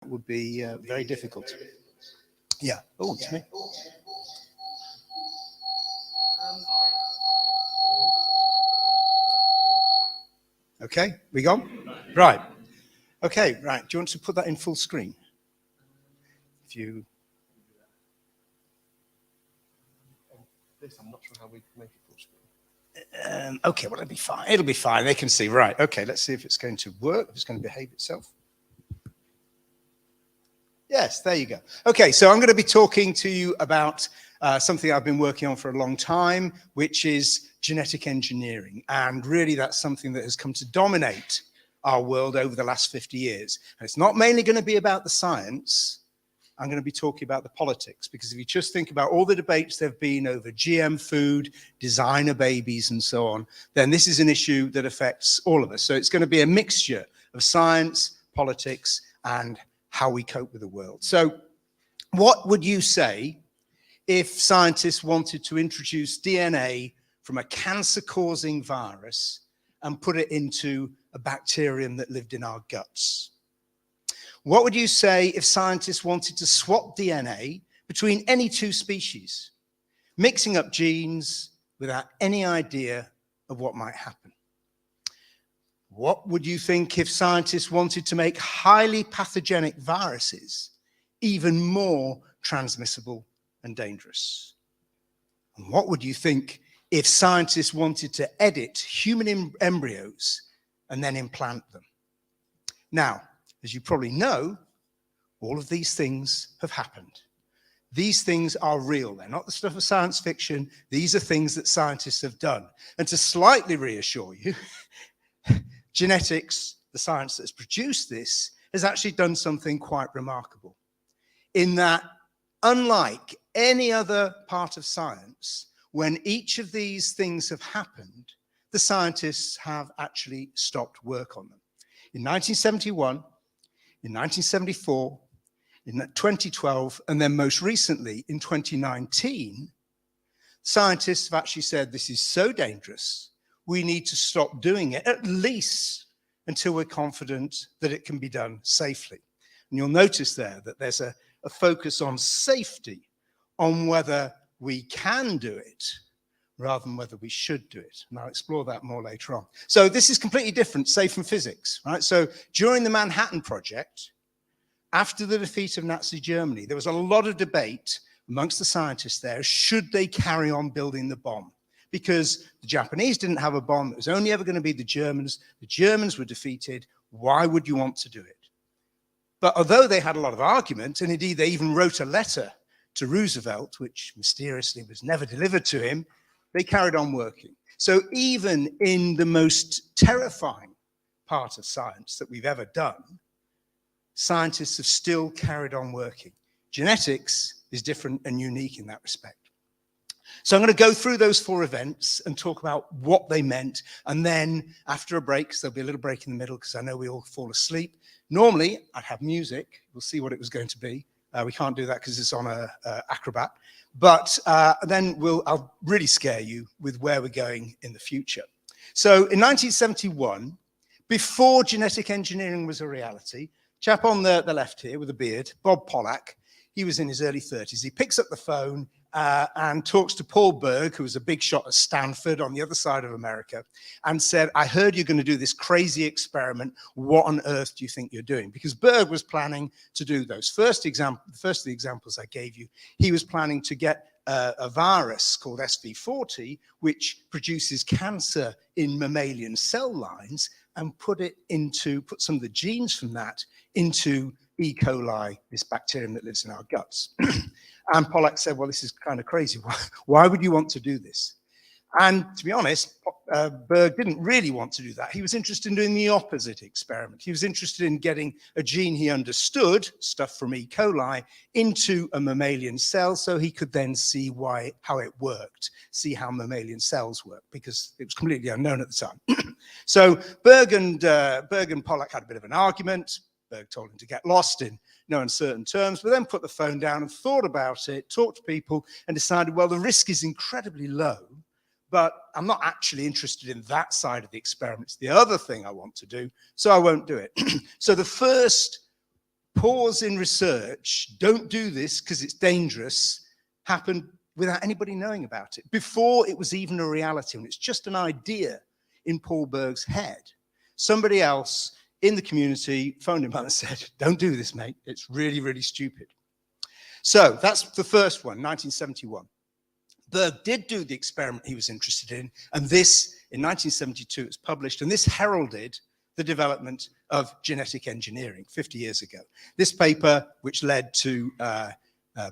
would be very difficult. Yeah. Oh, it's me. Okay, we gone? Right. Okay, right. Do you want to put that in full screen? If you... This, I'm not sure how we make it full screen. Okay, well, it'll be fine. It'll be fine. They can see. Right. Okay, let's see if it's going to work, if it's going to behave itself. Yes, there you go. Okay, so I'm going to be talking to you about something I've been working on for a long time, which is genetic engineering. And really, that's something that has come to dominate our world over the last 50 years. And it's not mainly going to be about the science. I'm going to be talking about the politics, because if you just think about all the debates there have been over GM food, designer babies, and so on, then this is an issue that affects all of us. So it's going to be a mixture of science, politics, and how we cope with the world. So what would you say if scientists wanted to introduce DNA from a cancer-causing virus and put it into a bacterium that lived in our guts? What would you say if scientists wanted to swap DNA between any two species, mixing up genes without any idea of what might happen? What would you think if scientists wanted to make highly pathogenic viruses even more transmissible and dangerous? And what would you think if scientists wanted to edit human embryos and then implant them? Now, as you probably know, all of these things have happened. These things are real. They're not the stuff of science fiction. These are things that scientists have done. And to slightly reassure you, genetics, the science that's produced this, has actually done something quite remarkable. In that, unlike any other part of science, when each of these things have happened, the scientists have actually stopped work on them. In 1971, in 1974, in 2012, and then most recently in 2019, scientists have actually said this is so dangerous, we need to stop doing it, at least until we're confident that it can be done safely. And you'll notice there that there's a focus on safety, on whether we can do it, rather than whether we should do it. And I'll explore that more later on. So this is completely different, say, from physics, right? So during the Manhattan Project, after the defeat of Nazi Germany, there was a lot of debate amongst the scientists there, should they carry on building the bomb? Because the Japanese didn't have a bomb, it was only ever going to be the Germans were defeated, why would you want to do it? But although they had a lot of argument, and indeed they even wrote a letter to Roosevelt, which mysteriously was never delivered to him, they carried on working. So even in the most terrifying part of science that we've ever done, scientists have still carried on working. Genetics is different and unique in that respect. So I'm going to go through those 4 events and talk about what they meant. And then after a break, so there'll be a little break in the middle because I know we all fall asleep. Normally, I'd have music. We'll see what it was going to be. We can't do that because it's on a Acrobat. But then I'll really scare you with where we're going in the future. So in 1971, before genetic engineering was a reality, chap on the left here with a beard, Bob Pollack, he was in his early 30s. He picks up the phone and talks to Paul Berg, who was a big shot at Stanford on the other side of America, and said, I heard you're going to do this crazy experiment. What on earth do you think you're doing? Because Berg was planning to do those. The first of the examples I gave you, he was planning to get a virus called SV40, which produces cancer in mammalian cell lines, and put some of the genes from that into E. coli, this bacterium that lives in our guts. And Pollack said, well, this is kind of crazy. Why would you want to do this? And to be honest, Berg didn't really want to do that. He was interested in doing the opposite experiment. He was interested in getting a gene he understood, stuff from E. coli, into a mammalian cell so he could then see how it worked, see how mammalian cells work, because it was completely unknown at the time. So Berg and Pollack had a bit of an argument. Berg told him to get lost in no uncertain terms, but then put the phone down and thought about it, talked to people, and decided, well, the risk is incredibly low, but I'm not actually interested in that side of the experiment. It's the other thing I want to do, so I won't do it. So the first pause in research, don't do this because it's dangerous, happened without anybody knowing about it, before it was even a reality. And it's just an idea in Paul Berg's head. Somebody else in the community phoned him up and said, don't do this, mate. It's really, really stupid. So that's the first one, 1971. Berg did do the experiment he was interested in, and this, in 1972, was published, and this heralded the development of genetic engineering 50 years ago. This paper, which led to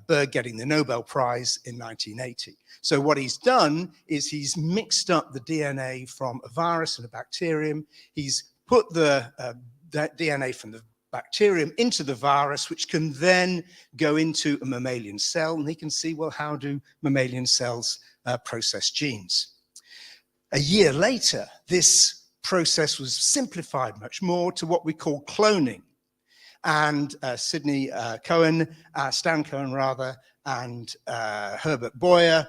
Berg getting the Nobel Prize in 1980. So what he's done is he's mixed up the DNA from a virus and a bacterium. He's put the DNA from the bacterium into the virus, which can then go into a mammalian cell, and he can see, well, how do mammalian cells process genes? A year later, this process was simplified much more to what we call cloning. And Stan Cohen, and Herbert Boyer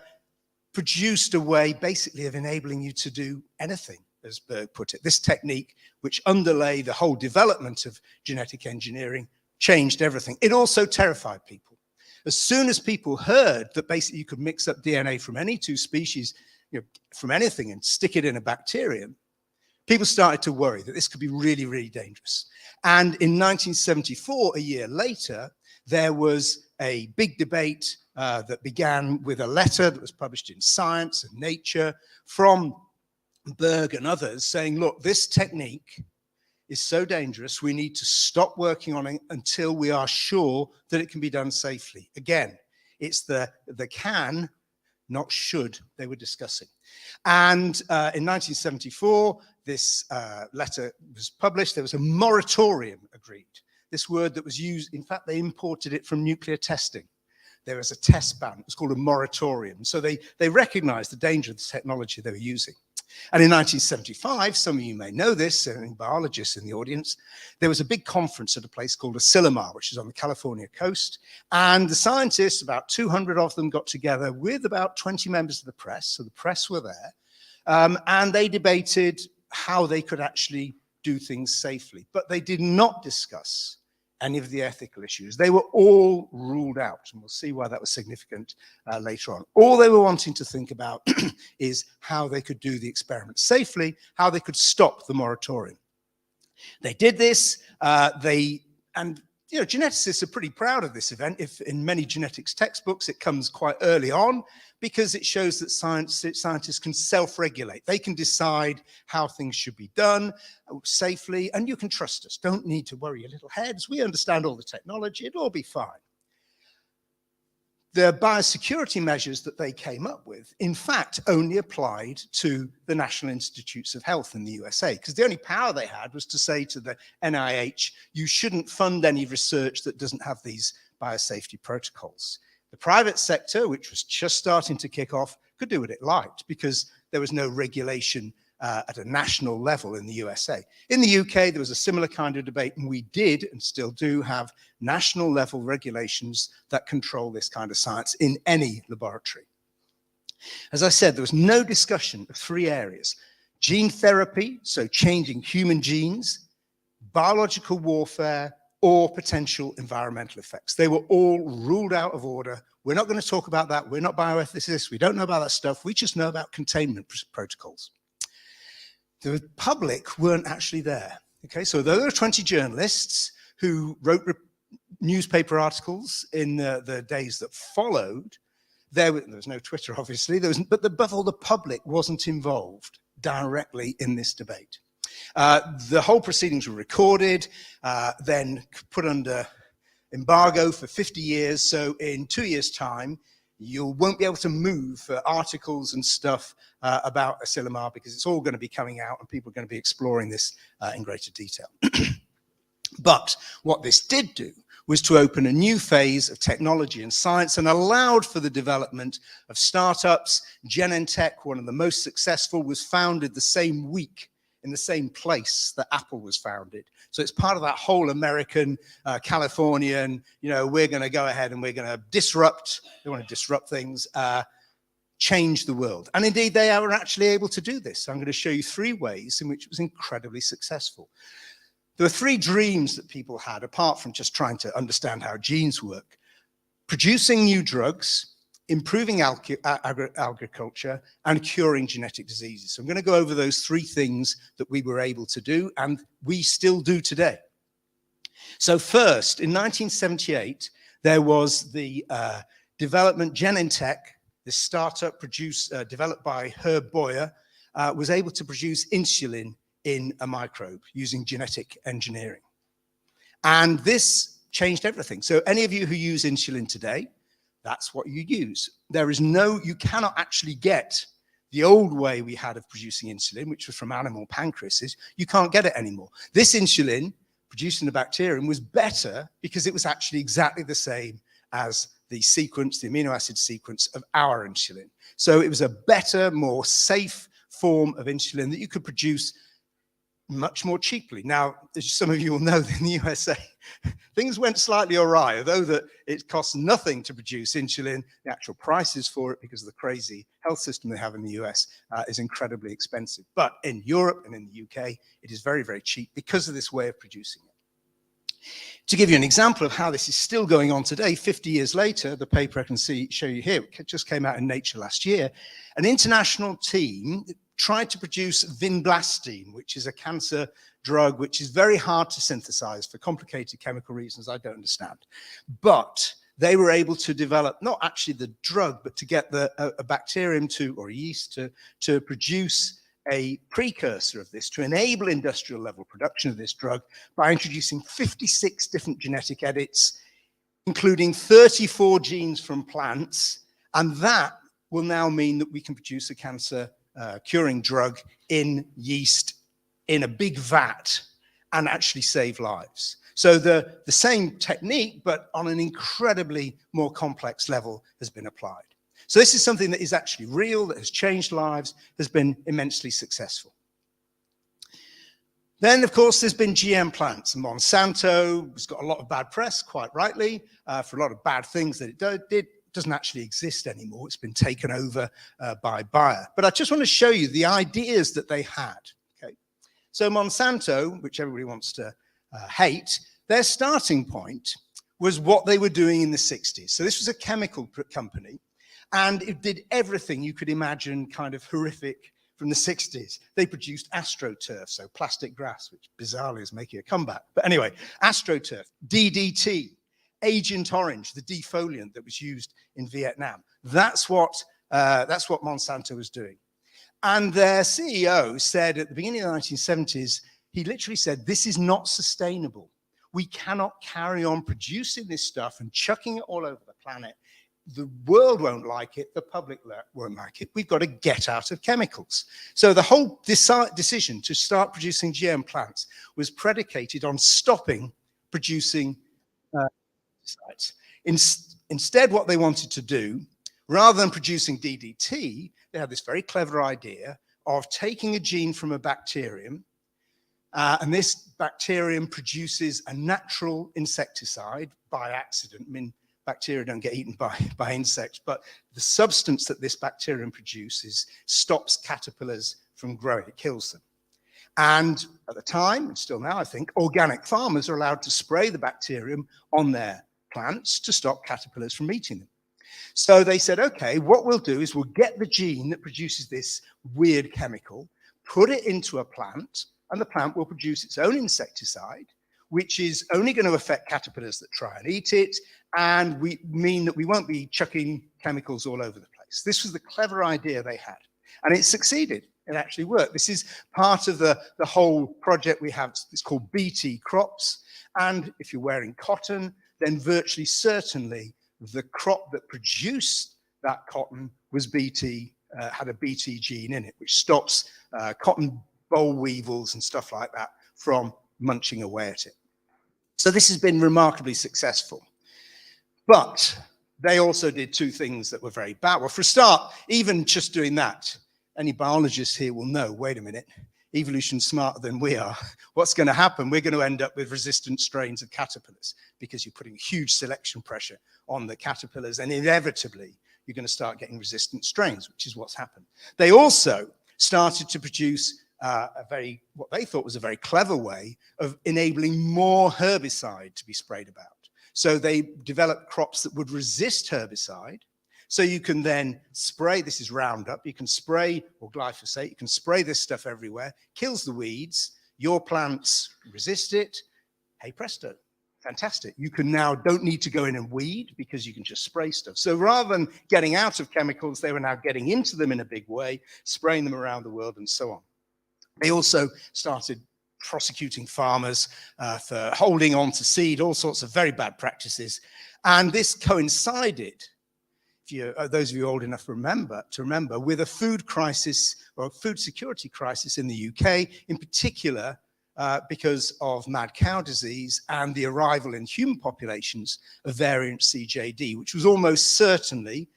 produced a way basically of enabling you to do anything, as Berg put it. This technique, which underlay the whole development of genetic engineering, changed everything. It also terrified people. As soon as people heard that basically you could mix up DNA from any two species, from anything, and stick it in a bacterium, people started to worry that this could be really, really dangerous. And in 1974, a year later, there was a big debate that began with a letter that was published in Science and Nature from Berg and others saying, look, this technique is so dangerous, we need to stop working on it until we are sure that it can be done safely. Again, it's the can, not should, they were discussing. And in 1974, this letter was published. There was a moratorium agreed. This word that was used, in fact, they imported it from nuclear testing. There was a test ban. It was called a moratorium. So they recognized the danger of the technology they were using. And in 1975, some of you may know this, and biologists in the audience, there was a big conference at a place called Asilomar, which is on the California coast. And the scientists, about 200 of them, got together with about 20 members of the press. So the press were there. And they debated how they could actually do things safely. But they did not discuss any of the ethical issues. They were all ruled out, and we'll see why that was significant later on. All they were wanting to think about is how they could do the experiment safely, how they could stop the moratorium. They did this, and geneticists are pretty proud of this event. If in many genetics textbooks, it comes quite early on, because it shows that scientists can self-regulate. They can decide how things should be done safely, and you can trust us. Don't need to worry your little heads. We understand all the technology. It'll all be fine. The biosecurity measures that they came up with, in fact, only applied to the National Institutes of Health in the USA, because the only power they had was to say to the NIH, you shouldn't fund any research that doesn't have these biosafety protocols. The private sector, which was just starting to kick off, could do what it liked because there was no regulation at a national level in the USA. In the UK, there was a similar kind of debate, and we did and still do have national level regulations that control this kind of science in any laboratory. As I said, there was no discussion of three areas: gene therapy, so changing human genes, biological warfare, or potential environmental effects. They were all ruled out of order. We're not going to talk about that. We're not bioethicists. We don't know about that stuff. We just know about containment protocols. The public weren't actually there. Okay, so there were 20 journalists who wrote newspaper articles in the days that followed. There was no Twitter, obviously, but above all, the public wasn't involved directly in this debate. The whole proceedings were recorded, then put under embargo for 50 years. So in 2 years' time, you won't be able to move articles and stuff about Asilomar, because it's all going to be coming out and people are going to be exploring this in greater detail. But what this did do was to open a new phase of technology and science, and allowed for the development of startups. Genentech, one of the most successful, was founded the same week in the same place that Apple was founded. So it's part of that whole American, Californian, we're going to go ahead and we're going to disrupt, they want to disrupt things, change the world. And indeed, they are actually able to do this. I'm going to show you 3 ways in which it was incredibly successful. there were three dreams that people had, apart from just trying to understand how genes work: producing new drugs, improving agriculture, and curing genetic diseases. So I'm going to go over those three things that we were able to do, and we still do today. So first, in 1978, there was the development, Genentech, the startup developed by Herb Boyer, was able to produce insulin in a microbe using genetic engineering. And this changed everything. So any of you who use insulin today, that's what you use. You cannot actually get the old way we had of producing insulin, which was from animal pancreases. You can't get it anymore. This insulin produced in the bacterium was better because it was actually exactly the same as the sequence, the amino acid sequence of our insulin. So it was a better, more safe form of insulin that you could produce much more cheaply. Now, as some of you will know, in the USA, things went slightly awry. Although that it costs nothing to produce insulin, the actual prices for it, because of the crazy health system they have in the US, is incredibly expensive. But in Europe and in the UK, it is very, very cheap because of this way of producing it. To give you an example of how this is still going on today, 50 years later, the paper I can show you here, it just came out in Nature last year, an international team tried to produce vinblastine, which is a cancer drug which is very hard to synthesize for complicated chemical reasons I don't understand. But they were able to develop not actually the drug, but to get a bacterium or a yeast to produce a precursor of this, to enable industrial level production of this drug by introducing 56 different genetic edits, including 34 genes from plants. And that will now mean that we can produce a cancer curing drug in yeast in a big vat and actually save lives. So the same technique, but on an incredibly more complex level, has been applied. So this is something that is actually real, that has changed lives, has been immensely successful. Then, of course, there's been GM plants. Monsanto has got a lot of bad press, quite rightly, for a lot of bad things that it did. Doesn't actually exist anymore. It's been taken over by Bayer. But I just want to show you the ideas that they had. Okay, so Monsanto, which everybody wants to hate, their starting point was what they were doing in the 60s. So this was a chemical company, and it did everything you could imagine kind of horrific from the 60s. They produced AstroTurf, so plastic grass, which bizarrely is making a comeback. But anyway, AstroTurf, DDT, Agent Orange, the defoliant that was used in Vietnam. That's what Monsanto was doing. And their CEO said at the beginning of the 1970s, he literally said, this is not sustainable. We cannot carry on producing this stuff and chucking it all over the planet. The world won't like it. The public won't like it. We've got to get out of chemicals. So the whole decision to start producing GM plants was predicated on stopping producing sites. Instead, what they wanted to do, rather than producing DDT, they had this very clever idea of taking a gene from a bacterium, and this bacterium produces a natural insecticide by accident. I mean, bacteria don't get eaten by insects, but the substance that this bacterium produces stops caterpillars from growing. It kills them. And at the time, and still now, I think, organic farmers are allowed to spray the bacterium on their plants to stop caterpillars from eating them. So they said, okay, what we'll do is we'll get the gene that produces this weird chemical, put it into a plant, and the plant will produce its own insecticide, which is only going to affect caterpillars that try and eat it, and we mean that we won't be chucking chemicals all over the place. This was the clever idea they had, and it succeeded. It actually worked. This is part of the whole project we have. It's called BT crops, and if you're wearing cotton, then virtually certainly the crop that produced that cotton was BT, had a BT gene in it, which stops cotton boll weevils and stuff like that from munching away at it. So this has been remarkably successful. But they also did two things that were very bad. Well, for a start, even just doing that, any biologists here will know, wait a minute, evolution's smarter than we are. What's going to happen? We're going to end up with resistant strains of caterpillars because you're putting huge selection pressure on the caterpillars, and inevitably you're going to start getting resistant strains, which is what's happened. They also started to produce what they thought was a very clever way of enabling more herbicide to be sprayed about. So they developed crops that would resist herbicide. So you can then spray, this is Roundup, you can spray, or glyphosate, you can spray this stuff everywhere, kills the weeds, your plants resist it, hey presto, fantastic. You can now, don't need to go in and weed because you can just spray stuff. So rather than getting out of chemicals, they were now getting into them in a big way, spraying them around the world and so on. They also started prosecuting farmers for holding on to seed, all sorts of very bad practices. And this coincided, those of you old enough to remember, with a food crisis or a food security crisis in the UK, in particular because of mad cow disease and the arrival in human populations of variant CJD, which was almost certainly,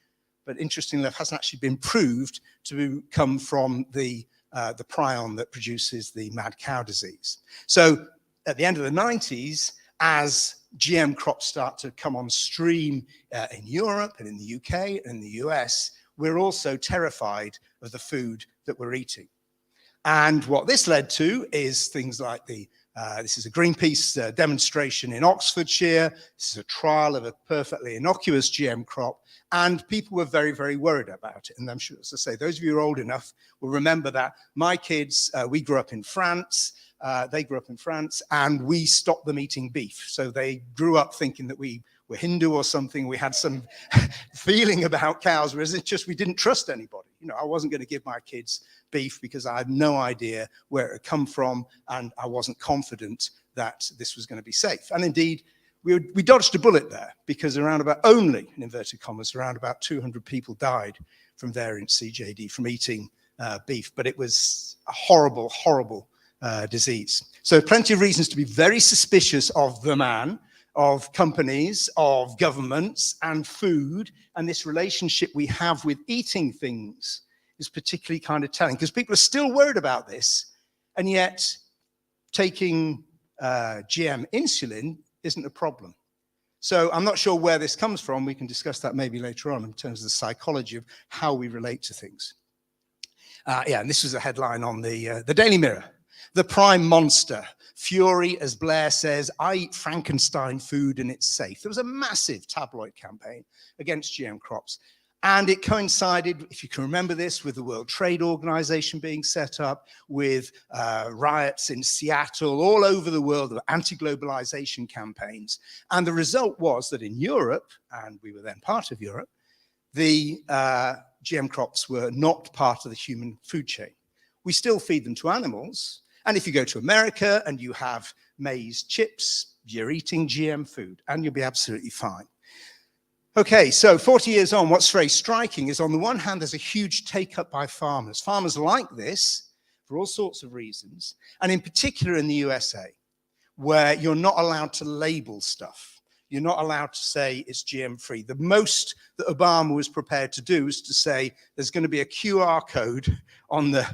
but interestingly enough, hasn't actually been proved to come from the prion that produces the mad cow disease. So at the end of the 90s, as GM crops start to come on stream in Europe and in the UK and in the US, we're also terrified of the food that we're eating. And what this led to is things like this is a Greenpeace demonstration in Oxfordshire. This is a trial of a perfectly innocuous GM crop, and people were very, very worried about it. And I'm sure, as I say, those of you who are old enough will remember that my kids, we grew up in France, they grew up in France, and we stopped them eating beef. So they grew up thinking that we were Hindu or something. We had some feeling about cows, whereas it's just we didn't trust anybody. You know, I wasn't going to give my kids beef because I had no idea where it had come from, and I wasn't confident that this was going to be safe. And indeed, we dodged a bullet there, because around about only, in inverted commas, around about 200 people died from variant CJD from eating beef. But it was a horrible, horrible disease. So plenty of reasons to be very suspicious of the man, of companies, of governments, and food. And this relationship we have with eating things is particularly kind of telling, because people are still worried about this, and yet taking GM insulin isn't a problem. So I'm not sure where this comes from. We can discuss that maybe later on in terms of the psychology of how we relate to things. And this was a headline on the Daily Mirror. The prime monster, fury, as Blair says, I eat Frankenstein food and it's safe. There was a massive tabloid campaign against GM crops. And it coincided, if you can remember this, with the World Trade Organization being set up, with riots in Seattle, all over the world, of anti-globalization campaigns. And the result was that in Europe, and we were then part of Europe, the GM crops were not part of the human food chain. We still feed them to animals. And if you go to America and you have maize chips, you're eating GM food, and you'll be absolutely fine. Okay, so 40 years on, what's very striking is, on the one hand, there's a huge take-up by farmers. Farmers like this for all sorts of reasons, and in particular in the USA, where you're not allowed to label stuff. You're not allowed to say it's GM-free. The most that Obama was prepared to do is to say there's going to be a QR code on the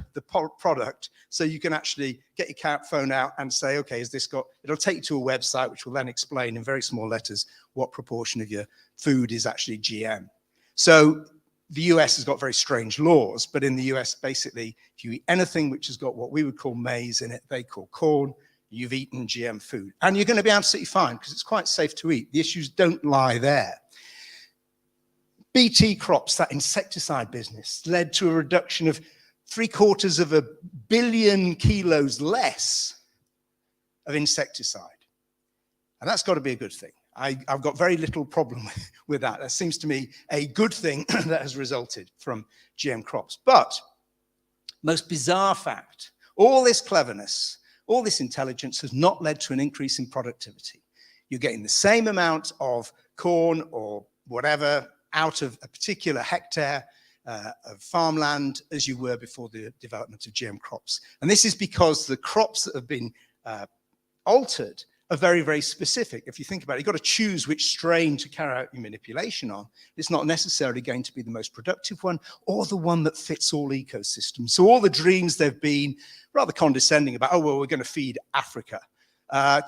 product, so you can actually get your phone out and say, okay, has this got, it'll take you to a website which will then explain in very small letters what proportion of your food is actually GM. So the US has got very strange laws, but in the US, basically, if you eat anything which has got what we would call maize in it, they call corn, you've eaten GM food. And you're going to be absolutely fine, because it's quite safe to eat. The issues don't lie there. BT crops, that insecticide business, led to a reduction of 750 million kilos less of insecticide. And that's got to be a good thing. I've got very little problem with that. That seems to me a good thing that has resulted from GM crops. But most bizarre fact, all this cleverness, all this intelligence has not led to an increase in productivity. You're getting the same amount of corn or whatever out of a particular hectare of farmland as you were before the development of GM crops. And this is because the crops that have been altered are very, very specific. If you think about it, you've got to choose which strain to carry out your manipulation on. It's not necessarily going to be the most productive one or the one that fits all ecosystems. So all the dreams they've been rather condescending about, oh, well, we're going to feed Africa,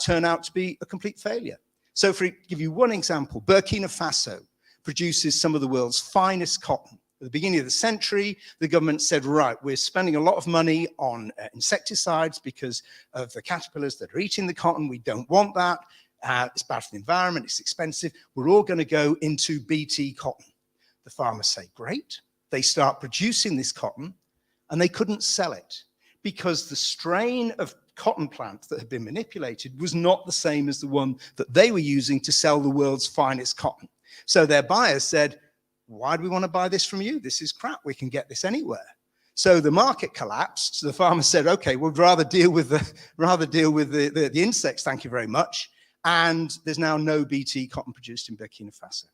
turn out to be a complete failure. So to give you one example, Burkina Faso produces some of the world's finest cotton. At the beginning of the century, the government said, right, we're spending a lot of money on insecticides because of the caterpillars that are eating the cotton. We don't want that. It's bad for the environment. It's expensive. We're all going to go into BT cotton. The farmers say, great. They start producing this cotton, and they couldn't sell it because the strain of cotton plant that had been manipulated was not the same as the one that they were using to sell the world's finest cotton. So their buyers said, why do we want to buy this from you? This is crap. We can get this anywhere. So the market collapsed. So the farmer said, okay, we'd rather deal with the insects, thank you very much. And there's now no BT cotton produced in Burkina Faso.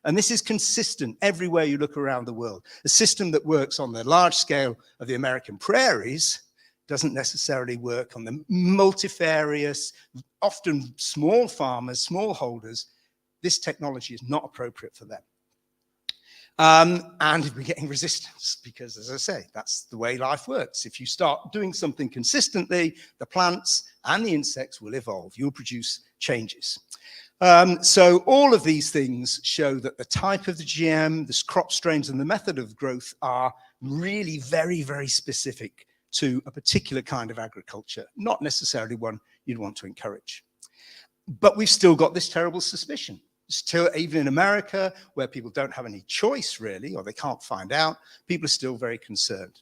And this is consistent everywhere you look around the world. A system that works on the large scale of the American prairies doesn't necessarily work on the multifarious, often small farmers, smallholders. This technology is not appropriate for them. And we're getting resistance because, as I say, that's the way life works. If you start doing something consistently, the plants and the insects will evolve. You'll produce changes. So all of these things show that the type of the GM, the crop strains, and the method of growth are really very, very specific to a particular kind of agriculture, not necessarily one you'd want to encourage. But we've still got this terrible suspicion. Still, even in America, where people don't have any choice really, or they can't find out, people are still very concerned.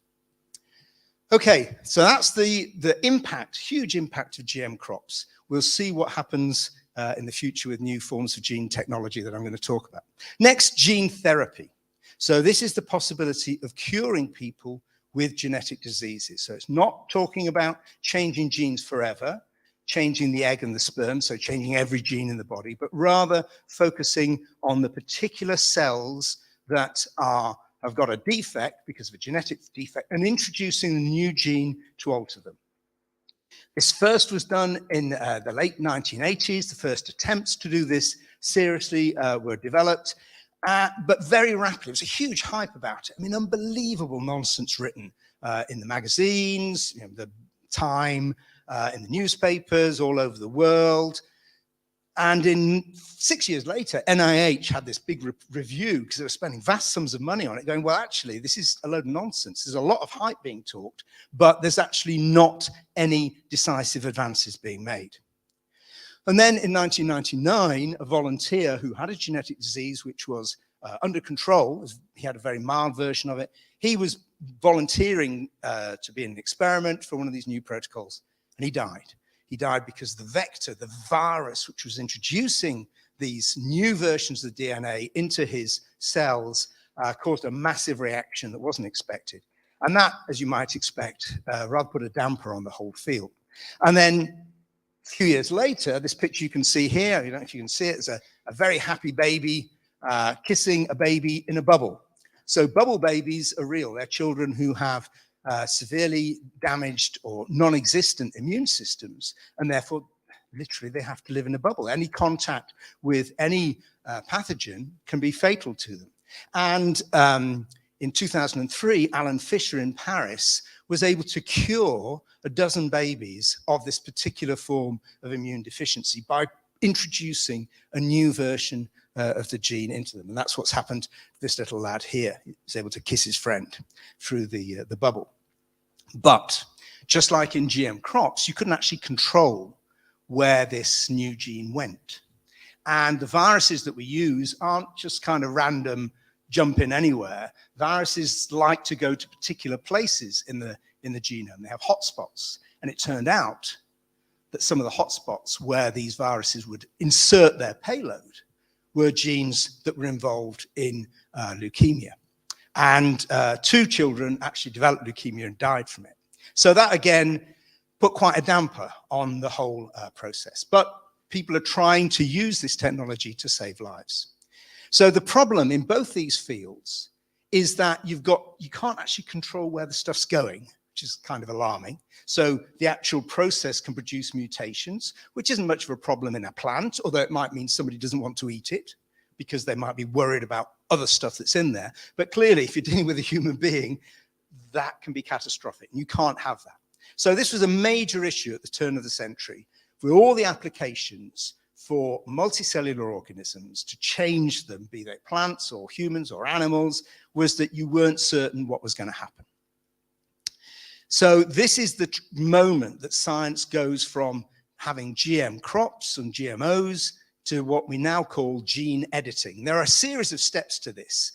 Okay, so that's the impact, huge impact of GM crops. We'll see what happens in the future with new forms of gene technology that I'm going to talk about. Next, gene therapy. So this is the possibility of curing people with genetic diseases. So it's not talking about changing genes forever, changing the egg and the sperm, so changing every gene in the body, but rather focusing on the particular cells that have got a defect because of a genetic defect and introducing a new gene to alter them. This first was done in the late 1980s. The first attempts to do this seriously were developed, but very rapidly. There was a huge hype about it. I mean, unbelievable nonsense written in the magazines, you know, the Time, in the newspapers all over the world. And 6 years later, NIH had this big review because they were spending vast sums of money on it, going, well, actually, this is a load of nonsense. There's a lot of hype being talked, but there's actually not any decisive advances being made. And then in 1999, a volunteer who had a genetic disease which was under control, he had a very mild version of it, he was volunteering to be in an experiment for one of these new protocols, and he died. He died because the vector, the virus, which was introducing these new versions of the DNA into his cells, caused a massive reaction that wasn't expected. And that, as you might expect, rather put a damper on the whole field. And then a few years later, this picture you can see here, I don't know if you can see it, it's a very happy baby kissing a baby in a bubble. So bubble babies are real. They're children who have severely damaged or non-existent immune systems, and therefore, literally, they have to live in a bubble. Any contact with any pathogen can be fatal to them. And in 2003, Alan Fisher in Paris was able to cure a dozen babies of this particular form of immune deficiency by introducing a new version of the gene into them. And that's what's happened to this little lad here. He's able to kiss his friend through the bubble. But just like in GM crops, you couldn't actually control where this new gene went. And the viruses that we use aren't just kind of random jump in anywhere. Viruses like to go to particular places in the genome. They have hotspots. And it turned out that some of the hotspots where these viruses would insert their payload were genes that were involved in leukemia. And 2 children actually developed leukemia and died from it. So that, again, put quite a damper on the whole process. But people are trying to use this technology to save lives. So the problem in both these fields is that you can't actually control where the stuff's going, which is kind of alarming. So the actual process can produce mutations, which isn't much of a problem in a plant, although it might mean somebody doesn't want to eat it because they might be worried about other stuff that's in there. But clearly, if you're dealing with a human being, that can be catastrophic. You can't have that. So this was a major issue at the turn of the century for all the applications for multicellular organisms to change them, be they plants or humans or animals, was that you weren't certain what was going to happen. So this is the moment that science goes from having GM crops and GMOs to what we now call gene editing. There are a series of steps to this,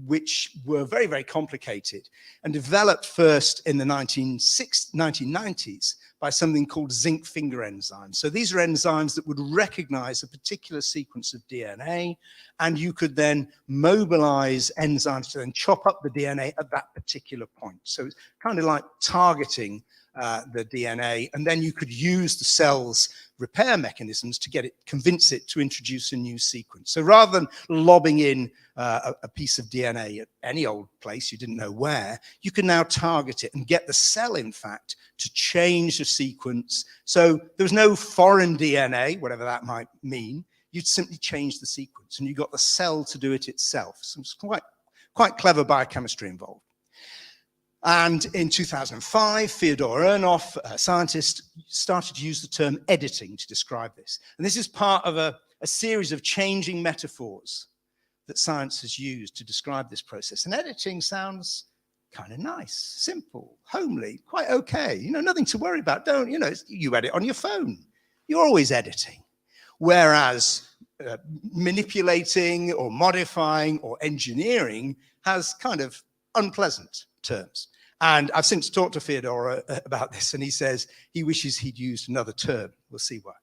which were very, very complicated and developed first in the 1990s by something called zinc finger enzymes. So these are enzymes that would recognize a particular sequence of DNA, and you could then mobilize enzymes to then chop up the DNA at that particular point. So it's kind of like targeting the DNA, and then you could use the cell's repair mechanisms to get it, convince it to introduce a new sequence. So rather than lobbing in a piece of DNA at any old place you didn't know where, you can now target it and get the cell, in fact, to change the sequence. So there was no foreign DNA, whatever that might mean. You'd simply change the sequence, and you got the cell to do it itself. So it's quite clever biochemistry involved. And in 2005, Fyodor Urnov, a scientist, started to use the term editing to describe this. And this is part of a series of changing metaphors that science has used to describe this process. And editing sounds kind of nice, simple, homely, quite okay. You know, nothing to worry about. You edit on your phone. You're always editing. Whereas manipulating or modifying or engineering has kind of unpleasant terms. And I've since talked to Fyodor about this, and he says he wishes he'd used another term. We'll see why.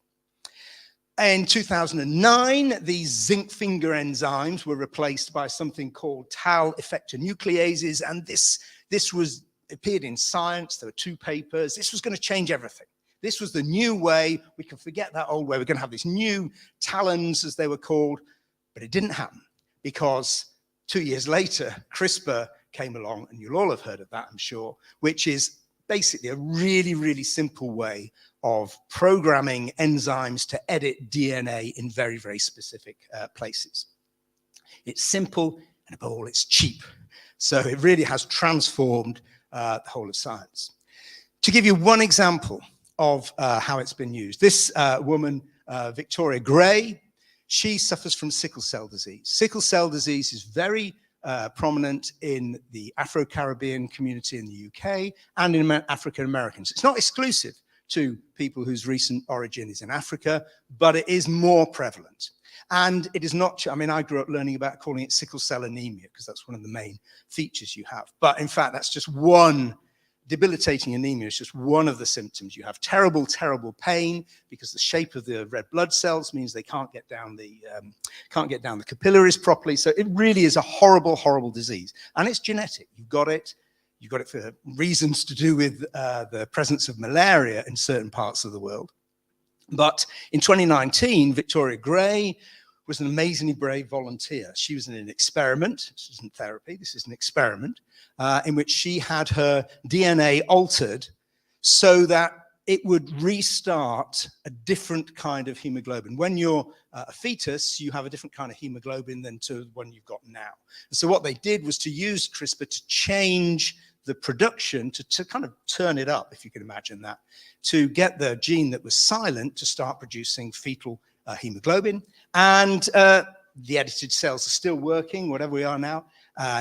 In 2009, these zinc finger enzymes were replaced by something called tau effector nucleases, and this appeared in Science. There were 2 papers. This was going to change everything. This was the new way. We can forget that old way. We're going to have these new talons, as they were called, but it didn't happen because 2 years later, CRISPR came along, and you'll all have heard of that, I'm sure, which is basically a really, really simple way of programming enzymes to edit DNA in very, very specific places. It's simple, and above all, it's cheap. So it really has transformed the whole of science. To give you one example of how it's been used, this woman, Victoria Gray, she suffers from sickle cell disease. Sickle cell disease is very prominent in the Afro-Caribbean community in the UK and in African Americans. It's not exclusive to people whose recent origin is in Africa, but it is more prevalent. And it is not, I mean, I grew up learning about calling it sickle cell anemia because that's one of the main features you have. But in fact, that's just one. Debilitating anemia is just one of the symptoms. You have terrible, terrible pain because the shape of the red blood cells means they can't get down the capillaries properly. So it really is a horrible, horrible disease, and it's genetic. You've got it. You've got it for reasons to do with the presence of malaria in certain parts of the world. But in 2019, Victoria Gray was an amazingly brave volunteer. She was in an experiment. This isn't therapy. This is an experiment in which she had her DNA altered so that it would restart a different kind of hemoglobin. When you're a fetus, you have a different kind of hemoglobin than to the one you've got now. And so what they did was to use CRISPR to change the production, to kind of turn it up, if you can imagine that, to get the gene that was silent to start producing fetal hemoglobin. And the edited cells are still working, whatever we are now,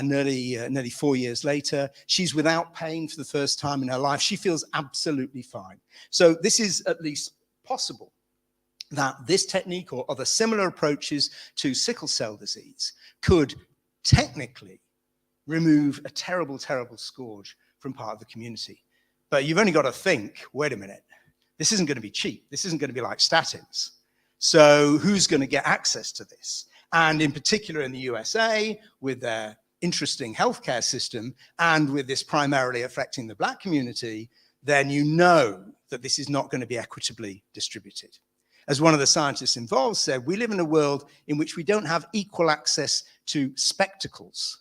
nearly 4 years later. She's without pain for the first time in her life. She feels absolutely fine. So this is at least possible, that this technique or other similar approaches to sickle cell disease could technically remove a terrible, terrible scourge from part of the community. But you've only got to think, wait a minute, this isn't going to be cheap. This isn't going to be like statins. So who's going to get access to this? And in particular in the USA, with their interesting healthcare system, and with this primarily affecting the Black community, then you know that this is not going to be equitably distributed. As one of the scientists involved said, we live in a world in which we don't have equal access to spectacles.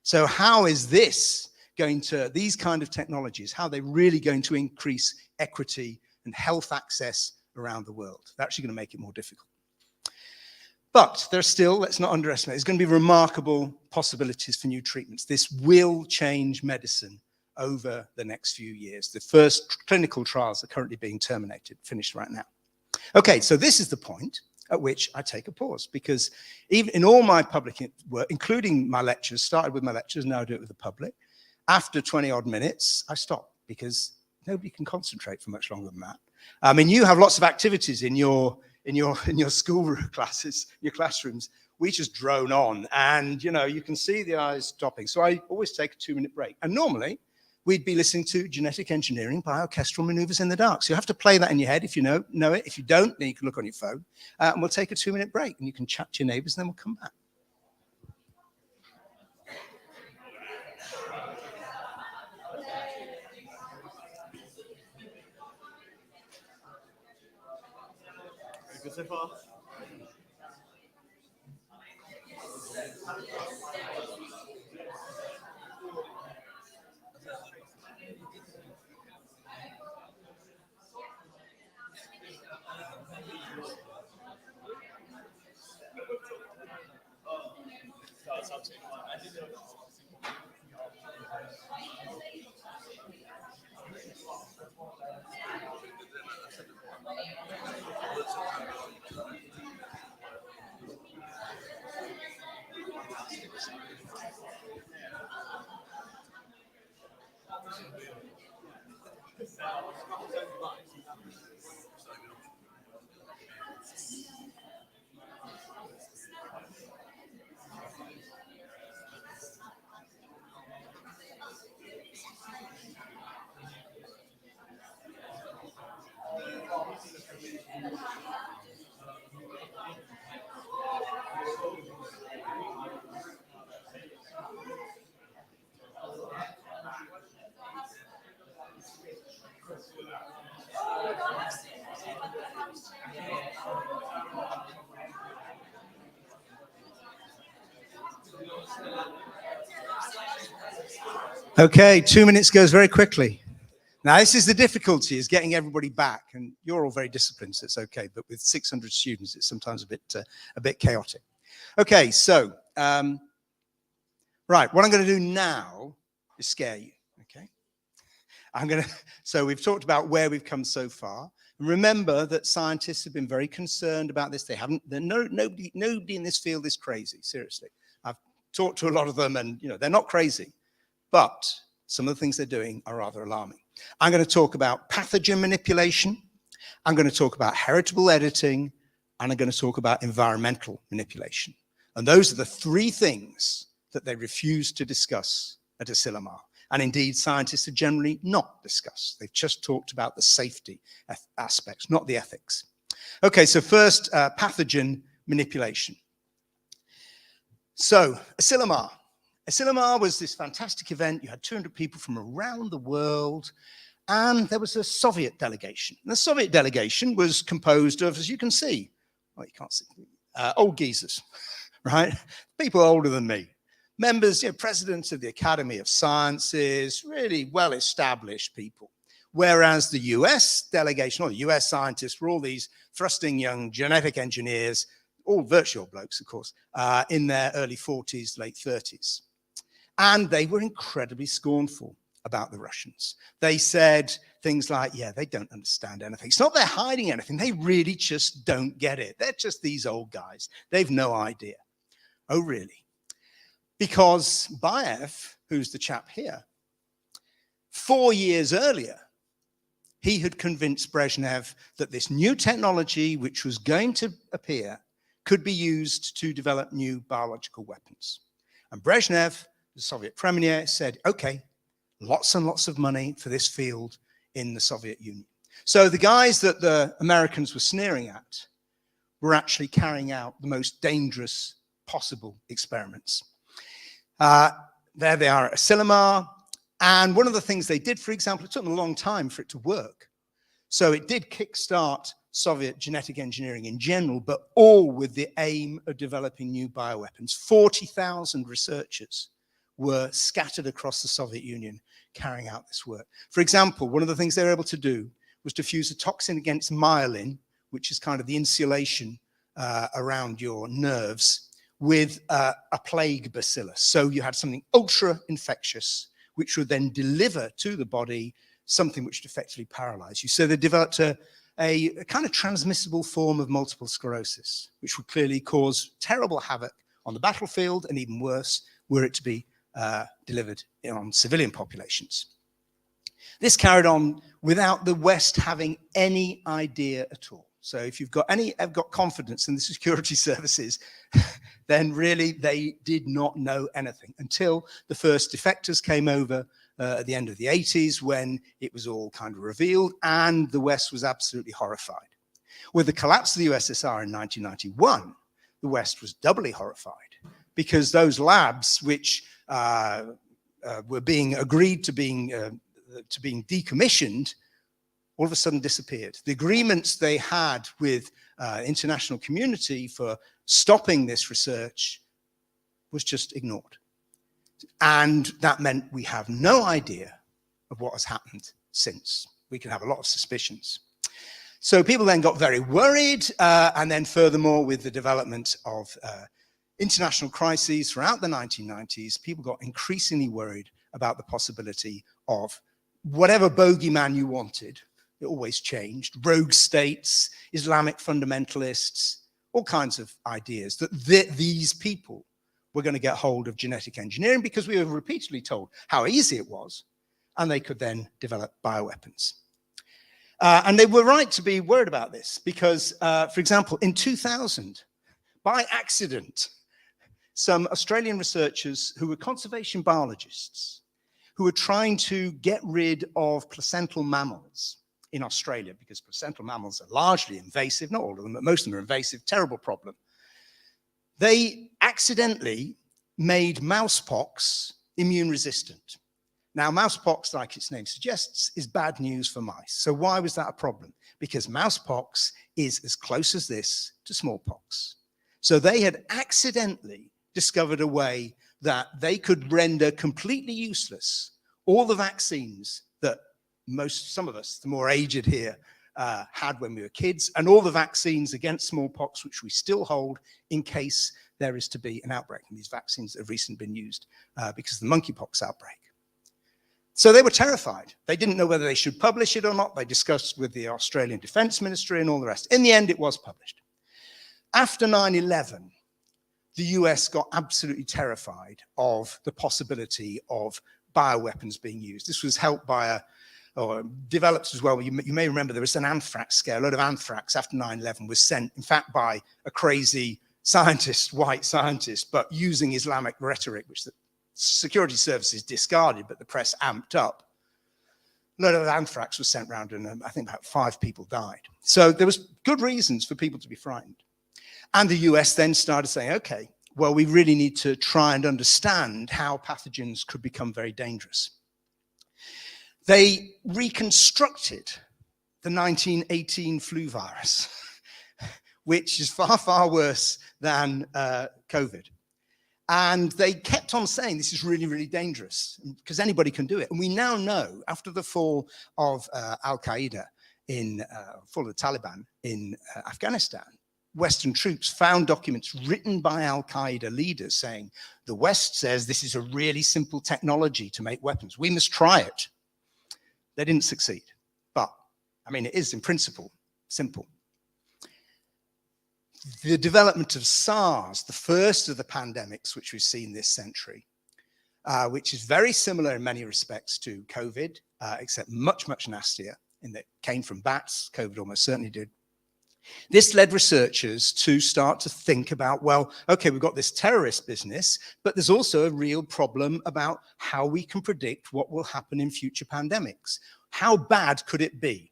So how is this going to, these kind of technologies, how are they really going to increase equity and health access around the world? They're actually going to make it more difficult. But there's still, let's not underestimate, there's going to be remarkable possibilities for new treatments. This will change medicine over the next few years. The first clinical trials are currently being finished right now. Okay, so this is the point at which I take a pause, because even in all my public work, including my lectures, started with my lectures, now I do it with the public. After 20 odd minutes, I stop, because nobody can concentrate for much longer than that. I mean, you have lots of activities in your school classes, your classrooms. We just drone on, and you can see the eyes stopping. So I always take a 2-minute break. And normally we'd be listening to genetic engineering by orchestral maneuvers in the dark. So you have to play that in your head if you know it. If you don't, then you can look on your phone. And we'll take a 2-minute break, and you can chat to your neighbors, and then we'll come back. Very good so far. Okay, 2 minutes goes very quickly. Now, this is the difficulty, is getting everybody back, and you're all very disciplined, so it's okay. But with 600 students, it's sometimes a bit chaotic. Okay, so right, what I'm going to do now is scare you. Okay, so we've talked about where we've come so far. And remember that scientists have been very concerned about this. Nobody in this field is crazy. Seriously, I've talked to a lot of them, and they're not crazy, but some of the things they're doing are rather alarming. I'm going to talk about pathogen manipulation. I'm going to talk about heritable editing, and I'm going to talk about environmental manipulation. And those are the 3 things that they refuse to discuss at Asilomar. And indeed, scientists are generally not discussed. They've just talked about the safety aspects, not the ethics. Okay, so first, pathogen manipulation. So, Asilomar. Asilomar was this fantastic event. You had 200 people from around the world, and there was a Soviet delegation. And the Soviet delegation was composed of, as you can see, well, you can't see, old geezers, right? People older than me. Members, presidents of the Academy of Sciences, really well-established people. Whereas the US delegation, or the US scientists, were all these thrusting young genetic engineers, all virtual blokes, of course, in their early 40s, late 30s. And they were incredibly scornful about the Russians. They said things like, yeah, they don't understand anything. It's not they're hiding anything. They really just don't get it. They're just these old guys. They've no idea. Oh, really? Because Baev, who's the chap here, 4 years earlier, he had convinced Brezhnev that this new technology, which was going to appear, could be used to develop new biological weapons. And Brezhnev, the Soviet premier, said, okay, lots and lots of money for this field in the Soviet Union. So the guys that the Americans were sneering at were actually carrying out the most dangerous possible experiments. There they are at Asilomar. And one of the things they did, for example, it took them a long time for it to work. So it did kickstart Soviet genetic engineering in general, but all with the aim of developing new bioweapons. 40,000 researchers were scattered across the Soviet Union carrying out this work. For example, one of the things they were able to do was to fuse a toxin against myelin, which is kind of the insulation around your nerves, with a plague bacillus. So you had something ultra infectious, which would then deliver to the body something which would effectively paralyze you. So they developed a a kind of transmissible form of multiple sclerosis, which would clearly cause terrible havoc on the battlefield, and even worse, were it to be delivered on civilian populations. This carried on without the West having any idea at all. So if you've got confidence in the security services, then really they did not know anything until the first defectors came over at the end of the 80s, when it was all kind of revealed, and the West was absolutely horrified. With the collapse of the USSR in 1991, the West was doubly horrified, because those labs which were being agreed to being decommissioned all of a sudden disappeared. The agreements they had with international community for stopping this research was just ignored. And that meant we have no idea of what has happened since. We can have a lot of suspicions. So people then got very worried, and then furthermore, with the development of international crises throughout the 1990s, people got increasingly worried about the possibility of whatever bogeyman you wanted. It always changed. Rogue states, Islamic fundamentalists, all kinds of ideas that these people were going to get hold of genetic engineering, because we were repeatedly told how easy it was, and they could then develop bioweapons. And they were right to be worried about this, because, for example, in 2000, by accident, some Australian researchers who were conservation biologists, who were trying to get rid of placental mammals in Australia, because placental mammals are largely invasive, not all of them, but most of them are invasive, terrible problem. They accidentally made mousepox immune resistant. Now, mousepox, like its name suggests, is bad news for mice. So why was that a problem? Because mousepox is as close as this to smallpox. So they had accidentally discovered a way that they could render completely useless all the vaccines that some of us, the more aged here, had when we were kids, and all the vaccines against smallpox, which we still hold in case there is to be an outbreak. And these vaccines have recently been used because of the monkeypox outbreak. So they were terrified. They didn't know whether they should publish it or not. They discussed with the Australian Defence Ministry and all the rest. In the end, it was published. After 9/11, the US got absolutely terrified of the possibility of bioweapons being used. This was helped by or developed as well. You may remember there was an anthrax scare. A lot of anthrax after 9/11 was sent, in fact, by a crazy scientist, white scientist, but using Islamic rhetoric, which the security services discarded, but the press amped up. A lot of anthrax was sent around, and I think about 5 people died. So there was good reasons for people to be frightened. And the US then started saying, okay, well, we really need to try and understand how pathogens could become very dangerous. They reconstructed the 1918 flu virus, which is far, far worse than COVID. And they kept on saying this is really, really dangerous because anybody can do it. And we now know, after the fall of Al-Qaeda fall of the Taliban in Afghanistan, Western troops found documents written by Al-Qaeda leaders saying, the West says this is a really simple technology to make weapons. We must try it. They didn't succeed. But, I mean, it is in principle simple. The development of SARS, the first of the pandemics which we've seen this century, which is very similar in many respects to COVID, except much, much nastier, in that it came from bats. COVID almost certainly did. This led researchers to start to think about, well, okay, we've got this terrorist business, but there's also a real problem about how we can predict what will happen in future pandemics. How bad could it be?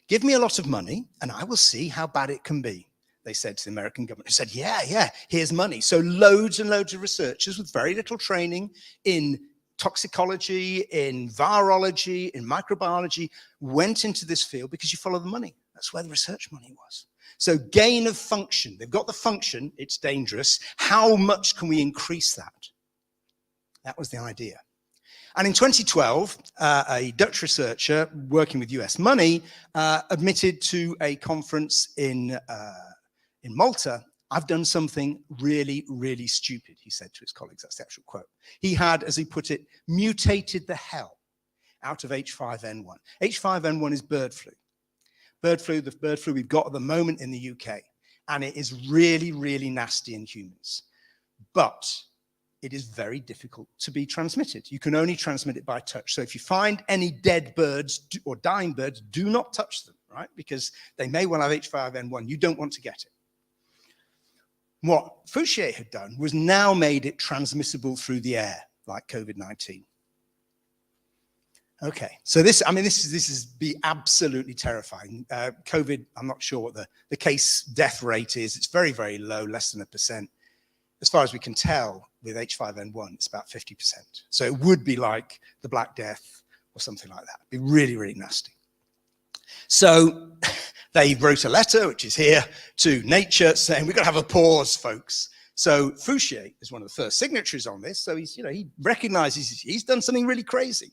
Give me a lot of money and I will see how bad it can be, they said to the American government. They said, yeah, here's money. So loads and loads of researchers with very little training in toxicology, in virology, in microbiology, went into this field because you follow the money. That's where the research money was. So gain of function. They've got the function. It's dangerous. How much can we increase that? That was the idea. And in 2012, a Dutch researcher working with US money admitted to a conference in Malta, I've done something really, really stupid, he said to his colleagues. That's the actual quote. He had, as he put it, mutated the hell out of H5N1. H5N1 is bird flu. the bird flu we've got at the moment in the UK. And it is really, really nasty in humans. But it is very difficult to be transmitted. You can only transmit it by touch. So if you find any dead birds or dying birds, do not touch them, right? Because they may well have H5N1. You don't want to get it. What Fouchier had done was now made it transmissible through the air, like COVID-19. Okay, so this is be absolutely terrifying. COVID, I'm not sure what the case death rate is. It's very, very low, less than 1%. As far as we can tell, with H5N1, it's about 50%. So it would be like the Black Death or something like that. It'd be really, really nasty. So they wrote a letter, which is here, to Nature saying, we've got to have a pause, folks. So Fouchier is one of the first signatories on this. So he's, he recognizes he's done something really crazy.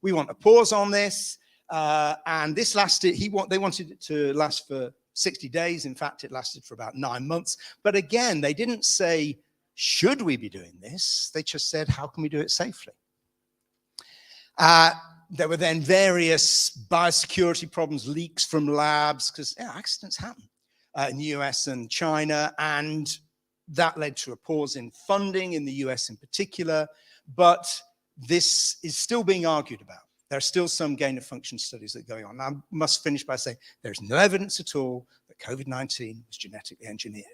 We want a pause on this. And this lasted, they wanted it to last for 60 days. In fact, it lasted for about 9 months. But again, they didn't say, should we be doing this? They just said, how can we do it safely? There were then various biosecurity problems, leaks from labs, because accidents happen in the US and China. And that led to a pause in funding in the US in particular. But this is still being argued about. There are still some gain-of-function studies that are going on. Now, I must finish by saying there's no evidence at all that COVID-19 was genetically engineered.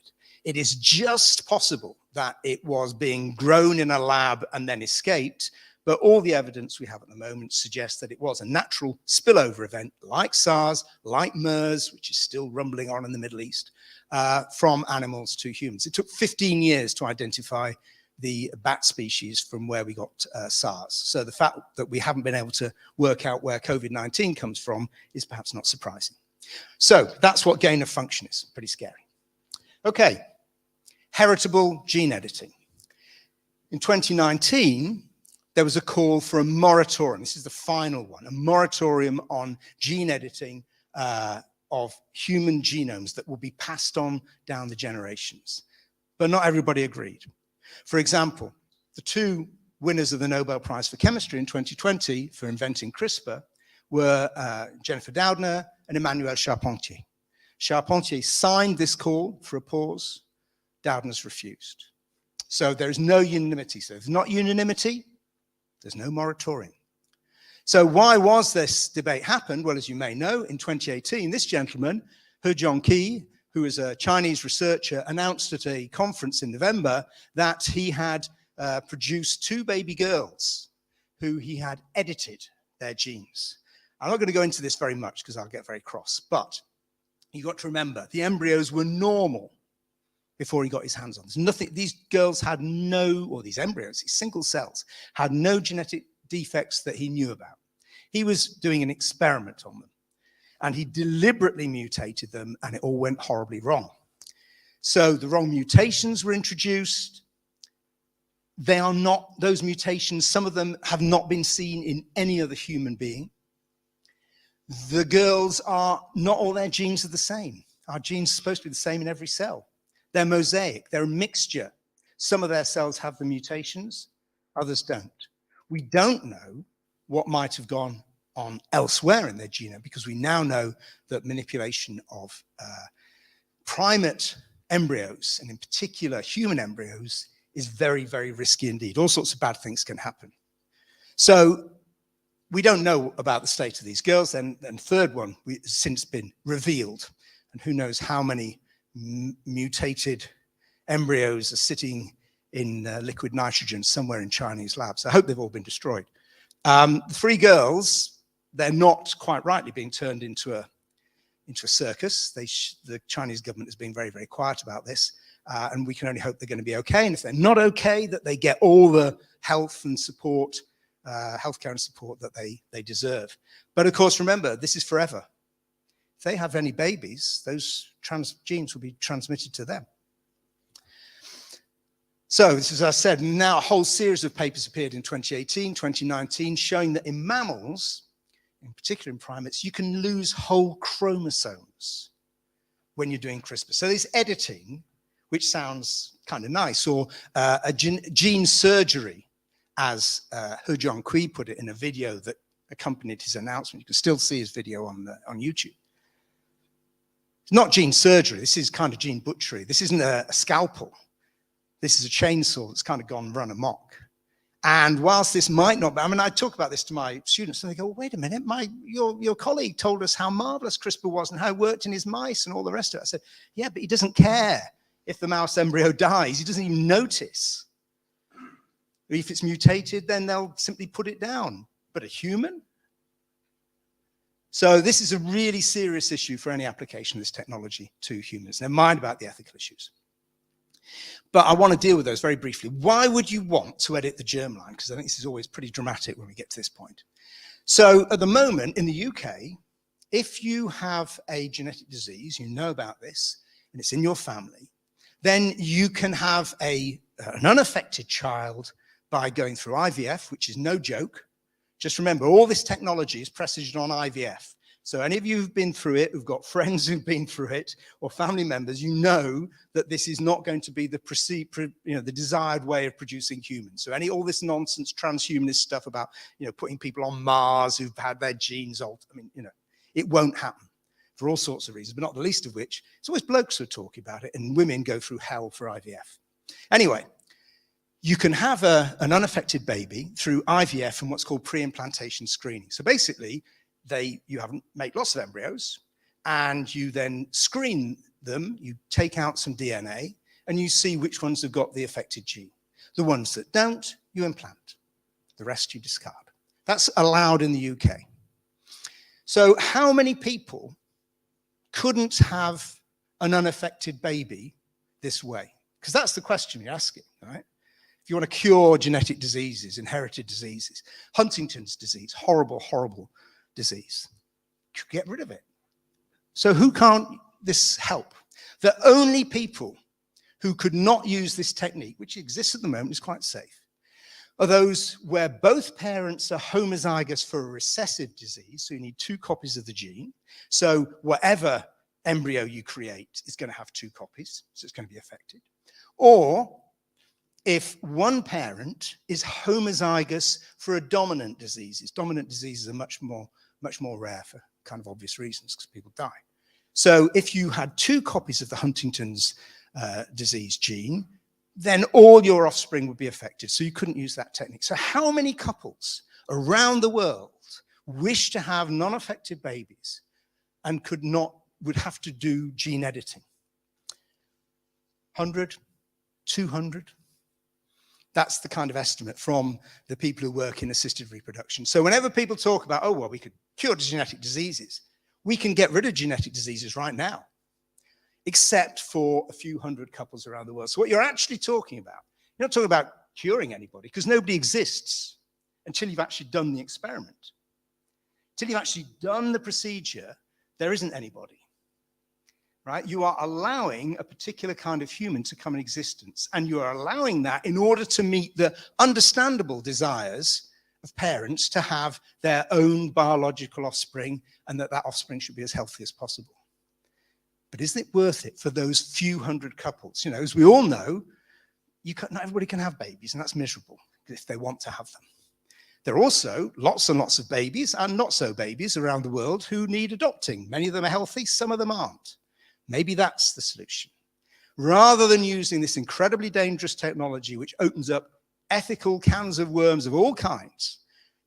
It is just possible that it was being grown in a lab and then escaped, but all the evidence we have at the moment suggests that it was a natural spillover event like SARS, like MERS, which is still rumbling on in the Middle East, from animals to humans. It took 15 years to identify the bat species from where we got SARS. So the fact that we haven't been able to work out where COVID-19 comes from is perhaps not surprising. So that's what gain of function is. Pretty scary. Okay, heritable gene editing. In 2019, there was a call for a moratorium. This is the final one, a moratorium on gene editing of human genomes that will be passed on down the generations. But not everybody agreed. For example, the two winners of the Nobel Prize for Chemistry in 2020 for inventing CRISPR were Jennifer Doudna and Emmanuel Charpentier. Charpentier signed this call for a pause. Doudna's refused. So there is no unanimity. So if there's not unanimity, there's no moratorium. So why was this debate happened? Well, as you may know, in 2018, this gentleman, He Jiankui, who is a Chinese researcher, announced at a conference in November that he had produced 2 baby girls who he had edited their genes. I'm not going to go into this very much because I'll get very cross, but you've got to remember the embryos were normal before he got his hands on. There's nothing, these girls had no, or these embryos, these single cells, had no genetic defects that he knew about. He was doing an experiment on them. And he deliberately mutated them, and it all went horribly wrong. So the wrong mutations were introduced. They are not, those mutations, some of them have not been seen in any other human being. The girls are, not all their genes are the same. Our genes are supposed to be the same in every cell. They're mosaic, they're a mixture. Some of their cells have the mutations, others don't. We don't know what might have gone on elsewhere in their genome, because we now know that manipulation of primate embryos, and in particular human embryos, is very, very risky indeed. All sorts of bad things can happen. So we don't know about the state of these girls. And third one has since been revealed. And who knows how many mutated embryos are sitting in liquid nitrogen somewhere in Chinese labs. I hope they've all been destroyed. The 3 girls, they're not quite rightly being turned into a circus. The Chinese government has been very, very quiet about this. And we can only hope they're going to be okay. And if they're not okay, that they get all the health and support, healthcare and support that they deserve. But of course, remember, this is forever. If they have any babies, those genes will be transmitted to them. So this is, as I said, now a whole series of papers appeared in 2018, 2019, showing that in mammals, in particular in primates, you can lose whole chromosomes when you're doing CRISPR. So this editing, which sounds kind of nice, or a gene surgery, as He Jiankui put it in a video that accompanied his announcement. You can still see his video on YouTube. It's not gene surgery. This is kind of gene butchery. This isn't a scalpel. This is a chainsaw that's kind of gone run amok. And whilst this might not be, I mean, I talk about this to my students and they go, well, wait a minute, your colleague told us how marvelous CRISPR was and how it worked in his mice and all the rest of it. I said, yeah, but he doesn't care if the mouse embryo dies. He doesn't even notice. If it's mutated, then they'll simply put it down. But a human? So this is a really serious issue for any application of this technology to humans. Never mind about the ethical issues. But I want to deal with those very briefly. Why would you want to edit the germline? Because I think this is always pretty dramatic when we get to this point. So at the moment in the UK, if you have a genetic disease, you know about this, and it's in your family, then you can have an unaffected child by going through IVF, which is no joke. Just remember, all this technology is predicated on IVF. So any of you who've been through it, who've got friends who've been through it, or family members, you know that this is not going to be the desired way of producing humans. So all this nonsense, transhumanist stuff about, putting people on Mars who've had their genes altered, it won't happen for all sorts of reasons, but not the least of which, it's always blokes who are talking about it, and women go through hell for IVF. Anyway, you can have an unaffected baby through IVF and what's called pre-implantation screening. So basically, you make lots of embryos, and you then screen them. You take out some DNA, and you see which ones have got the affected gene. The ones that don't, you implant. The rest you discard. That's allowed in the UK. So how many people couldn't have an unaffected baby this way? Because that's the question you're asking, right? If you want to cure genetic diseases, inherited diseases, Huntington's disease, horrible, horrible disease, get rid of it. So who can't this help? The only people who could not use this technique, which exists at the moment, is quite safe, are those where both parents are homozygous for a recessive disease, so you need 2 copies of the gene. So whatever embryo you create is going to have 2 copies, so it's going to be affected. Or if one parent is homozygous for a dominant disease. Dominant diseases are much more rare for kind of obvious reasons, because people die. So if you had 2 copies of the Huntington's disease gene, then all your offspring would be affected. So you couldn't use that technique. So how many couples around the world wish to have non-affected babies and would have to do gene editing? 100, 200? That's the kind of estimate from the people who work in assisted reproduction. So whenever people talk about, oh, well, we could cure genetic diseases, we can get rid of genetic diseases right now, except for a few hundred couples around the world. So what you're actually talking about, you're not talking about curing anybody, because nobody exists until you've actually done the experiment. Until you've actually done the procedure, there isn't anybody. Right? You are allowing a particular kind of human to come in existence, and you are allowing that in order to meet the understandable desires of parents to have their own biological offspring, and that offspring should be as healthy as possible. But isn't it worth it for those few hundred couples? As we all know, not everybody can have babies, and that's miserable if they want to have them. There are also lots and lots of babies and not so babies around the world who need adopting. Many of them are healthy, some of them aren't. Maybe that's the solution. Rather than using this incredibly dangerous technology, which opens up ethical cans of worms of all kinds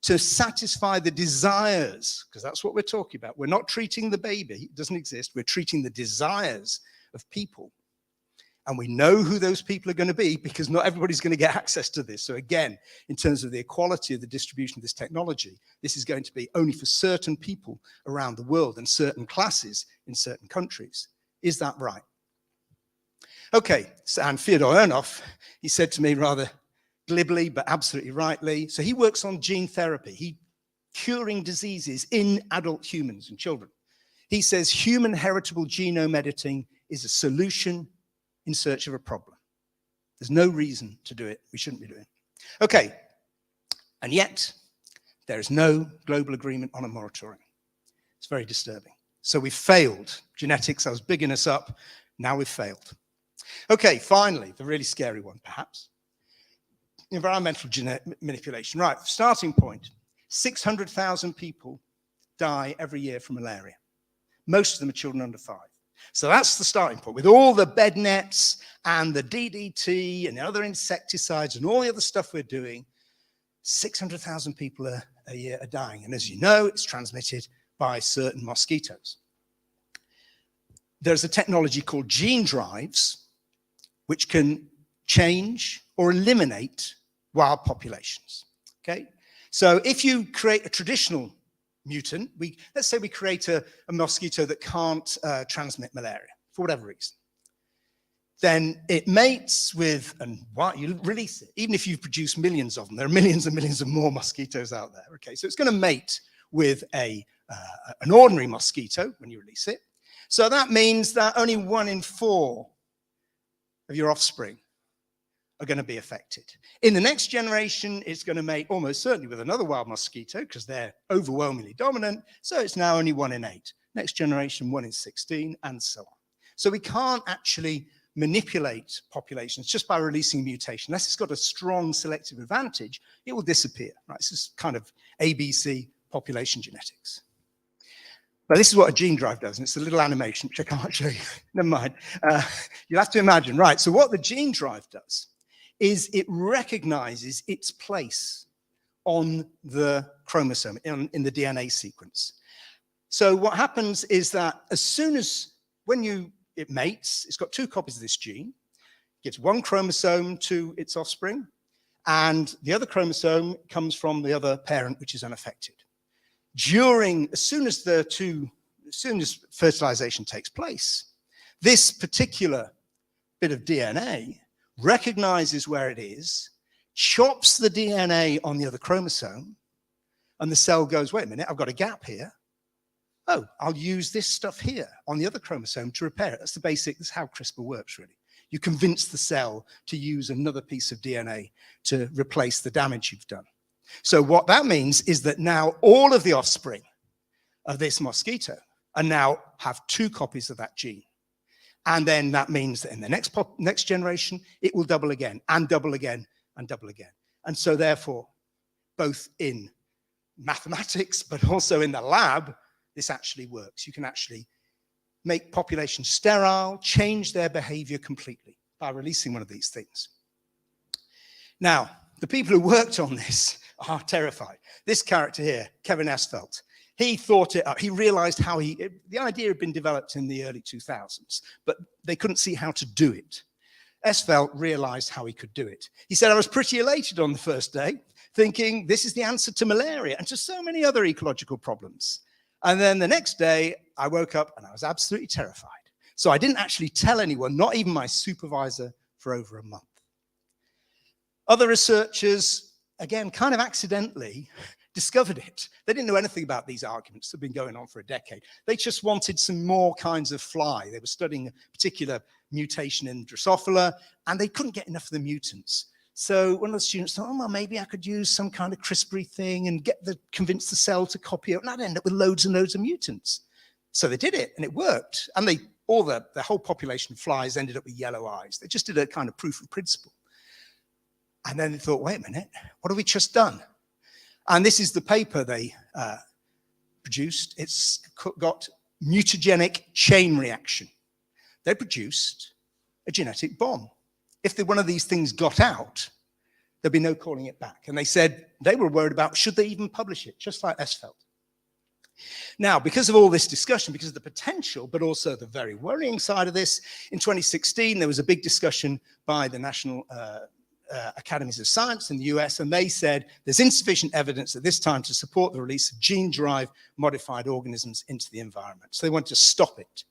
to satisfy the desires, because that's what we're talking about. We're not treating the baby, it doesn't exist. We're treating the desires of people. And we know who those people are going to be, because not everybody's going to get access to this. So again, in terms of the equality of the distribution of this technology, this is going to be only for certain people around the world and certain classes in certain countries. Is that right? Okay, and Fyodor Ernov, he said to me rather glibly, but absolutely rightly, so he works on gene therapy, curing diseases in adult humans and children. He says human heritable genome editing is a solution in search of a problem. There's no reason to do it. We shouldn't be doing it. Okay, and yet there is no global agreement on a moratorium. It's very disturbing. So we've failed. Genetics, I was bigging us up. Now we've failed. Okay, finally, the really scary one, perhaps. Environmental manipulation. Right, starting point. 600,000 people die every year from malaria. Most of them are children under 5. So that's the starting point. With all the bed nets and the DDT and the other insecticides and all the other stuff we're doing, 600,000 people a year are dying. And as you know, it's transmitted by certain mosquitoes. There's a technology called gene drives, which can change or eliminate wild populations. Okay? So if you create a traditional mutant, let's say we create a mosquito that can't transmit malaria for whatever reason, then it mates with, and you release it. Even if you've produced millions of them, there are millions and millions of more mosquitoes out there. Okay, so it's going to mate with an ordinary mosquito when you release it. So that means that only 1 in 4 of your offspring are going to be affected. In the next generation, it's going to mate almost certainly with another wild mosquito because they're overwhelmingly dominant. So it's now only 1 in 8. Next generation, 1 in 16, and so on. So we can't actually manipulate populations just by releasing a mutation. Unless it's got a strong selective advantage, it will disappear. Right? This is kind of ABC population genetics. But this is what a gene drive does, and it's a little animation, which I can't show you. Never mind. You'll have to imagine. Right, so what the gene drive does is it recognizes its place on the chromosome, in the DNA sequence. So what happens is that as soon as, it mates, it's got 2 copies of this gene, gives 1 chromosome to its offspring, and the other chromosome comes from the other parent, which is unaffected. As soon as fertilization takes place, this particular bit of DNA recognizes where it is, chops the DNA on the other chromosome, and the cell goes, wait a minute, I've got a gap here. Oh, I'll use this stuff here on the other chromosome to repair it. That's how CRISPR works, really. You convince the cell to use another piece of DNA to replace the damage you've done. So what that means is that now all of the offspring of this mosquito have 2 copies of that gene. And then that means that in the next generation, it will double again and double again and double again. And so therefore, both in mathematics, but also in the lab, this actually works. You can actually make populations sterile, change their behavior completely by releasing one of these things. Now, the people who worked on this are terrified. This character here, Kevin Esfelt, he thought it up. He realized how the idea had been developed in the early 2000s, but they couldn't see how to do it. Esfelt realized how he could do it. He said, I was pretty elated on the first day, thinking this is the answer to malaria and to so many other ecological problems. And then the next day, I woke up and I was absolutely terrified. So I didn't actually tell anyone, not even my supervisor, for over a month. Other researchers, again, kind of accidentally discovered it. They didn't know anything about these arguments that have been going on for a decade. They just wanted some more kinds of fly. They were studying a particular mutation in Drosophila, and they couldn't get enough of the mutants. So one of the students thought, oh, well, maybe I could use some kind of CRISPR thing and convince the cell to copy it, and I'd end up with loads and loads of mutants. So they did it, and it worked. And the whole population of flies ended up with yellow eyes. They just did a kind of proof of principle. And then they thought, wait a minute, what have we just done? And this is the paper they produced. It's got mutagenic chain reaction. They produced a genetic bomb. If one of these things got out, there'd be no calling it back. And they said they were worried about, should they even publish it, just like Esfelt. Now, because of all this discussion, because of the potential, but also the very worrying side of this, in 2016, there was a big discussion by the National Academies of Science in the US, and they said there's insufficient evidence at this time to support the release of gene-drive modified organisms into the environment. So they want to stop it.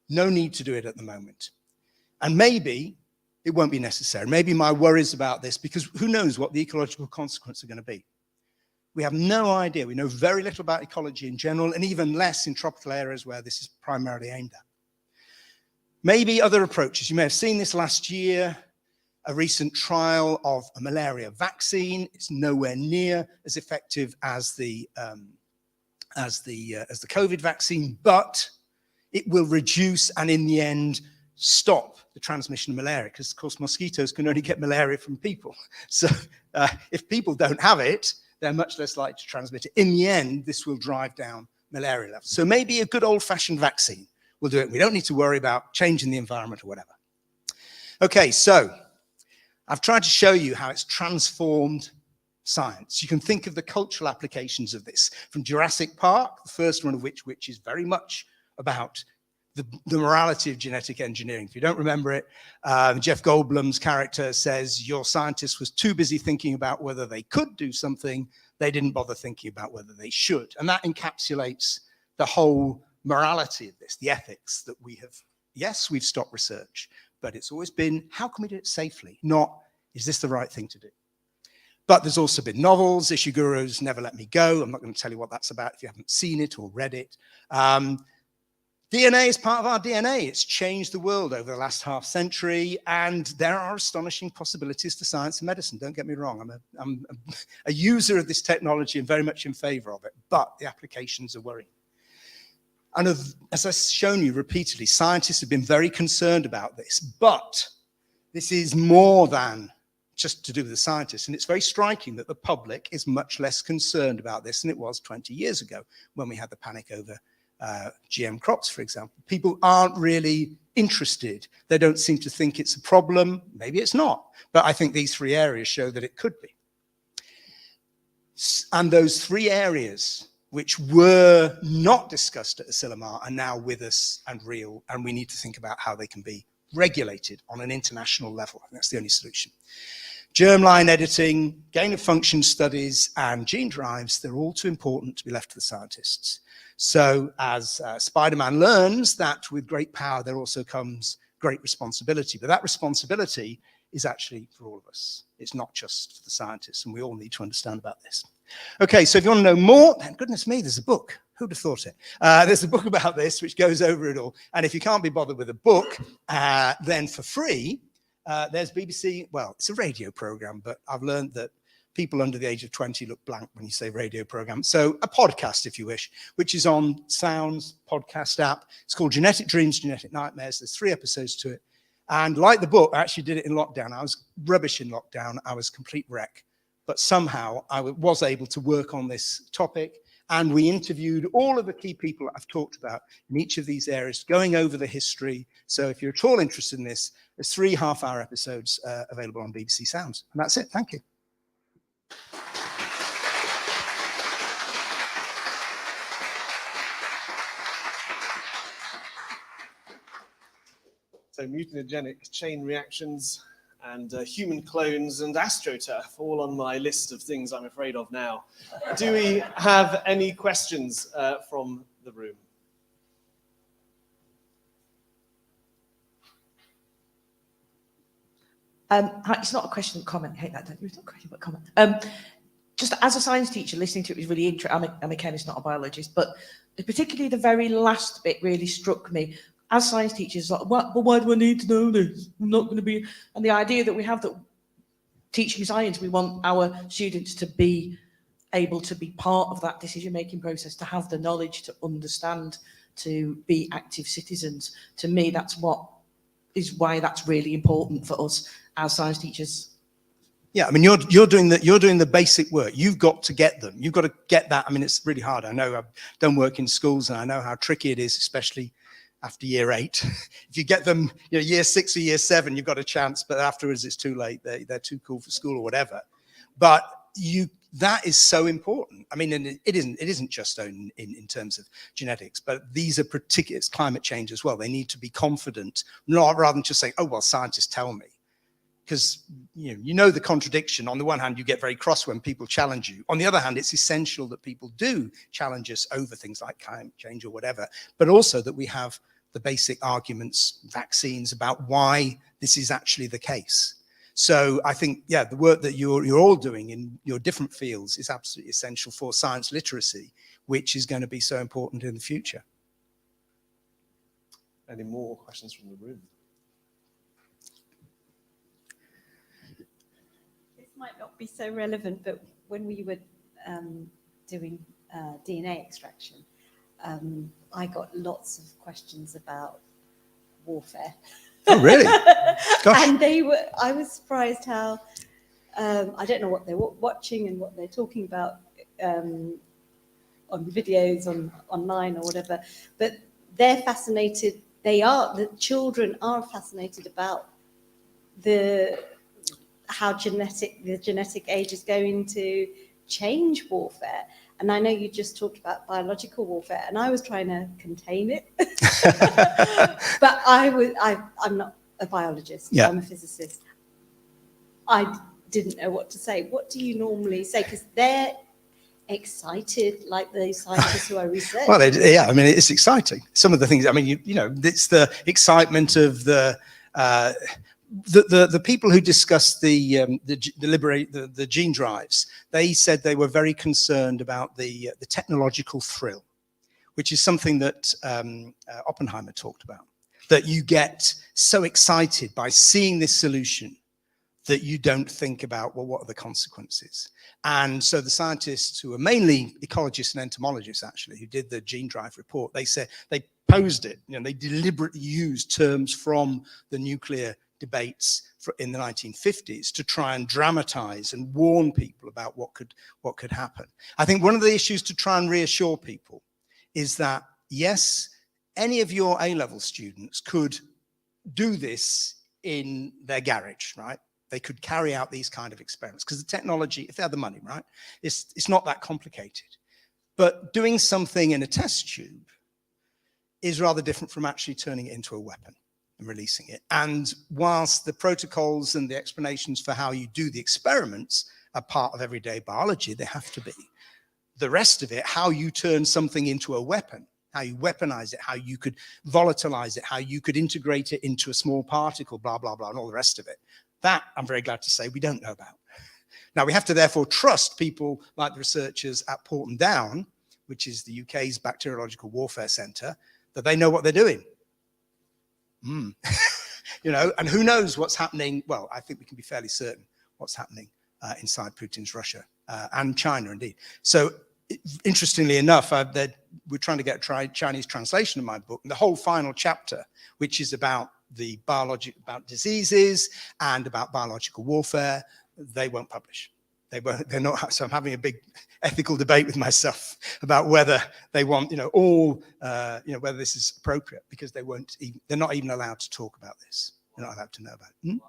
No need to do it at the moment. And maybe it won't be necessary. Maybe my worries about this, because who knows what the ecological consequences are going to be. We have no idea. We know very little about ecology in general, and even less in tropical areas where this is primarily aimed at. Maybe other approaches. You may have seen this last year, a recent trial of a malaria vaccine. It's nowhere near as effective as the COVID vaccine, but it will reduce and in the end stop the transmission of malaria, because of course mosquitoes can only get malaria from people. So if people don't have it, they're much less likely to transmit it. In the end, this will drive down malaria levels. So maybe a good old-fashioned vaccine we'll do it. We don't need to worry about changing the environment or whatever. Okay, so I've tried to show you how it's transformed science. You can think of the cultural applications of this from Jurassic Park, the first one of which is very much about the morality of genetic engineering. If you don't remember it, Jeff Goldblum's character says your scientist was too busy thinking about whether they could do something, they didn't bother thinking about whether they should. And that encapsulates the whole morality of this, the ethics that we have. Yes, we've stopped research, but it's always been, how can we do it safely? Not, is this the right thing to do? But there's also been novels, Ishiguro's Never Let Me Go. I'm not going to tell you what that's about if you haven't seen it or read it. DNA is part of our DNA. It's changed the world over the last half century, and there are astonishing possibilities for science and medicine. Don't get me wrong. I'm a user of this technology and very much in favor of it, but the applications are worrying. And as I've shown you repeatedly, scientists have been very concerned about this, but this is more than just to do with the scientists. And it's very striking that the public is much less concerned about this than it was 20 years ago when we had the panic over GM crops, for example. People aren't really interested. They don't seem to think it's a problem. Maybe it's not. But I think these three areas show that it could be. And those three areas which were not discussed at Asilomar are now with us and real, and we need to think about how they can be regulated on an international level. That's the only solution. Germline editing, gain-of-function studies, and gene drives, they're all too important to be left to the scientists. So as Spider-Man learns that with great power, there also comes great responsibility. But that responsibility is actually for all of us. It's not just for the scientists, and we all need to understand about this. Okay, so if you want to know more, then goodness me, there's a book. Who'd have thought it? There's a book about this which goes over it all. And if you can't be bothered with a book, then for free, there's BBC, well, it's a radio program, but I've learned that people under the age of 20 look blank when you say radio program. So a podcast, if you wish, which is on Sounds podcast app. It's called Genetic Dreams, Genetic Nightmares. There's 3 episodes to it. And like the book, I actually did it in lockdown. I was rubbish in lockdown. I was a complete wreck. But somehow I was able to work on this topic. And we interviewed all of the key people I've talked about in each of these areas, going over the history. So if you're at all interested in this, there's 3 half-hour episodes available on BBC Sounds. And that's it. Thank you. So mutagenic chain reactions and human clones and astroturf, all on my list of things I'm afraid of now. Do we have any questions from the room? It's not a question, comment. I hate that, don't you? It's not a question, but comment. Just as a science teacher, listening to it was really interesting. I'm a chemist, not a biologist, but particularly the very last bit really struck me. As science teachers, like, why do I need to know this? I'm not going to be. And the idea that we have that teaching science, we want our students to be able to be part of that decision-making process, to have the knowledge, to understand, to be active citizens. To me, that's why that's really important for us as science teachers. Yeah, I mean, you're doing the basic work. You've got to get them. You've got to get that. I mean, it's really hard. I know I've done work in schools, and I know how tricky it is, especially after year 8. If you get them, year 6 or year 7, you've got a chance, but afterwards it's too late. They're too cool for school or whatever. But that is so important. I mean, and it isn't just in terms of genetics, but these are particular, it's climate change as well. They need to be confident, rather than just saying, oh, well, scientists tell me. Because you know the contradiction. On the one hand, you get very cross when people challenge you. On the other hand, it's essential that people do challenge us over things like climate change or whatever, but also that we have the basic arguments, vaccines, about why this is actually the case. So I think, yeah, the work that you're all doing in your different fields is absolutely essential for science literacy, which is going to be so important in the future. Any more questions from the room? Might not be so relevant, but when we were doing DNA extraction, I got lots of questions about warfare. Oh, really? Gosh. And I was surprised how, I don't know what they're watching and what they're talking about on videos, online or whatever, but they're fascinated, the children are fascinated about how the genetic age is going to change warfare. And I know you just talked about biological warfare, and I was trying to contain it. But I'm not a biologist, Yeah. I'm a physicist. I didn't know what to say. What do you normally say? Because they're excited, like the scientists who are researching. Well, it's exciting. Some of the things, it's the excitement of the people who discussed the gene drives. They said they were very concerned about the technological thrill, which is something that Oppenheimer talked about, that you get so excited by seeing this solution that you don't think about, well, what are the consequences? And so the scientists, who are mainly ecologists and entomologists, actually, who did the gene drive report, they said they posed it, they deliberately used terms from the nuclear debates in the 1950s to try and dramatize and warn people about what could happen. I think one of the issues to try and reassure people is that, yes, any of your A-level students could do this in their garage, right? They could carry out these kind of experiments because the technology, if they had the money, right, it's not that complicated. But doing something in a test tube is rather different from actually turning it into a weapon and releasing it. And whilst the protocols and the explanations for how you do the experiments are part of everyday biology, they have to be. The rest of it, how you turn something into a weapon, how you weaponize it, how you could volatilize it, how you could integrate it into a small particle, blah, blah, blah, and all the rest of it. That, I'm very glad to say, we don't know about. Now, we have to therefore trust people like the researchers at Porton Down, which is the UK's Bacteriological Warfare Centre, that they know what they're doing. And who knows what's happening? Well, I think we can be fairly certain what's happening inside Putin's Russia and China, indeed. So, interestingly enough, we're trying to get a Chinese translation of my book, and the whole final chapter, which is about about diseases and about biological warfare, they won't publish. They're not. So I'm having a big ethical debate with myself about whether they want, whether this is appropriate, because they're not even allowed to talk about this. They're not allowed to know about it.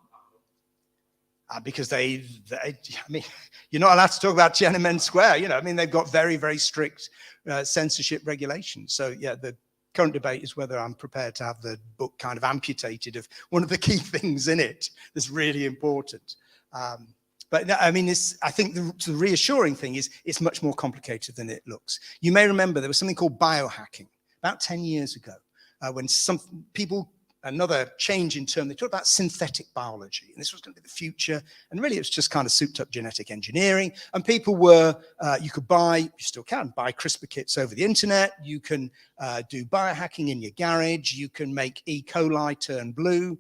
Because you're not allowed to talk about Tiananmen Square. They've got very, very strict censorship regulations. So yeah, the current debate is whether I'm prepared to have the book kind of amputated of one of the key things in it that's really important. But I think the reassuring thing is it's much more complicated than it looks. You may remember there was something called biohacking about 10 years ago, when some people, another change in term, they talked about synthetic biology, and this was going to be the future, and really it was just kind of souped up genetic engineering, and people were, you still can buy CRISPR kits over the internet, you can do biohacking in your garage, you can make E. coli turn blue,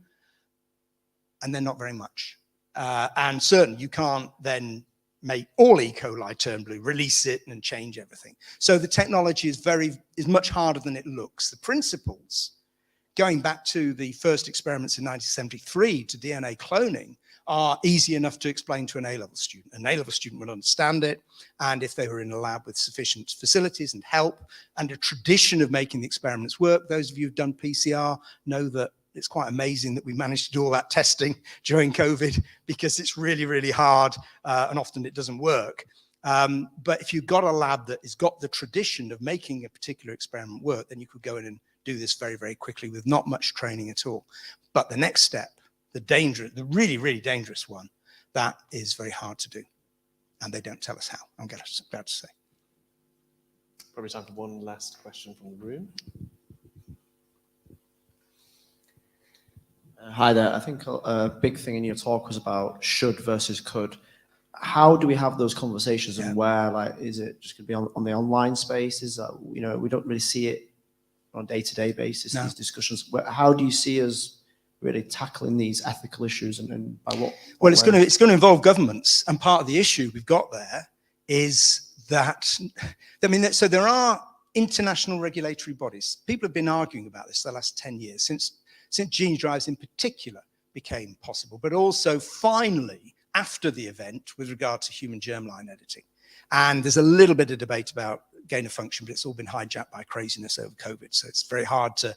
and then not very much. And certainly you can't then make all E. coli turn blue, release it and change everything. So the technology is much harder than it looks. The principles, going back to the first experiments in 1973 to DNA cloning, are easy enough to explain to an A-level student. An A-level student will understand it, and if they were in a lab with sufficient facilities and help and a tradition of making the experiments work, those of you who've done PCR know that it's quite amazing that we managed to do all that testing during COVID, because it's really, really hard, and often it doesn't work. But if you've got a lab that has got the tradition of making a particular experiment work, then you could go in and do this very, very quickly with not much training at all. But the next step, the really, really dangerous one, that is very hard to do. And they don't tell us how, I'm about to say. Probably time for one last question from the room. Hi there. I think a big thing in your talk was about should versus could. How do we have those conversations, and where, is it just going to be on the online spaces? We don't really see it on a day-to-day basis, these discussions. How do you see us really tackling these ethical issues, and by what? Well, it's going to involve governments, and part of the issue we've got there is that, so there are international regulatory bodies. People have been arguing about this the last 10 years, since gene drives in particular became possible, but also finally after the event with regard to human germline editing. And there's a little bit of debate about gain of function, but it's all been hijacked by craziness over COVID. So it's very hard to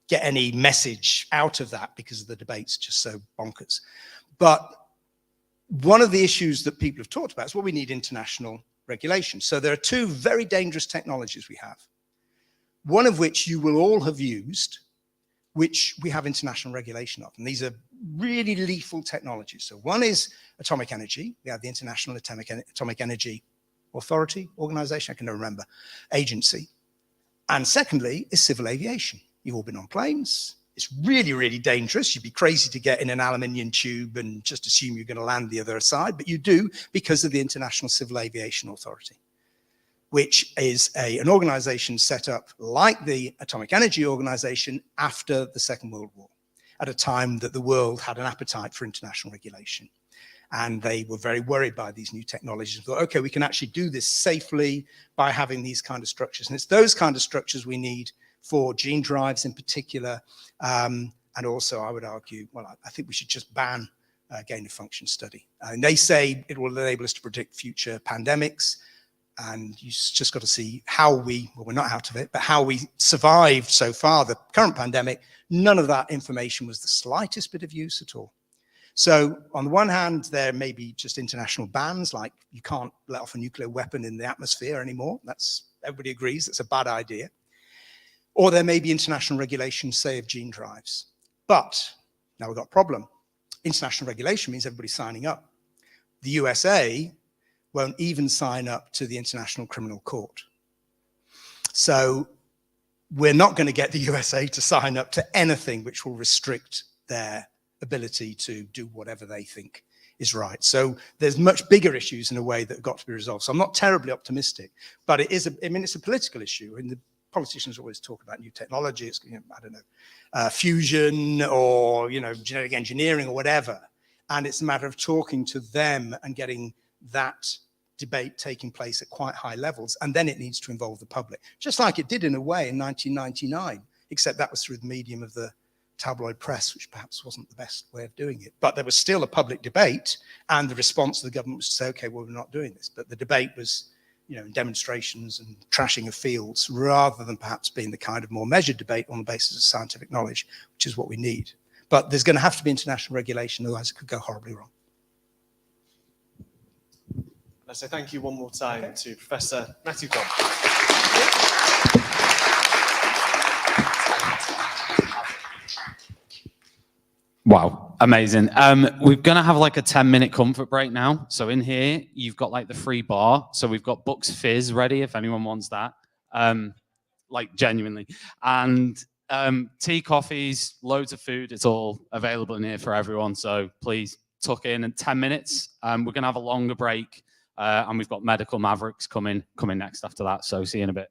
get any message out of that because of the debate's just so bonkers. But one of the issues that people have talked about is, well, we need international regulation. So there are two very dangerous technologies we have, one of which you will all have used, which we have international regulation of. And these are really lethal technologies. So one is atomic energy. We have the International Atomic Energy Authority, organization, I can never remember, agency. And secondly is civil aviation. You've all been on planes. It's really, really dangerous. You'd be crazy to get in an aluminium tube and just assume you're going to land the other side, but you do because of the International Civil Aviation Authority, which is an organization set up like the Atomic Energy Organization after the Second World War, at a time that the world had an appetite for international regulation. And they were very worried by these new technologies and thought, okay, we can actually do this safely by having these kind of structures. And it's those kind of structures we need for gene drives in particular. And also, I would argue, well, I think we should just ban gain of function study. And they say it will enable us to predict future pandemics. And you just got to see how well, we're not out of it, but how we survived so far, the current pandemic. None of that information was the slightest bit of use at all. So on the one hand, there may be just international bans, like you can't let off a nuclear weapon in the atmosphere anymore. Everybody agrees that's a bad idea. Or there may be international regulation, say, of gene drives. But now we've got a problem. International regulation means everybody's signing up. The USA won't even sign up to the International Criminal Court. So we're not going to get the USA to sign up to anything which will restrict their ability to do whatever they think is right. So there's much bigger issues in a way that have got to be resolved. So I'm not terribly optimistic, but it is, it's a political issue. And the politicians always talk about new technology. It's, I don't know, fusion or, genetic engineering or whatever. And it's a matter of talking to them and getting that debate taking place at quite high levels. And then it needs to involve the public, just like it did in a way in 1999, except that was through the medium of the tabloid press, which perhaps wasn't the best way of doing it. But there was still a public debate, and the response of the government was to say, okay, well, we're not doing this. But the debate was, demonstrations and trashing of fields, rather than perhaps being the kind of more measured debate on the basis of scientific knowledge, which is what we need. But there's going to have to be international regulation, otherwise it could go horribly wrong. Let's say thank you one more time to Professor Matthew Cobb. Wow, amazing. We're going to have like a 10-minute comfort break now. So in here, you've got like the free bar. So we've got Bucks Fizz ready if anyone wants that, like genuinely. And tea, coffees, loads of food. It's all available in here for everyone. So please tuck in 10 minutes. We're going to have a longer break. And we've got Medical Mavericks coming next after that. So see you in a bit.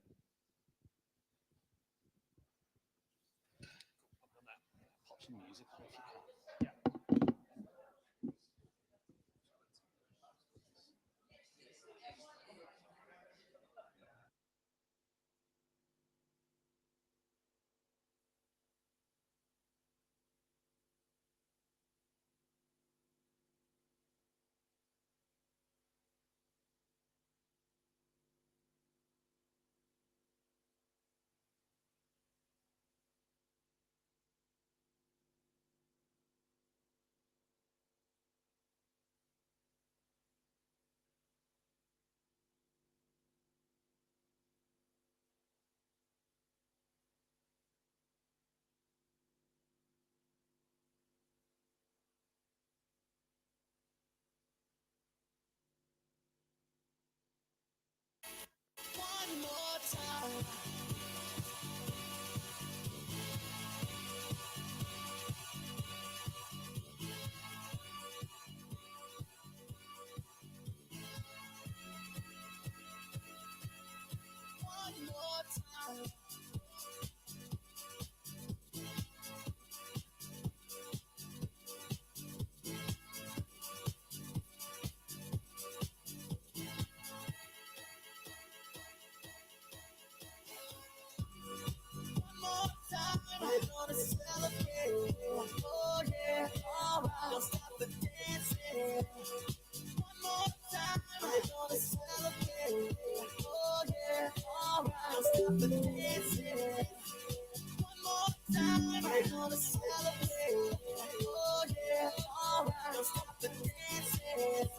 gonna celebrate. Oh yeah, alright. Don't stop the dancing.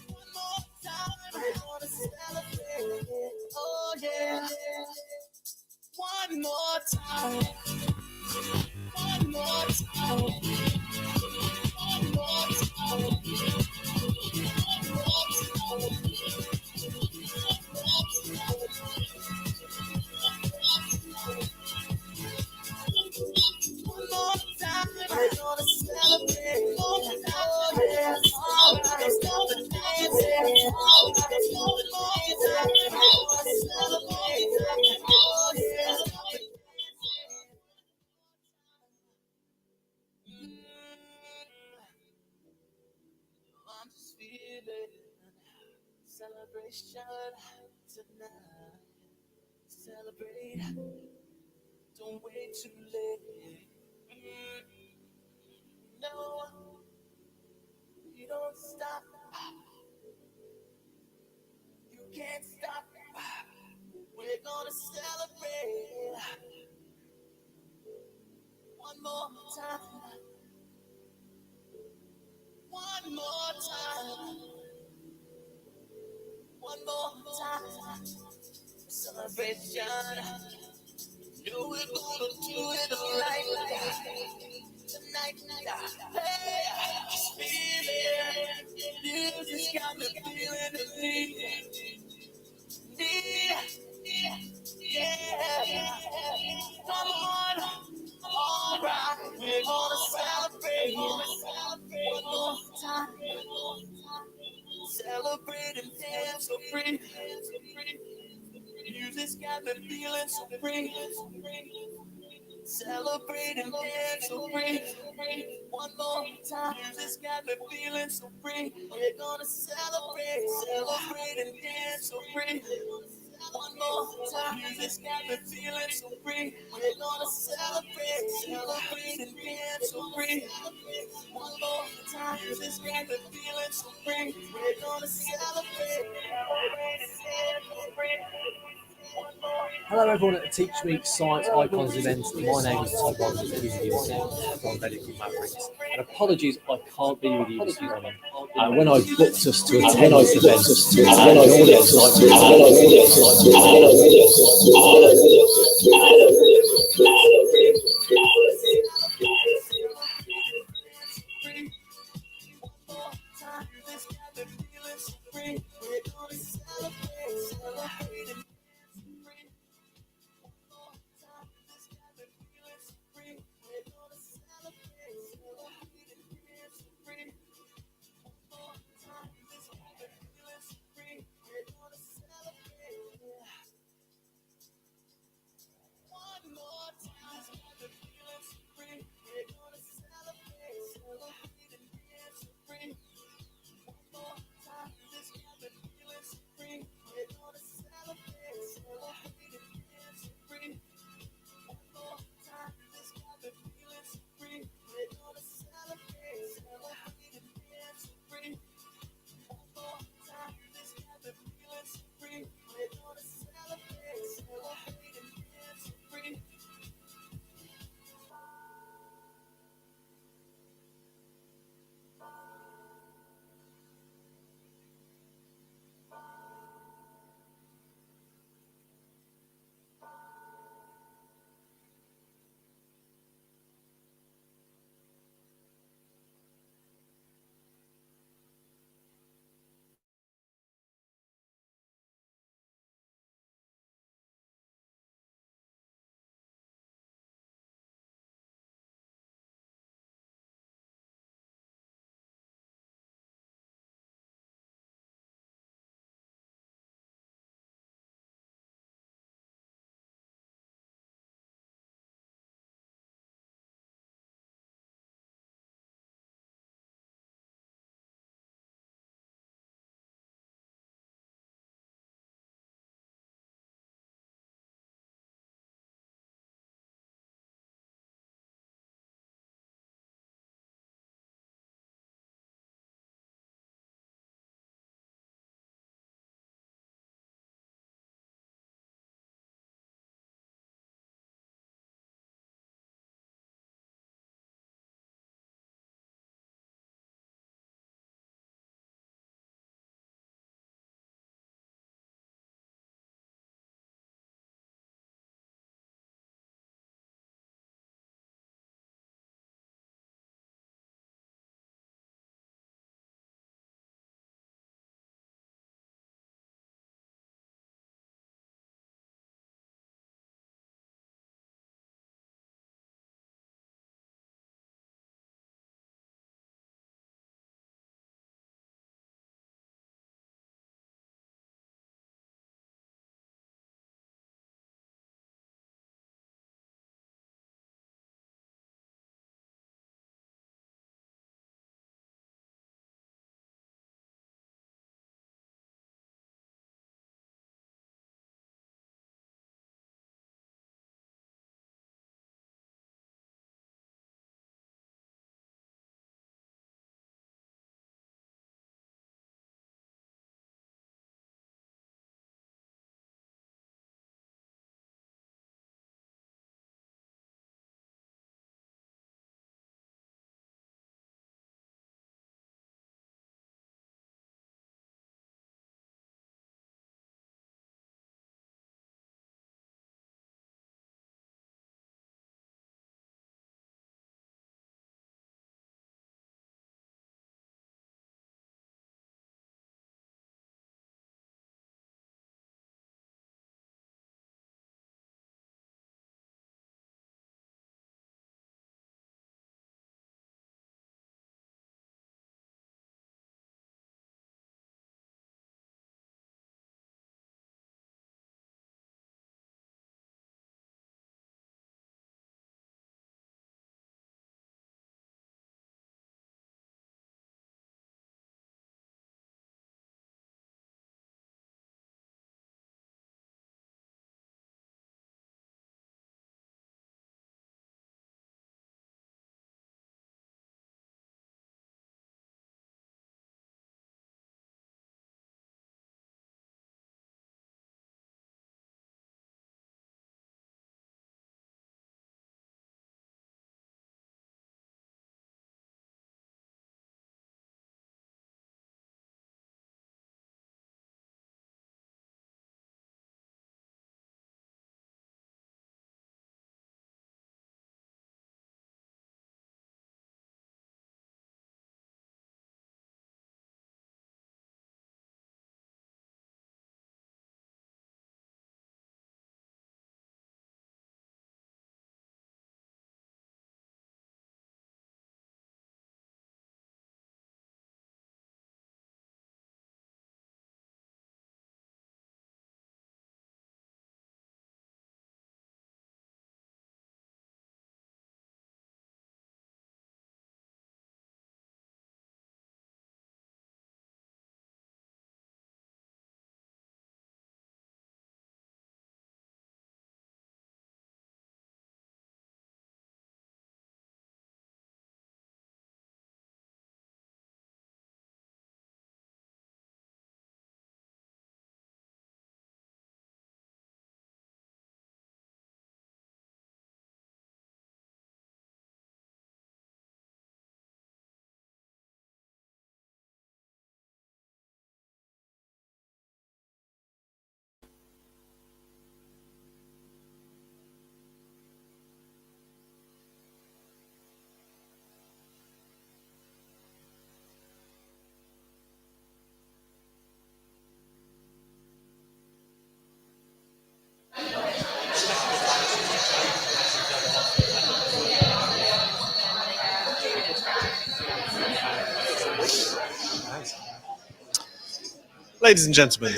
One more time, we're gonna celebrate. Oh yeah. One more time. One more time. One more time. One more time, we're gonna celebrate. Oh yeah, alright. Don't stop the dancing. One more time, we're gonna celebrate. Oh yeah. I'm just feeling celebration tonight. Celebrate, don't wait too late. No, you don't stop. You can't stop. We're gonna celebrate one more time. One more time. One more time. Celebration. No, we're gonna do it right tonight. Hey, just feel it. You just got me feeling the need. Yeah. Come on. All right. We're gonna celebrate one more time. Celebrate and dance so free. Music's got me feeling so free. Celebrate and dance so free. One more time. Music's got me feeling so free. We're gonna celebrate and dance so free. One more time. Music's got me feeling so free. We're gonna celebrate and dance so free. One more time. Music's got me feeling so free. We're gonna celebrate and dance so free. Hello everyone at the Teachmeet Scienceicons event. My name is Tom Rogers, giving you a from Mavericks. And apologies, I can't be with you this morning. When I booked us to attend this event, and all the Ladies and gentlemen.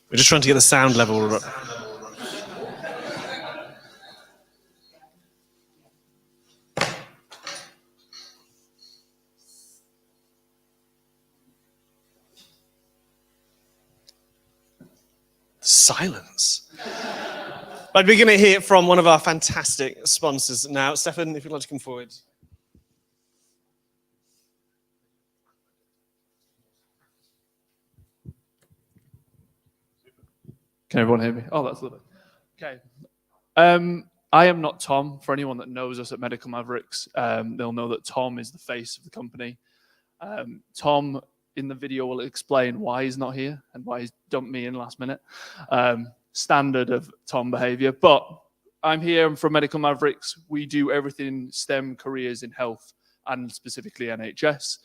We're just trying to get the sound level. Silence. But we're going to hear from one of our fantastic sponsors now. Stefan, if you'd like to come forward. Can everyone hear me? Oh, that's lovely. Okay. I am not Tom. For anyone that knows us at Medical Mavericks, they'll know that Tom is the face of the company. Tom, in the video, will explain why he's not here and why he's dumped me in last minute. Standard of Tom behavior. But I'm here. I'm from Medical Mavericks. We do everything STEM careers in health and specifically NHS.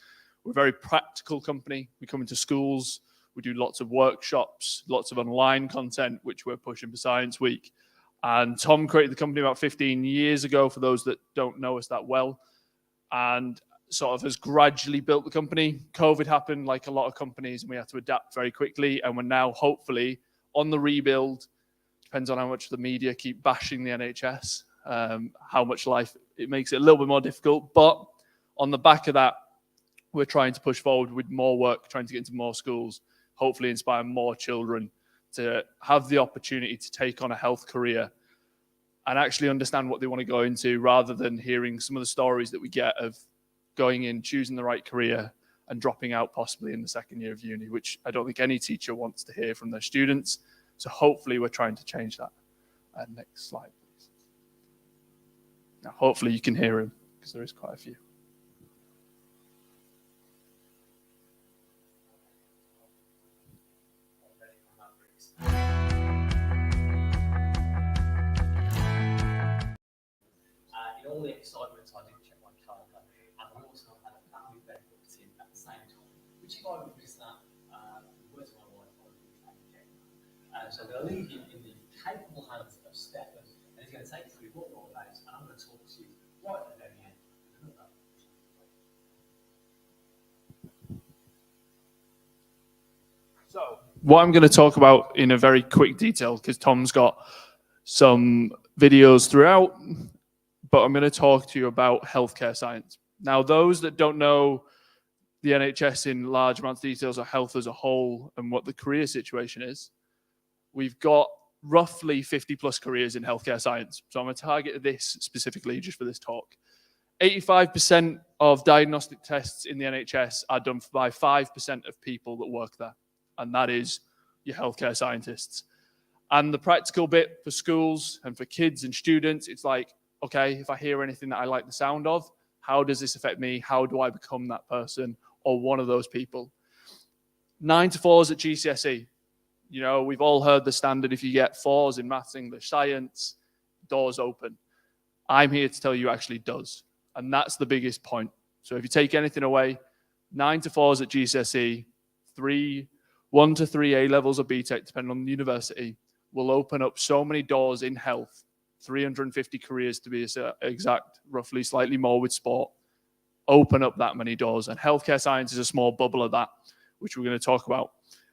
We're a very practical company. We come into schools. We do lots of workshops, lots of online content, which we're pushing for Science Week. And Tom created the company about 15 years ago, for those that don't know us that well, and sort of has gradually built the company. COVID happened like a lot of companies, and we had to adapt very quickly. And we're now hopefully on the rebuild. Depends on how much the media keep bashing the NHS, how much life it makes it a little bit more difficult. But on the back of that, we're trying to push forward with more work, trying to get into more schools, hopefully inspire more children to have the opportunity to take on a health career and actually understand what they want to go into, rather than hearing some of the stories that we get of going in, choosing the right career and dropping out possibly in the second year of uni, which I don't think any teacher wants to hear from their students. So hopefully we're trying to change that. Next slide, please. Now, hopefully you can hear him, because there is quite a few. In all the excitement, I did check my calendar, and I also had a family event booked in at the same time, which if I would miss that, the words of my wife, I would be taking. So I'm going to leave you in the capable hands of Stefan, and he's going to take you through what we're all about, and I'm going to talk to you right at the very end. So what I'm going to talk about in a very quick detail, because Tom's got some videos throughout, but I'm going to talk to you about healthcare science. Now, those that don't know the NHS in large amounts of details or health as a whole and what the career situation is, we've got roughly 50 plus careers in healthcare science. So I'm going to target this specifically just for this talk. 85% of diagnostic tests in the NHS are done by 5% of people that work there. And that is your healthcare scientists. And the practical bit for schools and for kids and students, it's like, okay, if I hear anything that I like the sound of, how does this affect me? How do I become that person or one of those people? 9 to 4s at GCSE. You know, we've all heard the standard, if you get 4s in maths, English, science, doors open. I'm here to tell you it actually does. And that's the biggest point. So if you take anything away, 9 to 4s at GCSE, 1 to 3 A levels of BTEC, depending on the university, will open up so many doors in health. 350 careers to be exact, roughly slightly more with sport, open up that many doors. And healthcare science is a small bubble of that, which we're going to talk about.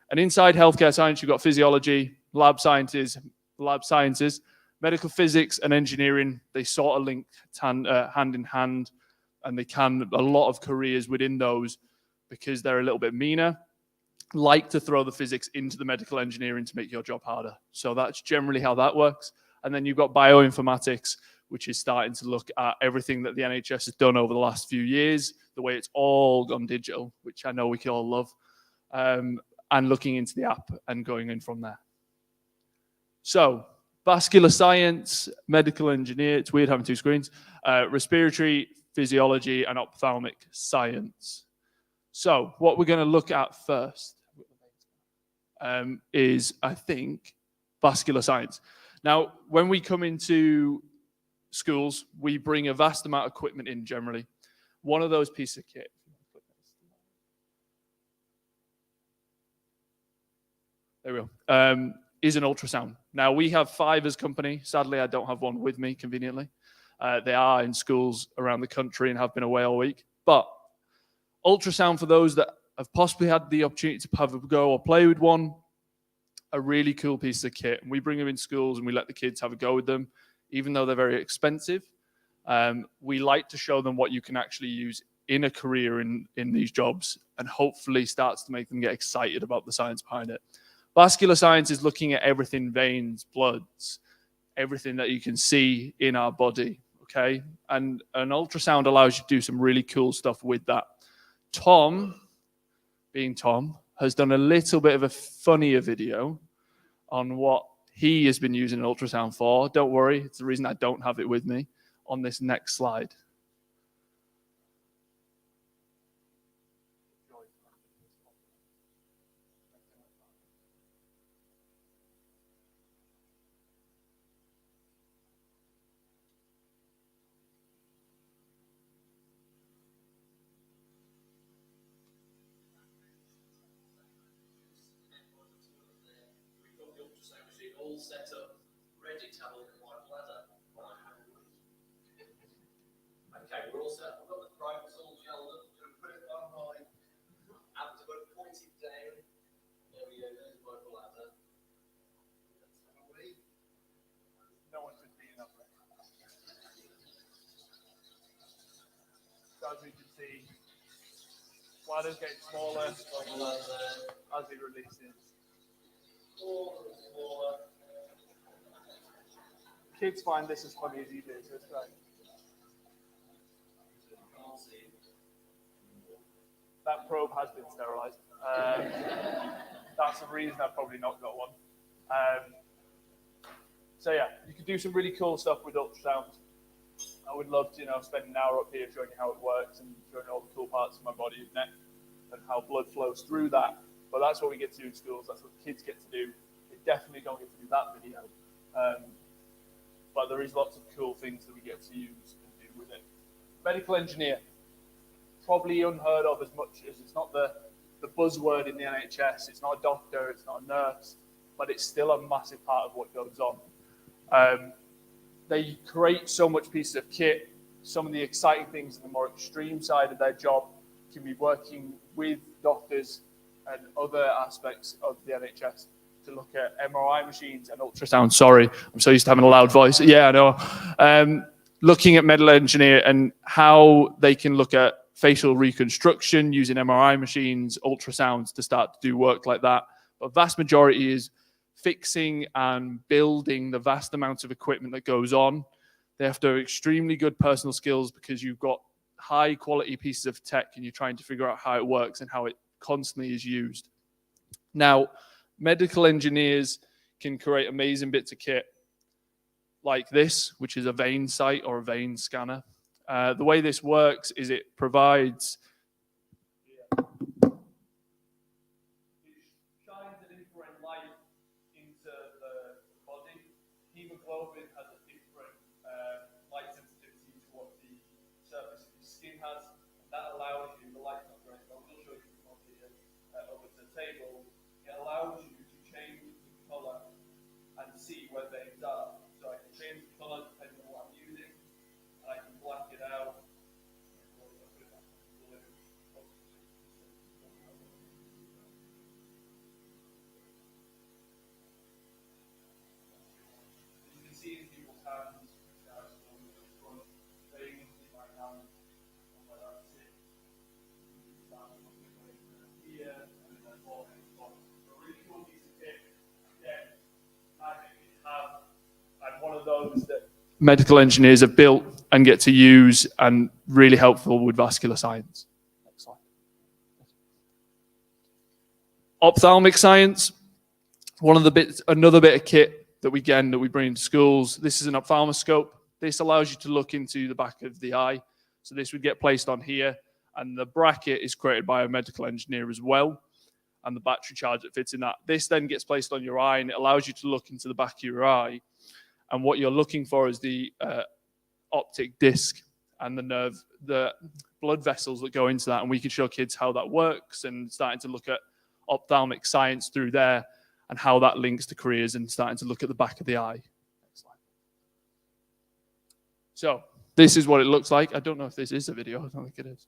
And inside healthcare science, you've got physiology, lab sciences, medical physics and engineering. They sort of link hand in hand, and they can, a lot of careers within those, because they're a little bit meaner, like to throw the physics into the medical engineering to make your job harder. So that's generally how that works. And then you've got bioinformatics, which is starting to look at everything that the NHS has done over the last few years, the way it's all gone digital, which I know we can all love, and looking into the app and going in from there. So vascular science, medical engineer, it's weird having 2 screens, respiratory, physiology, and ophthalmic science. So what we're going to look at first is, I think, vascular science. Now, when we come into schools, we bring a vast amount of equipment in generally. One of those pieces of kit there we go, is an ultrasound. Now, we have 5 as company. Sadly, I don't have one with me, conveniently. They are in schools around the country and have been away all week. But ultrasound, for those that have possibly had the opportunity to have a go or play with one, a really cool piece of kit. And we bring them in schools and we let the kids have a go with them, even though they're very expensive. We like to show them what you can actually use in a career in these jobs, and hopefully starts to make them get excited about the science behind it. Vascular science is looking at everything: veins, bloods, everything that you can see in our body, okay? And an ultrasound allows you to do some really cool stuff with that. Tom, being Tom, has done a little bit of a funnier video on what he has been using an ultrasound for. Don't worry, it's the reason I don't have it with me on this next slide. All set up, ready to have a look at my bladder. Okay, we're all set. I've got the probes all gelled up. I'm going to put it on my. I'm going to point it down. There we go. There's my bladder. No one should be enough. So as we can see, bladder's getting smaller as it releases. Smaller. Kids find this as funny as you do, so it's great. That probe has been sterilized. That's the reason I've probably not got one. So yeah, you can do some really cool stuff with ultrasound. I would love to, spend an hour up here showing you how it works and showing you all the cool parts of my body and neck and how blood flows through that. But that's what we get to do in schools. That's what kids get to do. They definitely don't get to do that video. But there is lots of cool things that we get to use and do with it. Medical engineer, probably unheard of as much as it's not the buzzword in the NHS. It's not a doctor, it's not a nurse, but it's still a massive part of what goes on. They create so much pieces of kit. Some of the exciting things in the more extreme side of their job can be working with doctors and other aspects of the NHS to look at MRI machines and ultrasound. Sorry, I'm so used to having a loud voice. Yeah, I know. Looking at medical engineer and how they can look at facial reconstruction using MRI machines, ultrasounds to start to do work like that. But vast majority is fixing and building the vast amounts of equipment that goes on. They have to have extremely good personal skills because you've got high quality pieces of tech and you're trying to figure out how it works and how it constantly is used. Now, medical engineers can create amazing bits of kit like this, which is a vein sight or a vein scanner. The way this works is it provides shines an infrared light into the body. Hemoglobin has a different light sensitivity to what the surface of your skin has. And that allows you, the light's not great, but I'll show you from here over to the table. It allows you to change the color and see where veins are. So I can change the color depending on what I'm using, and I can black it out. You can see in people's hands, veins in my hand, and where that sits. Here, and then there's more veins. A really cool piece of kit. Again, magic is have, and one of those that medical engineers have built and get to use and really helpful with vascular science. Next slide. Ophthalmic science, another bit of kit that we bring into schools. This is an ophthalmoscope. This allows you to look into the back of the eye. So this would get placed on here, and the bracket is created by a medical engineer as well, and the battery charge that fits in that. This then gets placed on your eye, and it allows you to look into the back of your eye. And what you're looking for is the optic disc and the blood vessels that go into that. And we can show kids how that works and starting to look at ophthalmic science through there. and how that links to careers and starting to look at the back of the eye. Next slide. So this is what it looks like. I don't know if this is a video. I don't think it is.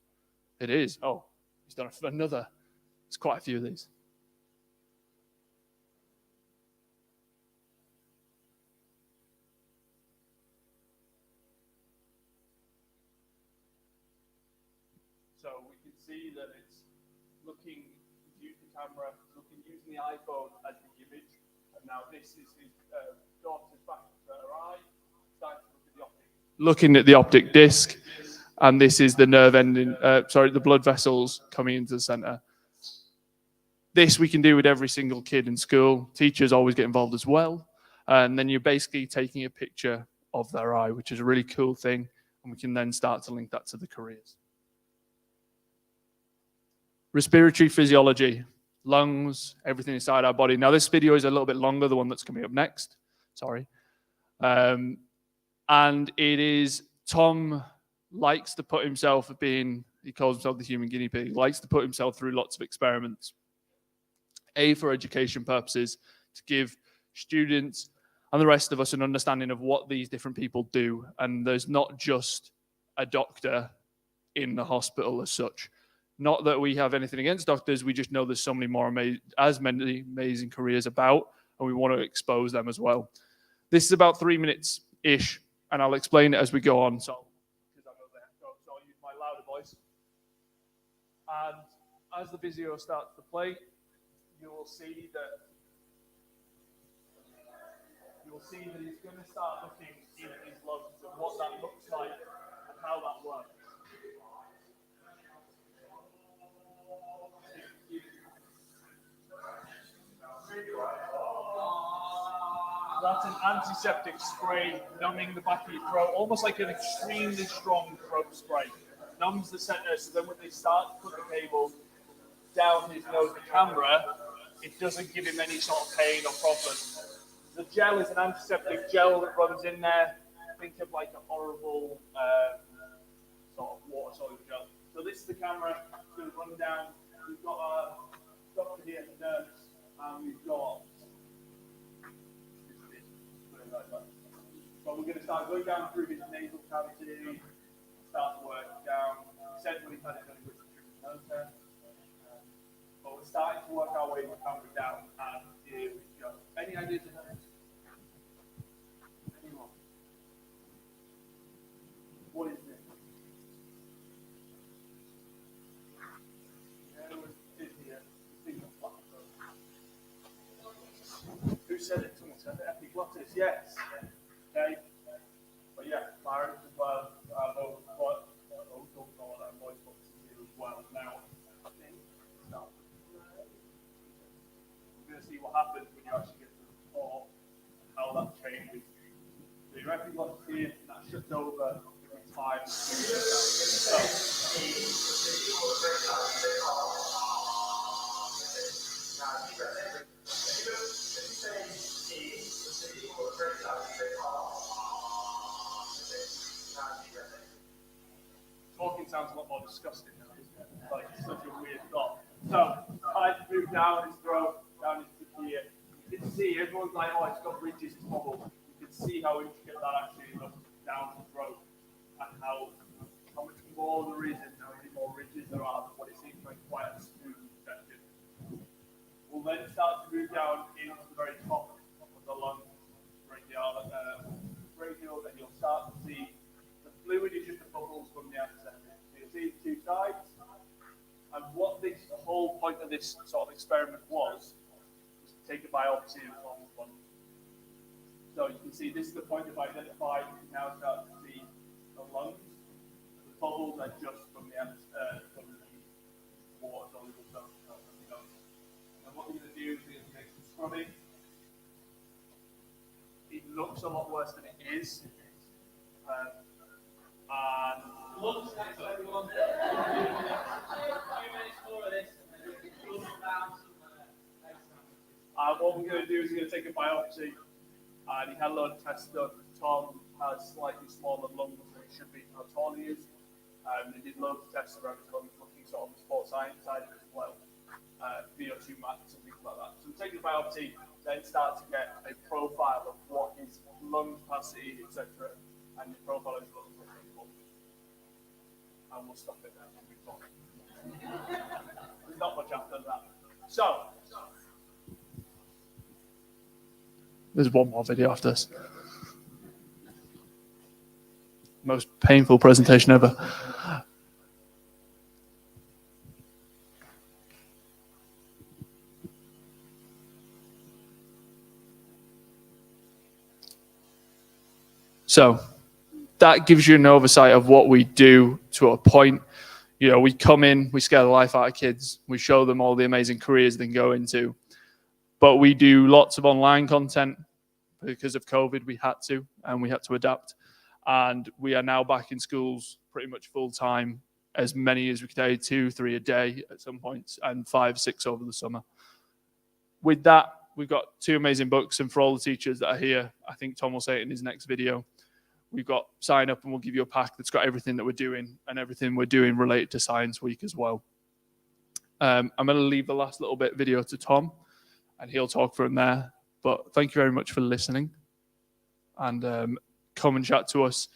It is. Oh, he's done another. There's quite a few of these. So we can see that it's looking, use the camera, using the iPhone as the image. And now this is his daughter's back of her eye, starting to look at the optic. Looking at the optic disc, and this is the nerve ending, the blood vessels coming into the center. This we can do with every single kid in school. Teachers always get involved as well. And then you're basically taking a picture of their eye, which is a really cool thing. And we can then start to link that to the careers. Respiratory physiology, lungs, everything inside our body. Now, this video is a little bit longer, the one that's coming up next. Sorry. And it is, Tom likes to put himself he calls himself the human guinea pig, likes to put himself through lots of experiments. For education purposes, to give students and the rest of us an understanding of what these different people do. And there's not just a doctor in the hospital as such. Not that we have anything against doctors, we just know there's so many more many amazing careers about, and we want to expose them as well. This is about 3 minutes-ish, and I'll explain it as we go on. So I'll use my louder voice. And as the video starts to play, you will see that he's going to start looking in his lungs and what that looks like and how that works. That's an antiseptic spray numbing the back of your throat, almost like an extremely strong throat spray. Numbs the center, so then when they start to put the cable down his nose, the camera, it doesn't give him any sort of pain or problem. The gel is an antiseptic gel that runs in there. Think of like a horrible sort of water-soluble gel. So this is the camera. It's going to run down. We've got a doctor here, the nurse, and we've got. So we're going to start going down through his nasal cavity, start to work down. He said when he had it done, he was through his nose there. But we're starting to work our way down, and here we go. Any ideas of that? Anyone? What is this? Who said it? Someone said it. Epiglottis, yes. Okay. But yeah, larynx as well. Both don't know what that voice box is here as well. Now, I think we're going to see what happens when you actually get to the core and how that changes. So your epiglottis here, that shuts over every time. Talking sounds a lot more disgusting now, isn't it? Like such a weird thought. So I move down his throat, down into here. You can see everyone's like, oh, it's got ridges, it's bubbled. You can see how intricate that actually looks down the throat, and how much more there is, and how many more ridges there are than what it seems like quite a smooth section. We'll then start to move down into the very top of the lung, brachial, then you'll start to see the fluid is just the bubbles from the antiseptic. So you'll see two sides. And what the whole point of this sort of experiment was to take a biopsy of one. So you can see this is the point of identified. You can now start to see the lungs. The bubbles are just from the water soluble stuff. And what we're going to do is we're going to make some scrubbing. It looks a lot worse than it is. And looks like everyone. What we're going to do is we're going to take a biopsy. And he had a lot of tests done. Tom has slightly smaller lungs than he should be, how tall he is. They did loads of tests around his lungs, looking sort of the sports science side of it as well. VO2 max and things like that. So we're taking a biopsy. then start to get a profile of what his lung capacity, etc., and the profile of his lung capacity. And we'll stop it there and move on. There's not much after that. So, there's one more video after this. Most painful presentation ever. So that gives you an oversight of what we do to a point. You know, we come in, we scare the life out of kids, we show them all the amazing careers they can go into. But we do lots of online content because of COVID. We had to, and we had to adapt. And we are now back in schools pretty much full time, as many as we could do, 2, 3 a day at some points, and 5, 6 over the summer. With that, we've got 2 amazing books, and for all the teachers that are here, I think Tom will say it in his next video. We've got sign up and we'll give you a pack that's got everything that we're doing and everything we're doing related to Science Week as well. I'm going to leave the last little bit video to Tom and he'll talk from there. But thank you very much for listening, and come and chat to us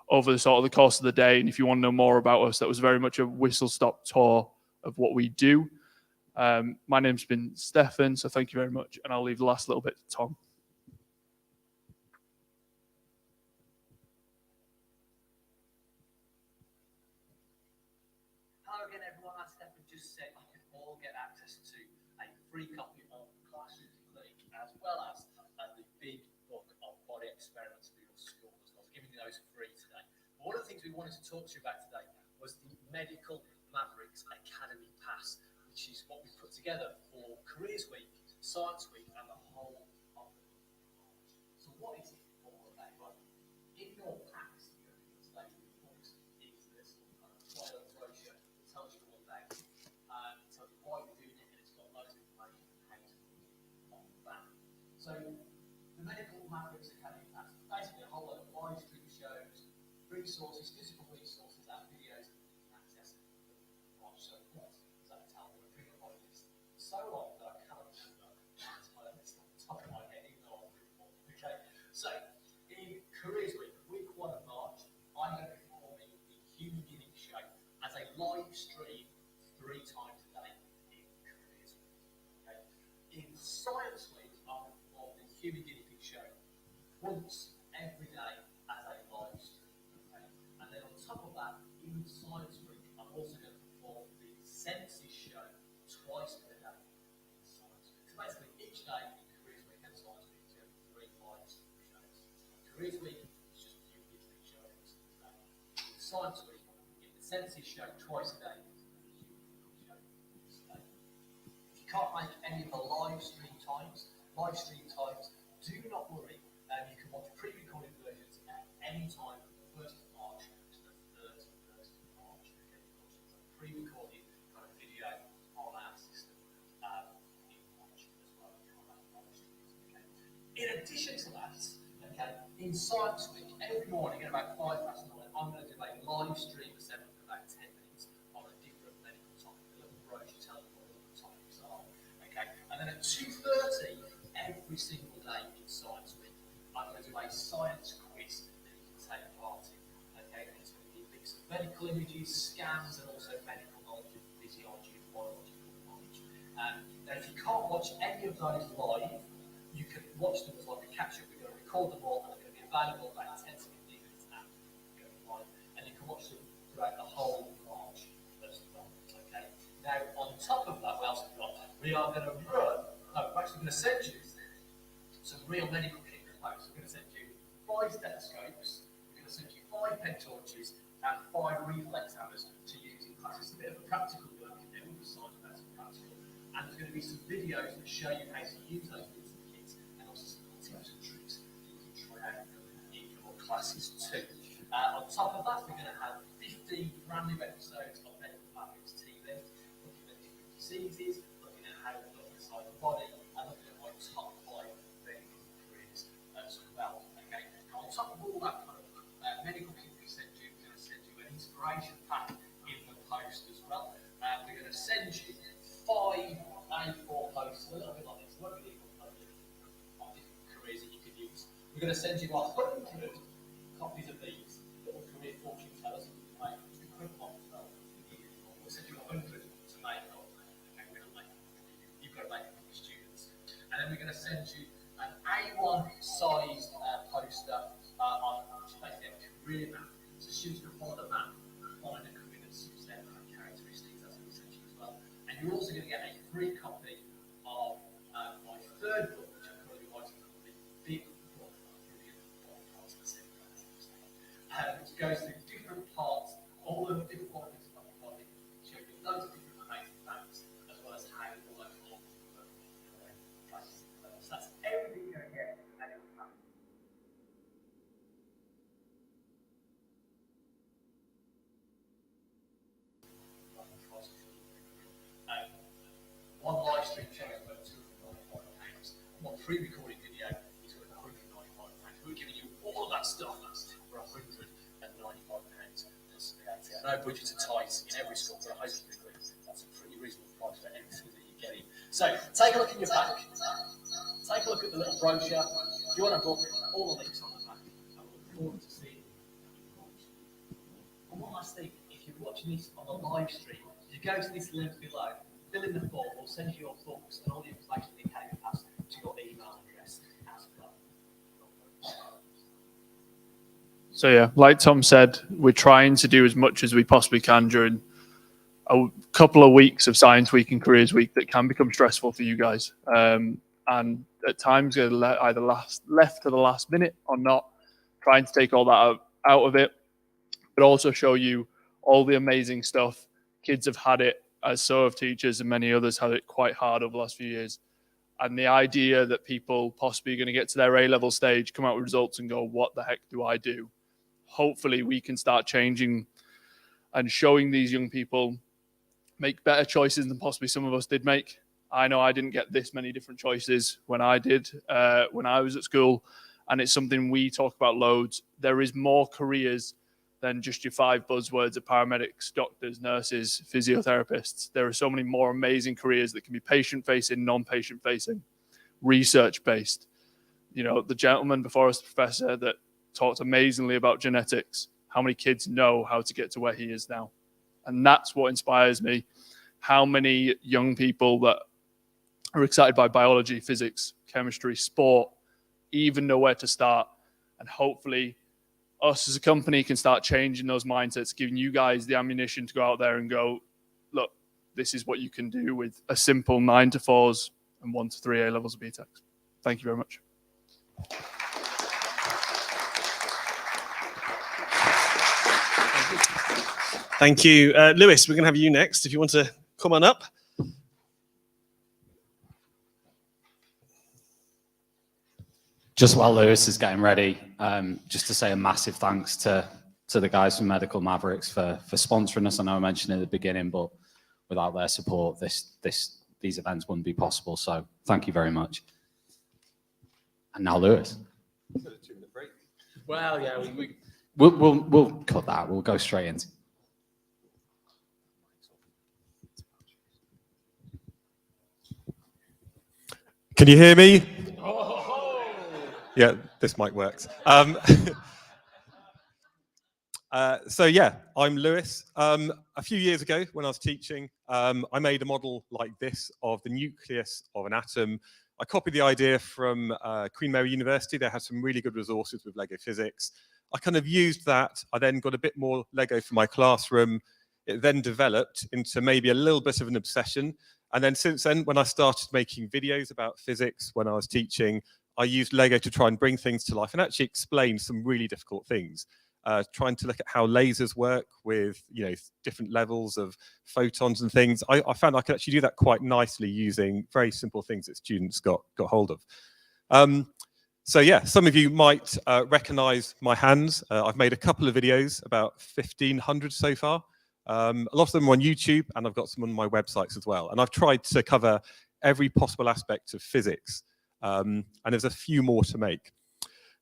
over the sort of the course of the day. And if you want to know more about us, that was very much a whistle-stop tour of what we do. My name's been Stefan, so thank you very much. And I'll leave the last little bit to Tom. Again, everyone, as Stefan just said, you can all get access to a free copy of Classroom Clinic, as well as the big book of body experiments for your school. As well as giving you those free today. But one of the things we wanted to talk to you about today was the Medical Mavericks Academy Pass, which is what we put together for Careers Week, Science Week, and the whole of the March. So what is it all about? Well, in your packs, you're going to today with books, is this flyer brochure. Tells you all about it, tells you why we're doing it, and it's got loads of information on the back. So the Medical Mavericks Academy Pass is basically a whole lot of live stream shows, resources, physical resources, and videos that you can access. So what does that tell me? I've been on my list so long that I cannot remember my list off the top of my head, even though I've written one. Okay, so in Careers Week, week 1 of March, I'm going to be performing the Human Guinea Show as a live stream 3 times a day in Careers Week. Okay. In Science Week, I'm on the Human Guinea Pig Show once every day as a live stream. Okay. And then on top of that, in Science Week, I'm also going to perform the Senses Show twice a day in Science Week. So basically, each day in Careers Week and Science Week, is going to be 3 live stream shows. Careers Week is just a Human Guinea Pig Show every single day. In Science Week, Senses Show twice a day. If you can't make any of the live stream times, do not worry. You can watch pre-recorded versions at any time from the 1st of March to the 31st of March. Okay, it's a pre-recorded kind of video on our system in March as well. Okay. In addition to that, okay, in Science Week, every morning at about 5 past 9, I'm going to do a live stream assembly. About 10 minutes on a different medical topic. A little brochure telling you what all the topics are. Okay, and then at 2:30 every single day in Science Week, I'm going to do a science quiz that you can take part in. Okay, and it's going to be a mix of medical images, scans, and also medical knowledge of physiology and biological knowledge. Now, if you can't watch any of those live, you can watch them as like a catch-up. We're going to record them all, and they're going to be available about 10 to 15 minutes after going live, and you can watch them throughout the whole of March as well. Okay. Now, on top of that, what else have we got? We are going to we're actually going to send you some real medical kit components. We're going to send you 5 stethoscopes, we're going to send you 5 pen torches, and 5 reflex hammers to use in class. It's a bit of a practical work in there, with the science about some practical. And there's going to be some videos that show you how to use those bits of kits, and also some tips and tricks that you can try out in your classes too. On top of that, we're going to have 15 brand new episodes of Medical Mavericks TV, looking at different diseases, looking at how we look inside the body, and looking at my top 5 medical careers as well. Okay. On top of all that kind of medical kit we send you, we're going to send you an inspiration pack in the post as well. We're going to send you 5 A4 posters, a little bit like this. Won't be to send you 100 copies of these little career fortune tellers. Like, it's the equivalent of we'll send you 100 to make. Okay, we're going to make them. You've got to make them for your students. And then we're going to send you an A1 sized poster on basically a career map. So students can follow the map and find a career that suits their own characteristics. That's what we send you as well. And you're also going to get a free copy of my third book, which I'm currently writing called The Big Book of Brilliant Podcasts, which goes through different parts, all the different qualities of the body, showing you loads of different amazing facts, as well as how all those organs work. So that's everything you're going to get in that little map. One live stream show is worth £295. One pre-recorded video is worth £195. We're giving you all of that stuff for £195 plus VAT. I know budgets are tight in every school, but I think that's a pretty reasonable price for everything that you're getting. So take a look in your pack. Take a look at the little brochure. If you want a book, all the links on the back. I look forward to seeing you. And one last thing, if you're watching this on the live stream, you go to this link below, fill in the form, we'll send you your books and all the information that came passed to your email address as well. So yeah, like Tom said, we're trying to do as much as we possibly can during a couple of weeks of Science Week and Careers Week that can become stressful for you guys. And at times they're either left to the last minute or not, trying to take all that out of it, but also show you all the amazing stuff. Kids have had it, as so have teachers, and many others had it quite hard over the last few years. And the idea that people possibly are going to get to their A-level stage, come out with results and go, what the heck do I do? Hopefully we can start changing and showing these young people make better choices than possibly some of us did make. I know I didn't get this many different choices when I did, when I was at school, and it's something we talk about loads. There is more careers than just your 5 buzzwords of paramedics, doctors, nurses, physiotherapists. There are so many more amazing careers that can be patient-facing, non-patient facing, research-based. You know, the gentleman before us, the professor, that talked amazingly about genetics, how many kids know how to get to where he is now. And that's what inspires me. How many young people that are excited by biology, physics, chemistry, sport, even know where to start. And hopefully us as a company can start changing those mindsets, giving you guys the ammunition to go out there and go, look, this is what you can do with a simple 9 to 4s and 1 to 3 A levels of BTEC. Thank you very much. Thank you. Lewis, we're going to have you next if you want to come on up. Just while Lewis is getting ready, just to say a massive thanks to the guys from Medical Mavericks for sponsoring us. I know I mentioned it at the beginning, but without their support, these events wouldn't be possible. So thank you very much. And now Lewis. Well, yeah, we'll cut that. We'll go straight into. Can you hear me? Yeah, this mic works. So yeah, I'm Lewis. A few years ago when I was teaching, I made a model like this of the nucleus of an atom. I copied the idea from Queen Mary University. They had some really good resources with Lego physics. I kind of used that. I then got a bit more Lego for my classroom. It then developed into maybe a little bit of an obsession. And then since then, when I started making videos about physics when I was teaching, I used Lego to try and bring things to life and actually explain some really difficult things. Trying to look at how lasers work with, different levels of photons and things. I found I could actually do that quite nicely using very simple things that students got hold of. So yeah, some of you might recognize my hands. I've made a couple of videos, about 1,500 so far. A lot of them are on YouTube, and I've got some on my websites as well. And I've tried to cover every possible aspect of physics. And there's a few more to make.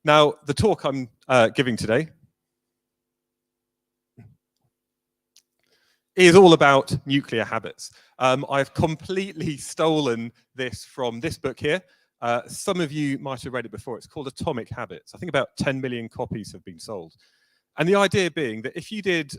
Now, the talk I'm giving today is all about nuclear habits. I've completely stolen this from this book here. Some of you might have read it before. It's called Atomic Habits. I think about 10 million copies have been sold. And the idea being that if you did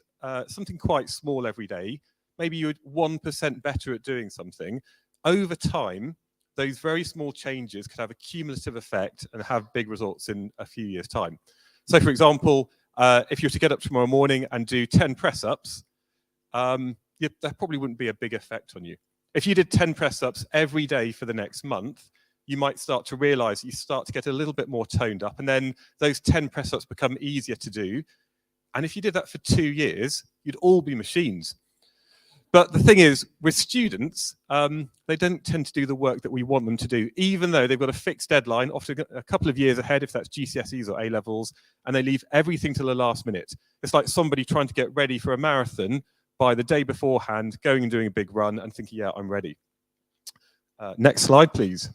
something quite small every day, maybe you were 1% better at doing something, over time, those very small changes could have a cumulative effect and have big results in a few years' time. So, for example, if you were to get up tomorrow morning and do 10 press-ups, that probably wouldn't be a big effect on you. If you did 10 press-ups every day for the next month, you might start to realize you start to get a little bit more toned up, and then those 10 press-ups become easier to do. And if you did that for 2 years, you'd all be machines. But the thing is, with students, they don't tend to do the work that we want them to do, even though they've got a fixed deadline, often a couple of years ahead, if that's GCSEs or A-levels, and they leave everything till the last minute. It's like somebody trying to get ready for a marathon by the day beforehand, going and doing a big run and thinking, yeah, I'm ready. Next slide, please.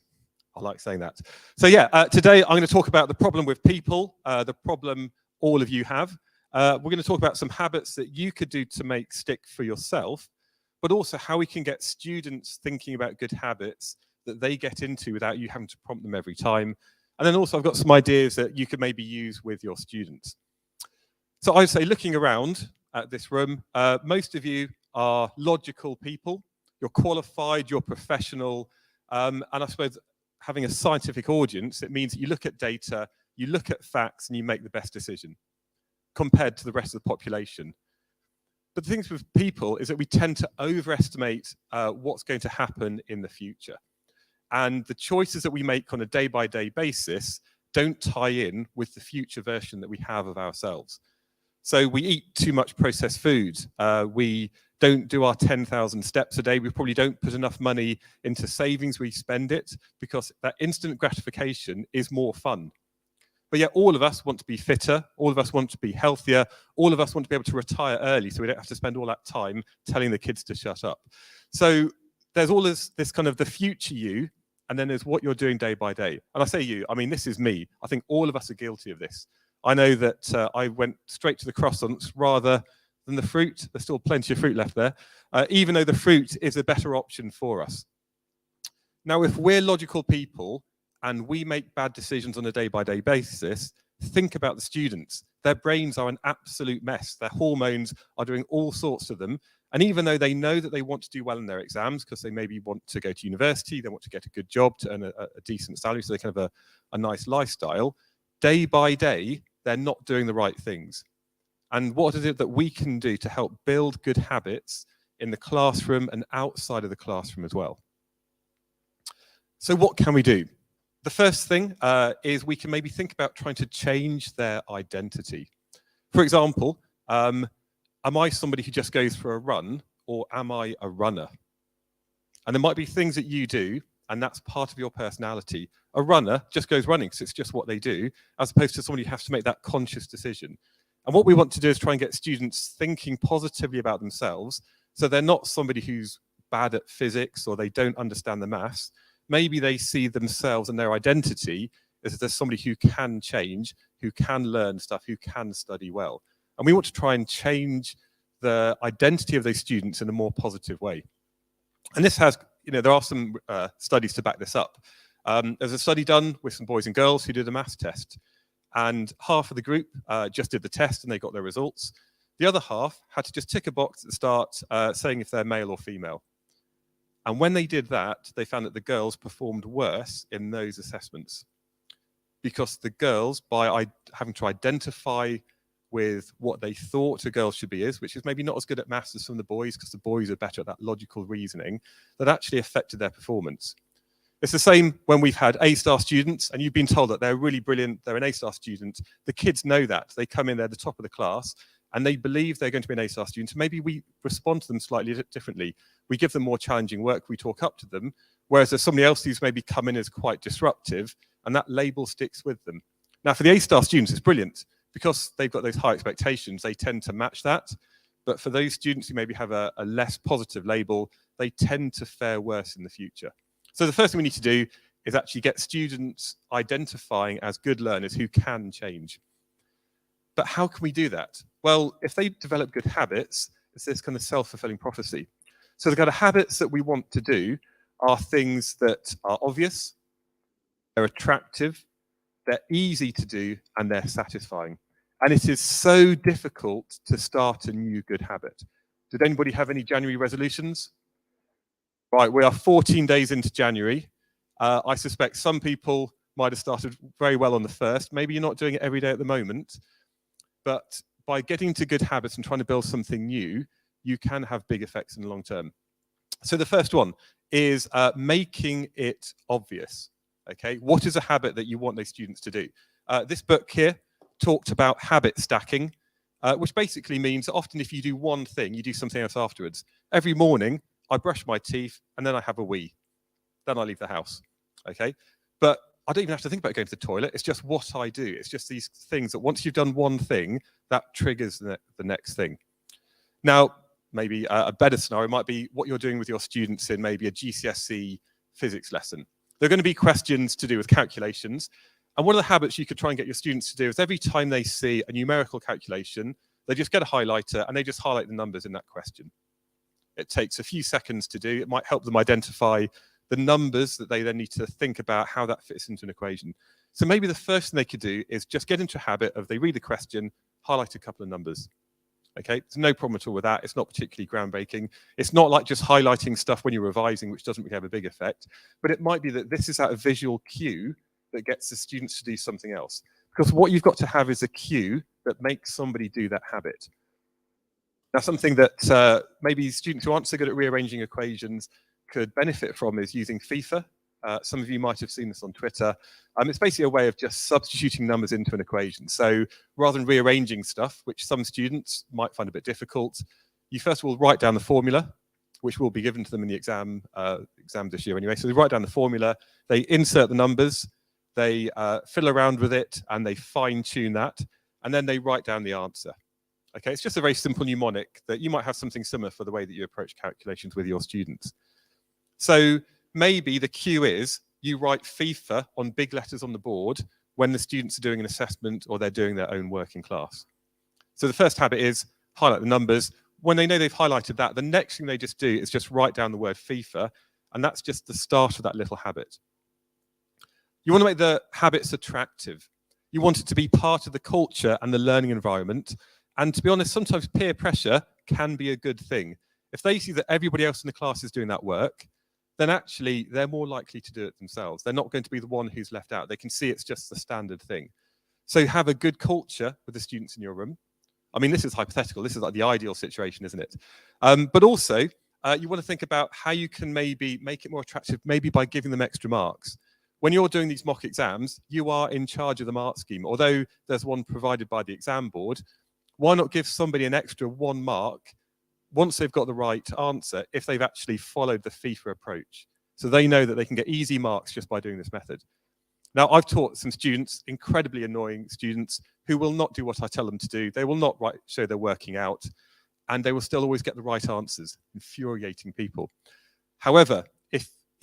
I like saying that. So yeah, today I'm going to talk about the problem with people, the problem all of you have. We're going to talk about some habits that you could do to make stick for yourself, but also how we can get students thinking about good habits that they get into without you having to prompt them every time. And then also I've got some ideas that you could maybe use with your students. So I'd say, looking around at this room, most of you are logical people. You're qualified, you're professional, and I suppose having a scientific audience, it means that you look at data, you look at facts, and you make the best decision compared to the rest of the population. But the thing with people is that we tend to overestimate what's going to happen in the future. And the choices that we make on a day-by-day basis don't tie in with the future version that we have of ourselves. So we eat too much processed food. We don't do our 10,000 steps a day. We probably don't put enough money into savings. We spend it because that instant gratification is more fun. But yet all of us want to be fitter. All of us want to be healthier. All of us want to be able to retire early so we don't have to spend all that time telling the kids to shut up. So there's all this kind of the future you, and then there's what you're doing day by day. And I say you, I mean, this is me. I think all of us are guilty of this. I know that I went straight to the croissants rather than the fruit. There's still plenty of fruit left there, even though the fruit is a better option for us. Now, if we're logical people and we make bad decisions on a day-by-day basis, think about the students. Their brains are an absolute mess. Their hormones are doing all sorts to them. And even though they know that they want to do well in their exams because they maybe want to go to university, they want to get a good job to earn a decent salary so they can have a nice lifestyle, day by day, they're not doing the right things. And what is it that we can do to help build good habits in the classroom and outside of the classroom as well? So what can we do? The first thing is we can maybe think about trying to change their identity. For example, am I somebody who just goes for a run, or am I a runner? And there might be things that you do, and that's part of your personality. A runner just goes running because it's just what they do, as opposed to somebody who has to make that conscious decision. And what we want to do is try and get students thinking positively about themselves, so they're not somebody who's bad at physics or they don't understand the maths. Maybe they see themselves and their identity as there's somebody who can change, who can learn stuff, who can study well. And we want to try and change the identity of those students in a more positive way. And this has, there are some studies to back this up. There's a study done with some boys and girls who did a maths test. And half of the group just did the test and they got their results. The other half had to just tick a box at the start saying if they're male or female. And when they did that, they found that the girls performed worse in those assessments because the girls, by having to identify with what they thought a girl should be which is maybe not as good at maths as some of the boys because the boys are better at that logical reasoning, that actually affected their performance. It's the same when we've had A-star students and you've been told that they're really brilliant, they're an A-star student. The kids know that. They come in, they're the top of the class, and they believe they're going to be an A-star student. So maybe we respond to them slightly differently. We give them more challenging work, we talk up to them, whereas there's somebody else who's maybe come in as quite disruptive, and that label sticks with them. Now, for the A-star students, it's brilliant because they've got those high expectations, they tend to match that. But for those students who maybe have a less positive label, they tend to fare worse in the future. So the first thing we need to do is actually get students identifying as good learners who can change. But how can we do that? Well, if they develop good habits, it's this kind of self-fulfilling prophecy. So the kind of habits that we want to do are things that are obvious, they're attractive, they're easy to do, and they're satisfying. And it is so difficult to start a new good habit. Did anybody have any January resolutions? Right, we are 14 days into January. I suspect some people might have started very well on the 1st. Maybe you're not doing it every day at the moment, but by getting into good habits and trying to build something new, you can have big effects in the long term. So the first one is making it obvious. Okay, what is a habit that you want those students to do? This book here talked about habit stacking, which basically means that often if you do one thing, you do something else afterwards. Every morning, I brush my teeth and then I have a wee. Then I leave the house. Okay, but I don't even have to think about going to the toilet. It's just what I do. It's just these things that once you've done one thing, that triggers the next thing. Now, maybe a better scenario might be what you're doing with your students in maybe a GCSE physics lesson. There are going to be questions to do with calculations. And one of the habits you could try and get your students to do is every time they see a numerical calculation, they just get a highlighter and they just highlight the numbers in that question. It takes a few seconds to do. It might help them identify the numbers that they then need to think about how that fits into an equation. So maybe the first thing they could do is just get into a habit of they read the question, highlight a couple of numbers. Okay, there's no problem at all with that. It's not particularly groundbreaking. It's not like just highlighting stuff when you're revising, which doesn't really have a big effect. But it might be that this is a visual cue that gets the students to do something else. Because what you've got to have is a cue that makes somebody do that habit. Now, something that maybe students who aren't so good at rearranging equations could benefit from is using FIFA. Some of you might have seen this on Twitter. It's basically a way of just substituting numbers into an equation. So rather than rearranging stuff, which some students might find a bit difficult, you first of all write down the formula, which will be given to them in the exam this year anyway. So they write down the formula, they insert the numbers, they fiddle around with it, and they fine-tune that, and then they write down the answer. Okay, it's just a very simple mnemonic that you might have something similar for the way that you approach calculations with your students. So maybe the cue is you write FIFA on big letters on the board when the students are doing an assessment or they're doing their own work in class. So the first habit is highlight the numbers. When they know they've highlighted that, the next thing they just do is just write down the word FIFA, and that's just the start of that little habit. You want to make the habits attractive. You want it to be part of the culture and the learning environment. And to be honest, sometimes peer pressure can be a good thing. If they see that everybody else in the class is doing that work, then actually they're more likely to do it themselves. They're not going to be the one who's left out. They can see it's just the standard thing. So have a good culture with the students in your room. I mean, this is hypothetical. This is like the ideal situation, isn't it? But also, you want to think about how you can maybe make it more attractive, maybe by giving them extra marks. When you're doing these mock exams, you are in charge of the mark scheme. Although there's one provided by the exam board, why not give somebody an extra 1 mark once they've got the right answer if they've actually followed the FIFA approach? So they know that they can get easy marks just by doing this method. Now, I've taught some students, incredibly annoying students, who will not do what I tell them to do. They will not show they're working out, and they will still always get the right answers, infuriating people. However,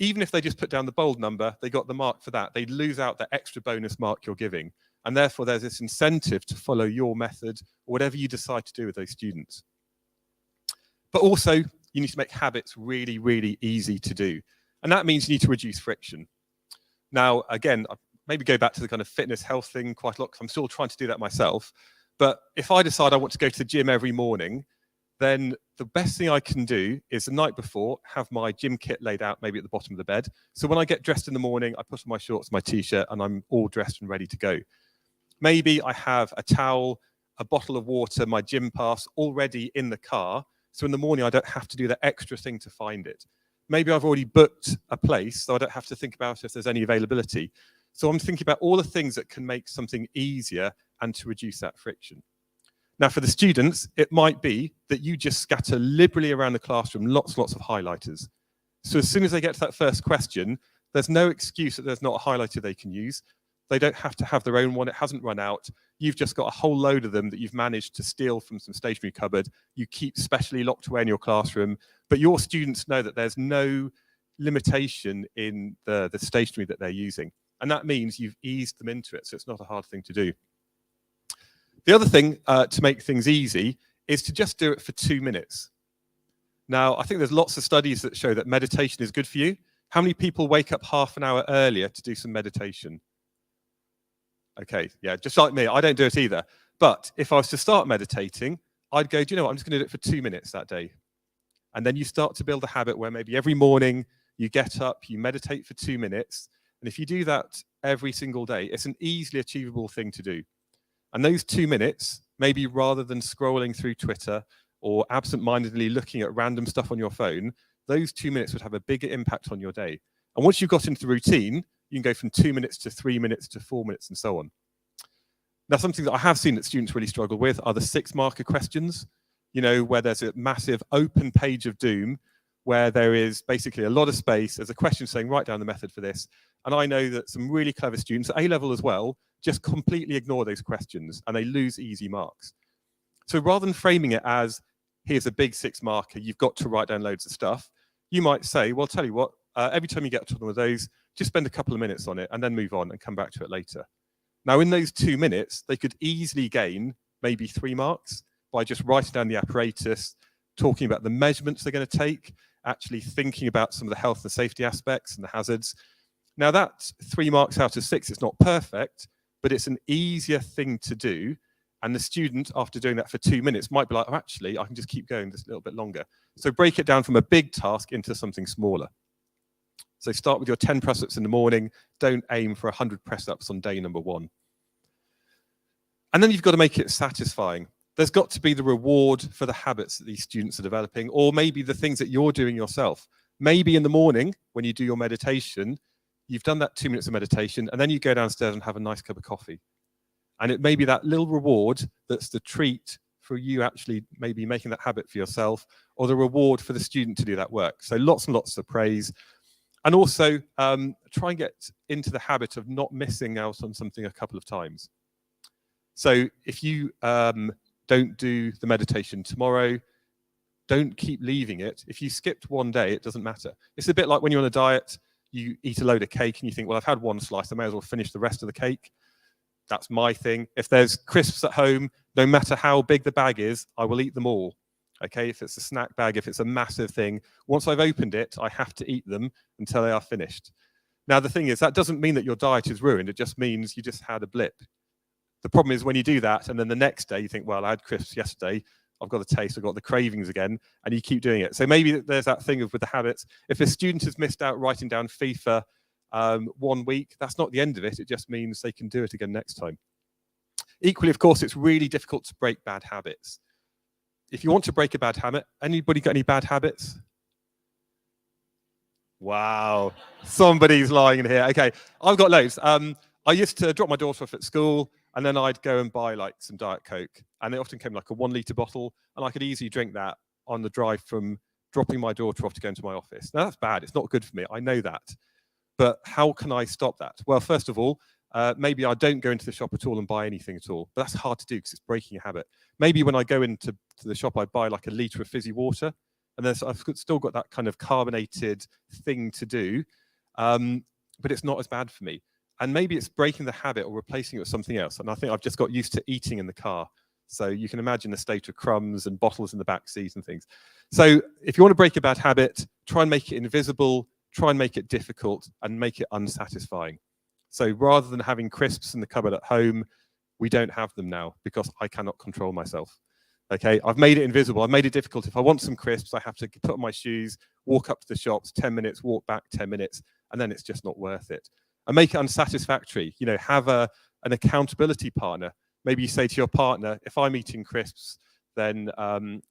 even if they just put down the bold number, they got the mark for that, they lose out that extra bonus mark you're giving. And therefore, there's this incentive to follow your method or whatever you decide to do with those students. But also, you need to make habits really, really easy to do. And that means you need to reduce friction. Now, again, maybe go back to the kind of fitness health thing quite a lot, because I'm still trying to do that myself. But if I decide I want to go to the gym every morning, then the best thing I can do is the night before have my gym kit laid out maybe at the bottom of the bed. So when I get dressed in the morning, I put on my shorts, my t-shirt, and I'm all dressed and ready to go. Maybe I have a towel, a bottle of water, my gym pass already in the car. So in the morning, I don't have to do that extra thing to find it. Maybe I've already booked a place, so I don't have to think about if there's any availability. So I'm thinking about all the things that can make something easier and to reduce that friction. Now, for the students, it might be that you just scatter liberally around the classroom lots of highlighters. So as soon as they get to that first question, there's no excuse that there's not a highlighter they can use. They don't have to have their own one. It hasn't run out. You've just got a whole load of them that you've managed to steal from some stationery cupboard. You keep specially locked away in your classroom, but your students know that there's no limitation in the stationery that they're using. And that means you've eased them into it, so it's not a hard thing to do. The other thing to make things easy is to just do it for 2 minutes. Now, I think there's lots of studies that show that meditation is good for you. How many people wake up half an hour earlier to do some meditation? Okay, yeah, just like me, I don't do it either. But if I was to start meditating, I'd go, do you know what, I'm just going to do it for 2 minutes that day. And then you start to build a habit where maybe every morning you get up, you meditate for 2 minutes. And if you do that every single day, it's an easily achievable thing to do. And those 2 minutes, maybe rather than scrolling through Twitter or absent-mindedly looking at random stuff on your phone, those 2 minutes would have a bigger impact on your day. And once you've got into the routine, you can go from 2 minutes to 3 minutes to 4 minutes and so on. Now, something that I have seen that students really struggle with are the 6-marker questions, you know, where there's a massive open page of doom, where there is basically a lot of space. There's a question saying, write down the method for this. And I know that some really clever students, at A-level as well, just completely ignore those questions and they lose easy marks. So rather than framing it as, here's a big 6-marker, you've got to write down loads of stuff, you might say, well, tell you what, every time you get to one of those, just spend a couple of minutes on it and then move on and come back to it later. Now, in those 2 minutes, they could easily gain maybe 3 marks by just writing down the apparatus, talking about the measurements they're going to take, actually thinking about some of the health and safety aspects and the hazards. Now, that's 3 marks out of 6. It's not perfect, but it's an easier thing to do. And the student, after doing that for 2 minutes, might be like, oh, actually, I can just keep going just a little bit longer. So break it down from a big task into something smaller. So start with your 10 press-ups in the morning. Don't aim for 100 press-ups on day number 1. And then you've got to make it satisfying. There's got to be the reward for the habits that these students are developing, or maybe the things that you're doing yourself. Maybe in the morning, when you do your meditation, you've done that 2 minutes of meditation, and then you go downstairs and have a nice cup of coffee. And it may be that little reward that's the treat for you actually maybe making that habit for yourself, or the reward for the student to do that work. So lots and lots of praise. And also try and get into the habit of not missing out on something a couple of times. So if you don't do the meditation tomorrow, don't keep leaving it. If you skipped one day, it doesn't matter. It's a bit like when you're on a diet, you eat a load of cake and you think, well, I've had one slice, I may as well finish the rest of the cake. That's my thing. If there's crisps at home, no matter how big the bag is, I will eat them all. Okay, if it's a snack bag, if it's a massive thing, once I've opened it, I have to eat them until they are finished. Now, the thing is, that doesn't mean that your diet is ruined. It just means you just had a blip. The problem is when you do that, and then the next day you think, well, I had crisps yesterday, I've got the taste, I've got the cravings again, and you keep doing it. So maybe there's that thing with the habits. If a student has missed out writing down FIFA 1 week, that's not the end of it. It just means they can do it again next time. Equally, of course, it's really difficult to break bad habits. If you want to break a bad habit, anybody got any bad habits? Wow, somebody's lying in here. Okay, I've got loads. I used to drop my daughter off at school, and then I'd go and buy like some Diet Coke, and it often came like a 1 litre bottle, and I could easily drink that on the drive from dropping my daughter off to go into my office. Now that's bad. It's not good for me. I know that. But how can I stop that? Well, first of all, maybe I don't go into the shop at all and buy anything at all. But that's hard to do because it's breaking a habit. Maybe when I go into the shop, I buy like a litre of fizzy water, and then I've still got that kind of carbonated thing to do, but it's not as bad for me. And maybe it's breaking the habit or replacing it with something else. And I think I've just got used to eating in the car. So you can imagine the state of crumbs and bottles in the back seat and things. So if you want to break a bad habit, try and make it invisible, try and make it difficult, and make it unsatisfying. So rather than having crisps in the cupboard at home, we don't have them now because I cannot control myself. Okay, I've made it invisible. I've made it difficult. If I want some crisps, I have to put on my shoes, walk up to the shops, 10 minutes, walk back 10 minutes, and then it's just not worth it. And make it unsatisfactory. You know, have an accountability partner. Maybe you say to your partner, if I'm eating crisps, then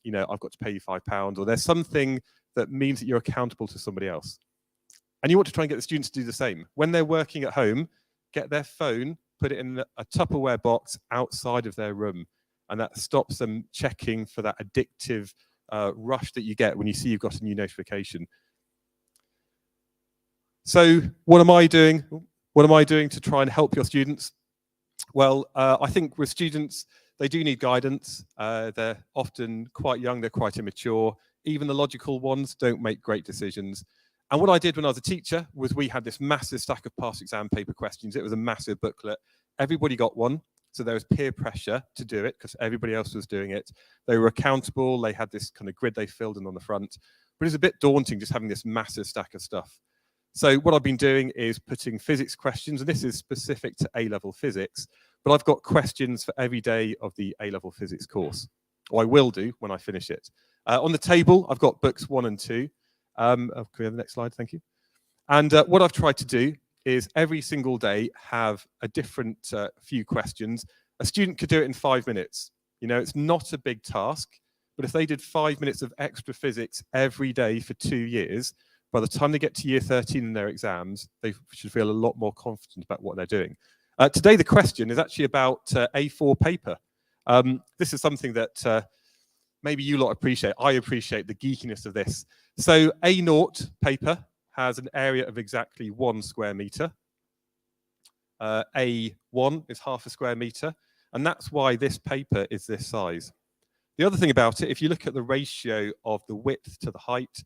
you know, I've got to pay you £5, or there's something that means that you're accountable to somebody else. And you want to try and get the students to do the same. When they're working at home, get their phone, put it in a Tupperware box outside of their room. And that stops them checking for that addictive rush that you get when you see you've got a new notification. So what am I doing? What am I doing to try and help your students? Well, I think with students, they do need guidance. They're often quite young, they're quite immature. Even the logical ones don't make great decisions. And what I did when I was a teacher was we had this massive stack of past exam paper questions. It was a massive booklet. Everybody got one. So there was peer pressure to do it because everybody else was doing it. They were accountable. They had this kind of grid they filled in on the front. But it was a bit daunting just having this massive stack of stuff. So what I've been doing is putting physics questions, and this is specific to A-level physics, but I've got questions for every day of the A-level physics course, or I will do when I finish it. On the table, I've got books 1 and 2. Can we have the next slide? Thank you. And what I've tried to do is every single day have a different few questions. A student could do it in 5 minutes. You know, it's not a big task, but if they did 5 minutes of extra physics every day for 2 years, by the time they get to year 13 in their exams, they should feel a lot more confident about what they're doing. Today, the question is actually about A4 paper. This is something that maybe you lot appreciate. I appreciate the geekiness of this. So A0 paper has an area of exactly 1 square meter. A1 is half a square meter, and that's why this paper is this size. The other thing about it, if you look at the ratio of the width to the height,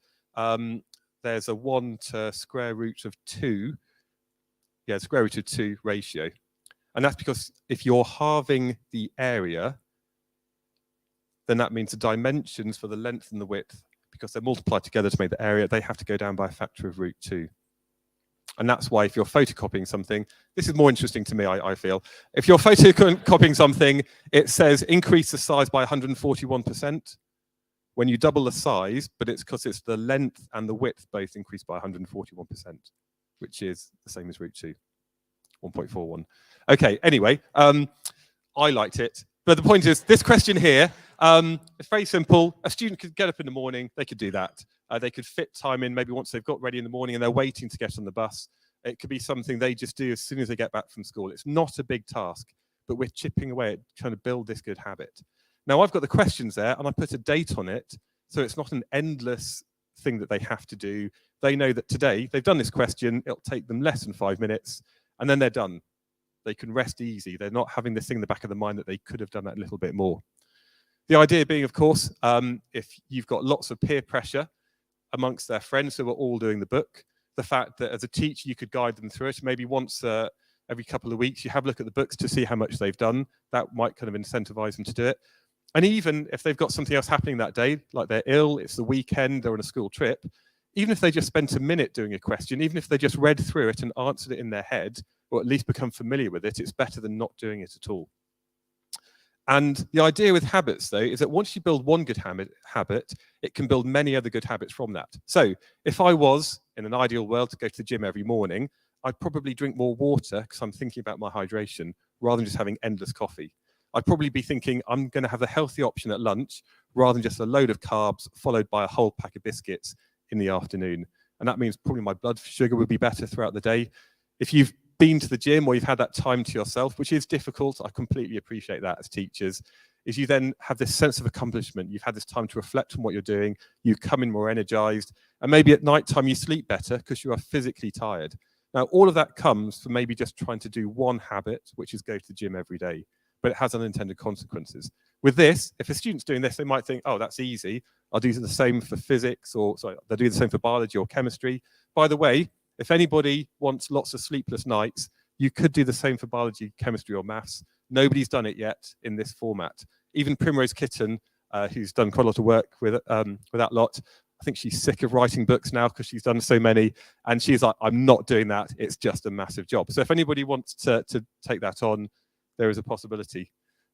there's a 1 to square root of 2. Yeah, square root of 2 ratio. And that's because if you're halving the area, then that means the dimensions for the length and the width, because they're multiplied together to make the area, they have to go down by a factor of root 2. And that's why if you're photocopying something, this is more interesting to me, I feel. If you're photocopying something, it says increase the size by 141%. When you double the size, but it's because it's the length and the width both increased by 141%, which is the same as root 2, 1.41. Okay, anyway, I liked it. But the point is, this question here, it's very simple. A student could get up in the morning, they could do that. They could fit time in maybe once they've got ready in the morning and they're waiting to get on the bus. It could be something they just do as soon as they get back from school. It's not a big task, but we're chipping away at trying to build this good habit. Now, I've got the questions there, and I put a date on it, so it's not an endless thing that they have to do. They know that today they've done this question, it'll take them less than 5 minutes, and then they're done. They can rest easy. They're not having this thing in the back of the mind that they could have done that a little bit more. The idea being, of course, if you've got lots of peer pressure amongst their friends who are all doing the book, the fact that as a teacher you could guide them through it, maybe once every couple of weeks you have a look at the books to see how much they've done, that might kind of incentivize them to do it. And even if they've got something else happening that day, like they're ill, it's the weekend, they're on a school trip, even if they just spent a minute doing a question, even if they just read through it and answered it in their head, or at least become familiar with it, it's better than not doing it at all. And the idea with habits, though, is that once you build one good habit, it can build many other good habits from that. So if I was, in an ideal world, to go to the gym every morning, I'd probably drink more water because I'm thinking about my hydration rather than just having endless coffee. I'd probably be thinking I'm going to have the healthy option at lunch rather than just a load of carbs followed by a whole pack of biscuits in the afternoon. And that means probably my blood sugar would be better throughout the day. If you've been to the gym or you've had that time to yourself, which is difficult, I completely appreciate that as teachers, is you then have this sense of accomplishment. You've had this time to reflect on what you're doing. You come in more energized, and maybe at night time you sleep better because you are physically tired. Now, all of that comes from maybe just trying to do one habit, which is go to the gym every day, but it has unintended consequences. With this, if a student's doing this, they might think, oh, that's easy. I'll do the same for physics, or sorry, they'll do the same for biology or chemistry. By the way, if anybody wants lots of sleepless nights, you could do the same for biology, chemistry, or maths. Nobody's done it yet in this format. Even Primrose Kitten, who's done quite a lot of work with that lot, I think she's sick of writing books now because she's done so many. And she's like, I'm not doing that. It's just a massive job. So if anybody wants to take that on, there is a possibility.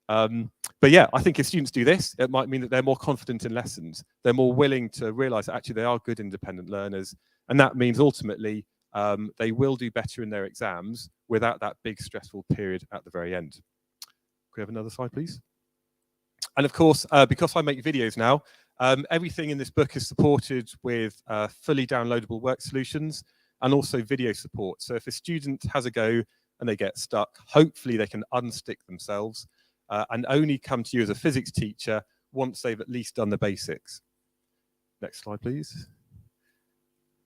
But yeah, I think if students do this, it might mean that they're more confident in lessons. They're more willing to realize that actually they are good independent learners. And that means ultimately they will do better in their exams without that big stressful period at the very end. Could we have another slide, please? And of course, because I make videos now, everything in this book is supported with fully downloadable work solutions and also video support. So if a student has a go and they get stuck, hopefully they can unstick themselves and only come to you as a physics teacher once they've at least done the basics. Next slide, please.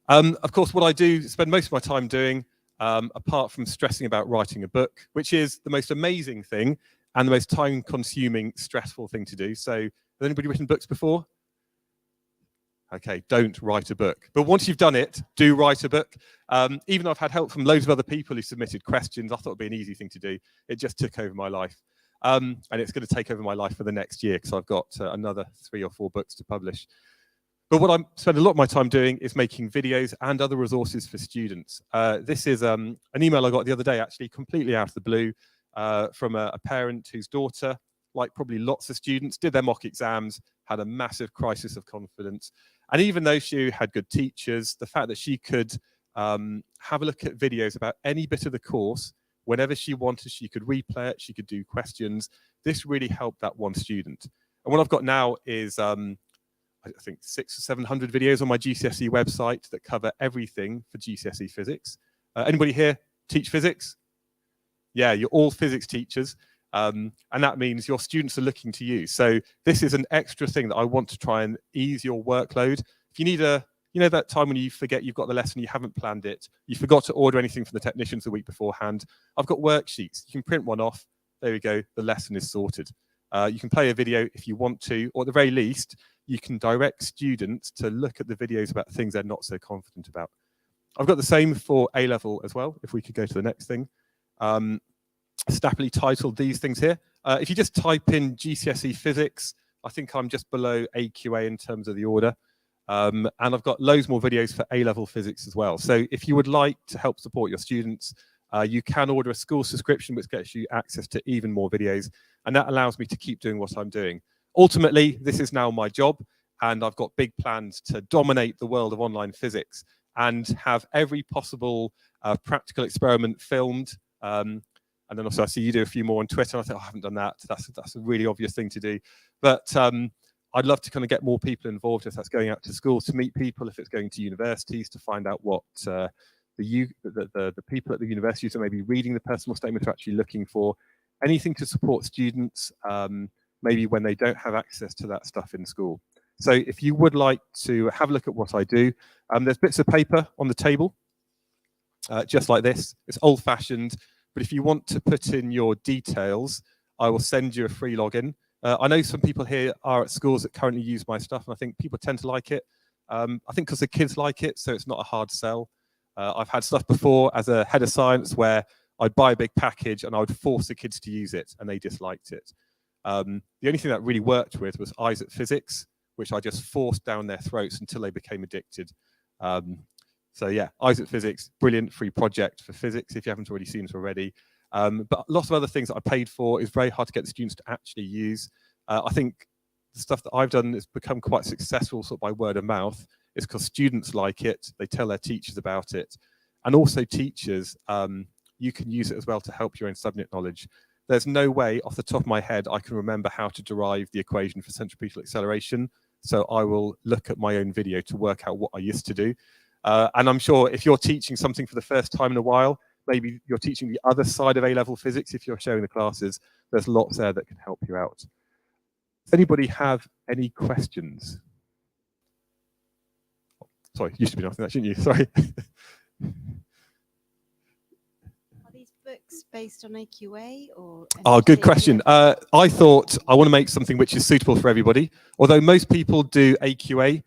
Of course, what I do spend most of my time doing, apart from stressing about writing a book, which is the most amazing thing and the most time-consuming, stressful thing to do. So, has anybody written books before? Okay, don't write a book. But once you've done it, do write a book. Even though I've had help from loads of other people who submitted questions, I thought it'd be an easy thing to do. It just took over my life. And it's going to take over my life for the next year because I've got another 3 or 4 books to publish. But what I spend a lot of my time doing is making videos and other resources for students. This is an email I got the other day, actually completely out of the blue, from a parent whose daughter, like probably lots of students, did their mock exams, had a massive crisis of confidence. And even though she had good teachers, the fact that she could have a look at videos about any bit of the course, whenever she wanted, she could replay it, she could do questions. This really helped that one student. And what I've got now is, I think 600 or 700 videos on my GCSE website that cover everything for GCSE physics. Anybody here teach physics? Yeah, you're all physics teachers. And that means your students are looking to you. So this is an extra thing that I want to try and ease your workload. If you need you know that time when you forget you've got the lesson, you haven't planned it, you forgot to order anything from the technicians the week beforehand, I've got worksheets. You can print one off. There we go. The lesson is sorted. You can play a video if you want to, or at the very least, you can direct students to look at the videos about things they're not so confident about. I've got the same for A-level as well, if we could go to the next thing. Snappily titled these things here. If you just type in GCSE physics, I think I'm just below AQA in terms of the order. And I've got loads more videos for A-level physics as well. So if you would like to help support your students, you can order a school subscription, which gets you access to even more videos. And that allows me to keep doing what I'm doing. Ultimately, this is now my job, and I've got big plans to dominate the world of online physics and have every possible practical experiment filmed. And then also I see you do a few more on Twitter. I think, I haven't done that. That's a really obvious thing to do. But I'd love to kind of get more people involved if that's going out to schools to meet people, if it's going to universities to find out what the people at the universities are maybe reading the personal statement are actually looking for. Anything to support students, maybe when they don't have access to that stuff in school. So if you would like to have a look at what I do, there's bits of paper on the table, just like this. It's old-fashioned, but if you want to put in your details, I will send you a free login. I know some people here are at schools that currently use my stuff, and I think people tend to like it. I think because the kids like it, so it's not a hard sell. I've had stuff before as a head of science where I'd buy a big package and I would force the kids to use it, and they disliked it. The only thing that really worked with was Eyes at Physics, which I just forced down their throats until they became addicted. So yeah, Eyes at Physics, brilliant free project for physics if you haven't already seen it already. But lots of other things that I paid for is very hard to get the students to actually use. I think the stuff that I've done has become quite successful sort of by word of mouth. It's because students like it, they tell their teachers about it. And also teachers, you can use it as well to help your own subject knowledge. There's no way off the top of my head I can remember how to derive the equation for centripetal acceleration. So I will look at my own video to work out what I used to do. And I'm sure if you're teaching something for the first time in a while, maybe you're teaching the other side of A-level physics, if you're showing the classes, there's lots there that can help you out. Does anybody have any questions? Sorry, you should be asking that, shouldn't you? Sorry. Are these books based on AQA or? Oh, good question. I thought I want to make something which is suitable for everybody. Although most people do AQA,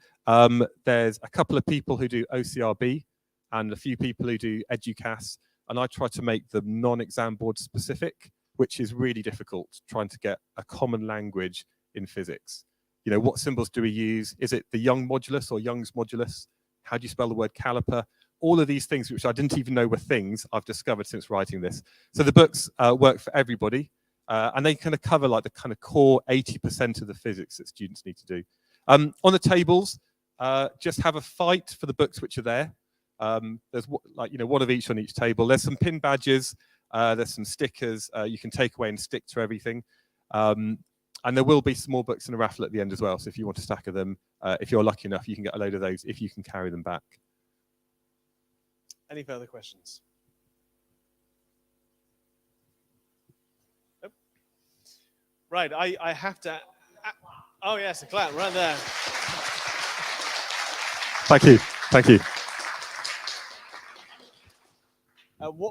there's a couple of people who do OCRB and a few people who do EduCAS, and I try to make them non-exam board specific, which is really difficult, trying to get a common language in physics. You know, what symbols do we use? Is it the Young modulus or Young's modulus? How do you spell the word caliper? All of these things, which I didn't even know were things, I've discovered since writing this. So the books work for everybody, and they kind of cover like the kind of core 80% of the physics that students need to do. On the tables, just have a fight for the books which are there. There's like, you know, one of each on each table. There's some pin badges, there's some stickers you can take away and stick to everything. And there will be some more books in a raffle at the end as well. So if you want a stack of them, if you're lucky enough, you can get a load of those if you can carry them back. Any further questions? Nope. Right, I have to. Oh yes, a clap right there. Thank you. Thank you.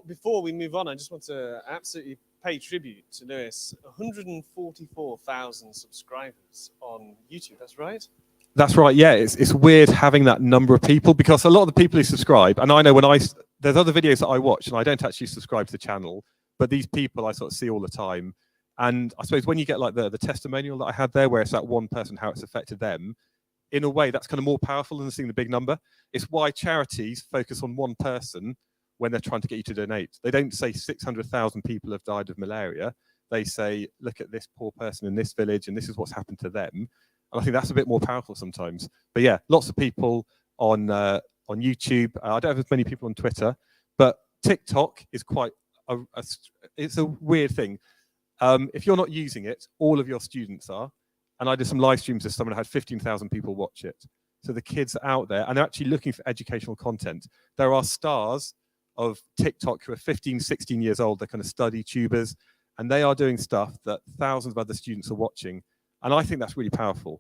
Before we move on, I just want to absolutely pay tribute to Lewis. 144,000 subscribers on YouTube. That's right. That's right. Yeah, it's weird having that number of people, because a lot of the people who subscribe, and I know when there's other videos that I watch and I don't actually subscribe to the channel, but these people I sort of see all the time. And I suppose when you get like the testimonial that I had there, where it's that one person, how it's affected them, in a way, that's kind of more powerful than seeing the big number. It's why charities focus on one person when they're trying to get you to donate. They don't say 600,000 people have died of malaria. They say, look at this poor person in this village, and this is what's happened to them. And I think that's a bit more powerful sometimes. But yeah, lots of people on YouTube. I don't have as many people on Twitter, but TikTok is quite it's a weird thing. If you're not using it, all of your students are. And I did some live streams this summer and I had 15,000 people watch it. So the kids are out there and they're actually looking for educational content. There are stars of TikTok who are 15, 16 years old. They're kind of study tubers and they are doing stuff that thousands of other students are watching. And I think that's really powerful.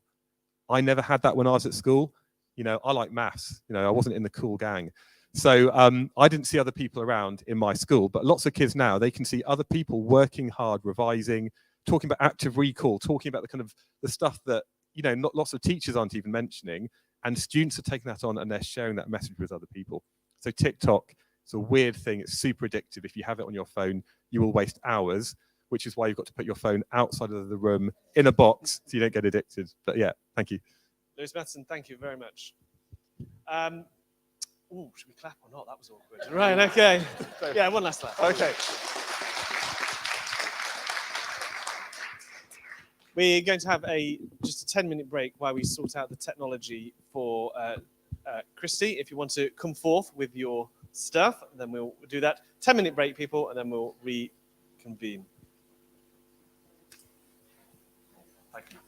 I never had that when I was at school. You know, I like maths. You know, I wasn't in the cool gang. So I didn't see other people around in my school, but lots of kids now, they can see other people working hard, revising, talking about active recall, talking about the kind of the stuff that, you know, not lots of teachers aren't even mentioning, and students are taking that on and they're sharing that message with other people. So TikTok, it's a weird thing. It's super addictive. If you have it on your phone, you will waste hours, which is why you've got to put your phone outside of the room in a box so you don't get addicted. But yeah, thank you. Lewis Matheson, thank you very much. Should we clap or not? That was awkward. Right, okay. Yeah, one last clap. Okay. We're going to have just a 10-minute break while we sort out the technology for Christy. If you want to come forth with your stuff, then we'll do that. 10-minute break, people, and then we'll reconvene. Thank you.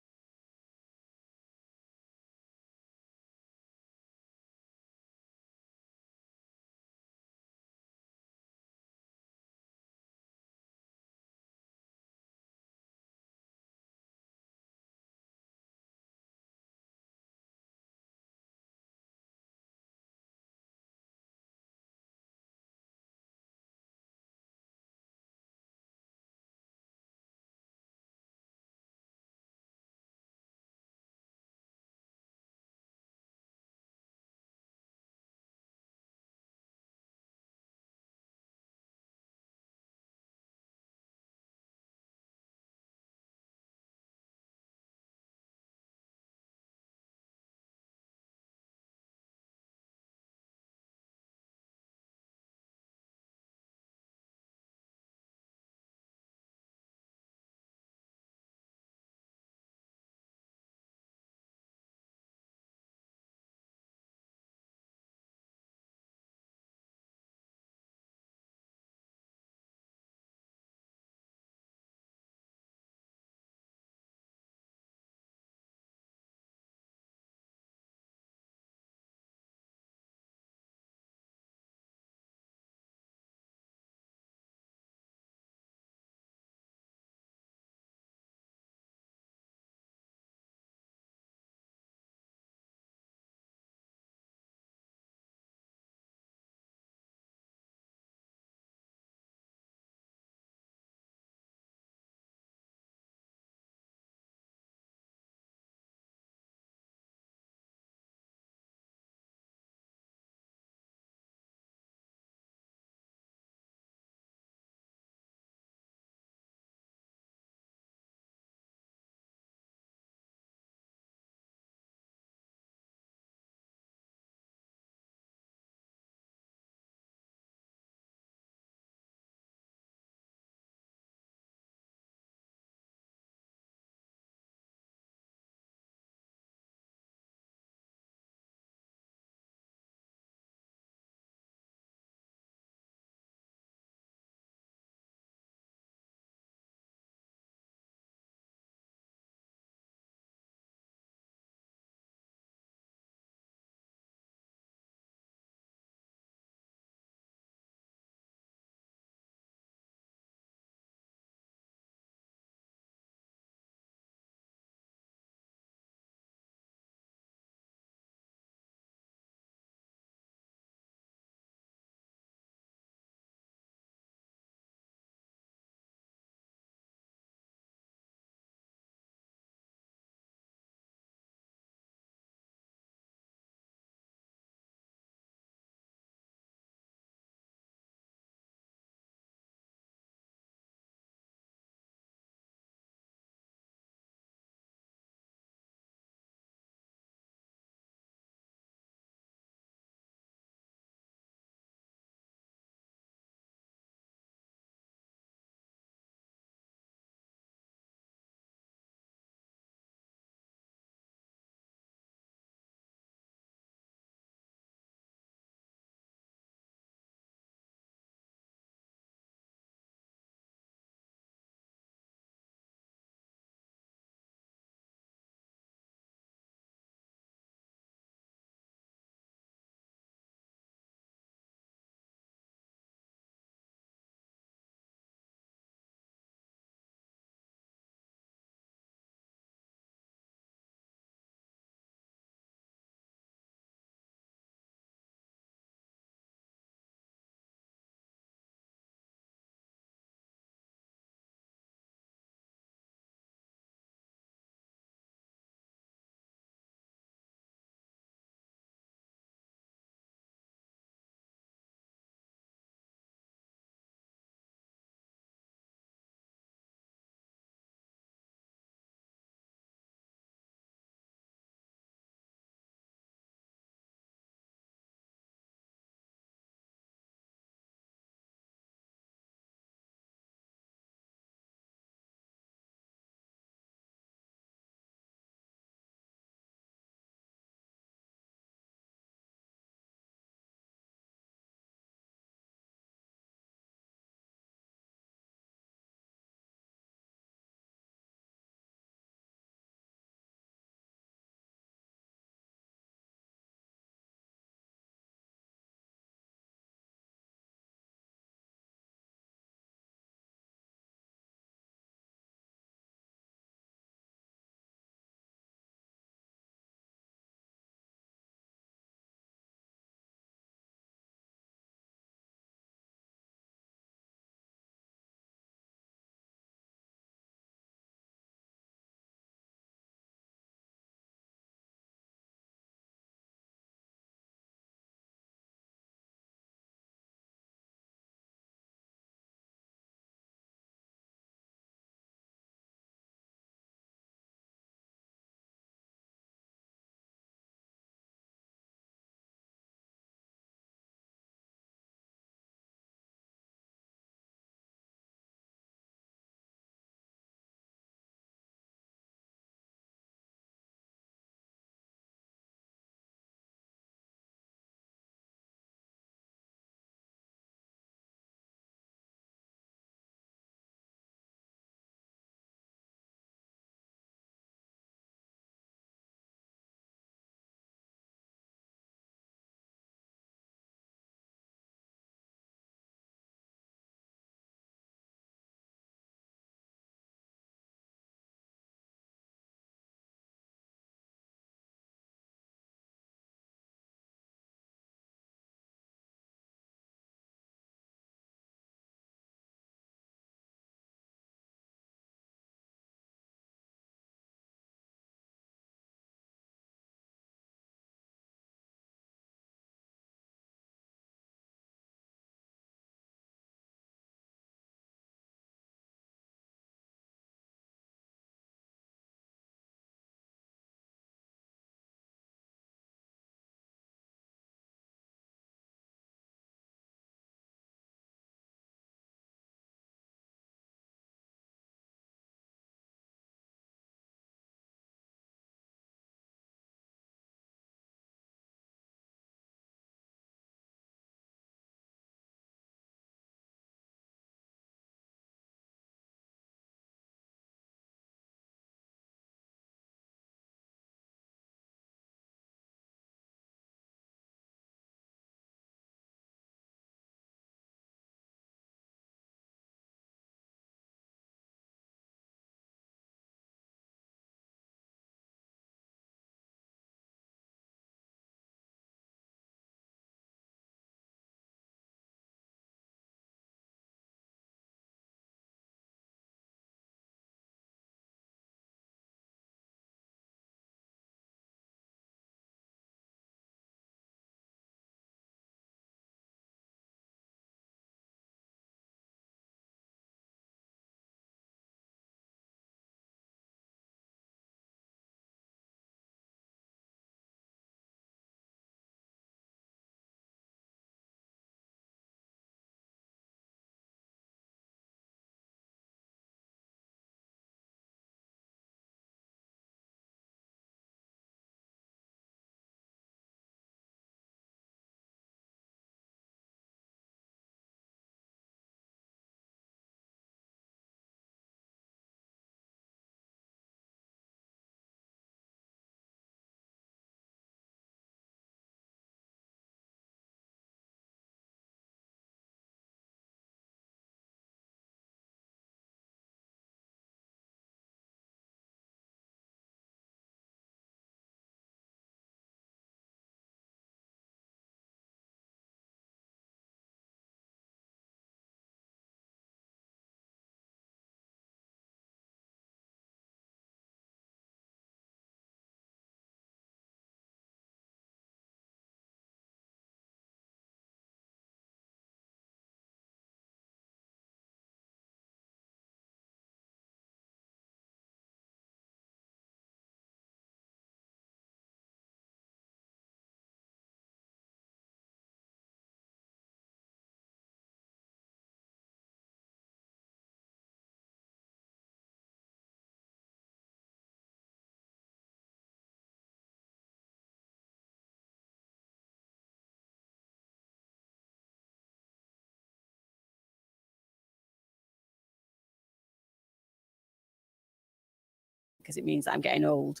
because it means that I'm getting old.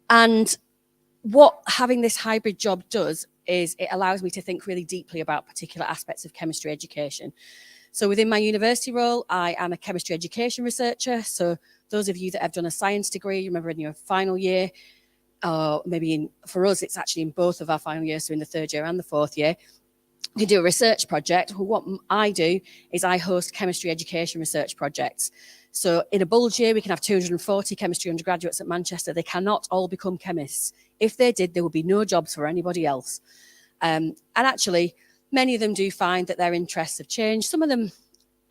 And what having this hybrid job does is it allows me to think really deeply about particular aspects of chemistry education. So within my university role, I am a chemistry education researcher. So those of you that have done a science degree, remember in your final year, or maybe for us, it's actually in both of our final years, so in the third year and the fourth year, you do a research project. Well, what I do is I host chemistry education research projects. So in a bulge year, we can have 240 chemistry undergraduates at Manchester. They cannot all become chemists. If they did, there would be no jobs for anybody else. And actually, many of them do find that their interests have changed. Some of them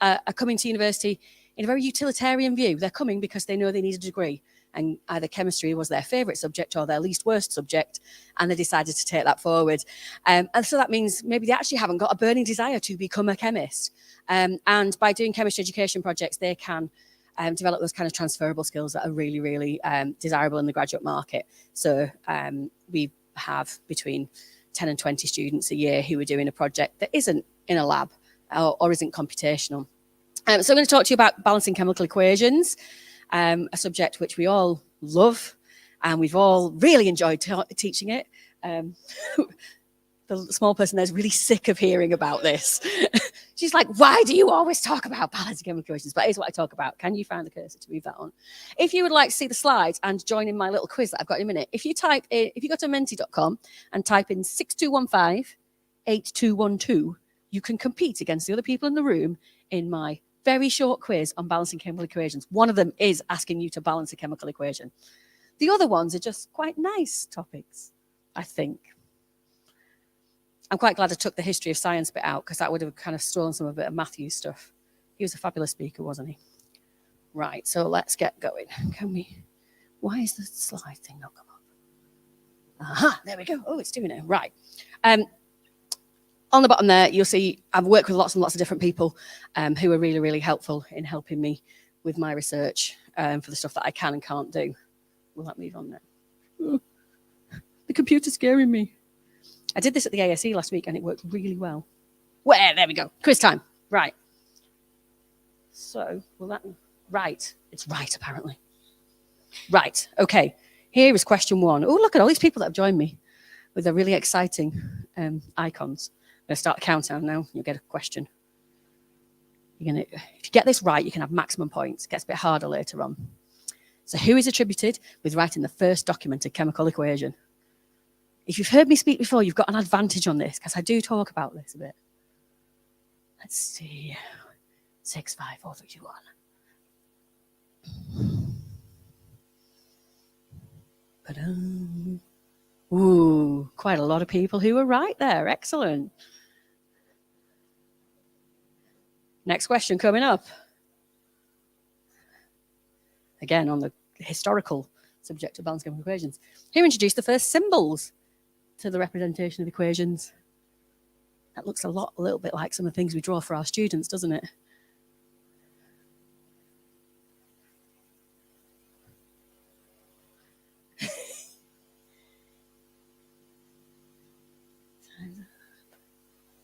are coming to university in a very utilitarian view. They're coming because they know they need a degree, and either chemistry was their favourite subject or their least worst subject, and they decided to take that forward. And so that means maybe they actually haven't got a burning desire to become a chemist. And by doing chemistry education projects, they can develop those kind of transferable skills that are really, really desirable in the graduate market. So we have between 10 and 20 students a year who are doing a project that isn't in a lab or isn't computational. So I'm going to talk to you about balancing chemical equations, a subject which we all love and we've all really enjoyed teaching it. The small person there's really sick of hearing about this. She's like, why do you always talk about balancing chemical equations? But here's what I talk about. Can you find the cursor to move that on? If you would like to see the slides and join in my little quiz that I've got in a minute, if you go to menti.com and type in 6215-8212, you can compete against the other people in the room in my very short quiz on balancing chemical equations. One of them is asking you to balance a chemical equation. The other ones are just quite nice topics, I think. I'm quite glad I took the history of science bit out because that would have kind of stolen some of it of Matthew's stuff. He was a fabulous speaker, wasn't he? Right, so let's get going. Why is the slide thing not come up? Aha, there we go. Oh, it's doing it. Right. On the bottom there, you'll see I've worked with lots and lots of different people who are really, really helpful in helping me with my research for the stuff that I can and can't do. Will that move on now? Oh, the computer's scaring me. I did this at the ASE last week and it worked really well. Well, there we go. Quiz time. Right. So, right. It's right, apparently. Right. Okay. Here is question 1. Oh, look at all these people that have joined me with their really exciting icons. I'm going to start a countdown now. You'll get a question. If you get this right, you can have maximum points. It gets a bit harder later on. So who is attributed with writing the first documented chemical equation? If you've heard me speak before, you've got an advantage on this because I do talk about this a bit. Let's see. 6, 5, 4, 3, 2, 1. Ooh, quite a lot of people who were right there. Excellent. Next question coming up. Again, on the historical subject of balancing chemical equations. Who introduced the first symbols to the representation of equations? That looks a little bit like some of the things we draw for our students, doesn't it?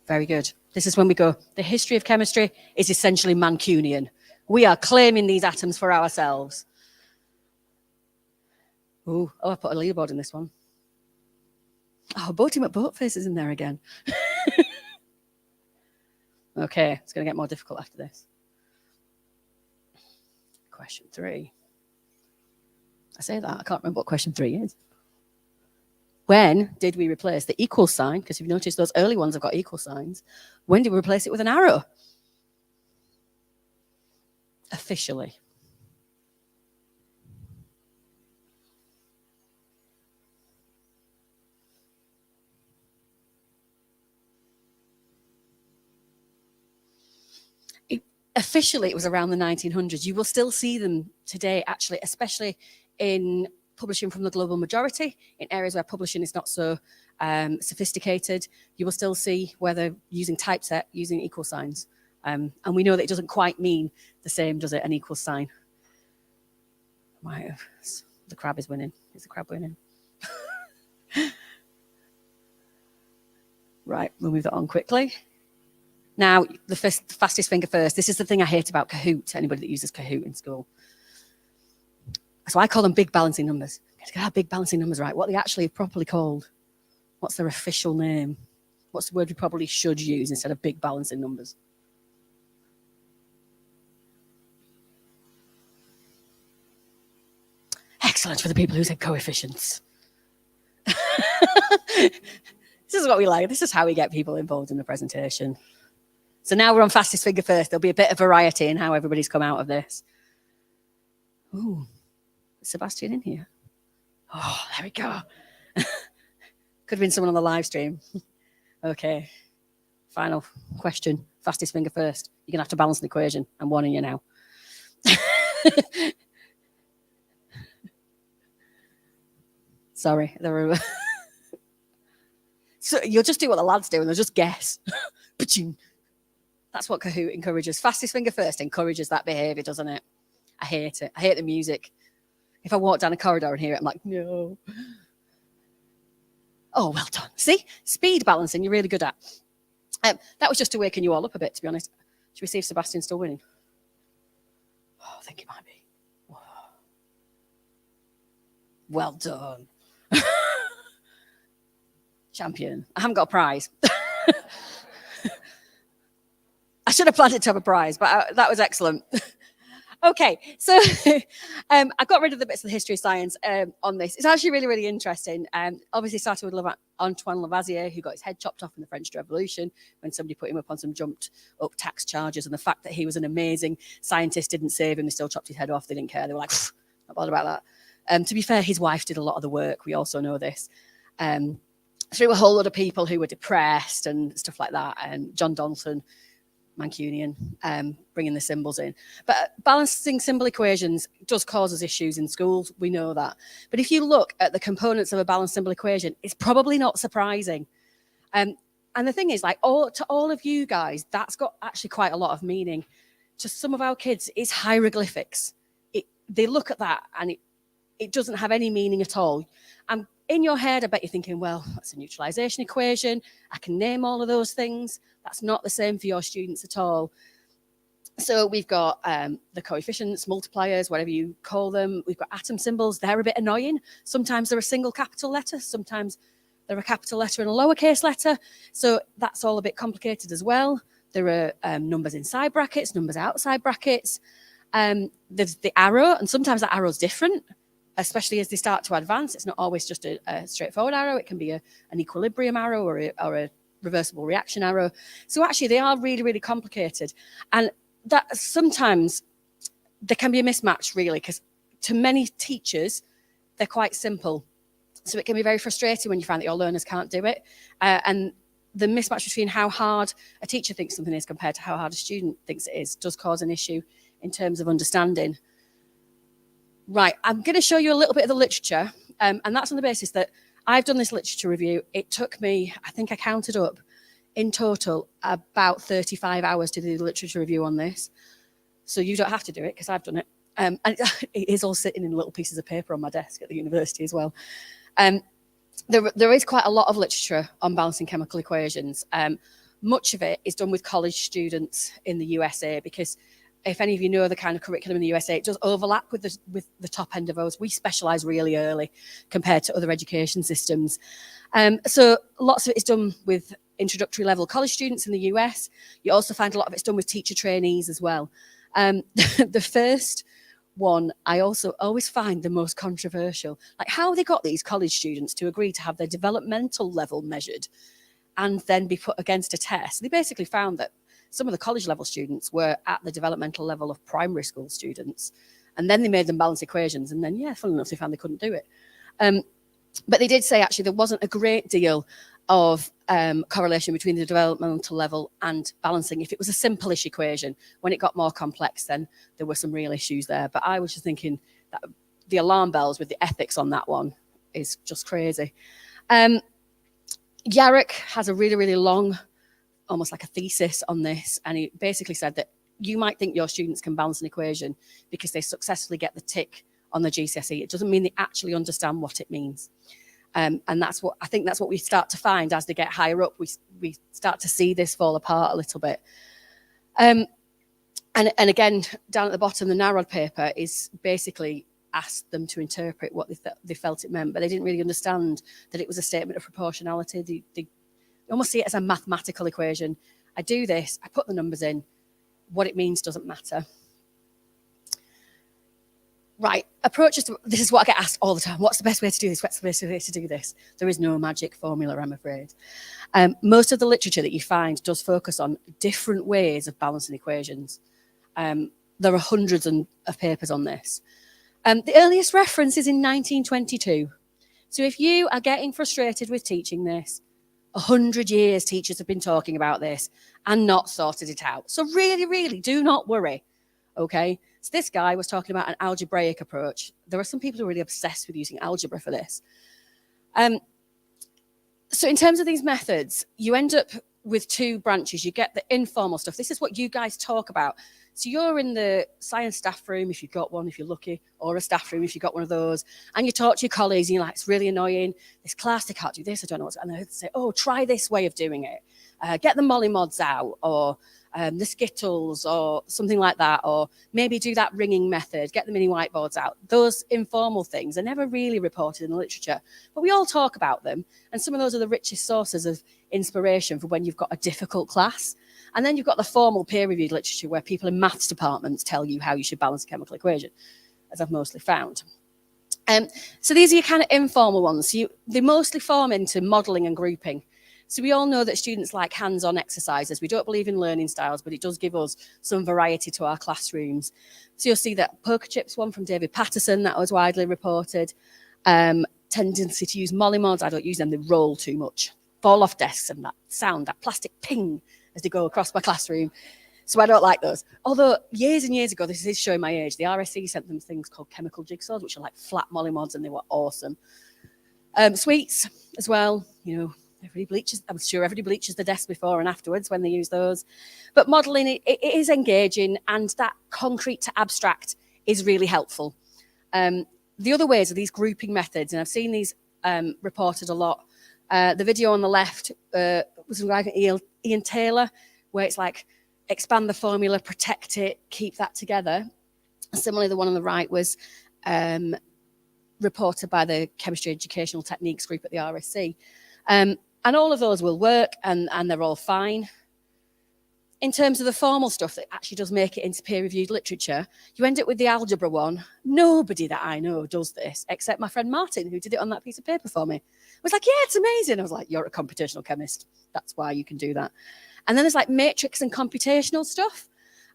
Very good. This is when we go, the history of chemistry is essentially Mancunian. We are claiming these atoms for ourselves. Oh, I put a leaderboard in this one. Oh, Boaty McBoatface is in there again. Okay, it's going to get more difficult after this. Question 3. I say that, I can't remember what question 3 is. When did we replace the equal sign? Because you've noticed those early ones have got equal signs. When did we replace it with an arrow? Officially. Officially, it was around the 1900s. You will still see them today, actually, especially in publishing from the global majority, in areas where publishing is not so sophisticated. You will still see where they're using typeset, using equal signs. And we know that it doesn't quite mean the same, does it, an equal sign? Right, the crab is winning. Is the crab winning? Right, we'll move that on quickly. Now, the fastest finger first. This is the thing I hate about Kahoot, anybody that uses Kahoot in school. So I call them big balancing numbers. To get our big balancing numbers right, what are they actually properly called? What's their official name? What's the word we probably should use instead of big balancing numbers? Excellent for the people who said coefficients. This is what we like. This is how we get people involved in the presentation. So now we're on fastest finger first. There'll be a bit of variety in how everybody's come out of this. Ooh, is Sebastian in here? Oh, there we go. Could have been someone on the live stream. Okay. Final question. Fastest finger first. You're going to have to balance an equation. I'm warning you now. Sorry. So you'll just do what the lads do and they'll just guess. That's what Kahoot encourages. Fastest finger first encourages that behavior, doesn't it? I hate it. I hate the music. If I walk down a corridor and hear it, I'm like, no. Oh, well done. See? Speed balancing, you're really good at. That was just to waken you all up a bit, to be honest. Should we see if Sebastian's still winning? Oh, I think it might be. Whoa. Well done. Champion. I haven't got a prize. I should have planned it to have a prize, but that was excellent. Okay, so I got rid of the bits of the history of science on this. It's actually really, really interesting. Obviously started with Antoine Lavoisier, who got his head chopped off in the French Revolution when somebody put him up on some jumped up tax charges, and the fact that he was an amazing scientist didn't save him. They still chopped his head off. They didn't care. They were like, not bothered about that. To be fair, his wife did a lot of the work. We also know this. Through a whole lot of people who were depressed and stuff like that. And John Donaldson, Mancunian, bringing the symbols in. But balancing symbol equations does cause us issues in schools. We know that. But if you look at the components of a balanced symbol equation, it's probably not surprising. And the thing is, like, to all of you guys, that's got actually quite a lot of meaning. To some of our kids, it's hieroglyphics. They look at that and it doesn't have any meaning at all. And in your head, I bet you're thinking, well, that's a neutralization equation. I can name all of those things. That's not the same for your students at all. So we've got the coefficients, multipliers, whatever you call them. We've got atom symbols. They're a bit annoying. Sometimes they're a single capital letter. Sometimes they're a capital letter and a lowercase letter. So that's all a bit complicated as well. There are numbers inside brackets, numbers outside brackets. There's the arrow, and sometimes that arrow's different, especially as they start to advance. It's not always just a straightforward arrow. It can be an equilibrium arrow or a reversible reaction arrow. So actually they are really, really complicated. And that sometimes there can be a mismatch, really, because to many teachers, they're quite simple. So it can be very frustrating when you find that your learners can't do it. And the mismatch between how hard a teacher thinks something is compared to how hard a student thinks it is does cause an issue in terms of understanding. Right, I'm going to show you a little bit of the literature, and that's on the basis that I've done this literature review. It took me, I think I counted up, in total, about 35 hours to do the literature review on this. So you don't have to do it, because I've done it. And it is all sitting in little pieces of paper on my desk at the university as well. There is quite a lot of literature on balancing chemical equations. Much of it is done with college students in the USA, because if any of you know the kind of curriculum in the USA, it does overlap with the top end of those. We specialise really early compared to other education systems. So lots of it is done with introductory level college students in the US. You also find a lot of it's done with teacher trainees as well. The first one I also always find the most controversial. Like, how they got these college students to agree to have their developmental level measured and then be put against a test. They basically found that some of the college level students were at the developmental level of primary school students. And then they made them balance equations. And then, yeah, funnily enough, they found they couldn't do it. But they did say, actually, there wasn't a great deal of correlation between the developmental level and balancing. If it was a simple-ish equation, when it got more complex, then there were some real issues there. But I was just thinking that the alarm bells with the ethics on that one is just crazy. Yarrick has a really, really long, almost like a thesis on this. And he basically said that you might think your students can balance an equation because they successfully get the tick on the GCSE. It doesn't mean they actually understand what it means. And that's what I think that's what we start to find as they get higher up. We start to see this fall apart a little bit. And again, down at the bottom, the Narod paper is basically asked them to interpret what they felt it meant, but they didn't really understand that it was a statement of proportionality. They almost see it as a mathematical equation. I do this, I put the numbers in, what it means doesn't matter. Right, approaches to, this is what I get asked all the time. What's the best way to do this? What's the best way to do this? There is no magic formula, I'm afraid. Most of the literature that you find does focus on different ways of balancing equations. There are hundreds of papers on this. The earliest reference is in 1922. So if you are getting frustrated with teaching this, 100 years teachers have been talking about this and not sorted it out. So really, really do not worry, okay? So this guy was talking about an algebraic approach. There are some people who are really obsessed with using algebra for this. So in terms of these methods, you end up with two branches. You get the informal stuff. This is what you guys talk about. So you're in the science staff room, if you've got one, if you're lucky, or a staff room, if you've got one of those, and you talk to your colleagues, and you're like, it's really annoying. This class, they can't do this. I don't know what's, and they say, oh, try this way of doing it. Get the mollymods out, or the Skittles, or something like that, or maybe do that ringing method, get the mini whiteboards out. Those informal things are never really reported in the literature, but we all talk about them, and some of those are the richest sources of inspiration for when you've got a difficult class. And then you've got the formal peer-reviewed literature where people in maths departments tell you how you should balance a chemical equation, as I've mostly found. So these are your kind of informal ones. So they mostly form into modelling and grouping. So we all know that students like hands-on exercises. We don't believe in learning styles, but it does give us some variety to our classrooms. So you'll see that poker chips one from David Patterson, that was widely reported. Tendency to use mollymods. I don't use them, they roll too much. Fall off desks and that sound, that plastic ping as they go across my classroom. So I don't like those. Although years and years ago, this is showing my age, the RSC sent them things called chemical jigsaws, which are like flat mollymods, and they were awesome. Sweets as well, you know, everybody bleaches. I'm sure everybody bleaches the desk before and afterwards when they use those. But modelling, it is engaging, and that concrete to abstract is really helpful. The other ways are these grouping methods, and I've seen these reported a lot. The video on the left was from Ian Taylor, where it's like, expand the formula, protect it, keep that together. Similarly, the one on the right was reported by the Chemistry Educational Techniques group at the RSC. And all of those will work, and they're all fine. In terms of the formal stuff that actually does make it into peer-reviewed literature, you end up with the algebra one. Nobody that I know does this, except my friend Martin, who did it on that piece of paper for me. I was like, yeah, it's amazing. I was like, you're a computational chemist. That's why you can do that. And then there's like matrix and computational stuff.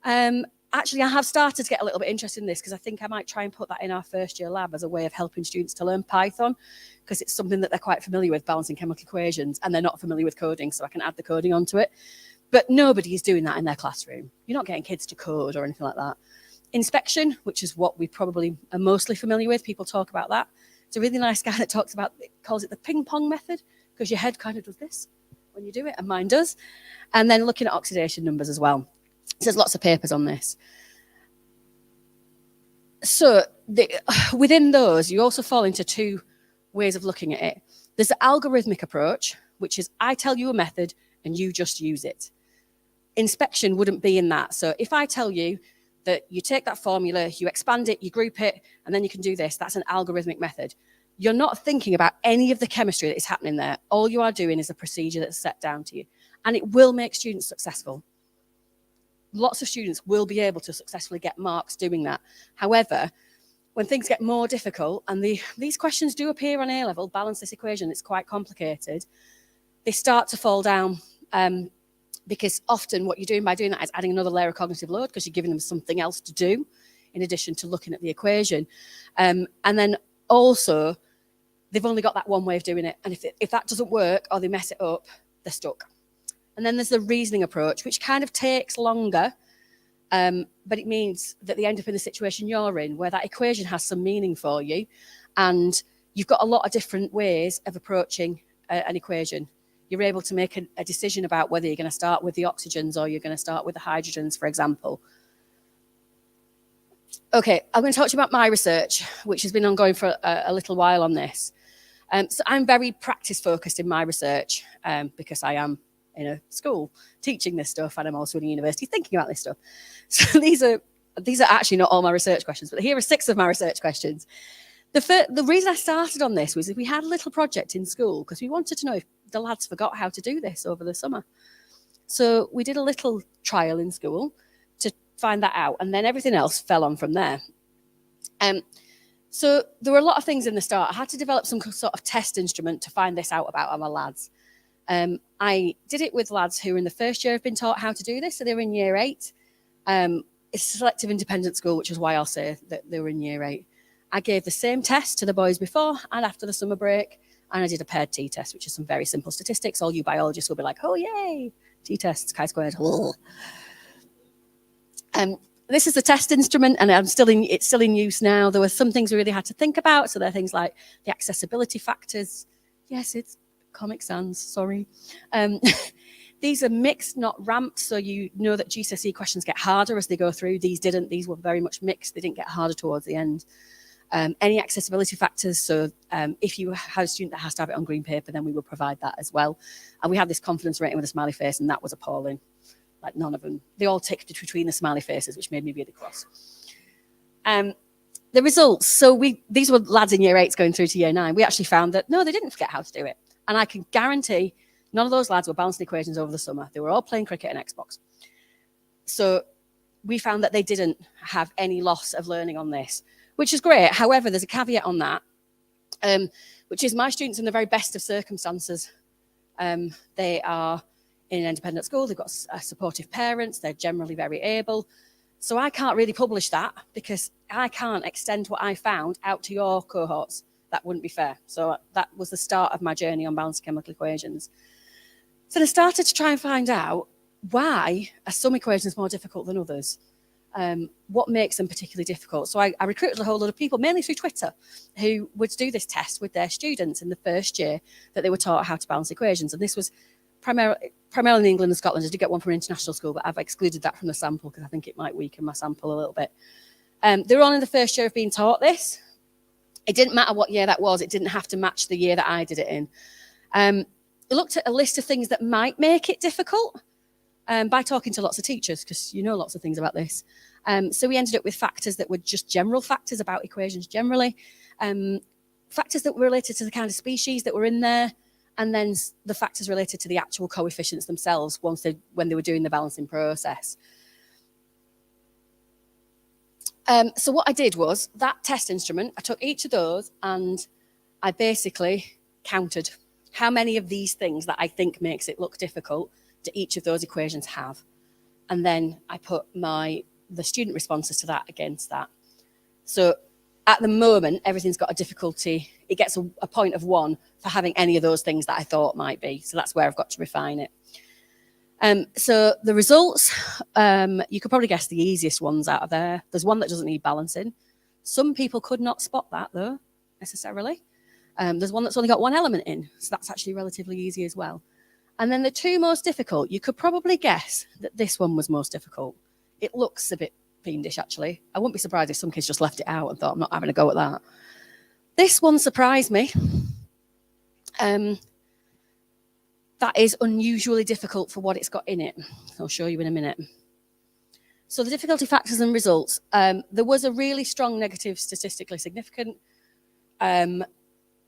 Actually, I have started to get a little bit interested in this because I think I might try and put that in our first year lab as a way of helping students to learn Python, because it's something that they're quite familiar with, balancing chemical equations, and they're not familiar with coding, so I can add the coding onto it. But nobody is doing that in their classroom. You're not getting kids to code or anything like that. Inspection, which is what we probably are mostly familiar with, people talk about that. It's a really nice guy that talks about, calls it the ping pong method, because your head kind of does this when you do it, and mine does. And then looking at oxidation numbers as well. So there's lots of papers on this. So within those, you also fall into two ways of looking at it. There's the algorithmic approach, which is I tell you a method and you just use it. Inspection wouldn't be in that. So if I tell you that you take that formula, you expand it, you group it, and then you can do this, that's an algorithmic method. You're not thinking about any of the chemistry that is happening there. All you are doing is a procedure that's set down to you. And it will make students successful. Lots of students will be able to successfully get marks doing that. However, when things get more difficult, and these questions do appear on A-level, balance this equation, it's quite complicated, they start to fall down. Because often what you're doing by doing that is adding another layer of cognitive load, because you're giving them something else to do in addition to looking at the equation. And then also, they've only got that one way of doing it. And if that doesn't work or they mess it up, they're stuck. And then there's the reasoning approach, which kind of takes longer, but it means that they end up in the situation you're in, where that equation has some meaning for you. And you've got a lot of different ways of approaching an equation. You're able to make a decision about whether you're going to start with the oxygens or you're going to start with the hydrogens, for example. Okay, I'm going to talk to you about my research, which has been ongoing for a little while on this. So I'm very practice-focused in my research because I am in a school teaching this stuff, and I'm also in a university thinking about this stuff. So these are these are actually not all my research questions, but here are 6 of my research questions. The reason I started on this was that we had a little project in school because we wanted to know if the lads forgot how to do this over the summer. So we did a little trial in school to find that out, and then everything else fell on from there. So there were a lot of things in the start. I had to develop some sort of test instrument to find this out about our lads. I did it with lads who in the first year have been taught how to do this, so they were in year 8. It's a selective independent school, which is why I'll say that they were in year 8. I gave the same test to the boys before and after the summer break, and I did a paired t-test, which is some very simple statistics. All you biologists will be like, oh, yay, t-tests, chi-squared. This is the test instrument, and it's still in use now. There were some things we really had to think about. So there are things like the accessibility factors. Yes, it's Comic Sans, sorry. These are mixed, not ramped, so you know that GCSE questions get harder as they go through. These didn't. These were very much mixed. They didn't get harder towards the end. Any accessibility factors, so if you had a student that has to have it on green paper, then we will provide that as well. And we had this confidence rating with a smiley face, and that was appalling. Like none of them. They all ticked between the smiley faces, which made me really cross. The results. So these were lads in year 8 going through to year 9. We actually found that, no, they didn't forget how to do it. And I can guarantee none of those lads were balancing equations over the summer. They were all playing cricket and Xbox. So we found that they didn't have any loss of learning on this, which is great. However, there's a caveat on that, which is my students in the very best of circumstances. They are in an independent school. They've got supportive parents. They're generally very able. So I can't really publish that because I can't extend what I found out to your cohorts. That wouldn't be fair. So that was the start of my journey on balanced chemical equations. So I started to try and find out why are some equations more difficult than others? What makes them particularly difficult? So I recruited a whole lot of people, mainly through Twitter, who would do this test with their students in the first year that they were taught how to balance equations. And this was primarily in England and Scotland. I did get one from an international school, but I've excluded that from the sample because I think it might weaken my sample a little bit. They were all in the first year of being taught this. It didn't matter what year that was. It didn't have to match the year that I did it in. I looked at a list of things that might make it difficult by talking to lots of teachers, because you know lots of things about this. So we ended up with factors that were just general factors about equations generally, factors that were related to the kind of species that were in there, and then the factors related to the actual coefficients themselves when they were doing the balancing process. So what I did was that test instrument, I took each of those and I basically counted how many of these things that I think makes it look difficult do each of those equations have. And then I put the student responses to that against that. So at the moment, everything's got a difficulty. It gets a point of 1 for having any of those things that I thought might be. So that's where I've got to refine it. So the results, you could probably guess the easiest ones out of there. There's one that doesn't need balancing. Some people could not spot that though, necessarily. There's one that's only got 1 element in, so that's actually relatively easy as well. And then the 2 most difficult, you could probably guess that this one was most difficult. It looks a bit fiendish, actually. I wouldn't be surprised if some kids just left it out and thought, I'm not having a go at that. This one surprised me. That is unusually difficult for what it's got in it. I'll show you in a minute. So the difficulty factors and results. There was a really strong negative statistically significant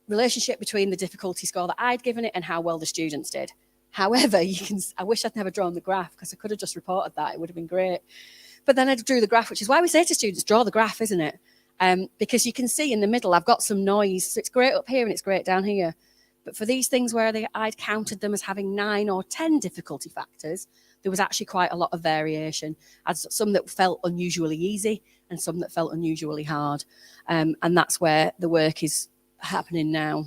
relationship between the difficulty score that I'd given it and how well the students did. However, I wish I'd never drawn the graph because I could have just reported that. It would have been great. But then I drew the graph, which is why we say to students, draw the graph, isn't it? Because you can see in the middle, I've got some noise. So it's great up here and it's great down here. But for these things where I'd counted them as having 9 or 10 difficulty factors, there was actually quite a lot of variation. I had some that felt unusually easy and some that felt unusually hard. And that's where the work is happening now.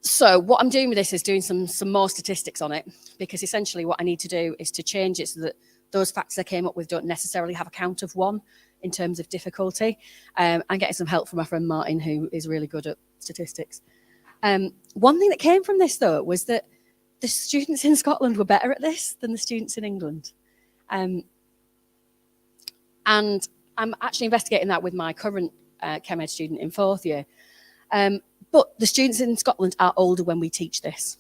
So what I'm doing with this is doing some more statistics on it, because essentially what I need to do is to change it so that those factors I came up with don't necessarily have a count of 1 in terms of difficulty. I'm getting some help from my friend Martin, who is really good at statistics. One thing that came from this, though, was that the students in Scotland were better at this than the students in England. And I'm actually investigating that with my current Chem Ed student in 4th year. But the students in Scotland are older when we teach this.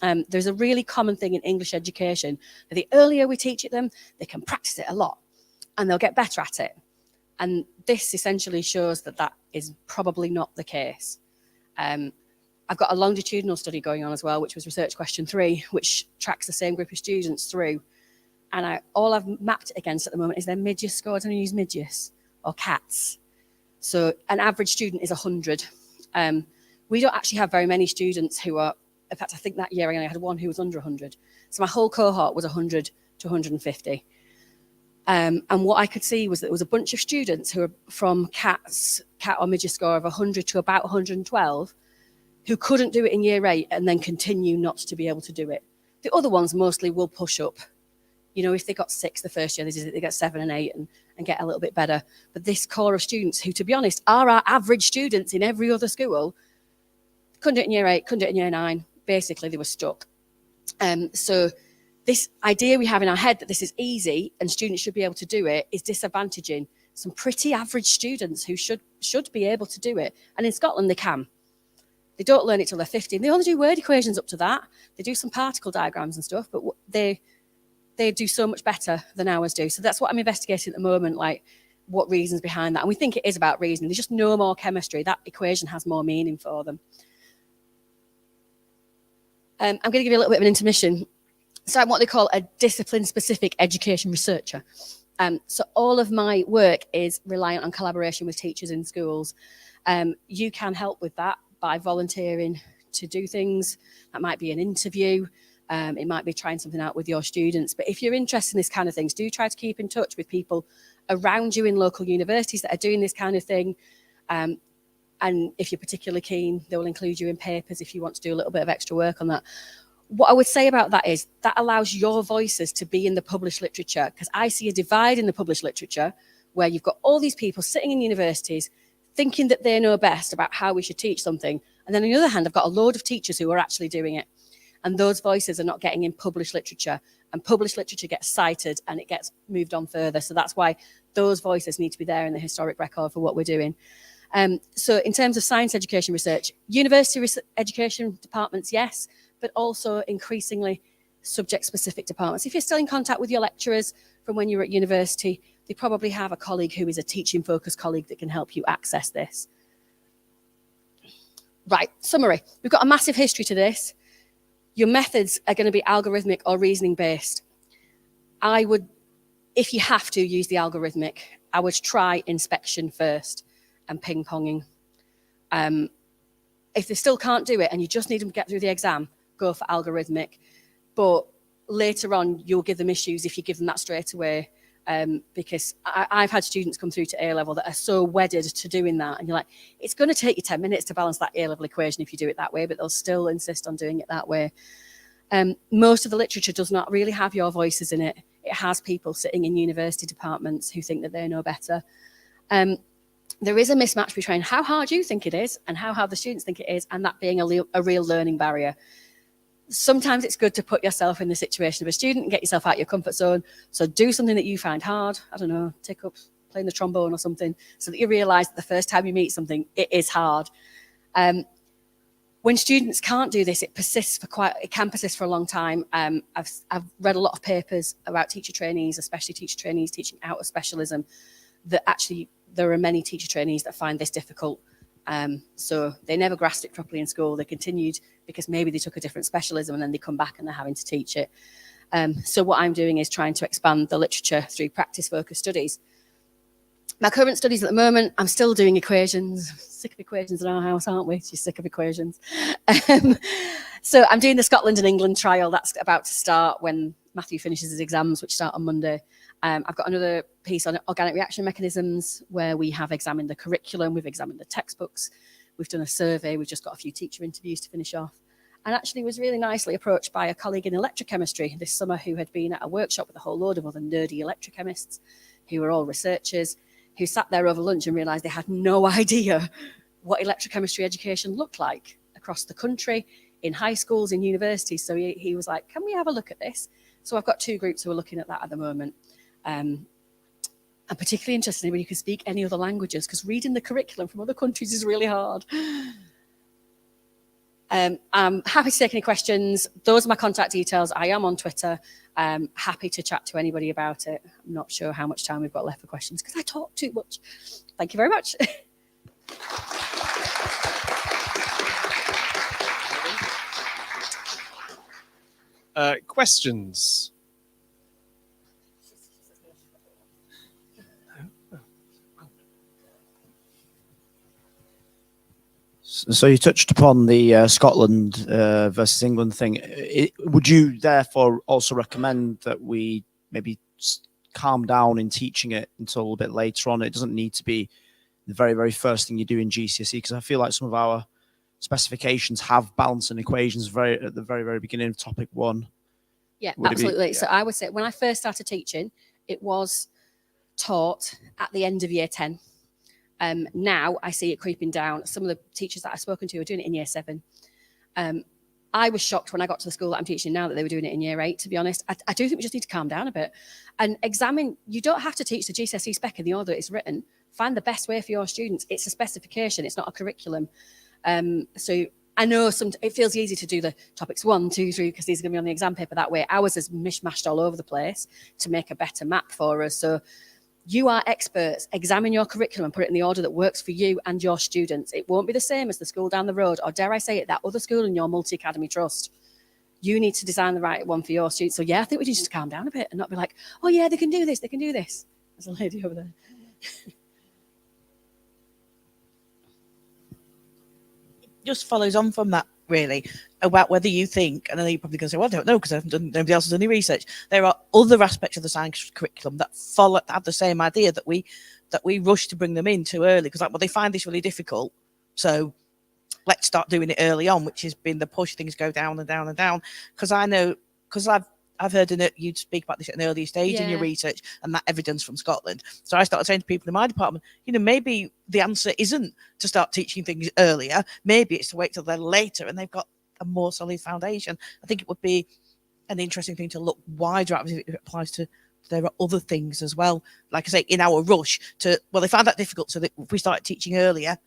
There's a really common thing in English education that the earlier we teach it them, they can practice it a lot and they'll get better at it. And this essentially shows that that is probably not the case. I've got a longitudinal study going on as well, which was research question 3, which tracks the same group of students through. And all I've mapped it against at the moment is their MIDGES scores. I don't use MIDGES or CATS. So an average student is 100. We don't actually have very many students who are, in fact, I think that year I only had one who was under 100. So my whole cohort was 100 to 150. And what I could see was that there was a bunch of students who were from CAT or MIDGES score of 100 to about 112 who couldn't do it in year 8 and then continue not to be able to do it. The other ones mostly will push up. You know, if they got 6 the first year, they get 7 and 8 and get a little bit better. But this core of students who, to be honest, are our average students in every other school, couldn't do it in year 8, couldn't do it in year 9. Basically, they were stuck. So this idea we have in our head that this is easy and students should be able to do it is disadvantaging some pretty average students who should be able to do it. And in Scotland, they can. They don't learn it till they're 15. They only do word equations up to that. They do some particle diagrams and stuff, but they do so much better than ours do. So that's what I'm investigating at the moment, like what reasons behind that. And we think it is about reasoning. They just know more chemistry. That equation has more meaning for them. I'm going to give you a little bit of an intermission. So I'm what they call a discipline-specific education researcher. So all of my work is reliant on collaboration with teachers in schools. You can help with that by volunteering to do things. That might be an interview. It might be trying something out with your students. But if you're interested in this kind of things, do try to keep in touch with people around you in local universities that are doing this kind of thing. And if you're particularly keen, they will include you in papers if you want to do a little bit of extra work on that. What I would say about that is that allows your voices to be in the published literature, because I see a divide in the published literature where you've got all these people sitting in universities thinking that they know best about how we should teach something. And then on the other hand, I've got a load of teachers who are actually doing it. And those voices are not getting in published literature. And published literature gets cited and it gets moved on further. So that's why those voices need to be there in the historic record for what we're doing. So in terms of science education research, university education departments, yes, but also increasingly subject-specific departments. If you're still in contact with your lecturers from when you were at university, they probably have a colleague who is a teaching-focused colleague that can help you access this. Right, summary. We've got a massive history to this. Your methods are going to be algorithmic or reasoning-based. I would, if you have to use the algorithmic, I would try inspection first and ping-ponging. If they still can't do it and you just need them to get through the exam, go for algorithmic. But later on, you'll give them issues if you give them that straight away. Because I've had students come through to A-level that are so wedded to doing that. And you're like, it's going to take you 10 minutes to balance that A-level equation if you do it that way, but they'll still insist on doing it that way. Most of the literature does not really have your voices in it. It has people sitting in university departments who think that they know better. There is a mismatch between how hard you think it is and how hard the students think it is, and that being a real learning barrier. Sometimes it's good to put yourself in the situation of a student and get yourself out of your comfort zone. So do something that you find hard. I don't know, take up playing the trombone or something, so that you realize that the first time you meet something, it is hard. When students can't do this, it can persist for a long time. I've read a lot of papers about teacher trainees, especially teacher trainees teaching out of specialism, that actually there are many teacher trainees that find this difficult. So they never grasped it properly in school. They continued because maybe they took a different specialism and then they come back and they're having to teach it. So what I'm doing is trying to expand the literature through practice-focused studies. My current studies at the moment, I'm still doing equations. Sick of equations in our house, aren't we? She's sick of equations. So I'm doing the Scotland and England trial. That's about to start when Matthew finishes his exams, which start on Monday. I've got another piece on organic reaction mechanisms where we have examined the curriculum, we've examined the textbooks, we've done a survey, we've just got a few teacher interviews to finish off. And actually was really nicely approached by a colleague in electrochemistry this summer who had been at a workshop with a whole load of other nerdy electrochemists who were all researchers, who sat there over lunch and realised they had no idea what electrochemistry education looked like across the country, in high schools, in universities. So he was like, can we have a look at this? So I've got 2 groups who are looking at that at the moment. I'm particularly interested in when you can speak any other languages, because reading the curriculum from other countries is really hard. I'm happy to take any questions. Those are my contact details. I am on Twitter. Happy to chat to anybody about it. I'm not sure how much time we've got left for questions because I talk too much. Thank you very much. Questions? So you touched upon the Scotland versus England thing. Would you therefore also recommend that we maybe calm down in teaching it until a little bit later on? It doesn't need to be the very, very first thing you do in GCSE, because I feel like some of our specifications have balancing equations at the very, very beginning of topic 1. Yeah, Would it be- absolutely. yeah. So I would say when I first started teaching, it was taught at the end of year 10. Now I see it creeping down. Some of the teachers that I've spoken to are doing it in year 7. I was shocked when I got to the school that I'm teaching now that they were doing it in year 8, to be honest. I do think we just need to calm down a bit and examine. You don't have to teach the GCSE spec in the order it's written. Find the best way for your students. It's a specification. It's not a curriculum. So I know it feels easy to do the topics 1, 2, 3, because these are going to be on the exam paper that way. Ours is mishmashed all over the place to make a better map for us. So you are experts. Examine your curriculum and put it in the order that works for you and your students. It won't be the same as the school down the road, or dare I say it, that other school in your multi-academy trust. You need to design the right one for your students. So yeah, I think we need to just calm down a bit and not be like, oh yeah, they can do this, they can do this. There's a lady over there. Just follows on from that, really, about whether you think, and then you're probably going to say, well, I don't know, because nobody else has done any research. There are other aspects of the science curriculum that have the same idea, that we rush to bring them in too early, because they find this really difficult. So let's start doing it early on, which has been the push. Things go down and down and down. Because I've heard you speak about this at an earlier stage in your research, and that evidence from Scotland. So I started saying to people in my department, maybe the answer isn't to start teaching things earlier. Maybe it's to wait till they're later and they've got a more solid foundation. I think it would be an interesting thing to look wider at if it applies to. There are other things as well. Like I say, in our rush they found that difficult, so that if we start teaching earlier,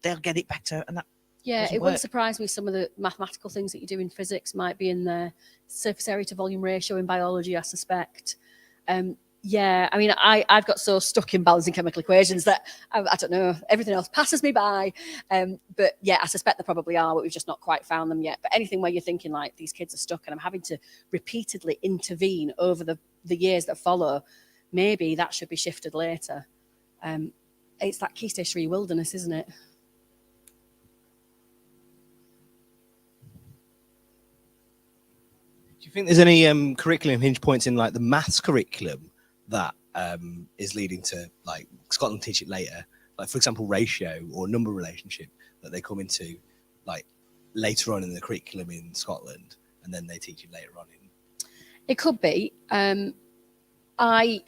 they'll get it better. And that it wouldn't surprise me. Some of the mathematical things that you do in physics might be in the surface area to volume ratio in biology, I suspect. Yeah, I mean, I've got so stuck in balancing chemical equations that I don't know, everything else passes me by. But yeah, I suspect there probably are, but we've just not quite found them yet. But anything where you're thinking like these kids are stuck and I'm having to repeatedly intervene over the years that follow, maybe that should be shifted later. It's that Key Stage 3 wilderness, isn't it? Do you think there's any curriculum hinge points in like the maths curriculum that is leading to like Scotland teach it later? Like for example, ratio or number relationship that they come into like later on in the curriculum in Scotland, and then they teach it later on in. It could be. I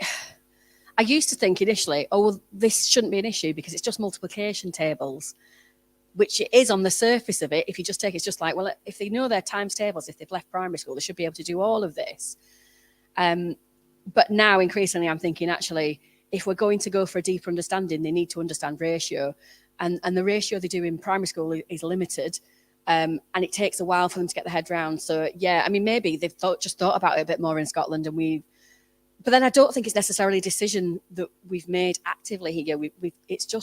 used to think initially, oh, well, this shouldn't be an issue because it's just multiplication tables, which it is on the surface of it. If you just take it's just like, well, if they know their times tables, if they've left primary school, they should be able to do all of this. But now increasingly I'm thinking actually, if we're going to go for a deeper understanding, they need to understand ratio. And the ratio they do in primary school is limited. And it takes a while for them to get their head round. So yeah, I mean, maybe they've just thought about it a bit more in Scotland, and but then I don't think it's necessarily a decision that we've made actively here. It's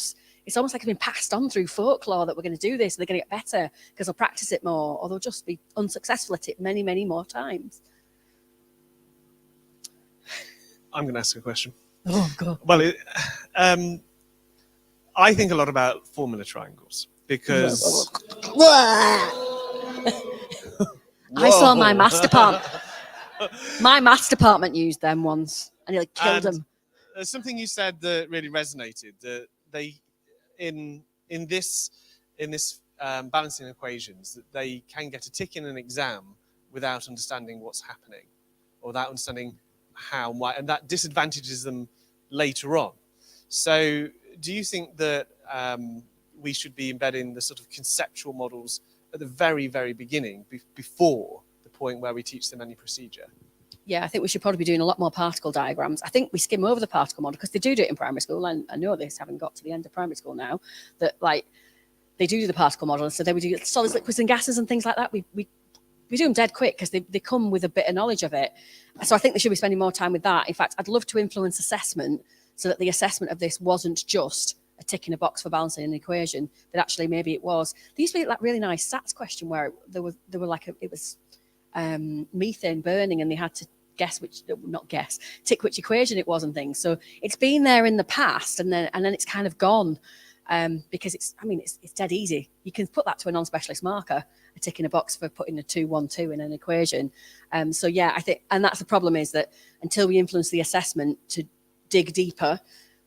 almost like it's been passed on through folklore that we're going to do this and they're going to get better because they'll practice it more, or they'll just be unsuccessful at it many, many more times. I'm going to ask a question. Oh, God. Well, I think a lot about formula triangles because... I saw my maths department. My maths department used them once and nearly killed them. There's something you said that really resonated. That they, in this balancing equations, that they can get a tick in an exam without understanding what's happening, or without understanding how and why, and that disadvantages them later on. So, do you think that we should be embedding the sort of conceptual models at the very, very beginning, before the point where we teach them any procedure? Yeah, I think we should probably be doing a lot more particle diagrams. I think we skim over the particle model because they do it in primary school. And I know this, having got to the end of primary school now, that like they do the particle model. So then we do solids, liquids and gases and things like that. We do them dead quick because they come with a bit of knowledge of it. So I think they should be spending more time with that. In fact, I'd love to influence assessment so that the assessment of this wasn't just a tick in a box for balancing an equation, that actually maybe it was. There used to be that really nice SATs question where it was methane burning and they had to tick which equation it was and things. So it's been there in the past and then it's kind of gone because it's dead easy. You can put that to a non-specialist marker, a tick in a box for putting a 2, 1, 2 in an equation. So yeah, I think, and that's the problem, is that until we influence the assessment to dig deeper,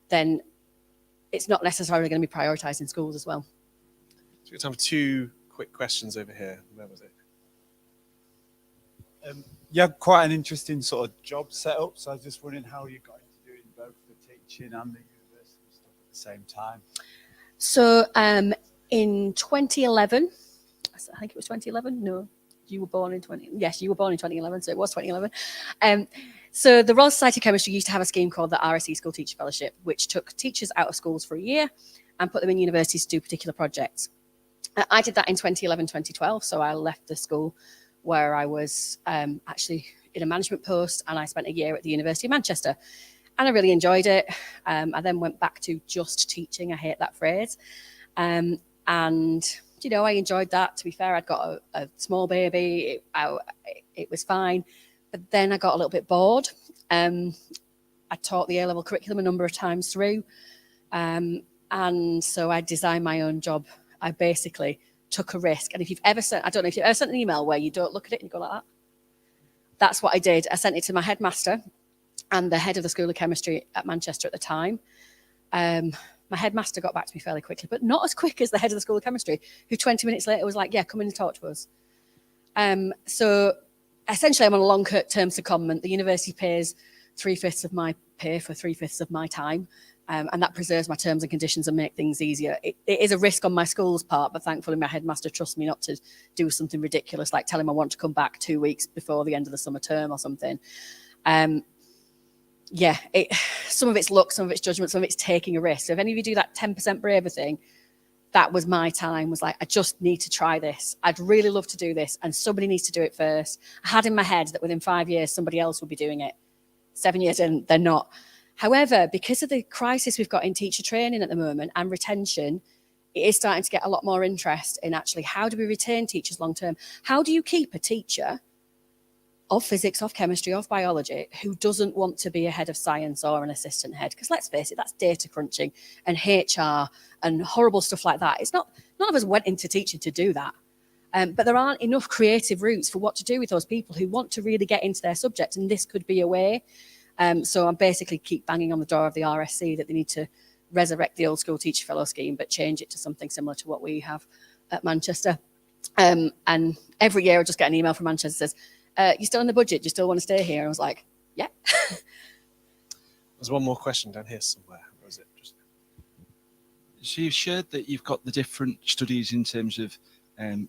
then it's not necessarily going to be prioritised in schools as well. So we've got time for 2 quick questions over here. Where was it? You have quite an interesting sort of job setup, so I was just wondering how you got into doing both the teaching and the university stuff at the same time. So in 2011, I think it was 2011. No, you were born in 2011, so it was 2011. So the Royal Society of Chemistry used to have a scheme called the RSE School Teacher Fellowship, which took teachers out of schools for a year and put them in universities to do particular projects. I did that in 2011, 2012. So I left the school where I was actually in a management post, and I spent a year at the University of Manchester, and I really enjoyed it. I then went back to just teaching. I hate that phrase. And, you know, I enjoyed that. To be fair, I'd got a small baby. It was fine. But then I got a little bit bored. I taught the A-level curriculum a number of times through. And so I designed my own job. I basically took a risk. And if you've ever sent, I don't know if you've ever sent an email where you don't look at it and you go like that. That's what I did. I sent it to my headmaster and the head of the School of Chemistry at Manchester at the time. My headmaster got back to me fairly quickly, but not as quick as the head of the School of Chemistry, who 20 minutes later was like, yeah, come in and talk to us. So essentially I'm on a long-term secondment. The university pays 3/5 of my pay for 3/5 of my time. And that preserves my terms and conditions and make things easier. It is a risk on my school's part, but thankfully my headmaster trusts me not to do something ridiculous, like tell him I want to come back 2 weeks before the end of the summer term or something. Yeah, some of it's luck, some of it's judgment, some of it's taking a risk. So if any of you do that 10% braver thing, that was my time, was like, I just need to try this. I'd really love to do this, and somebody needs to do it first. I had in my head that within 5 years, somebody else would be doing it. 7 years in, they're not. However, because of the crisis we've got in teacher training at the moment and retention, it is starting to get a lot more interest in actually how do we retain teachers long term? How do you keep a teacher of physics, of chemistry, of biology who doesn't want to be a head of science or an assistant head? Because let's face it, that's data crunching and HR and horrible stuff like that. It's not, none of us went into teaching to do that. But there aren't enough creative routes for what to do with those people who want to really get into their subject, and this could be a way. So I'm basically keep banging on the door of the RSC that they need to resurrect the old school teacher fellow scheme, but change it to something similar to what we have at Manchester. And every year I just get an email from Manchester that says, you still in the budget? Do you still want to stay here? And I was like, yeah. There's one more question down here somewhere. Or is it just... So you've shared that you've got the different studies in terms of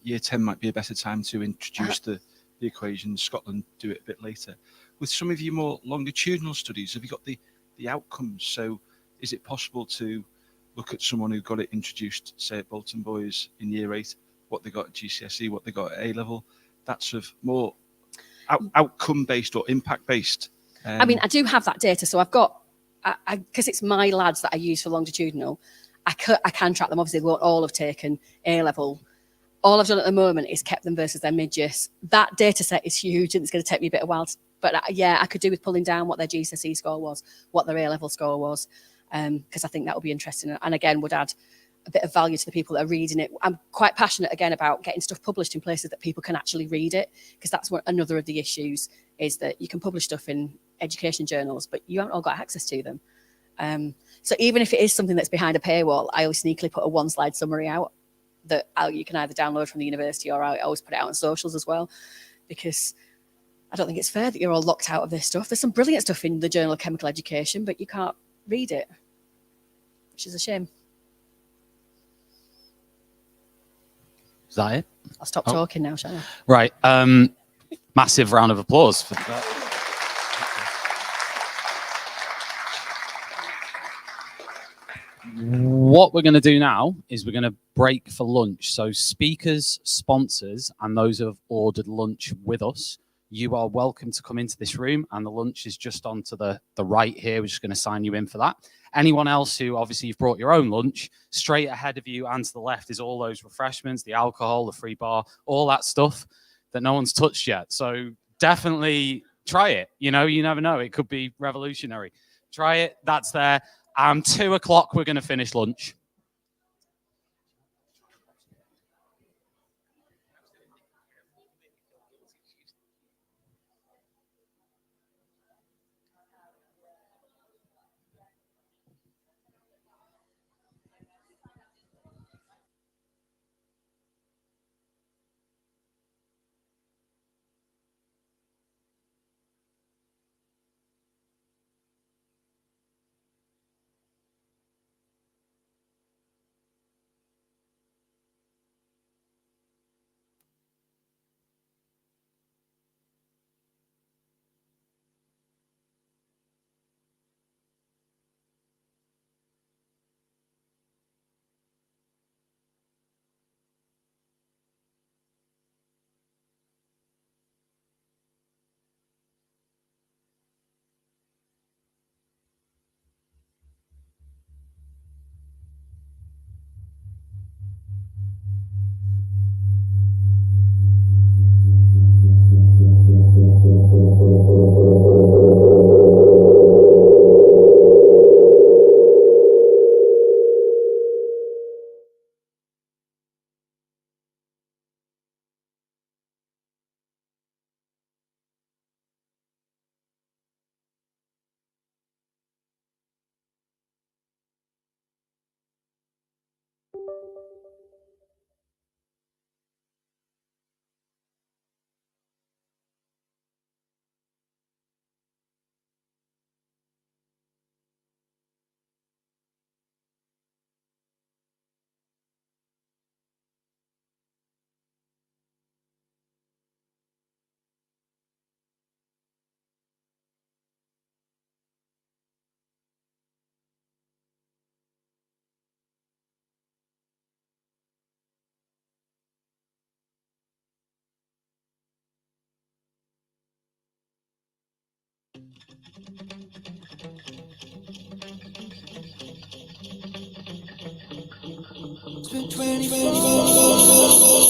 year 10 might be a better time to introduce the equations. Scotland do it a bit later. With some of your more longitudinal studies, have you got the outcomes? So is it possible to look at someone who got it introduced, say at Bolton Boys in year 8, what they got at GCSE, what they got at A-level? That's sort of more outcome-based or impact-based. I mean, I do have that data. So I've got, because it's my lads that I use for longitudinal, I can track them. Obviously, they won't all have taken A-level. All I've done at the moment is kept them versus their mid-years. That data set is huge, and it's going to take me a bit of a while. But yeah, I could do with pulling down what their GCSE score was, what their A-level score was, because I think that would be interesting. And again, would add a bit of value to the people that are reading it. I'm quite passionate, again, about getting stuff published in places that people can actually read it, because that's what another of the issues is, that you can publish stuff in education journals, but you haven't all got access to them. So even if it is something that's behind a paywall, I always sneakily put a 1-slide summary out that you can either download from the university, or I always put it out on socials as well, because I don't think it's fair that you're all locked out of this stuff. There's some brilliant stuff in the Journal of Chemical Education, but you can't read it, which is a shame. Is that it? I'll stop talking now, shall I? Right. Massive round of applause for that. What we're going to do now is we're going to break for lunch. So speakers, sponsors, and those who have ordered lunch with us, you are welcome to come into this room, and the lunch is just on to the right here. We're just going to sign you in for that. Anyone else who obviously you've brought your own lunch, straight ahead of you and to the left is all those refreshments, the alcohol, the free bar, all that stuff that no one's touched yet. So definitely try it. You know, you never know. It could be revolutionary. Try it. That's there. 2 o'clock, we're going to finish lunch. It's been 24.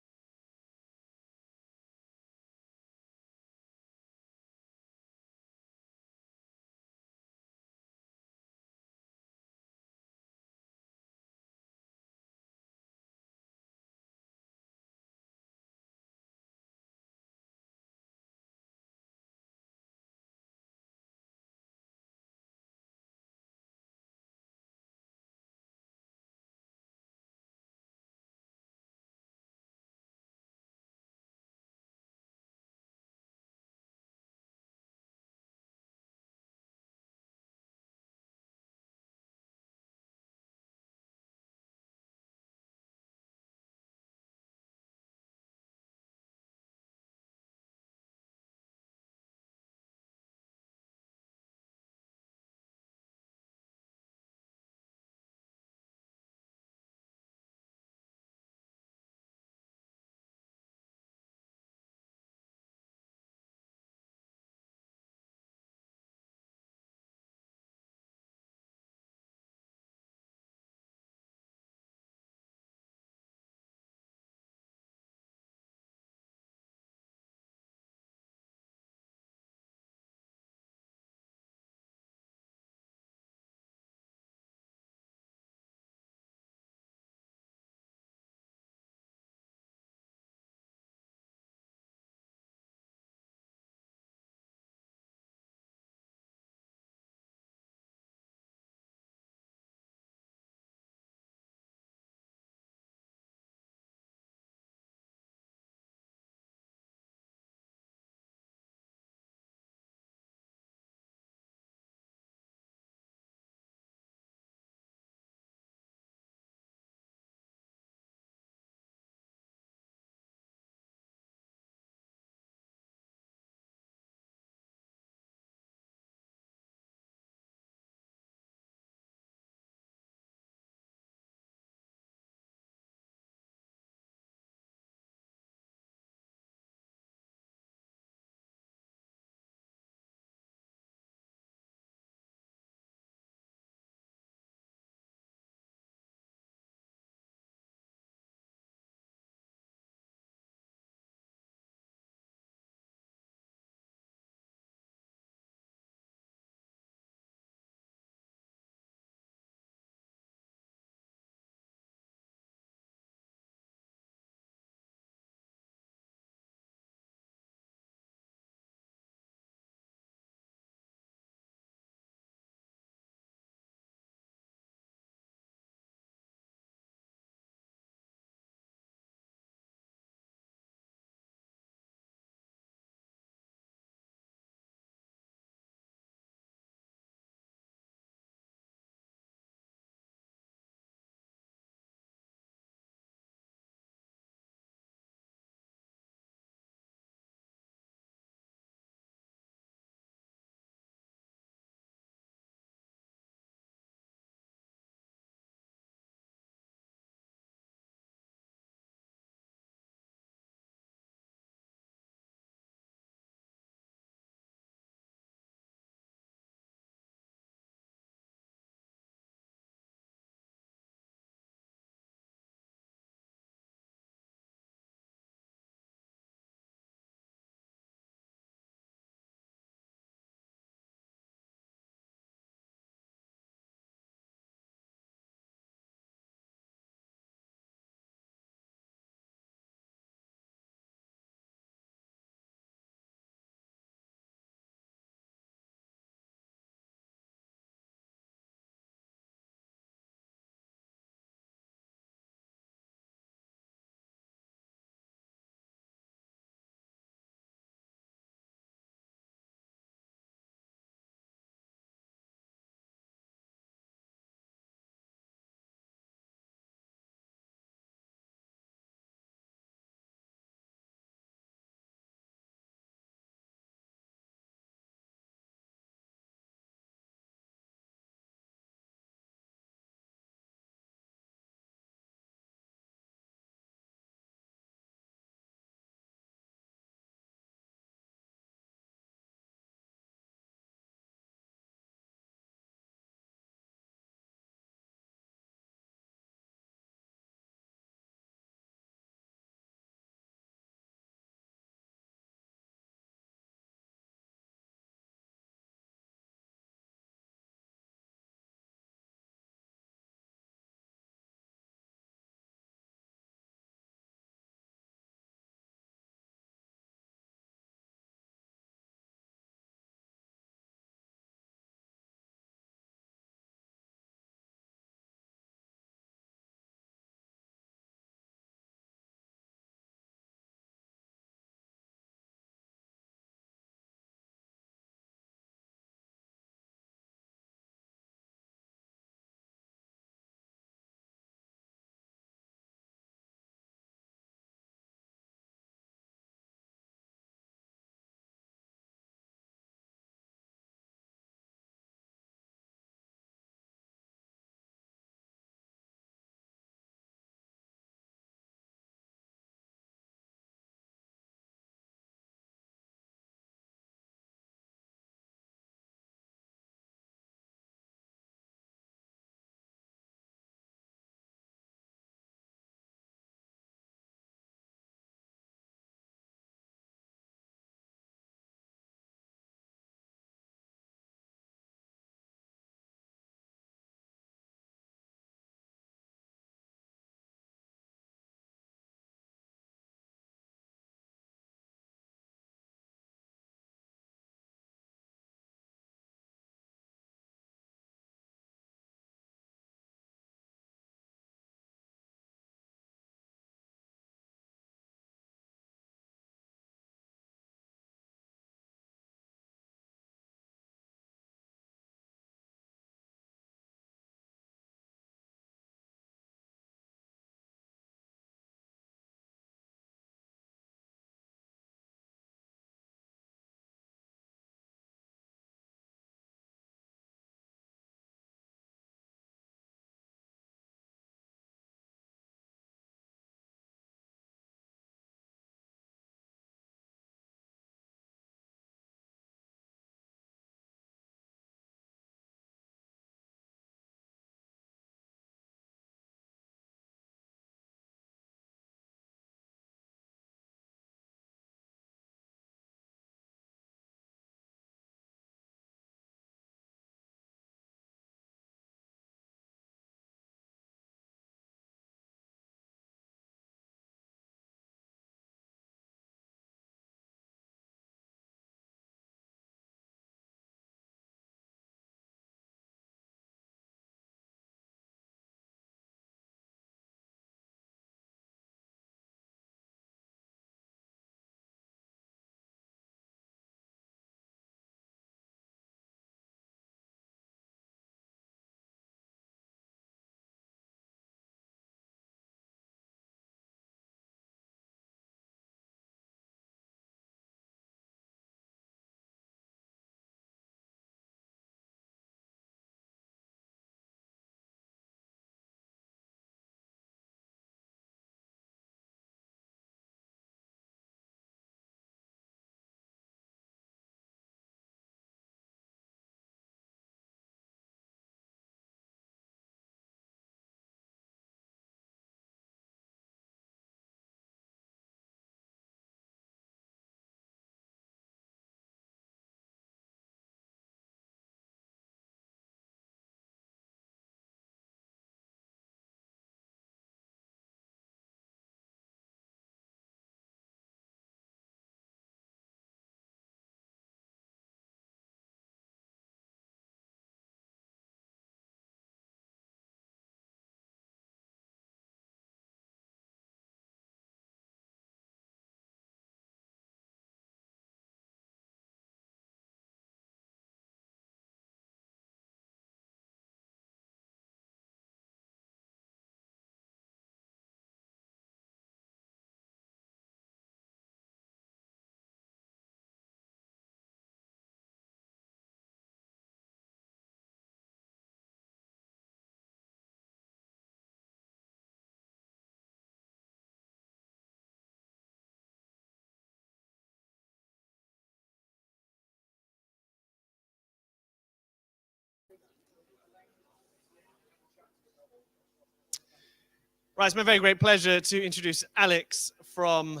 Right, it's my very great pleasure to introduce Alex from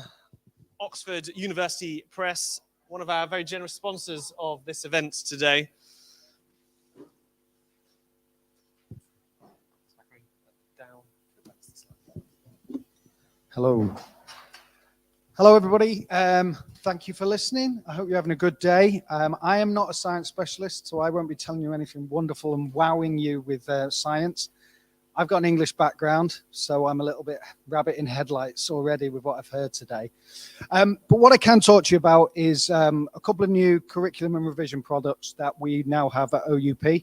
Oxford University Press, one of our very generous sponsors of this event today. Hello. Hello, everybody. Thank you for listening. I hope you're having a good day. I am not a science specialist, so I won't be telling you anything wonderful and wowing you with science. I've got an English background, so I'm a little bit rabbit in headlights already with what I've heard today. But what I can talk to you about is a couple of new curriculum and revision products that we now have at OUP.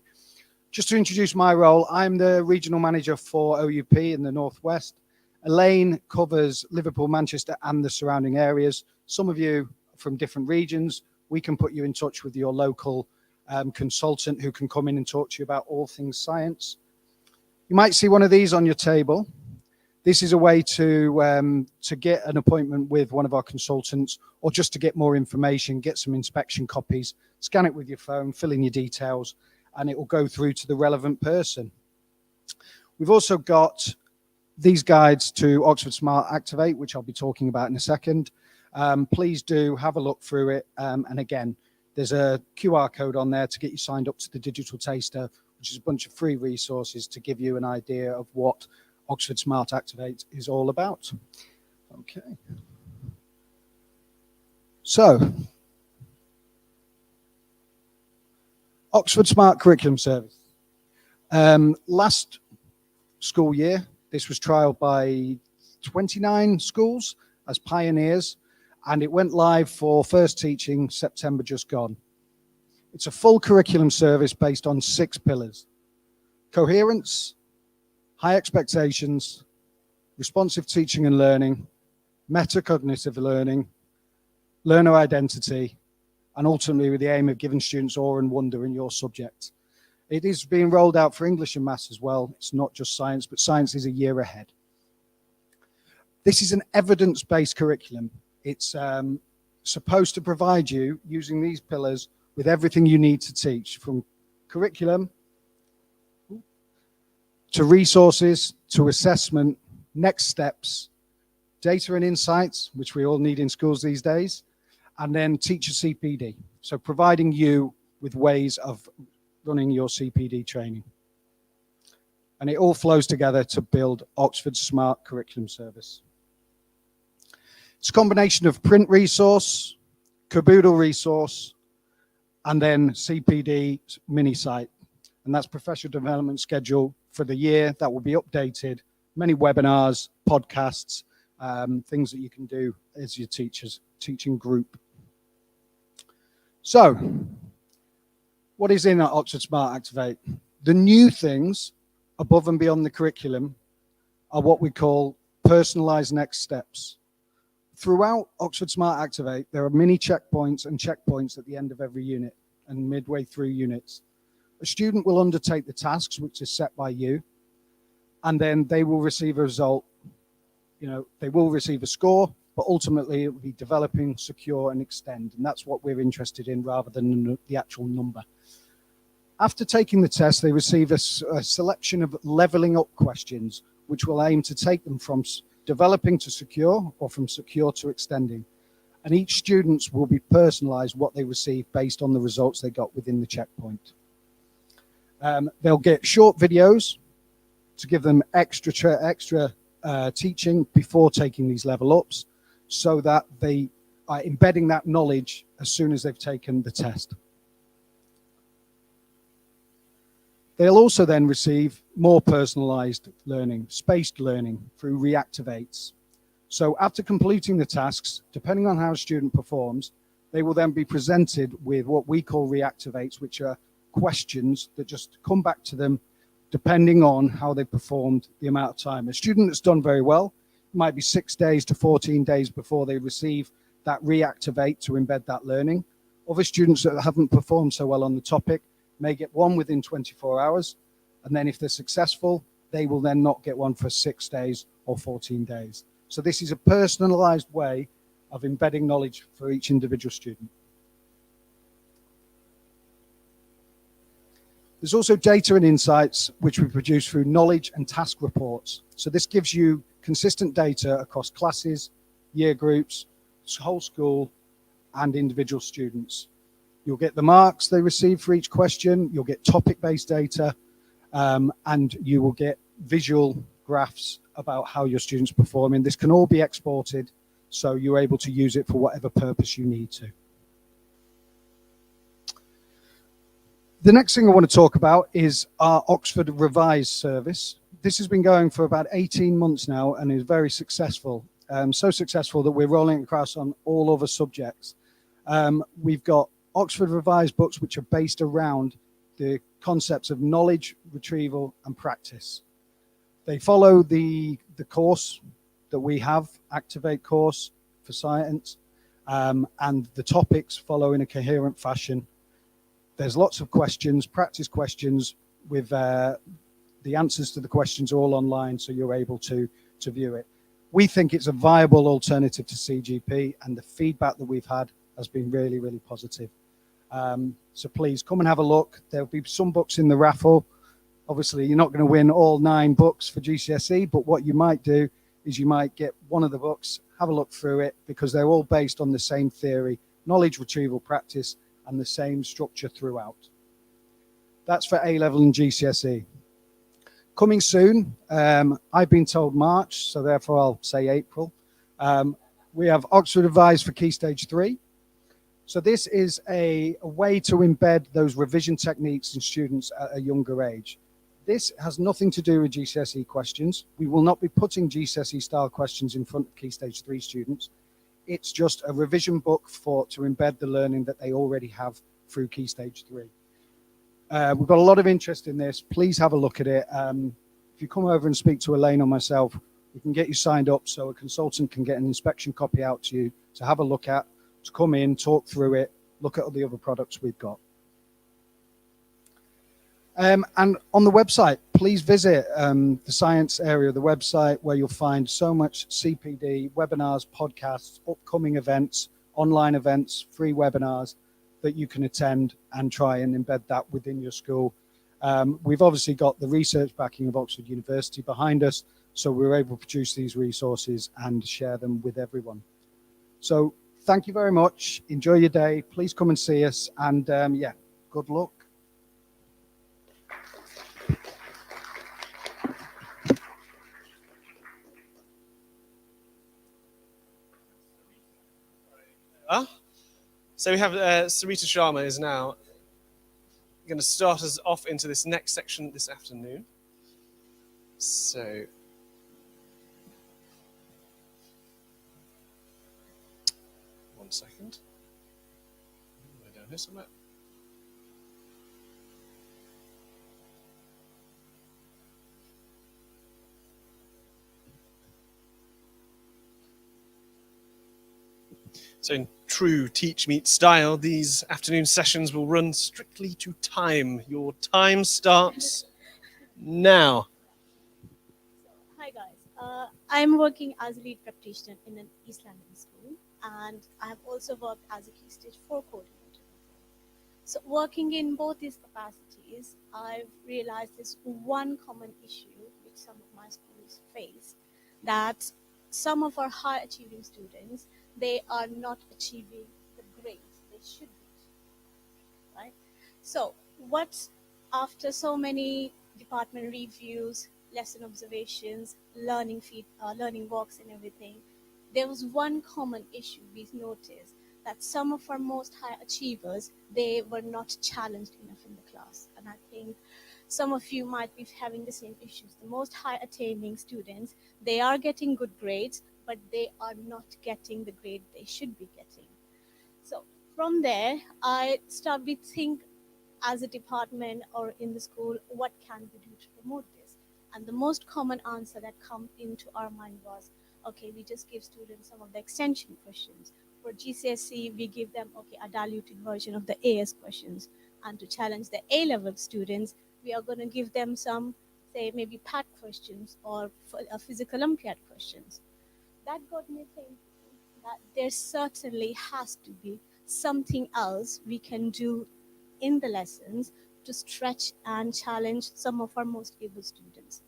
Just to introduce my role, I'm the regional manager for OUP in the Northwest. Elaine covers Liverpool, Manchester, and the surrounding areas. Some of you from different regions, we can put you in touch with your local consultant who can come in and talk to you about all things science. You might see one of these on your table. This is a way to get an appointment with one of our consultants, or just to get more information, get some inspection copies, scan it with your phone, fill in your details, and it will go through to the relevant person. We've also got these guides to Oxford Smart Activate, which I'll be talking about in a second. Please do have a look through it. And again, there's a QR code on there to get you signed up to the Digital Taster, which is a bunch of free resources to give you an idea of what Oxford Smart Activate is all about. Okay. So, Oxford Smart Curriculum Service. Last school year, this was trialed by 29 schools as pioneers, and it went live for first teaching September just gone. It's a full curriculum service based on 6 pillars: coherence, high expectations, responsive teaching and learning, metacognitive learning, learner identity, and ultimately with the aim of giving students awe and wonder in your subject. It is being rolled out for English and maths as well. It's not just science, but science is a year ahead. This is an evidence-based curriculum. It's supposed to provide you, using these pillars, with everything you need to teach, from curriculum to resources, to assessment, next steps, data and insights, which we all need in schools these days, and then teacher CPD. So providing you with ways of running your CPD training. And it all flows together to build Oxford Smart Curriculum Service. It's a combination of print resource, Caboodle resource, and then CPD mini site. And that's professional development schedule for the year that will be updated, many webinars, podcasts, things that you can do as your teaching group. So, what is in Oxford Smart Activate? The new things above and beyond the curriculum are what we call personalized next steps. Throughout Oxford Smart Activate, there are mini checkpoints and checkpoints at the end of every unit and midway through units. A student will undertake the tasks which is set by you, and then they will receive a result. You know, they will receive a score, but ultimately it will be developing, secure, and extend. And that's what we're interested in rather than the actual number. After taking the test, they receive a selection of leveling up questions, which will aim to take them from developing to secure, or from secure to extending. And each student will be personalized what they receive based on the results they got within the checkpoint. They'll get short videos to give them extra teaching before taking these level ups, so that they are embedding that knowledge as soon as they've taken the test. They'll also then receive more personalized learning, spaced learning through reactivates. So after completing the tasks, depending on how a student performs, they will then be presented with what we call reactivates, which are questions that just come back to them depending on how they performed the amount of time. A student that's done very well, it might be 6 days to 14 days before they receive that reactivate to embed that learning. Other students that haven't performed so well on the topic may get one within 24 hours. And then if they're successful, they will then not get one for 6 days or 14 days. So this is a personalized way of embedding knowledge for each individual student. There's also data and insights, which we produce through knowledge and task reports. So this gives you consistent data across classes, year groups, whole school, and individual students. You'll get the marks they receive for each question, you'll get topic-based data, and you will get visual graphs about how your students are performing. This can all be exported, so you're able to use it for whatever purpose you need to. The next thing I want to talk about is our Oxford Revise service. This has been going for about 18 months now and is very successful. So successful that we're rolling it across on all other subjects. We've got Oxford Revise books which are based around the concepts of knowledge, retrieval, and practice. They follow the course that we have, Activate course for science, and the topics follow in a coherent fashion. There's lots of questions, practice questions, with the answers to the questions are all online, so you're able to view it. We think it's a viable alternative to CGP, and the feedback that we've had has been really, really positive. So please come and have a look. There'll be some books in the raffle. Obviously, you're not going to win all 9 books for GCSE, but what you might do is you might get one of the books, have a look through it, because they're all based on the same theory, knowledge, retrieval, practice, and the same structure throughout. That's for A-level and GCSE. Coming soon, I've been told March, so therefore I'll say April. We have Oxford Revise for Key Stage 3. So this is a way to embed those revision techniques in students at a younger age. This has nothing to do with GCSE questions. We will not be putting GCSE style questions in front of Key Stage 3 students. It's just a revision book to embed the learning that they already have through Key Stage 3. We've got a lot of interest in this. Please have a look at it. If you come over and speak to Elaine or myself, we can get you signed up so a consultant can get an inspection copy out to you to have a look at, to come in, talk through it, look at all the other products we've got. And on the website, please visit the science area of the website, where you'll find so much CPD, webinars, podcasts, upcoming events, online events, free webinars that you can attend and try and embed that within your school. We've obviously got the research backing of Oxford University behind us, so we're able to produce these resources and share them with everyone. So thank you very much. Enjoy your day. Please come and see us, and yeah, good luck. So we have Sarita Sharma is now going to start us off into this next section this afternoon. So one second. We're down here somewhere. So in true Teachmeet style, these afternoon sessions will run strictly to time. Your time starts now. Hi guys, I'm working as a lead practitioner in an East London school, and I have also worked as a Key Stage 4 coordinator. So working in both these capacities, I've realized there's one common issue which some of my schools face, that some of our high achieving students, they are not achieving the grades they should be, right? So what, after so many department reviews, lesson observations, learning walks and everything, there was one common issue we noticed, that some of our most high achievers, they were not challenged enough in the class. And I think some of you might be having the same issues. The most high attaining students, they are getting good grades, but they are not getting the grade they should be getting. So from there, I started to think, as a department or in the school, what can we do to promote this? And the most common answer that came into our mind was, okay, we just give students some of the extension questions. For GCSE, we give them, okay, a diluted version of the AS questions. And to challenge the A-level students, we are going to give them some, say, maybe PAT questions or physical Olympiad questions. That got me thinking that there certainly has to be something else we can do in the lessons to stretch and challenge some of our most able students.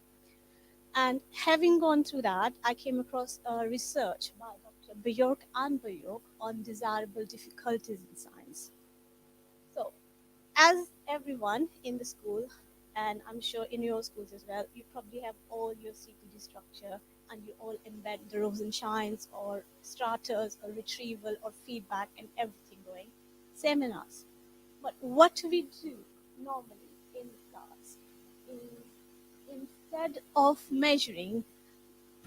And having gone through that, I came across research by Dr. Bjork and Bjork on desirable difficulties in science. So, as everyone in the school, and I'm sure in your schools as well, you probably have all your CPD structure and you all embed the rows and shines or starters or retrieval or feedback and everything going. Same in us. But what do we do normally in class? Instead of measuring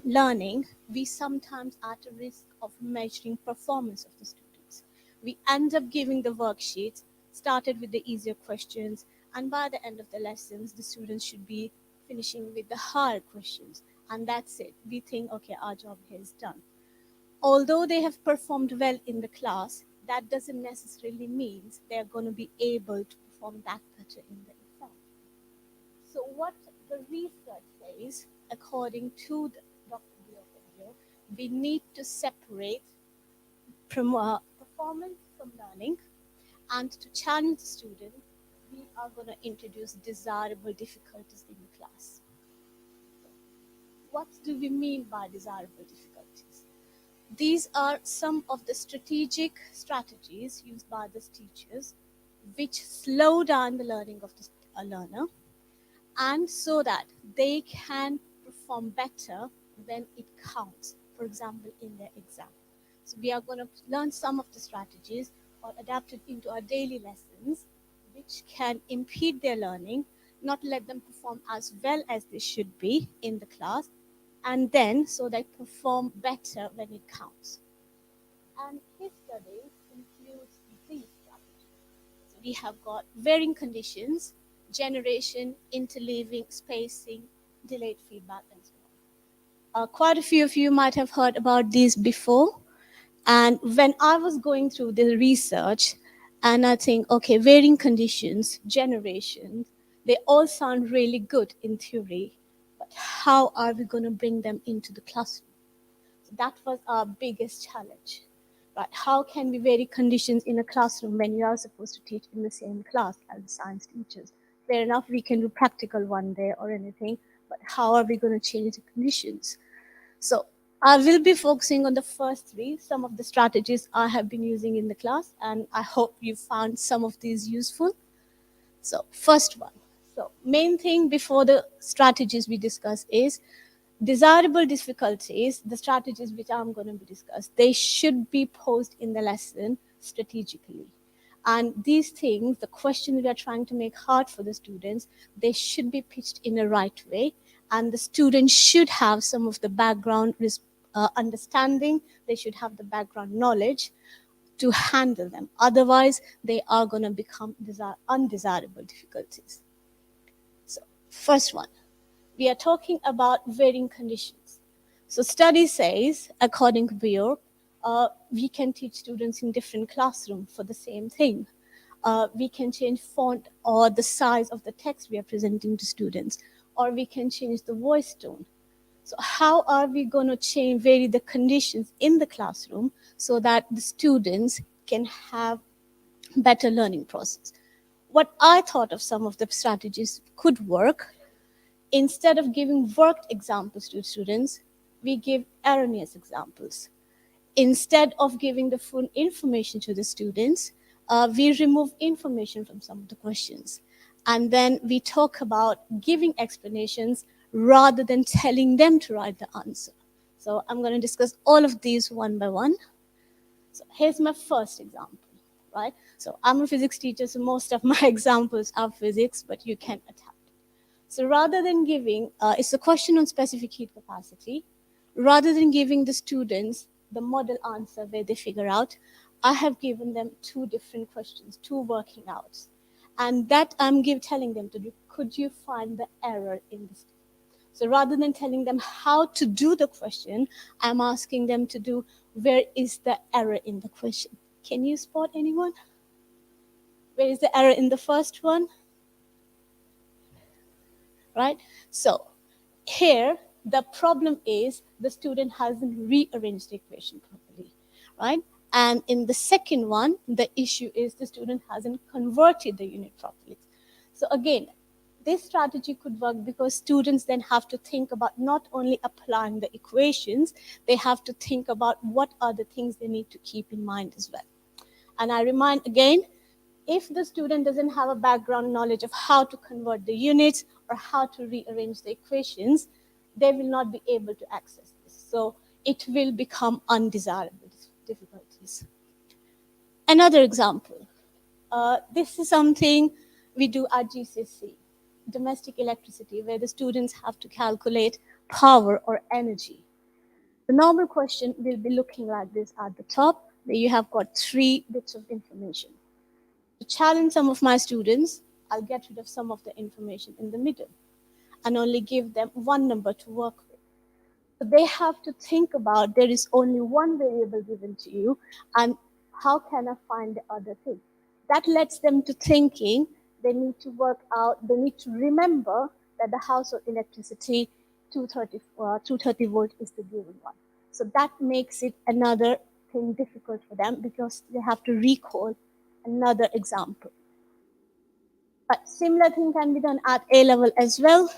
learning, we sometimes are at a risk of measuring performance of the students. We end up giving the worksheets, started with the easier questions, and by the end of the lessons, the students should be finishing with the hard questions. And that's it. We think, okay, our job here is done. Although they have performed well in the class, that doesn't necessarily mean they're going to be able to perform that better in the exam. So what the research says, according to the Dr. Bjork, we need to separate performance from learning, and to challenge the student, we are going to introduce desirable difficulties in the class. What do we mean by desirable difficulties? These are some of the strategic strategies used by the teachers which slow down the learning of the learner, and so that they can perform better when it counts, for example, in their exam. So we are going to learn some of the strategies or adapt it into our daily lessons, which can impede their learning, not let them perform as well as they should be in the class, and then so they perform better when it counts. And his study includes these strategies. So we have got varying conditions, generation, interleaving, spacing, delayed feedback, and so on. Quite a few of you might have heard about these before. And when I was going through the research, and I think, okay, varying conditions, generation, they all sound really good in theory, but how are we going to bring them into the classroom? So that was our biggest challenge, right? How can we vary conditions in a classroom when you are supposed to teach in the same class as the science teachers? Fair enough, we can do practical one day or anything, but how are we going to change the conditions? So I will be focusing on the first three, some of the strategies I have been using in the class, and I hope you found some of these useful. So first one. So main thing before the strategies we discuss is desirable difficulties, the strategies which I'm going to be discussed, they should be posed in the lesson strategically. And these things, the questions we are trying to make hard for the students, they should be pitched in a right way. And the students should have some of the background understanding, they should have the background knowledge to handle them. Otherwise, they are going to become undesirable difficulties. So, first one, we are talking about varying conditions. So study says, according to Bjork, we can teach students in different classrooms for the same thing. We can change font or the size of the text we are presenting to students, or we can change the voice tone. So how are we going to vary the conditions in the classroom so that the students can have better learning process? What I thought of some of the strategies could work. Instead of giving worked examples to students, we give erroneous examples. Instead of giving the full information to the students, we remove information from some of the questions. And then we talk about giving explanations rather than telling them to write the answer. So I'm going to discuss all of these one by one. So here's my first example, right? So I'm a physics teacher, so most of my examples are physics, but you can adapt. So rather than giving, it's a question on specific heat capacity. Rather than giving the students the model answer where they figure out, I have given them two different questions, two working outs. And that I'm telling them to do, could you find the error in this? So rather than telling them how to do the question, I'm asking them to do, where is the error in the question? Can you spot anyone? Where is the error in the first one? Right? So here, the problem is the student hasn't rearranged the equation properly, right? And in the second one, the issue is the student hasn't converted the unit properly. So again, this strategy could work because students then have to think about not only applying the equations, they have to think about what are the things they need to keep in mind as well. And I remind again, if the student doesn't have a background knowledge of how to convert the units or how to rearrange the equations, they will not be able to access this. So it will become undesirable difficulties. Another example, this is something we do at GCSE, domestic electricity, where the students have to calculate power or energy. The normal question will be looking like this at the top, where you have got 3 bits of information. To challenge some of my students, I'll get rid of some of the information in the middle and only give them 1 number to work with. So they have to think about there is only 1 variable given to you, and how can I find the other thing? That lets them to thinking. They need to work out, they need to remember that the household electricity 230 volt is the given one. So that makes it another thing difficult for them because they have to recall another example. But similar thing can be done at A level as well.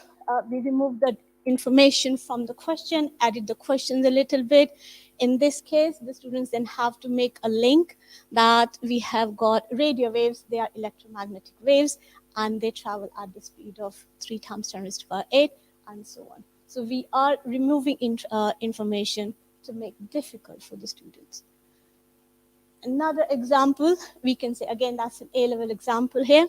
We remove the information from the question, added the questions a little bit. In this case, the students then have to make a link that we have got radio waves, they are electromagnetic waves, and they travel at the speed of 3 times 10 raised to the power 8, and so on. So we are removing information to make it difficult for the students. Another example, we can say, again, that's an A-level example here.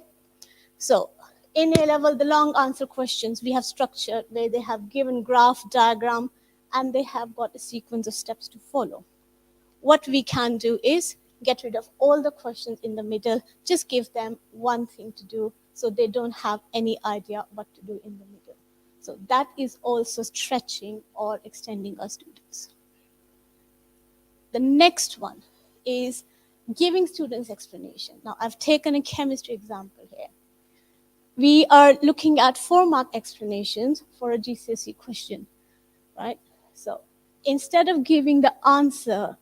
So in A-level, the long answer questions we have structured where they have given graph, diagram, and they have got a sequence of steps to follow. What we can do is get rid of all the questions in the middle, just give them 1 thing to do so they don't have any idea what to do in the middle. So that is also stretching or extending our students. The next one is giving students explanation. Now, I've taken a chemistry example here. We are looking at 4-mark explanations for a GCSE question, right? So instead of giving the answer,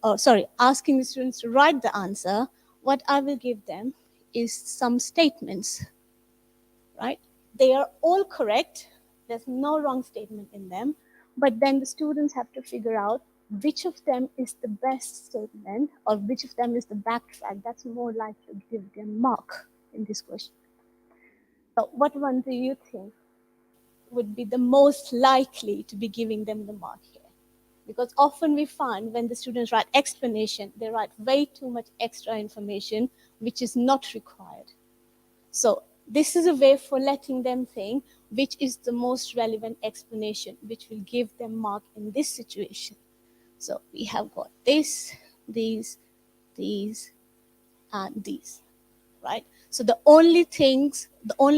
asking the students to write the answer, what I will give them is some statements, right? They are all correct. There's no wrong statement in them, but then the students have to figure out which of them is the best statement or which of them is the backtrack that's more likely to give them mark in this question. So what one do you think would be the most likely to be giving them the mark here? Because often we find when the students write explanation, they write way too much extra information, which is not required. So this is a way for letting them think which is the most relevant explanation, which will give them mark in this situation. So we have got this, these, and these, right? So the only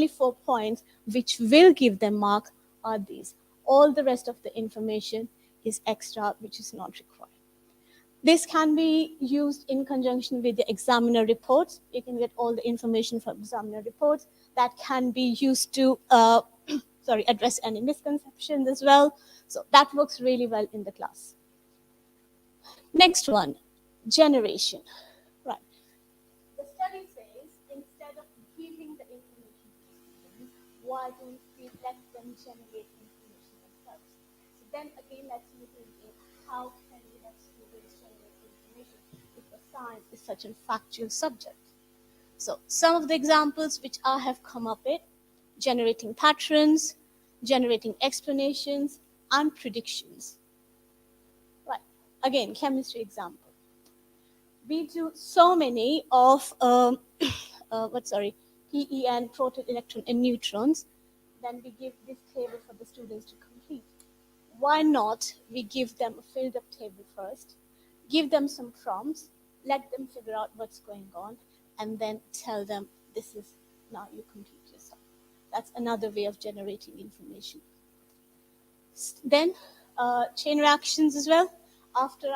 4 points which will give them mark are these. All the rest of the information is extra, which is not required. This can be used in conjunction with the examiner reports. You can get all the information from examiner reports. That can be used to address any misconceptions as well. So that works really well in the class. Next one, generation. Right. The study says instead of giving the information to students, why don't we let them generate information themselves? So then again, let's look into how can we let students generate information because science is such a factual subject. So some of the examples which I have come up with, generating patterns, generating explanations, and predictions. Right, again, chemistry example. We do so many of PEN, proton, electron, and neutrons. Then we give this table for the students to complete. Why not we give them a filled up table first, give them some prompts, let them figure out what's going on, and then tell them this is now you complete yourself. That's another way of generating information. Then chain reactions as well. After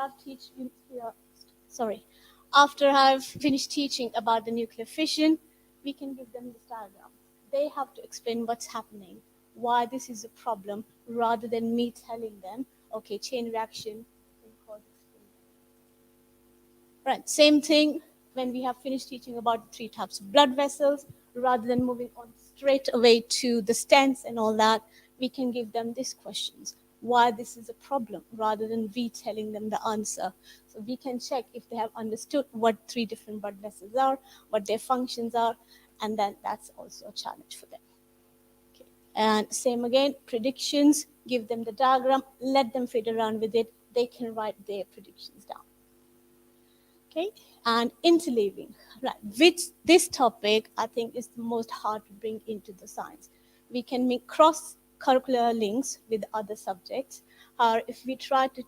I've finished teaching about the nuclear fission, we can give them this diagram. They have to explain what's happening, why this is a problem, rather than me telling them, okay, chain reaction can cause explosion. Right, same thing when we have finished teaching about the 3 types of blood vessels, rather than moving on to straight away to the stents and all that, we can give them these questions. Why this is a problem, rather than we telling them the answer. So we can check if they have understood what 3 different blood vessels are, what their functions are, and then that's also a challenge for them. Okay. And same again, predictions, give them the diagram, let them fiddle around with it, they can write their predictions down. Okay, and interleaving, right, which this topic I think is the most hard to bring into the science. We can make cross-curricular links with other subjects, or if we try to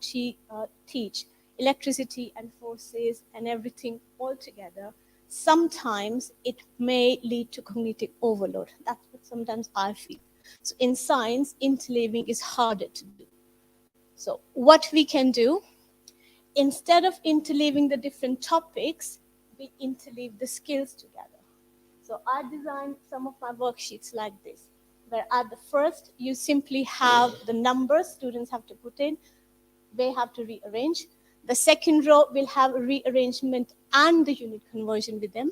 teach electricity and forces and everything all together, sometimes it may lead to cognitive overload. That's what sometimes I feel. So in science, interleaving is harder to do. So what we can do, instead of interleaving the different topics, we interleave the skills together. So I designed some of my worksheets like this, where at the first, you simply have the numbers students have to put in, they have to rearrange. The second row will have rearrangement and the unit conversion with them.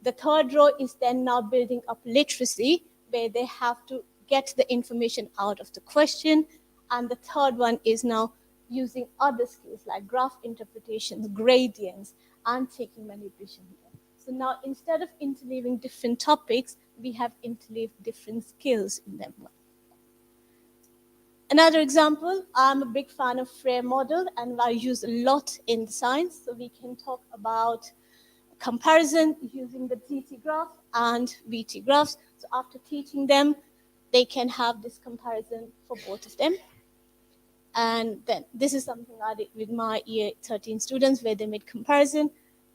The third row is then now building up literacy, where they have to get the information out of the question. And the third one is now using other skills like graph interpretations, gradients, and taking manipulation here. So now instead of interleaving different topics, we have interleaved different skills in them. Another example, I'm a big fan of Frey model, and I use a lot in the science. So we can talk about comparison using the DT graph and VT graphs. So after teaching them, they can have this comparison for both of them. And then this is something I did with my year 13 students, where they made comparison.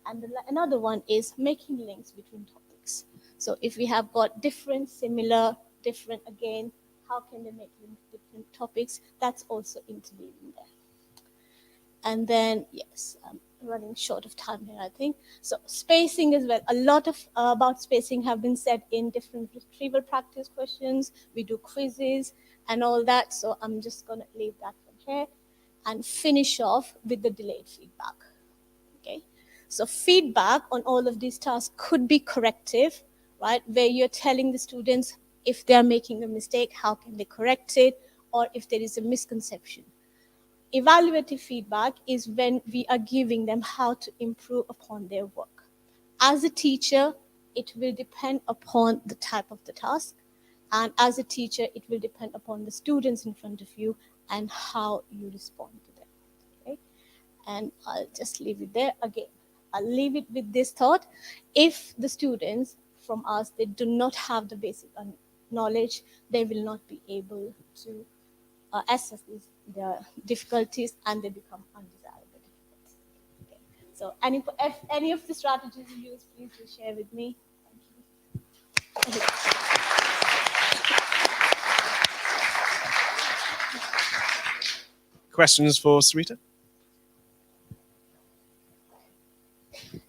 And another one is making links between topics. So if we have got different, similar, different again, how can they make links different topics? That's also interleaving there. And then, yes, I'm running short of time here, I think. So spacing as well. A lot of about spacing have been said in different retrieval practice questions. We do quizzes and all that. So I'm just going to leave that from here and finish off with the delayed feedback. Okay. So feedback on all of these tasks could be corrective, right? Where you're telling the students if they're making a mistake, how can they correct it, or if there is a misconception. Evaluative feedback is when we are giving them how to improve upon their work. As a teacher, it will depend upon the type of the task. And as a teacher, it will depend upon the students in front of you and how you respond to them. Okay? And I'll just leave it there again. I'll leave it with this thought. If the students from us, they do not have the basic knowledge, they will not be able to assess their difficulties, and they become undesirable difficulties. Okay. So if any of the strategies you use, please do share with me. Thank you. Questions for Sarita?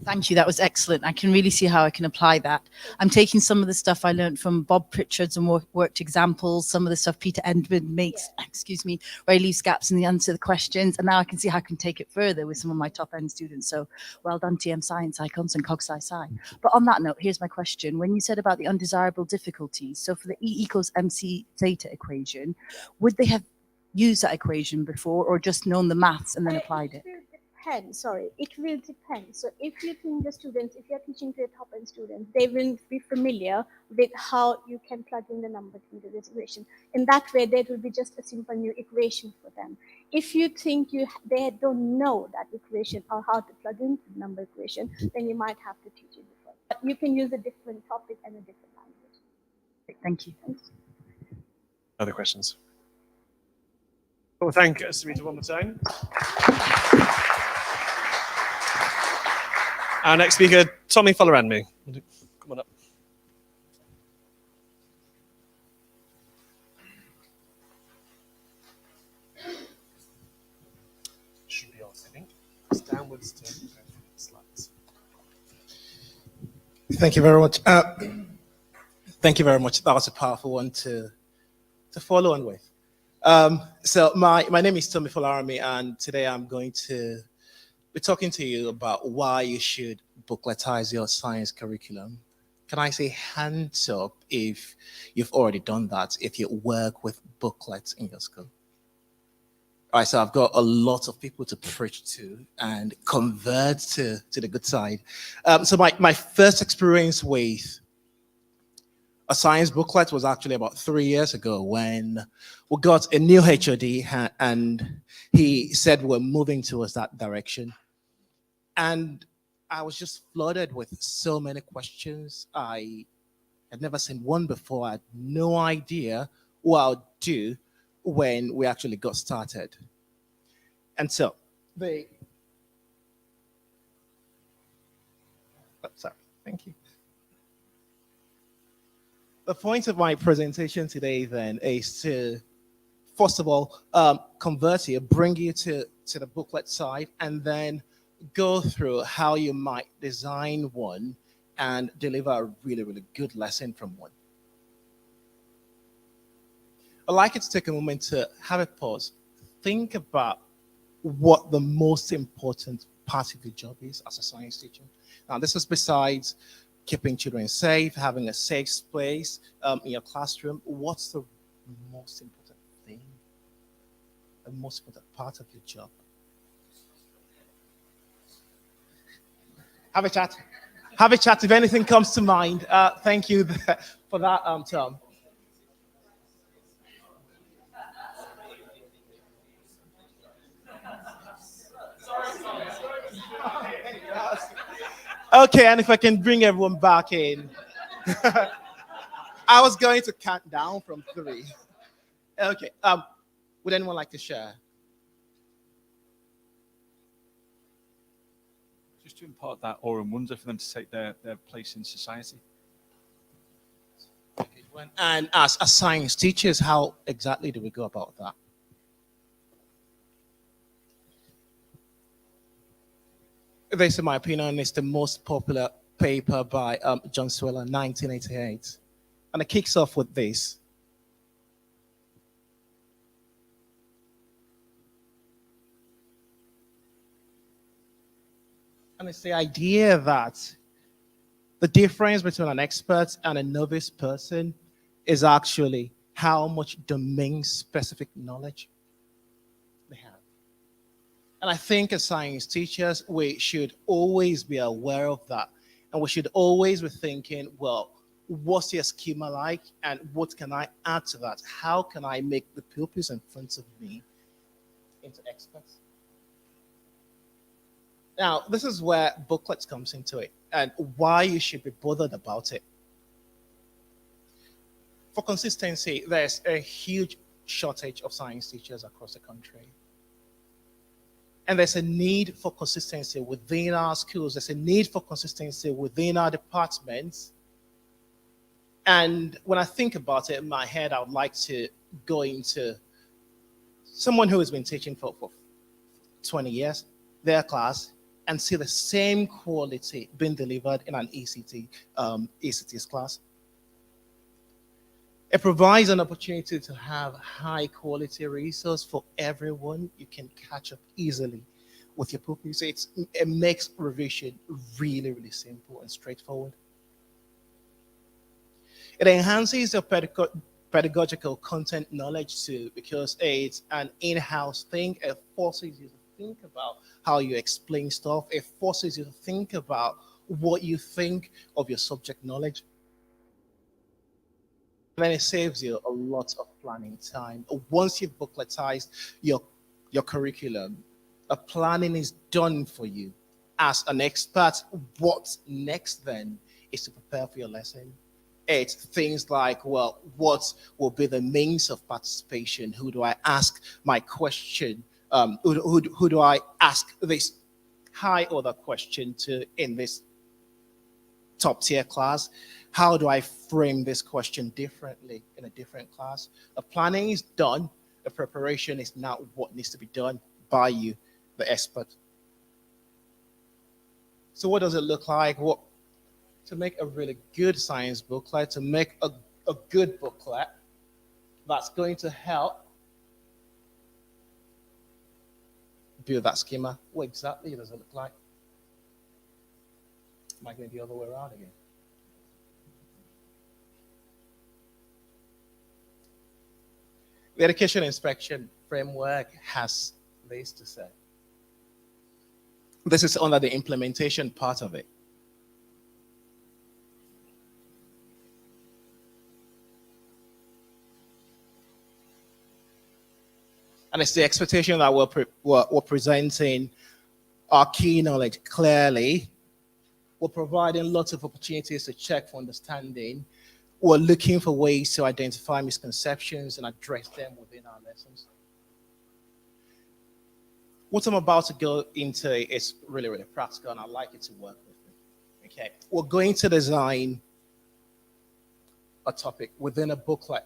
Thank you. That was excellent. I can really see how I can apply that. I'm taking some of the stuff I learned from Bob Pritchard's and worked examples, some of the stuff Peter Edmund makes, where he leaves gaps in the answer to the questions. And now I can see how I can take it further with some of my top end students. So well done, TM Scienceicons and CogSci-Sci. But on that note, here's my question. When you said about the undesirable difficulties, so for the E equals MC theta equation, would they have used that equation before or just known the maths and then applied it? It will depend. So if you think the students, if you're teaching to a top-end student, they will be familiar with how you can plug in the numbers into this equation. In that way, that will be just a simple new equation for them. If you think they don't know that equation or how to plug in the number equation, then you might have to teach it before. But you can use a different topic and a different language. Thank you. Other questions? Well, thank Sarita one more time. Our next speaker, Tommy Folaranmi. Come on up. Should be off, I think. It's downwards to slides. Thank you very much. Thank you very much. That was a powerful one to follow on with. So my name is Tommy Folaranmi, and today I'm going to be talking to you about why you should bookletize your science curriculum can I say hands up if you've already done that, if you work with booklets in your school? All right, so I've got a lot of people to preach to and convert to the good side. So my first experience with a science booklet was actually about 3 years ago when we got a new HOD and he said we're moving towards that direction. And I was just flooded with so many questions. I had never seen one before. I had no idea what I'll do when we actually got started. And so sorry, thank you. The point of my presentation today then is to, first of all, convert you, bring you to the booklet side, and then go through how you might design one and deliver a really, really good lesson from one. I'd like you to take a moment to have a pause. Think about what the most important part of your job is as a science teacher. Now, this is besides keeping children safe, having a safe space in your classroom. What's the most important thing, the most important part of your job? Have a chat. Have a chat if anything comes to mind. Thank you for that, Tom. Okay, and if I can bring everyone back in. I was going to count down from 3. Okay, would anyone like to share? Just to impart that awe and wonder for them to take their place in society. And as science teachers, how exactly do we go about that? This, in my opinion, is the most popular paper by John Sweller, 1988. And it kicks off with this. And it's the idea that the difference between an expert and a novice person is actually how much domain-specific knowledge they have. And I think as science teachers, we should always be aware of that. And we should always be thinking, well, what's your schema like? And what can I add to that? How can I make the pupils in front of me into experts? Now, this is where booklets comes into it and why you should be bothered about it. For consistency, there's a huge shortage of science teachers across the country. And there's a need for consistency within our schools. There's a need for consistency within our departments. And when I think about it in my head, I would like to go into someone who has been teaching for 20 years, their class, and see the same quality being delivered in an ECTS class. It provides an opportunity to have high quality resource for everyone. You can catch up easily with your pupils. It makes revision really, really simple and straightforward. It enhances your pedagogical content knowledge too, because it's an in-house thing. It forces you to think about how you explain stuff. It forces you to think about what you think of your subject knowledge. And then it saves you a lot of planning time. Once you've bookletized your curriculum, the planning is done for you. As an expert, what's next then is to prepare for your lesson. It's things like, well, what will be the means of participation? Who do I ask my question? Who do I ask this high order question to in this top tier class? How do I frame this question differently in a different class? The planning is done. The preparation is now what needs to be done by you, the expert. So what does it look like? To make a really good science booklet, to make a good booklet that's going to help build that schema. What exactly does it look like? Am I going the other way around again? The education inspection framework has this to say. This is under the implementation part of it. And it's the expectation that we're presenting our key knowledge clearly. We're providing lots of opportunities to check for understanding. We're looking for ways to identify misconceptions and address them within our lessons. What I'm about to go into is really, really practical, and I'd like it to work with me. Okay, we're going to design a topic within a booklet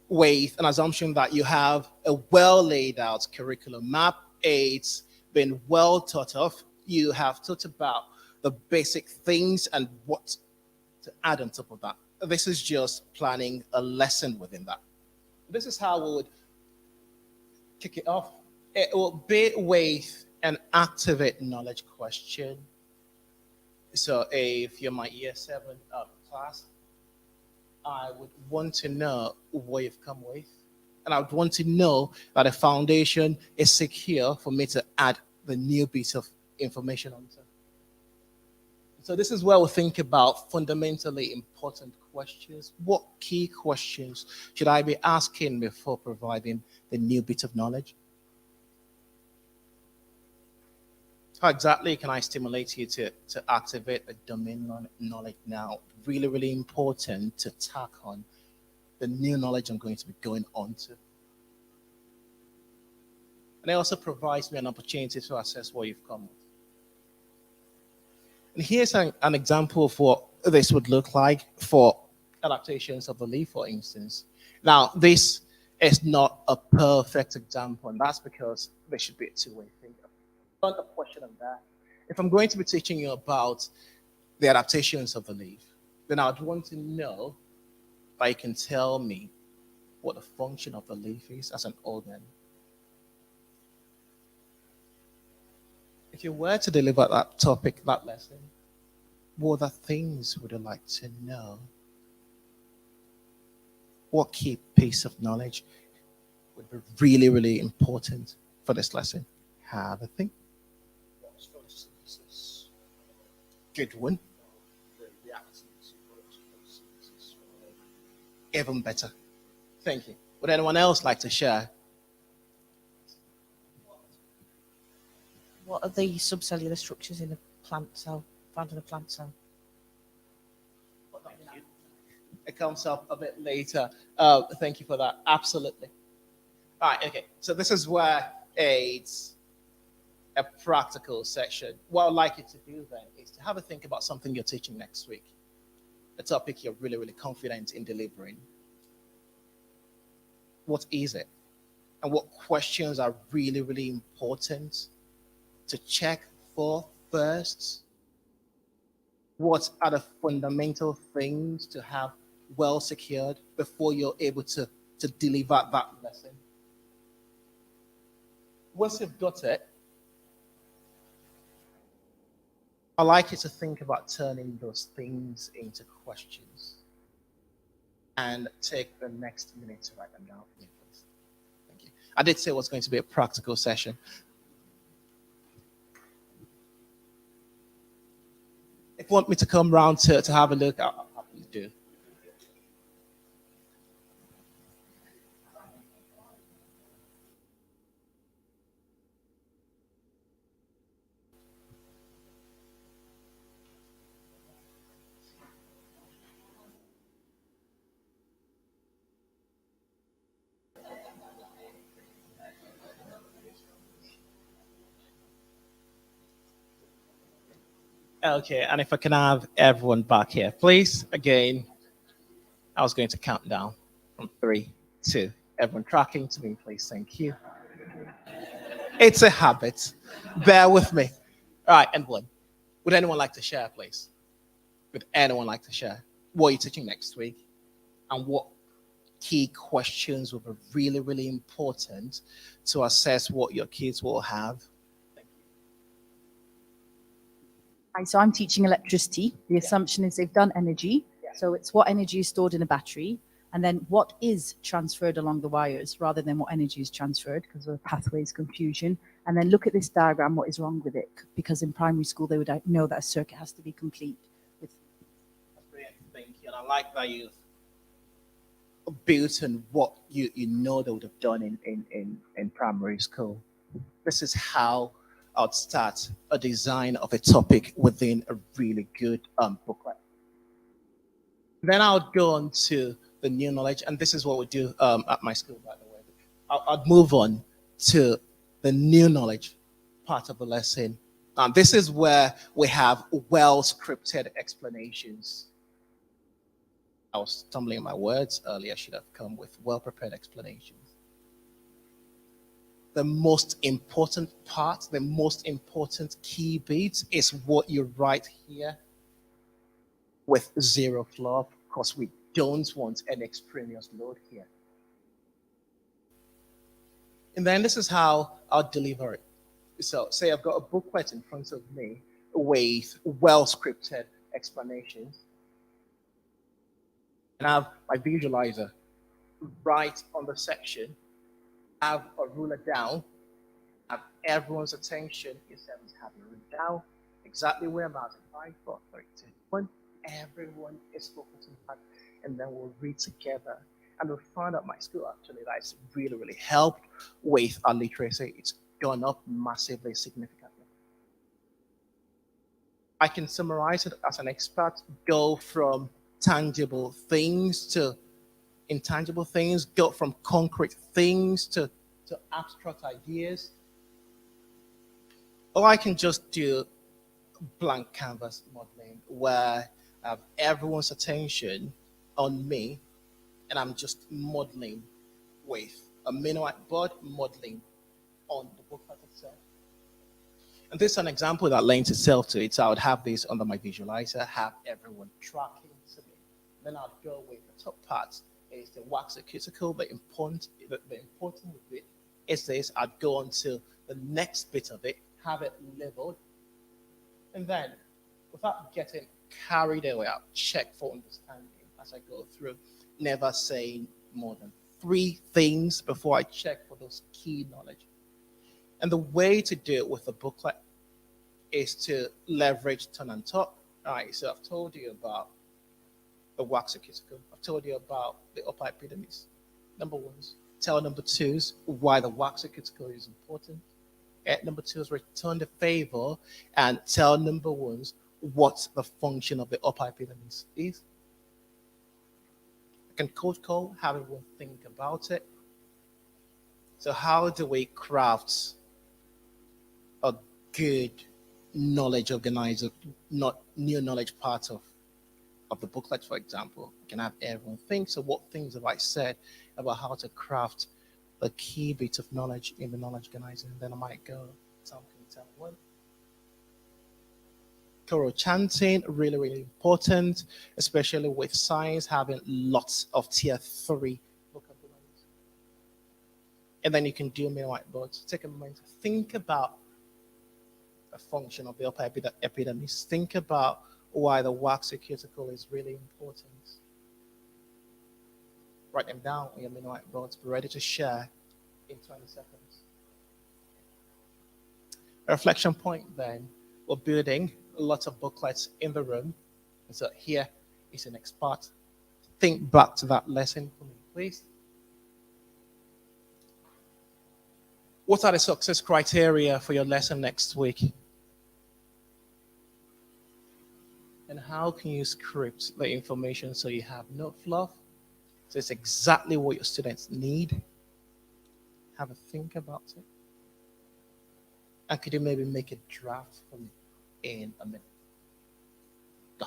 with an assumption that you have a well laid out curriculum map. It's been well thought of. You have thought about the basic things and what to add on top of that. This is just planning a lesson within that. This is how we would kick it off. It will be with an activate knowledge question. So if you're my year 7 class, I would want to know what you've come with. And I would want to know that the foundation is secure for me to add the new bit of information onto. So this is where we think about fundamentally important questions. What key questions should I be asking before providing the new bit of knowledge? How exactly can I stimulate you to activate a domain knowledge now? Really, really important to tack on the new knowledge I'm going to be going on to. And it also provides me an opportunity to assess what you've come with. And here's an example of what this would look like for adaptations of the leaf, for instance. Now, this is not a perfect example, and that's because there should be a two-way thing. Not a question on that. If I'm going to be teaching you about the adaptations of the leaf, then I'd want to know that you can tell me what the function of the leaf is as an organ. If you were to deliver that topic, that lesson, what other things would you like to know? What key piece of knowledge would be really, really important for this lesson? Have a think. Good one. Even better. Thank you. Would anyone else like to share? What are the subcellular structures in a plant cell, found in a plant cell? It comes up a bit later. Thank you for that. Absolutely. All right, okay. So this is where it's a practical section. What I'd like you to do then is to have a think about something you're teaching next week, a topic you're really, really confident in delivering. What is it? And what questions are really, really important to check for first? What are the fundamental things to have well secured before you're able to deliver that lesson? Once you've got it, I like you to think about turning those things into questions and take the next minute to write them down for me, please. Thank you. I did say it was going to be a practical session. If you want me to come round to have a look, I'll happily do. Okay, and if I can have everyone back here, please. Again, I was going to count down from 3, 2. Everyone tracking to me, please. Thank you. It's a habit. Bear with me. All right, and 1. Would anyone like to share, please? Would anyone like to share? What are you teaching next week? And what key questions will be really, really important to assess what your kids will have? Hi, so I'm teaching electricity. The assumption is they've done energy. So it's what energy is stored in a battery. And then what is transferred along the wires rather than what energy is transferred because of the pathways confusion. And then look at this diagram, what is wrong with it? Because in primary school, they would know that a circuit has to be complete. Brilliant, thank you. And I like that you've built on what you know they would have done in primary school. This is how I'd start a design of a topic within a really good booklet. Then I'll go on to the new knowledge, and this is what we do at my school, by the way. I'd move on to the new knowledge part of the lesson. This is where we have well-scripted explanations. I was stumbling my words earlier. I should have come with well-prepared explanations. The most important part, the most important key bit is what you write here with zero fluff, because we don't want any extraneous load here. And then this is how I'll deliver it. So say I've got a booklet in front of me with well-scripted explanations. And I have my visualizer right on the section, have a ruler down, have everyone's attention. Yourself is having a ruler down, exactly where I'm at. 5, 4, 3, 2, 1. Everyone is focused on that, and then we'll read together. And we'll find out my school actually that's really, really helped with our literacy. It's gone up massively, significantly. I can summarize it as an expert, go from tangible things to intangible things, go from concrete things to abstract ideas. Or I can just do blank canvas modeling where I have everyone's attention on me and I'm just modeling with a mini whiteboard, modeling on the booklet itself. And this is an example that lends itself to it. So I would have this under my visualizer, have everyone tracking to me. Then I'd go with the top part is the waxy cuticle. The important bit is this. I'd go on to the next bit of it, have it labeled, and then without getting carried away, I'll check for understanding as I go through, never saying more than 3 things before I check for those key knowledge. And the way to do it with the booklet is to leverage turn and talk. All right, so I've told you about the waxy cuticle. I've told you about the upper epidermis. Number 1s, tell number 2s why the waxy cuticle is important. Number 2s, return the favor and tell number 1s what the function of the upper epidermis is. I can cold call, have everyone think about it. So how do we craft a good knowledge organizer, not new knowledge part of the booklet, for example? You can have everyone think, so what things have I said about how to craft a key bit of knowledge in the knowledge organizer? And then I might go, tell one. Thorough chanting, really, really important, especially with science, having lots of tier 3 vocabularies. And then you can do mini whiteboards. Take a moment to think about the function of the upper epidermis. Think about why the waxy cuticle is really important. Write them down on your mini whiteboards. Be ready to share in 20 seconds. A reflection point then, we're building lots of booklets in the room. And so here is an expert. Think back to that lesson for me, please. What are the success criteria for your lesson next week? And how can you script the information so you have no fluff? So it's exactly what your students need. Have a think about it. And could you maybe make a draft for me in a minute? Go.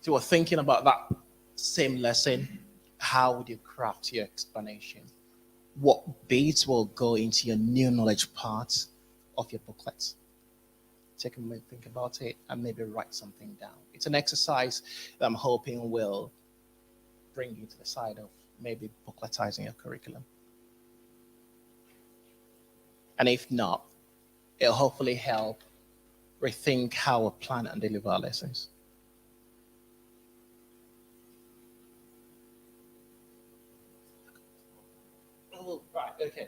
So we're thinking about that same lesson. How would you craft your explanation? What bits will go into your new knowledge part of your booklets? Take a minute, think about it, and maybe write something down. It's an exercise that I'm hoping will bring you to the side of maybe bookletizing your curriculum. And if not, it'll hopefully help rethink how we plan and deliver our lessons. Right, okay.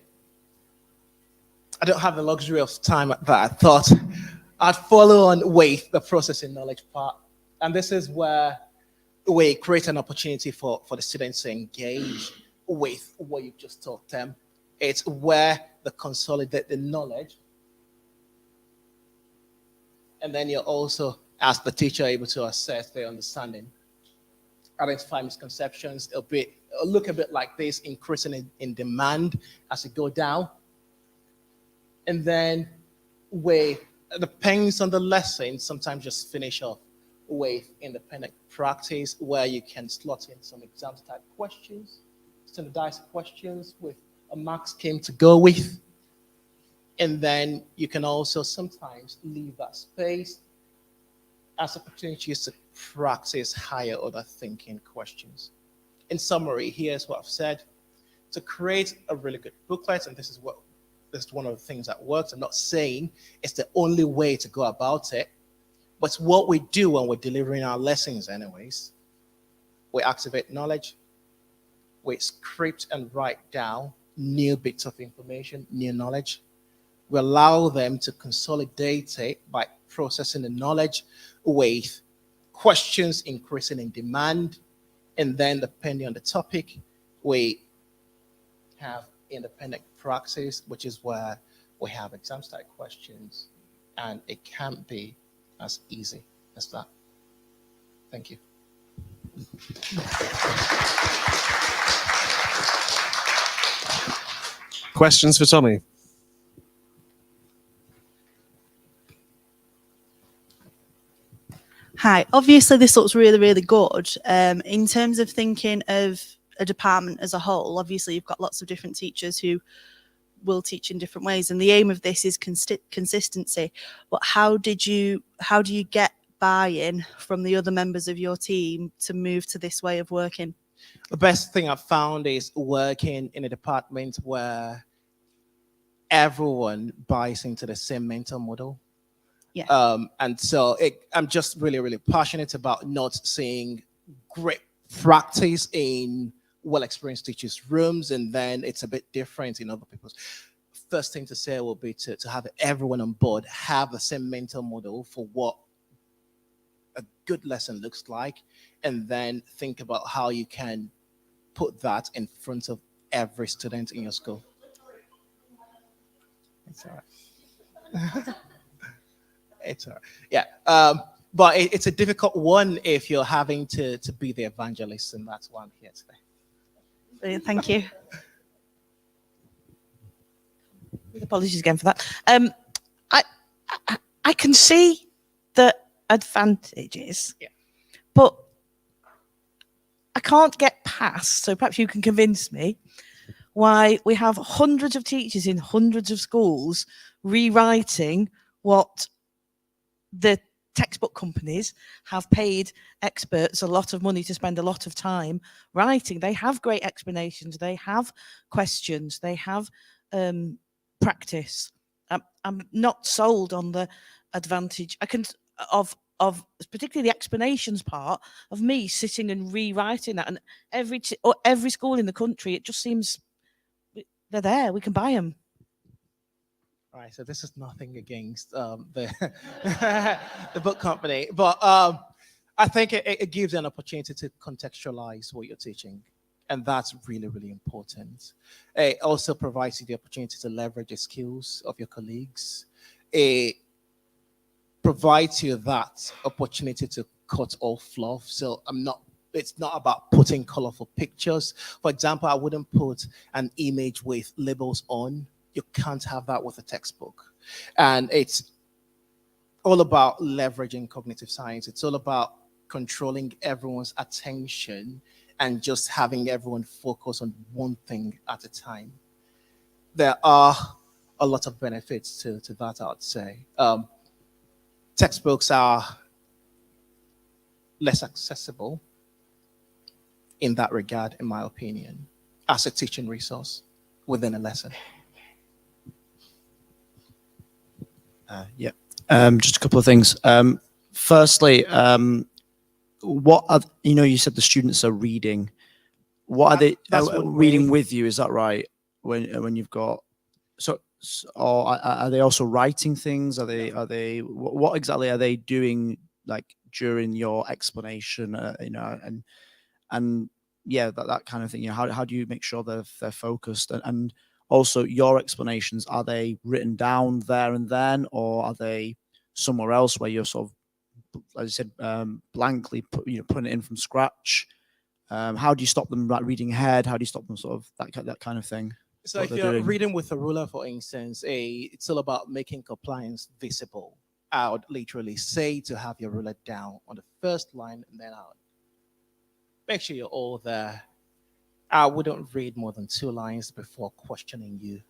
I don't have the luxury of time, but I thought I'd follow on with the processing knowledge part. And this is where we create an opportunity for the students to engage with what you've just taught them. It's where they consolidate the knowledge. And then you're also, as the teacher, able to assess their understanding, identify misconceptions. It'll look a bit like this, increasing in demand as you go down. And then depends on the lesson, sometimes just finish off with independent practice where you can slot in some exam type questions, standardized questions with a mark scheme to go with. And then you can also sometimes leave that space as opportunities to practice higher order thinking questions. In summary, here's what I've said. To create a really good booklet, and this is one of the things that works. I'm not saying it's the only way to go about it, but it's what we do when we're delivering our lessons anyways. We activate knowledge, we script and write down new bits of information, new knowledge. We allow them to consolidate it by processing the knowledge with questions increasing in demand. And then depending on the topic, we have independent praxis, which is where we have exam style questions, and it can't be as easy as that. Thank you. Questions for Tommy? Hi, obviously this looks really, really good. In terms of thinking of a department as a whole, obviously you've got lots of different teachers who will teach in different ways, and the aim of this is consistency. But how do you get buy-in from the other members of your team to move to this way of working? The best thing I've found is working in a department where everyone buys into the same mental model. Yeah. And so I'm just really, really passionate about not seeing great practice in well-experienced teachers' rooms, and then it's a bit different in other people's. First thing to say will be to have everyone on board have the same mental model for what a good lesson looks like, and then think about how you can put that in front of every student in your school. It's all right. It's all right. Yeah. But it's a difficult one if you're having to be the evangelist, and that's why I'm here today. Brilliant, thank you. Apologies again for that. I can see the advantages, but I can't get past, so perhaps you can convince me, why we have hundreds of teachers in hundreds of schools rewriting what the textbook companies have paid experts a lot of money to spend a lot of time writing. They have great explanations, they have questions, they have practice. I'm not sold on the advantage of particularly the explanations part of me sitting and rewriting that. And every school in the country, it just seems they're there. We can buy them. All right, so this is nothing against the the book company, but I think it gives you an opportunity to contextualize what you're teaching, and that's really, really important. It also provides you the opportunity to leverage the skills of your colleagues. It provides you that opportunity to cut all fluff. So it's not about putting colorful pictures. For example, I wouldn't put an image with labels on. You can't have that with a textbook. And it's all about leveraging cognitive science. It's all about controlling everyone's attention and just having everyone focus on one thing at a time. There are a lot of benefits to that, I would say. Textbooks are less accessible in that regard, in my opinion, as a teaching resource within a lesson. Just a couple of things. Firstly, what are, you said the students are reading. What are they reading with you? Is that right? when you've got or are they also writing things? Are they what exactly are they doing like during your explanation? And yeah, that kind of thing. How do you make sure they're focused and also your explanations, are they written down there and then, or are they somewhere else where you're sort of, as I said, blankly putting it in from scratch? How do you stop them like reading ahead? How do you stop them sort of that kind of thing? So if you're reading with a ruler, for instance, it's all about making compliance visible. I would literally say to have your ruler down on the first line, and then I would make sure you're all there. I wouldn't read more than 2 lines before questioning you.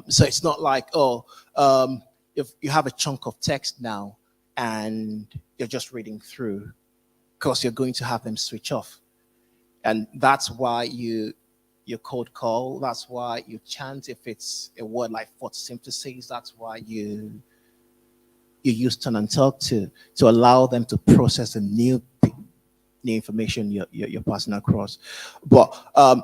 So it's not like, if you have a chunk of text now and you're just reading through, because you're going to have them switch off. And that's why you code call. That's why you chant if it's a word like photosynthesis. That's why you use turn and talk to allow them to process the new information you're passing across. But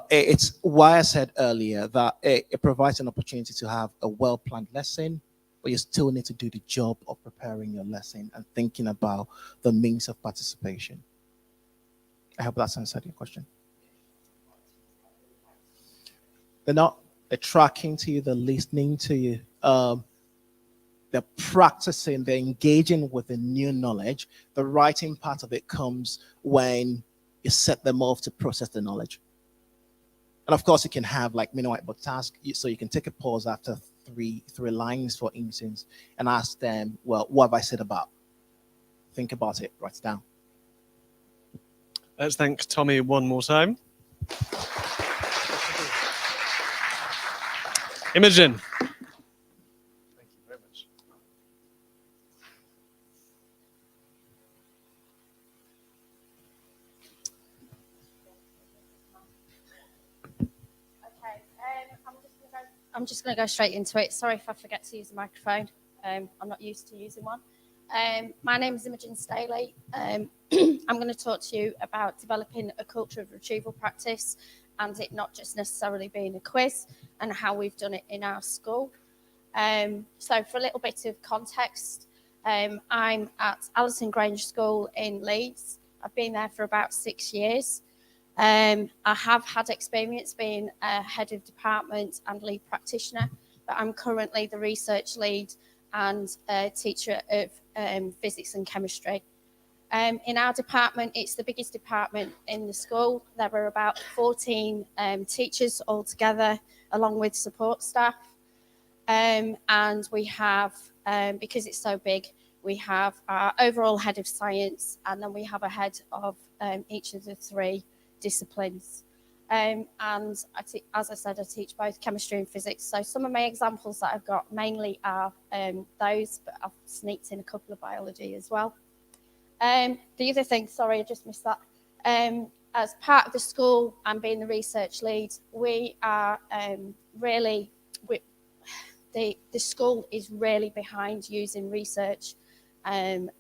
it's why I said earlier that it provides an opportunity to have a well-planned lesson, but you still need to do the job of preparing your lesson and thinking about the means of participation. I hope that's answered your question. They're tracking to you, they're listening to you. They're practicing, they're engaging with the new knowledge. The writing part of it comes when you set them off to process the knowledge. And of course, you can have like mini whiteboard task, so you can take a pause after three lines, for instance, and ask them, well, what have I said about? Think about it, write it down. Let's thank Tommy one more time. Imogen. Thank you very much. Okay, I'm just going to go straight into it. Sorry if I forget to use the microphone. I'm not used to using one. My name is Imogen Staley. I'm going to talk to you about developing a culture of retrieval practice and it not just necessarily being a quiz and how we've done it in our school. So for a little bit of context, I'm at Allison Grange School in Leeds. I've been there for about 6 years. I have had experience being a head of department and lead practitioner, but I'm currently the research lead and a teacher of physics and chemistry. In our department, it's the biggest department in the school. There are about 14 teachers altogether, along with support staff. And we have, because it's so big, we have our overall head of science, and then we have a head of each of the 3 disciplines. And as I said, I teach both chemistry and physics. So some of my examples that I've got mainly are those, but I've sneaked in a couple of biology as well. The other thing, sorry, I just missed that. As part of the school and being the research lead, we are the school is really behind using research, and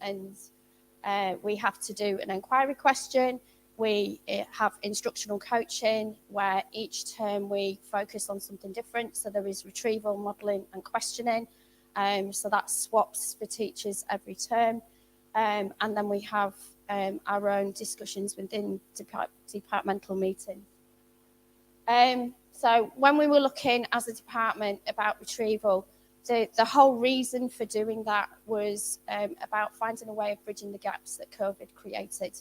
we have to do an inquiry question. We have instructional coaching where each term we focus on something different. So there is retrieval, modelling and questioning. So that swaps for teachers every term. And then we have our own discussions within departmental meetings. So when we were looking as a department about retrieval, the whole reason for doing that was about finding a way of bridging the gaps that COVID created.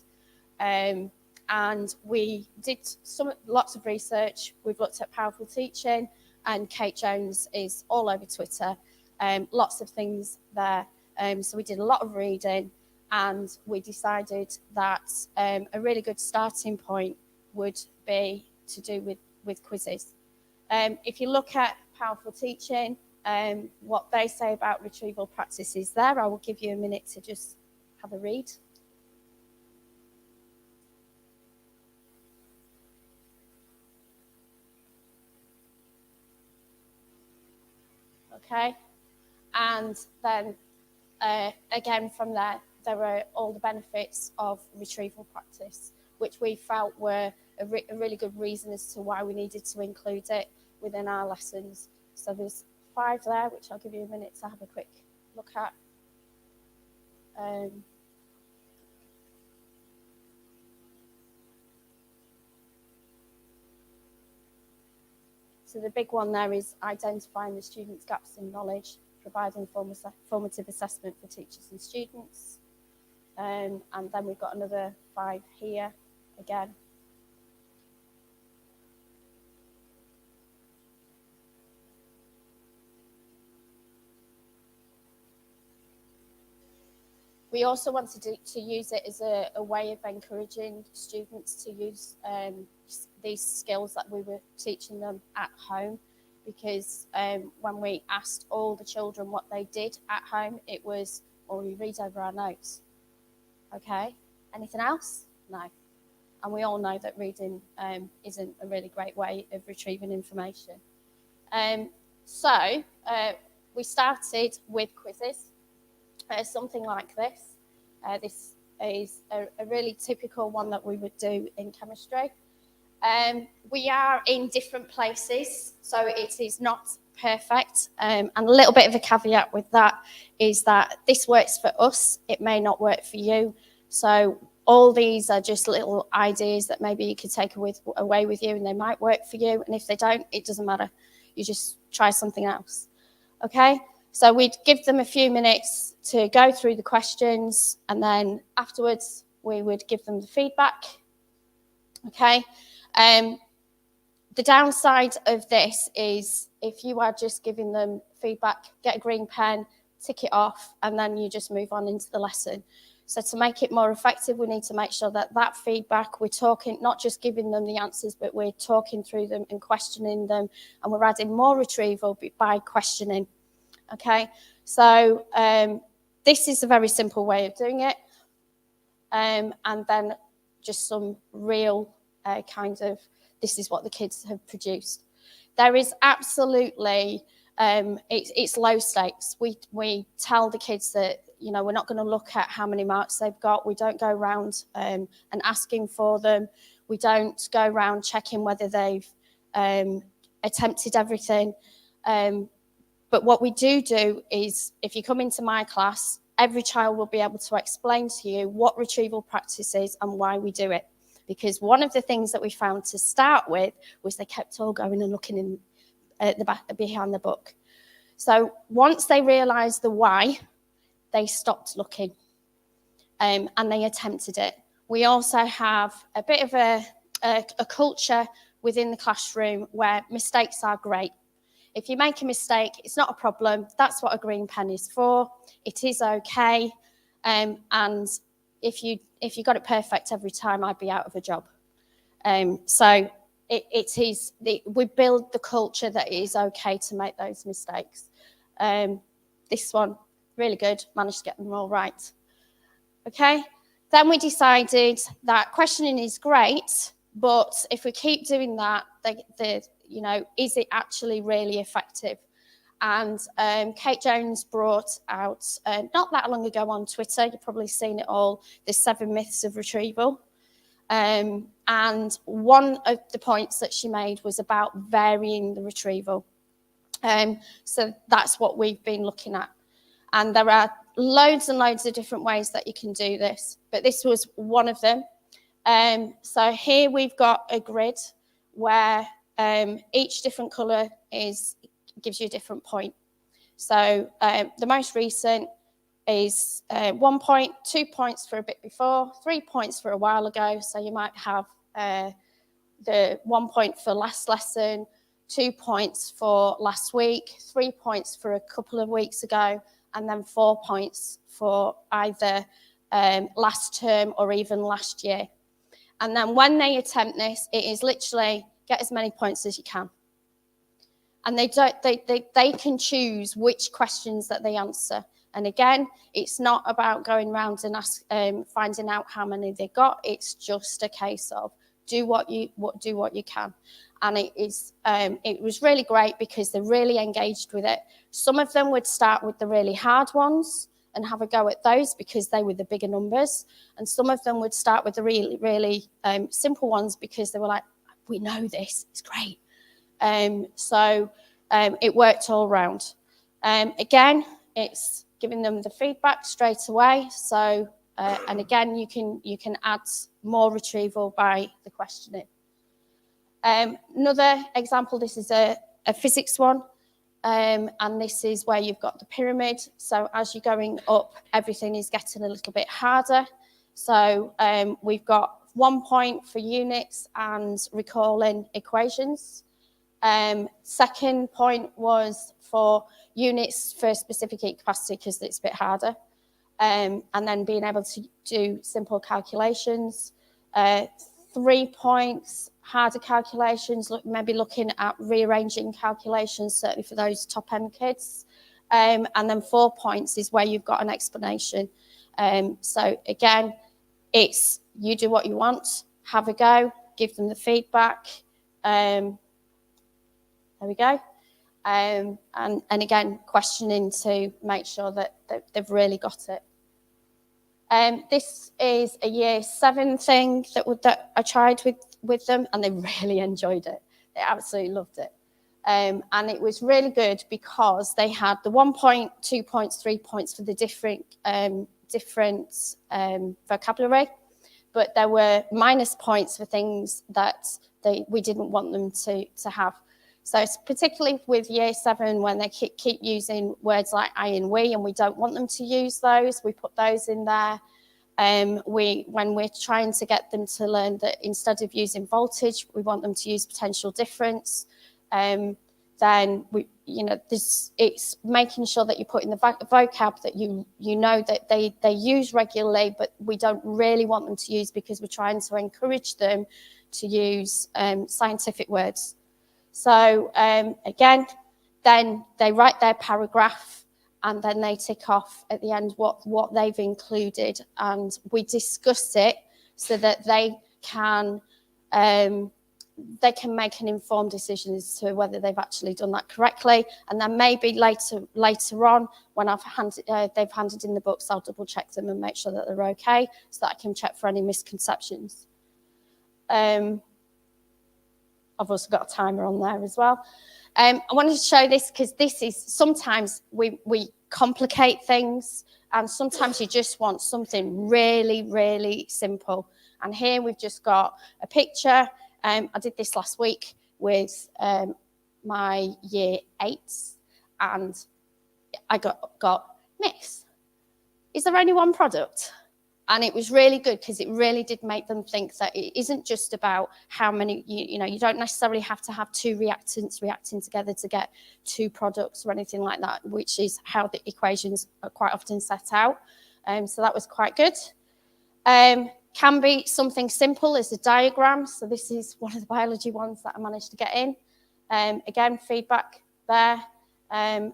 And we did lots of research. We've looked at powerful teaching, and Kate Jones is all over Twitter. Lots of things there. So we did a lot of reading, and we decided that a really good starting point would be to do with quizzes. If you look at powerful teaching, what they say about retrieval practice is there. I will give you a minute to just have a read. Okay, and then again from there are all the benefits of retrieval practice, which we felt were a really good reason as to why we needed to include it. within our lessons. So there's 5 there, which I'll give you a minute to have a quick look at. So the big one there is identifying the students' gaps in knowledge, providing formative assessment for teachers and students. And then we've got another 5 here again. We also wanted to use it as a way of encouraging students to use these skills that we were teaching them at home, because when we asked all the children what they did at home, it was, well, we read over our notes. Okay, anything else? No. And we all know that reading isn't a really great way of retrieving information. So we started with quizzes. Something like this. This is a really typical one that we would do in chemistry. We are in different places, so it is not perfect. And a little bit of a caveat with that is that this works for us, it may not work for you. So all these are just little ideas that maybe you could take away with you, and they might work for you. And if they don't, it doesn't matter. You just try something else. Okay? So we'd give them a few minutes to go through the questions, and then afterwards we would give them the feedback. Okay. The downside of this is if you are just giving them feedback, get a green pen, tick it off, and then you just move on into the lesson. So to make it more effective, we need to make sure that that feedback, we're talking, not just giving them the answers, but we're talking through them and questioning them, and we're adding more retrieval by questioning. Okay, so this is a very simple way of doing it, and then just some real kind of, this is what the kids have produced. There is absolutely, it's low stakes. We tell the kids that, you know, we're not going to look at how many marks they've got. We don't go around and asking for them. We don't go around checking whether they've attempted everything. But what we do is, if you come into my class, every child will be able to explain to you what retrieval practice is and why we do it. Because one of the things that we found to start with was they kept all going and looking in at the back behind the book. So once they realised the why, they stopped looking and they attempted it. We also have a bit of a culture within the classroom where mistakes are great. If you make a mistake, it's not a problem. That's what a green pen is for. It is okay. And if you got it perfect every time, I'd be out of a job. So we build the culture that it is okay to make those mistakes. This one, really good, managed to get them all right. Okay, then we decided that questioning is great, but if we keep doing that, you know, is it actually really effective? And Kate Jones brought out, not that long ago on Twitter, you've probably seen it all, the 7 myths of retrieval. And one of the points that she made was about varying the retrieval. So that's what we've been looking at. And there are loads and loads of different ways that you can do this, but this was one of them. So here we've got a grid where each different colour gives you a different point. So the most recent is 1 point, 2 points for a bit before, 3 points for a while ago. So you might have the 1 point for last lesson, 2 points for last week, 3 points for a couple of weeks ago, and then 4 points for either last term or even last year. And then when they attempt this, it is literally get as many points as you can. And they can choose which questions that they answer. And again, it's not about going around and finding out how many they got. It's just a case of do what you can. And it was really great because they're really engaged with it. Some of them would start with the really hard ones and have a go at those because they were the bigger numbers. And some of them would start with the really, really simple ones because they were like, we know this, it's great. It worked all round. Again, it's giving them the feedback straight away. So, and again, you can add more retrieval by the questioning. Another example, this is a physics one. And this is where you've got the pyramid. So as you're going up, everything is getting a little bit harder. So we've got 1 point for units and recalling equations. Second point was for units for specific heat capacity because it's a bit harder. And then being able to do simple calculations. 3 points, harder calculations, maybe looking at rearranging calculations, certainly for those top end kids. And then 4 points is where you've got an explanation. So again, it's you do what you want, have a go, give them the feedback. There we go. And again, questioning to make sure that they've really got it. This is a year 7 thing that I tried with them, and they really enjoyed it. They absolutely loved it. And it was really good because they had the 1 point, 2 points, 3 points for the different vocabulary, but there were minus points for things that we didn't want them to have. So it's particularly with year 7 when they keep using words like I and we, and we don't want them to use those, we put those in there. When we're trying to get them to learn that instead of using voltage, we want them to use potential difference, then it's making sure that you put in the vocab that you know that they use regularly, but we don't really want them to use because we're trying to encourage them to use scientific words. So again, then they write their paragraph and then they tick off at the end what they've included, and we discuss it so that they can make an informed decision as to whether they've actually done that correctly. And then maybe later on, when they've handed in the books, I'll double check them and make sure that they're okay, so that I can check for any misconceptions. I've also got a timer on there as well. I wanted to show this because this is sometimes we complicate things, and sometimes you just want something really, really simple. And here we've just got a picture. I did this last week with my year 8s, and I got Miss, is there only one product? And it was really good because it really did make them think that it isn't just about how many, you don't necessarily have to have 2 reactants reacting together to get 2 products or anything like that, which is how the equations are quite often set out. So that was quite good. Can be something simple as a diagram. So this is one of the biology ones that I managed to get in. Again, feedback there. And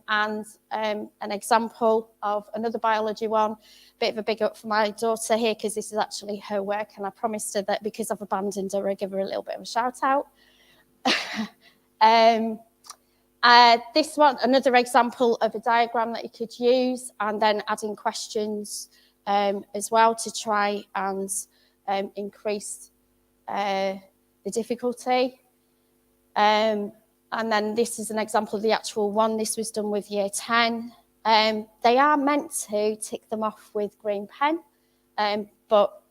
an example of another biology one. Bit of a big up for my daughter here because this is actually her work, and I promised her that because I've abandoned her, I'd give her a little bit of a shout out. This one, another example of a diagram that you could use, and then adding questions as well to try and increase the difficulty. And then this is an example of the actual one. This was done with year 10. They are meant to tick them off with green pen, but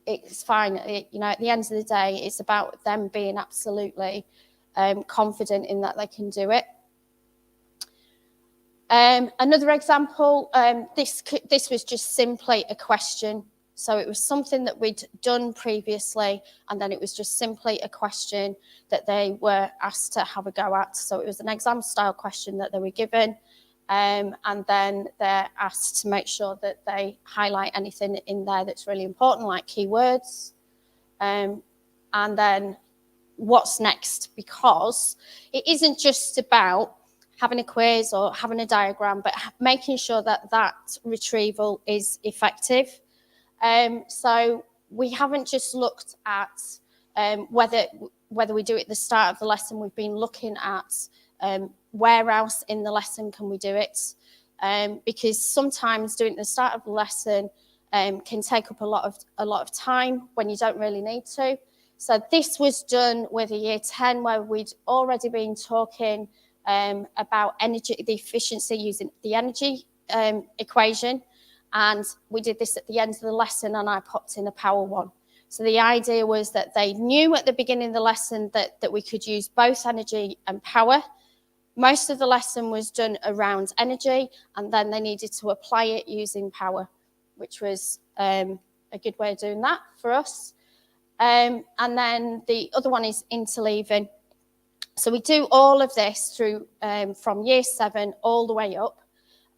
it's fine. At the end of the day, it's about them being absolutely confident in that they can do it. Another example, this was just simply a question. So it was something that we'd done previously, and then it was just simply a question that they were asked to have a go at. So it was an exam style question that they were given, and then they're asked to make sure that they highlight anything in there that's really important, like keywords, and then what's next, because it isn't just about having a quiz or having a diagram, but making sure that that retrieval is effective. So we haven't just looked at whether we do it at the start of the lesson. We've been looking at where else in the lesson can we do it, because sometimes doing it at the start of the lesson can take up a lot of time when you don't really need to. So this was done with a year 10 where we'd already been talking about energy, the efficiency using the energy equation. And we did this at the end of the lesson and I popped in a power one. So the idea was that they knew at the beginning of the lesson that we could use both energy and power. Most of the lesson was done around energy, and then they needed to apply it using power, which was a good way of doing that for us. And then the other one is interleaving. So we do all of this through from year 7 all the way up.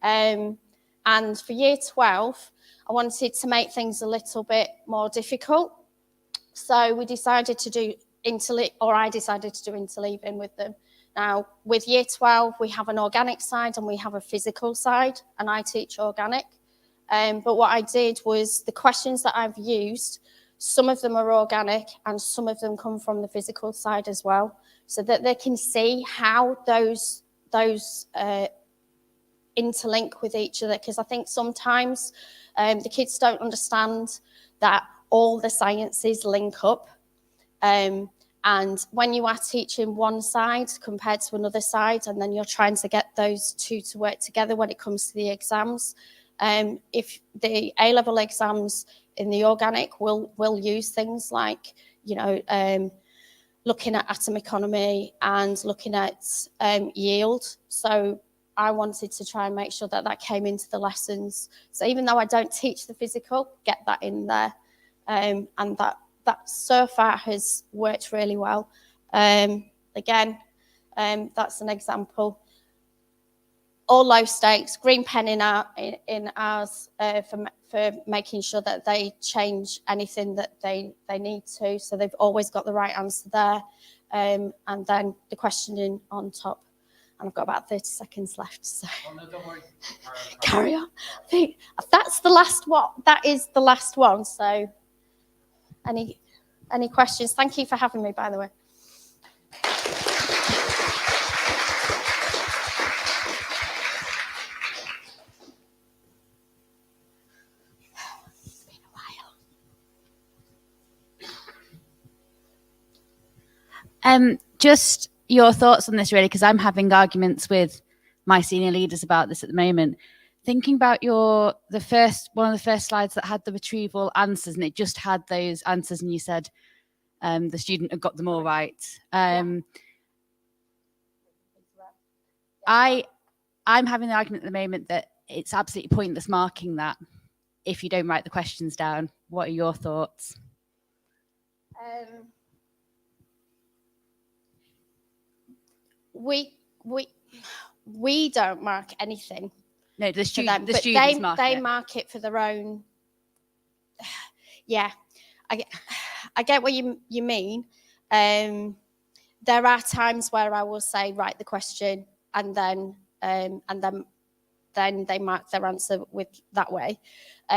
And for year 12, I wanted to make things a little bit more difficult. So we decided to do I decided to do interleaving with them. Now, with year 12, we have an organic side and we have a physical side, and I teach organic. But what I did was the questions that I've used, some of them are organic and some of them come from the physical side as well, so that they can see how those interlink with each other. Because I think sometimes the kids don't understand that all the sciences link up. And when you are teaching one side compared to another side, and then you're trying to get those two to work together when it comes to the exams, if the A-level exams in the organic will use things like, looking at atom economy and looking at yield. So I wanted to try and make sure that came into the lessons. So even though I don't teach the physical, get that in there. And that so far has worked really well. Again, that's an example. All low stakes, green pen in ours for making sure that they change anything that they need to. So they've always got the right answer there. And then the questioning on top. And I've got about 30 seconds left. So don't worry. Carry on. I think that's the last one. That is the last one. So any questions? Thank you for having me, by the way. Just your thoughts on this, really, because I'm having arguments with my senior leaders about this at the moment. Thinking about one of the first slides that had the retrieval answers, and it just had those answers, and you said the student had got them all right. I'm having the argument at the moment that it's absolutely pointless marking that if you don't write the questions down. What are your thoughts? We don't mark anything. No, the students mark they it. mark it for their own. Yeah, I get what you mean. There are times where I will say write the question and then they mark their answer with that way.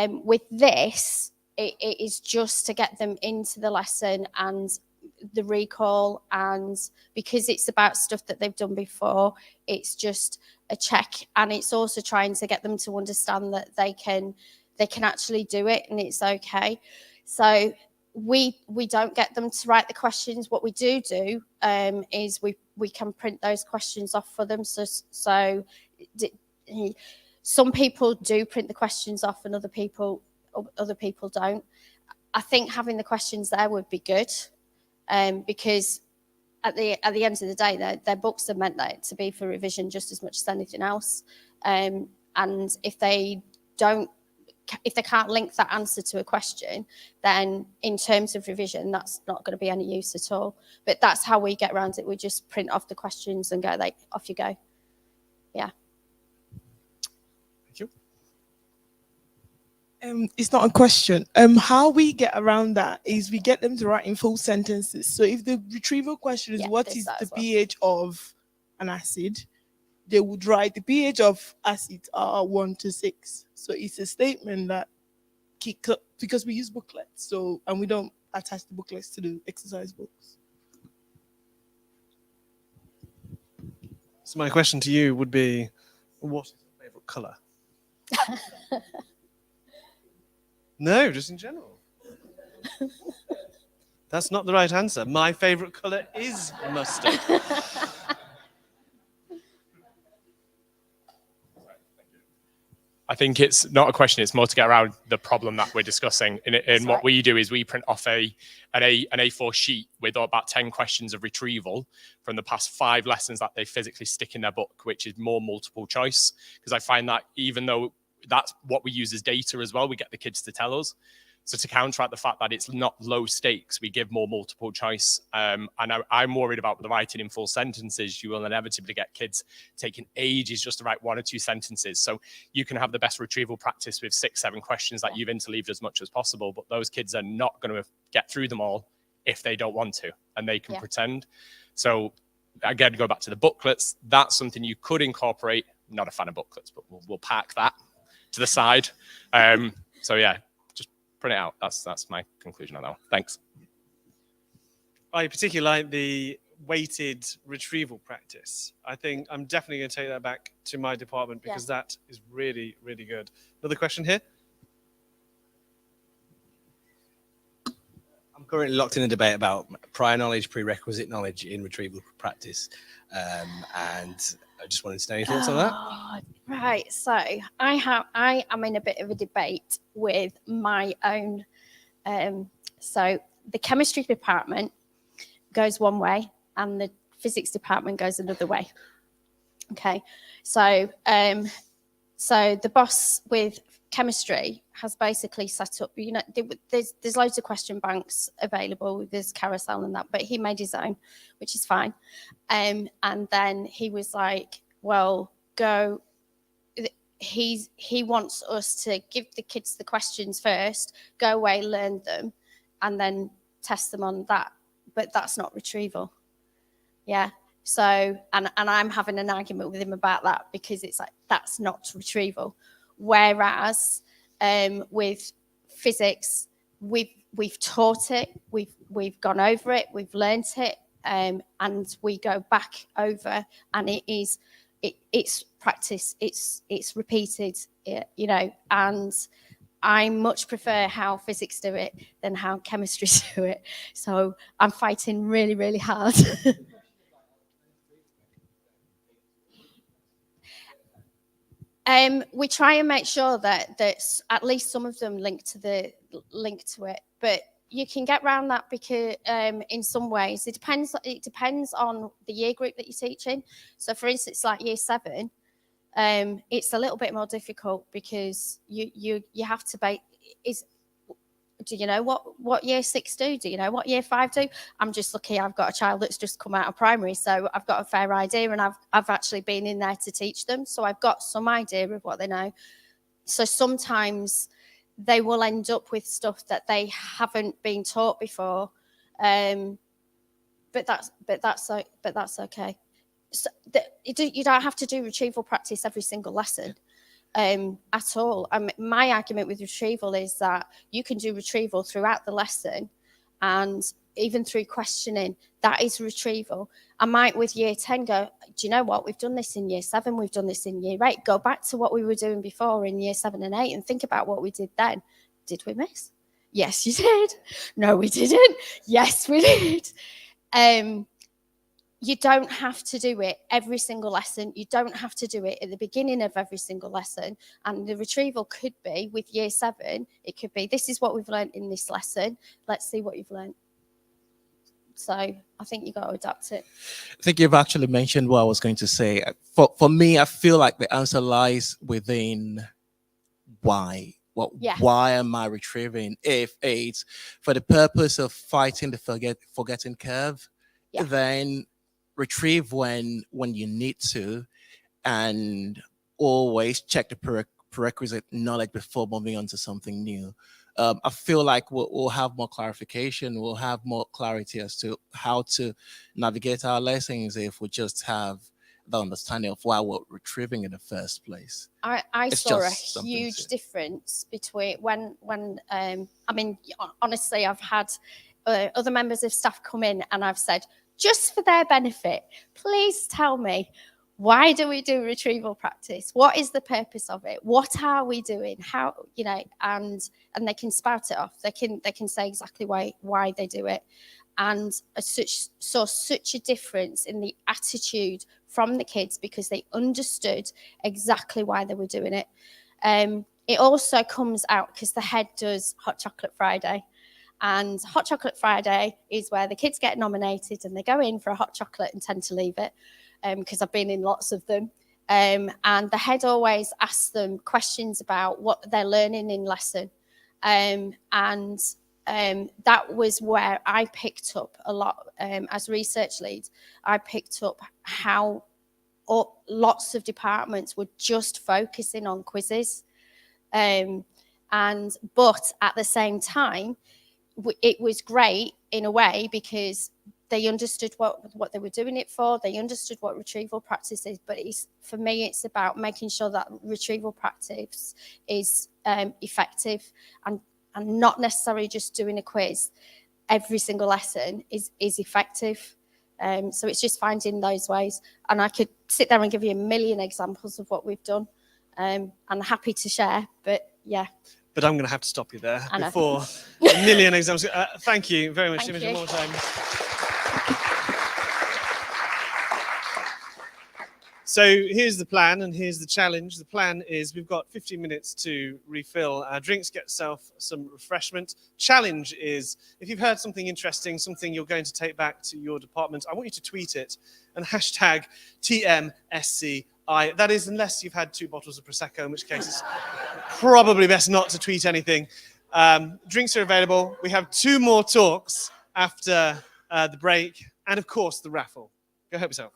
With this, it is just to get them into the lesson and the recall, and because it's about stuff that they've done before, it's just a check, and it's also trying to get them to understand that they can actually do it and it's okay. So we don't get them to write the questions. What we do is we can print those questions off for them. So some people do print the questions off and other people don't. I think having the questions there would be good. Because at the end of the day, their books are meant to be for revision just as much as anything else. And if they can't link that answer to a question, then in terms of revision, that's not going to be any use at all. But that's how we get around it. We just print off the questions and go, off you go. Yeah. It's not a question. How we get around that is we get them to write in full sentences. So if the retrieval question is what is the pH of an acid, they would write the pH of acids are 1 to 6. So it's a statement that because we use booklets, and we don't attach the booklets to the exercise books. So my question to you would be, what is your favorite color? No, just in general. That's not the right answer. My favourite colour is mustard. I think it's not a question, it's more to get around the problem that we're discussing. And what we do is we print off an A4 sheet with about 10 questions of retrieval from the past 5 lessons that they physically stick in their book, which is more multiple choice. Because I find that even though that's what we use as data as well, we get the kids to tell us. So to counteract the fact that it's not low stakes, we give more multiple choice. And I'm worried about the writing in full sentences. You will inevitably get kids taking ages just to write 1 or 2 sentences. So you can have the best retrieval practice with 6, 7 questions that you've interleaved as much as possible, but those kids are not going to get through them all if they don't want to, and they can pretend. So again, go back to the booklets. That's something you could incorporate. Not a fan of booklets, but we'll park that to the side. So yeah. Print it out. That's my conclusion on that one. Thanks. I particularly like the weighted retrieval practice. I think I'm definitely going to take that back to my department because that is really, really good. Another question here? I'm currently locked in a debate about prior knowledge, prerequisite knowledge in retrieval practice. And I just wanted to know your thoughts on that. Right, so I am in a bit of a debate with my own. So the chemistry department goes one way, and the physics department goes another way. Okay, so the boss with chemistry has basically set up. You know, there's loads of question banks available. There's carousel and that, but he made his own, which is fine. And then he was like, well, go. He wants us to give the kids the questions first, go away, learn them, and then test them on that. But that's not retrieval. Yeah. So, and I'm having an argument with him about that because it's like, that's not retrieval. Whereas with physics, we've taught it, we've gone over it, we've learnt it, and we go back over, and it's practice, it's repeated, you know, and I much prefer how physics do it than how chemistry do it. So I'm fighting really, really hard. We try and make sure that at least some of them link to it, but you can get around that because in some ways it depends on the year group that you're teaching. So for instance, like year 7, it's a little bit more difficult because you have to do you know what year 6 do? Do you know what year 5 do? I'm just lucky I've got a child that's just come out of primary, so I've got a fair idea, and I've actually been in there to teach them, so I've got some idea of what they know. So sometimes they will end up with stuff that they haven't been taught before, but that's okay. So you don't have to do retrieval practice every single lesson. At all. My argument with retrieval is that you can do retrieval throughout the lesson, and even through questioning, that is retrieval. I might with year 10 go, do you know what, we've done this in year 7, we've done this in year 8, go back to what we were doing before in year 7 and 8 and think about what we did then. Did we miss? Yes, you did. No, we didn't. Yes, we did. You don't have to do it every single lesson. You don't have to do it at the beginning of every single lesson. And the retrieval could be with year 7. It could be, this is what we've learned in this lesson. Let's see what you've learned. So I think you've got to adapt it. I think you've actually mentioned what I was going to say. For me, I feel like the answer lies within why. Why am I retrieving? If it's for the purpose of fighting the forgetting curve, then retrieve when you need to, and always check the prerequisite knowledge before moving on to something new. I feel like we'll have more clarification, we'll have more clarity as to how to navigate our lessons if we just have the understanding of why we're retrieving in the first place. I saw a huge difference between when I mean, honestly, I've had other members of staff come in and I've said, just for their benefit, please tell me Why do we do retrieval practice? What is the purpose of it? What are we doing? How, you know, and they can spout it off. They can say exactly why they do it. And such a difference in the attitude from the kids because they understood exactly why they were doing it. It also comes out because the head does Hot Chocolate Friday. And Hot Chocolate Friday is where the kids get nominated and they go in for a hot chocolate and tend to leave it, because I've been in lots of them. And the head always asks them questions about what they're learning in lesson. That was where I picked up a lot as research lead. I picked up how lots of departments were just focusing on quizzes. But at the same time, it was great in a way because they understood what they were doing it for. They understood what retrieval practice is. But for me, it's about making sure that retrieval practice is effective and not necessarily just doing a quiz. Every single lesson is effective. So it's just finding those ways. And I could sit there and give you a million examples of what we've done. I'm happy to share, but yeah. But I'm going to have to stop you there before a million examples. Thank you very much, Imogen, one more time. So here's the plan and here's the challenge. The plan is we've got 15 minutes to refill our drinks, get yourself some refreshment. Challenge is if you've heard something interesting, something you're going to take back to your department, I want you to tweet it and hashtag TMSCI. That is, unless you've had 2 bottles of Prosecco, in which case it's probably best not to tweet anything. Drinks are available. We have 2 more talks after the break and, of course, the raffle. Go help yourself.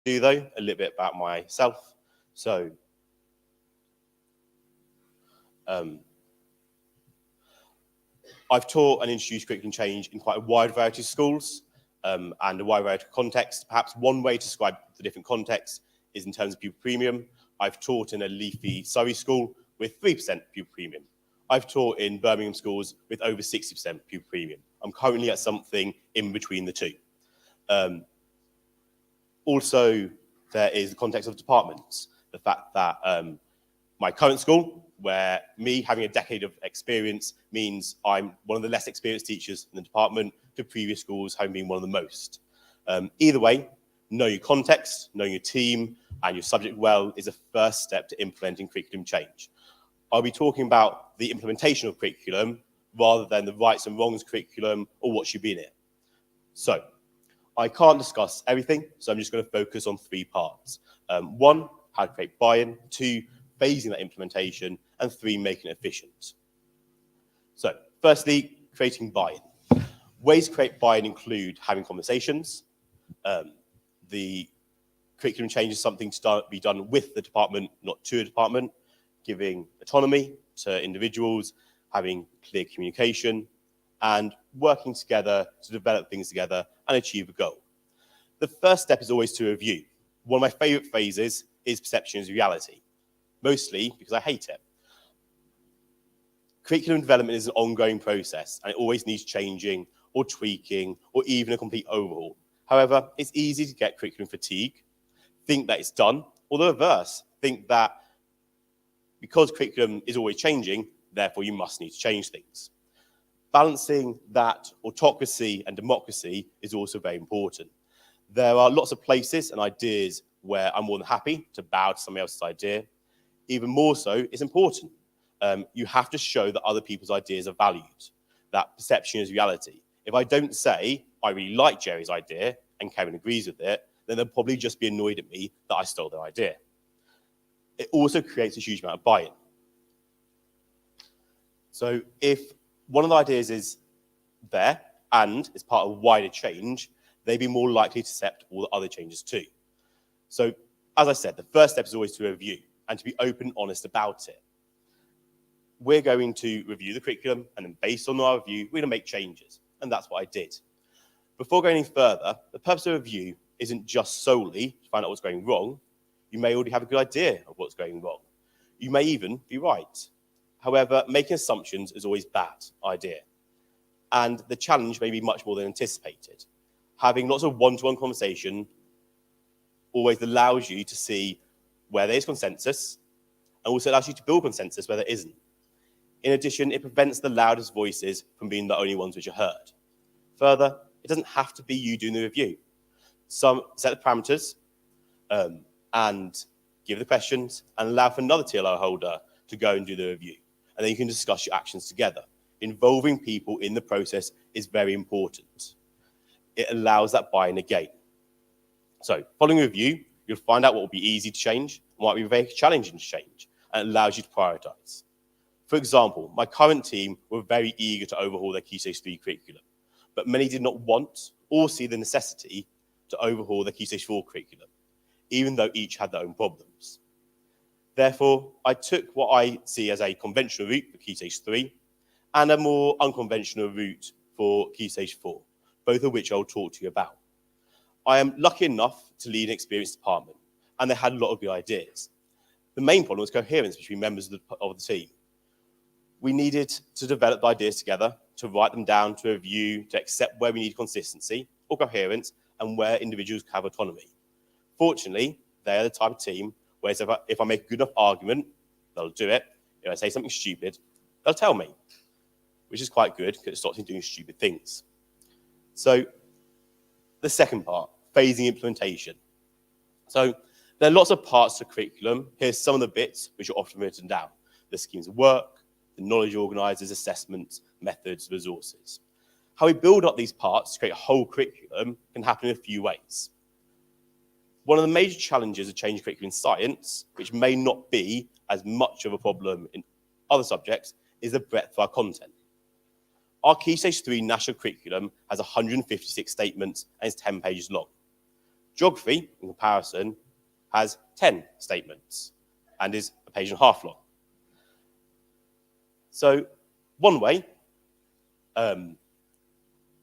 do though, a little bit about myself. So, I've taught and introduced curriculum change in quite a wide variety of schools and a wide variety of contexts. Perhaps one way to describe the different contexts is in terms of pupil premium. I've taught in a leafy Surrey school with 3% pupil premium. I've taught in Birmingham schools with over 60% pupil premium. I'm currently at something in between the two. Also, there is the context of departments. The fact that my current school, where me having a decade of experience means I'm one of the less experienced teachers in the department, to previous schools having been one of the most. Either way, know your context, knowing your team and your subject well is a first step to implementing curriculum change. I'll be talking about the implementation of curriculum rather than the rights and wrongs curriculum or what should be in it. So, I can't discuss everything, so I'm just going to focus on 3 parts. 1, how to create buy-in. 2, phasing that implementation. And 3, making it efficient. So, firstly, creating buy-in. Ways to create buy-in include having conversations. The curriculum change is something to be done with the department, not to a department. Giving autonomy to individuals, having clear communication, and working together to develop things together and achieve a goal. The first step is always to review. One of my favorite phrases is perception is reality, mostly because I hate it. Curriculum development is an ongoing process and it always needs changing or tweaking or even a complete overhaul. However, it's easy to get curriculum fatigue, think that it's done, or the reverse, think that because curriculum is always changing, therefore you must need to change things. Balancing that autocracy and democracy is also very important. There are lots of places and ideas where I'm more than happy to bow to somebody else's idea. Even more so, it's important. You have to show that other people's ideas are valued, that perception is reality. If I don't say, I really like Jerry's idea and Kevin agrees with it, then they'll probably just be annoyed at me that I stole their idea. It also creates a huge amount of buy-in. So if one of the ideas is there and is part of a wider change, they'd be more likely to accept all the other changes too. So, as I said, the first step is always to review and to be open and honest about it. We're going to review the curriculum, and then based on our review, we're going to make changes. And that's what I did. Before going any further, the purpose of review isn't just solely to find out what's going wrong. You may already have a good idea of what's going wrong. You may even be right. However, making assumptions is always a bad idea. And the challenge may be much more than anticipated. Having lots of one-to-one conversation always allows you to see where there is consensus and also allows you to build consensus where there isn't. In addition, it prevents the loudest voices from being the only ones which are heard. Further, it doesn't have to be you doing the review. Set the parameters and give the questions and allow for another TLR holder to go and do the review. And then you can discuss your actions together. Involving people in the process is very important. It allows that buy-in again. So following a review, you'll find out what will be easy to change, what might be very challenging to change, and it allows you to prioritize. For example, my current team were very eager to overhaul their Key Stage 3 curriculum, but many did not want or see the necessity to overhaul their Key Stage 4 curriculum, even though each had their own problems. Therefore, I took what I see as a conventional route for Key Stage 3 and a more unconventional route for Key Stage 4, both of which I'll talk to you about. I am lucky enough to lead an experienced department, and they had a lot of good ideas. The main problem was coherence between members of the team. We needed to develop the ideas together, to write them down, to review, to accept where we need consistency or coherence, and where individuals have autonomy. Fortunately, they are the type of team where if I make a good enough argument, they'll do it. If I say something stupid, they'll tell me, which is quite good because it stops me doing stupid things. So the second part, phasing implementation. So there are lots of parts to curriculum. Here's some of the bits which are often written down. The schemes of work, the knowledge organisers, assessments, methods, resources. How we build up these parts to create a whole curriculum can happen in a few ways. One of the major challenges of changing curriculum in science, which may not be as much of a problem in other subjects, is the breadth of our content. Our Key Stage 3 national curriculum has 156 statements and is 10 pages long. Geography, in comparison, has 10 statements and is a page and a half long. So one way,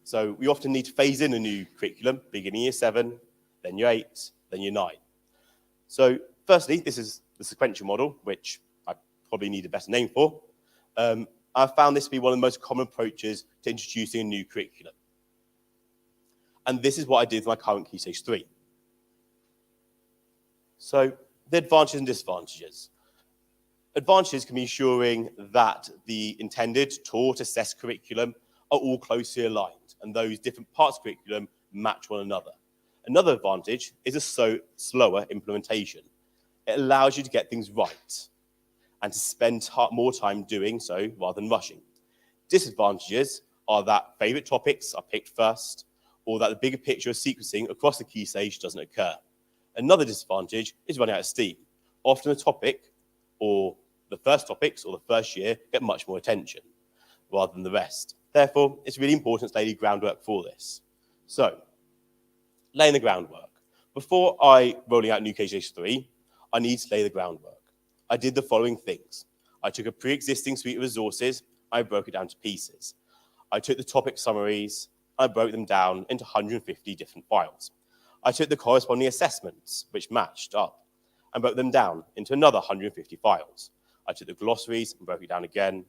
so we often need to phase in a new curriculum, beginning year 7, then year 8, then year 9. So firstly, this is the sequential model, which I probably need a better name for. I found this to be one of the most common approaches to introducing a new curriculum. And this is what I did with my current Key Stage 3. So the advantages and disadvantages. Advantages can be ensuring that the intended taught assessed curriculum are all closely aligned and those different parts of curriculum match one another. Another advantage is a slower implementation. It allows you to get things right and to spend more time doing so rather than rushing. Disadvantages are that favourite topics are picked first, or that the bigger picture of sequencing across the key stage doesn't occur. Another disadvantage is running out of steam. Often a topic, or the first topics, or the first year get much more attention rather than the rest. Therefore, it's really important to lay the groundwork for this. So, laying the groundwork. Before rolling out new Stage 3, I need to lay the groundwork. I did the following things. I took a pre-existing suite of resources, I broke it down to pieces. I took the topic summaries, I broke them down into 150 different files. I took the corresponding assessments, which matched up, and broke them down into another 150 files. I took the glossaries and broke it down again.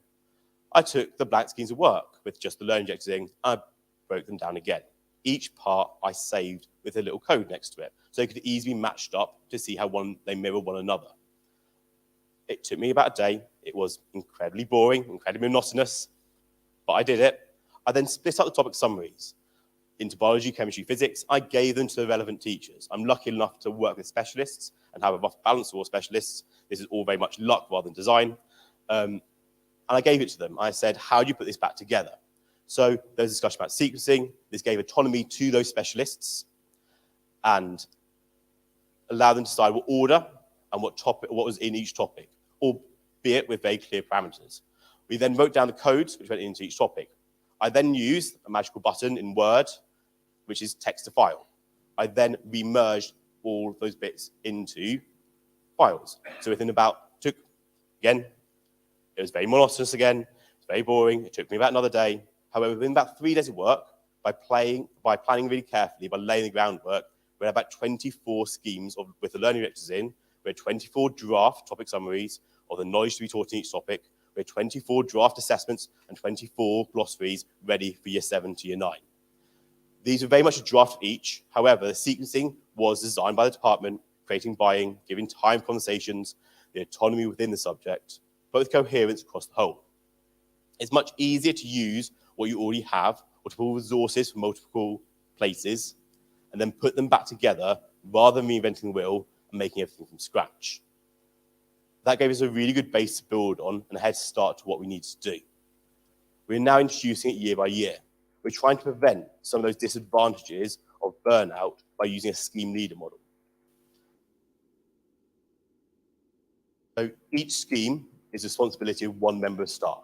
I took the blank schemes of work with just the learning objectives in, and I broke them down again. Each part I saved with a little code next to it, so it could easily be matched up to see how they mirror one another. It took me about a day. It was incredibly boring, incredibly monotonous, but I did it. I then split up the topic summaries into biology, chemistry, physics. I gave them to the relevant teachers. I'm lucky enough to work with specialists and have a rough balance of all specialists. This is all very much luck rather than design. And I gave it to them. I said, how do you put this back together? So there was a discussion about sequencing. This gave autonomy to those specialists and allowed them to decide what order and what was in each topic, albeit with very clear parameters. We then wrote down the codes which went into each topic. I then used a magical button in Word, which is text to file. I then remerged all those bits into files. So within again, it was very monotonous again, it's very boring, it took me about another day. However, within about 3 days of work, by planning really carefully, by laying the groundwork, we had about 24 schemes with the learning objectives in. We had 24 draft topic summaries of the knowledge to be taught in each topic. We had 24 draft assessments and 24 glossaries ready for year 7 to year 9. These were very much a draft of each. However, the sequencing was designed by the department, creating buy-in, giving time for conversations, the autonomy within the subject, but with coherence across the whole. It's much easier to use what you already have or to pull resources from multiple places and then put them back together rather than reinventing the wheel and making everything from scratch. That gave us a really good base to build on and a head start to what we need to do. We're now introducing it year by year. We're trying to prevent some of those disadvantages of burnout by using a scheme leader model. So each scheme is the responsibility of one member of staff.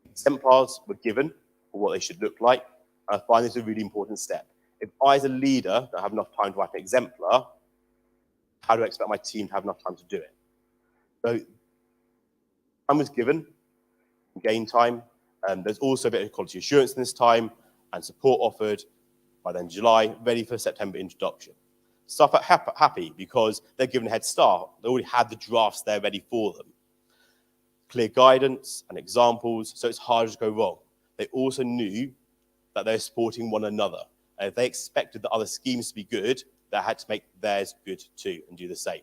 Exemplars were given for what they should look like, and I find this a really important step. If I, as a leader, don't have enough time to write an exemplar, how do I expect my team to have enough time to do it? So time was given, gain time. There's also a bit of quality assurance in this time and support offered by then July, ready for September introduction. Staff are happy because they're given a head start. They already had the drafts there ready for them. Clear guidance and examples, so it's harder to go wrong. They also knew that they're supporting one another. And if they expected the other schemes to be good, they had to make theirs good too and do the same.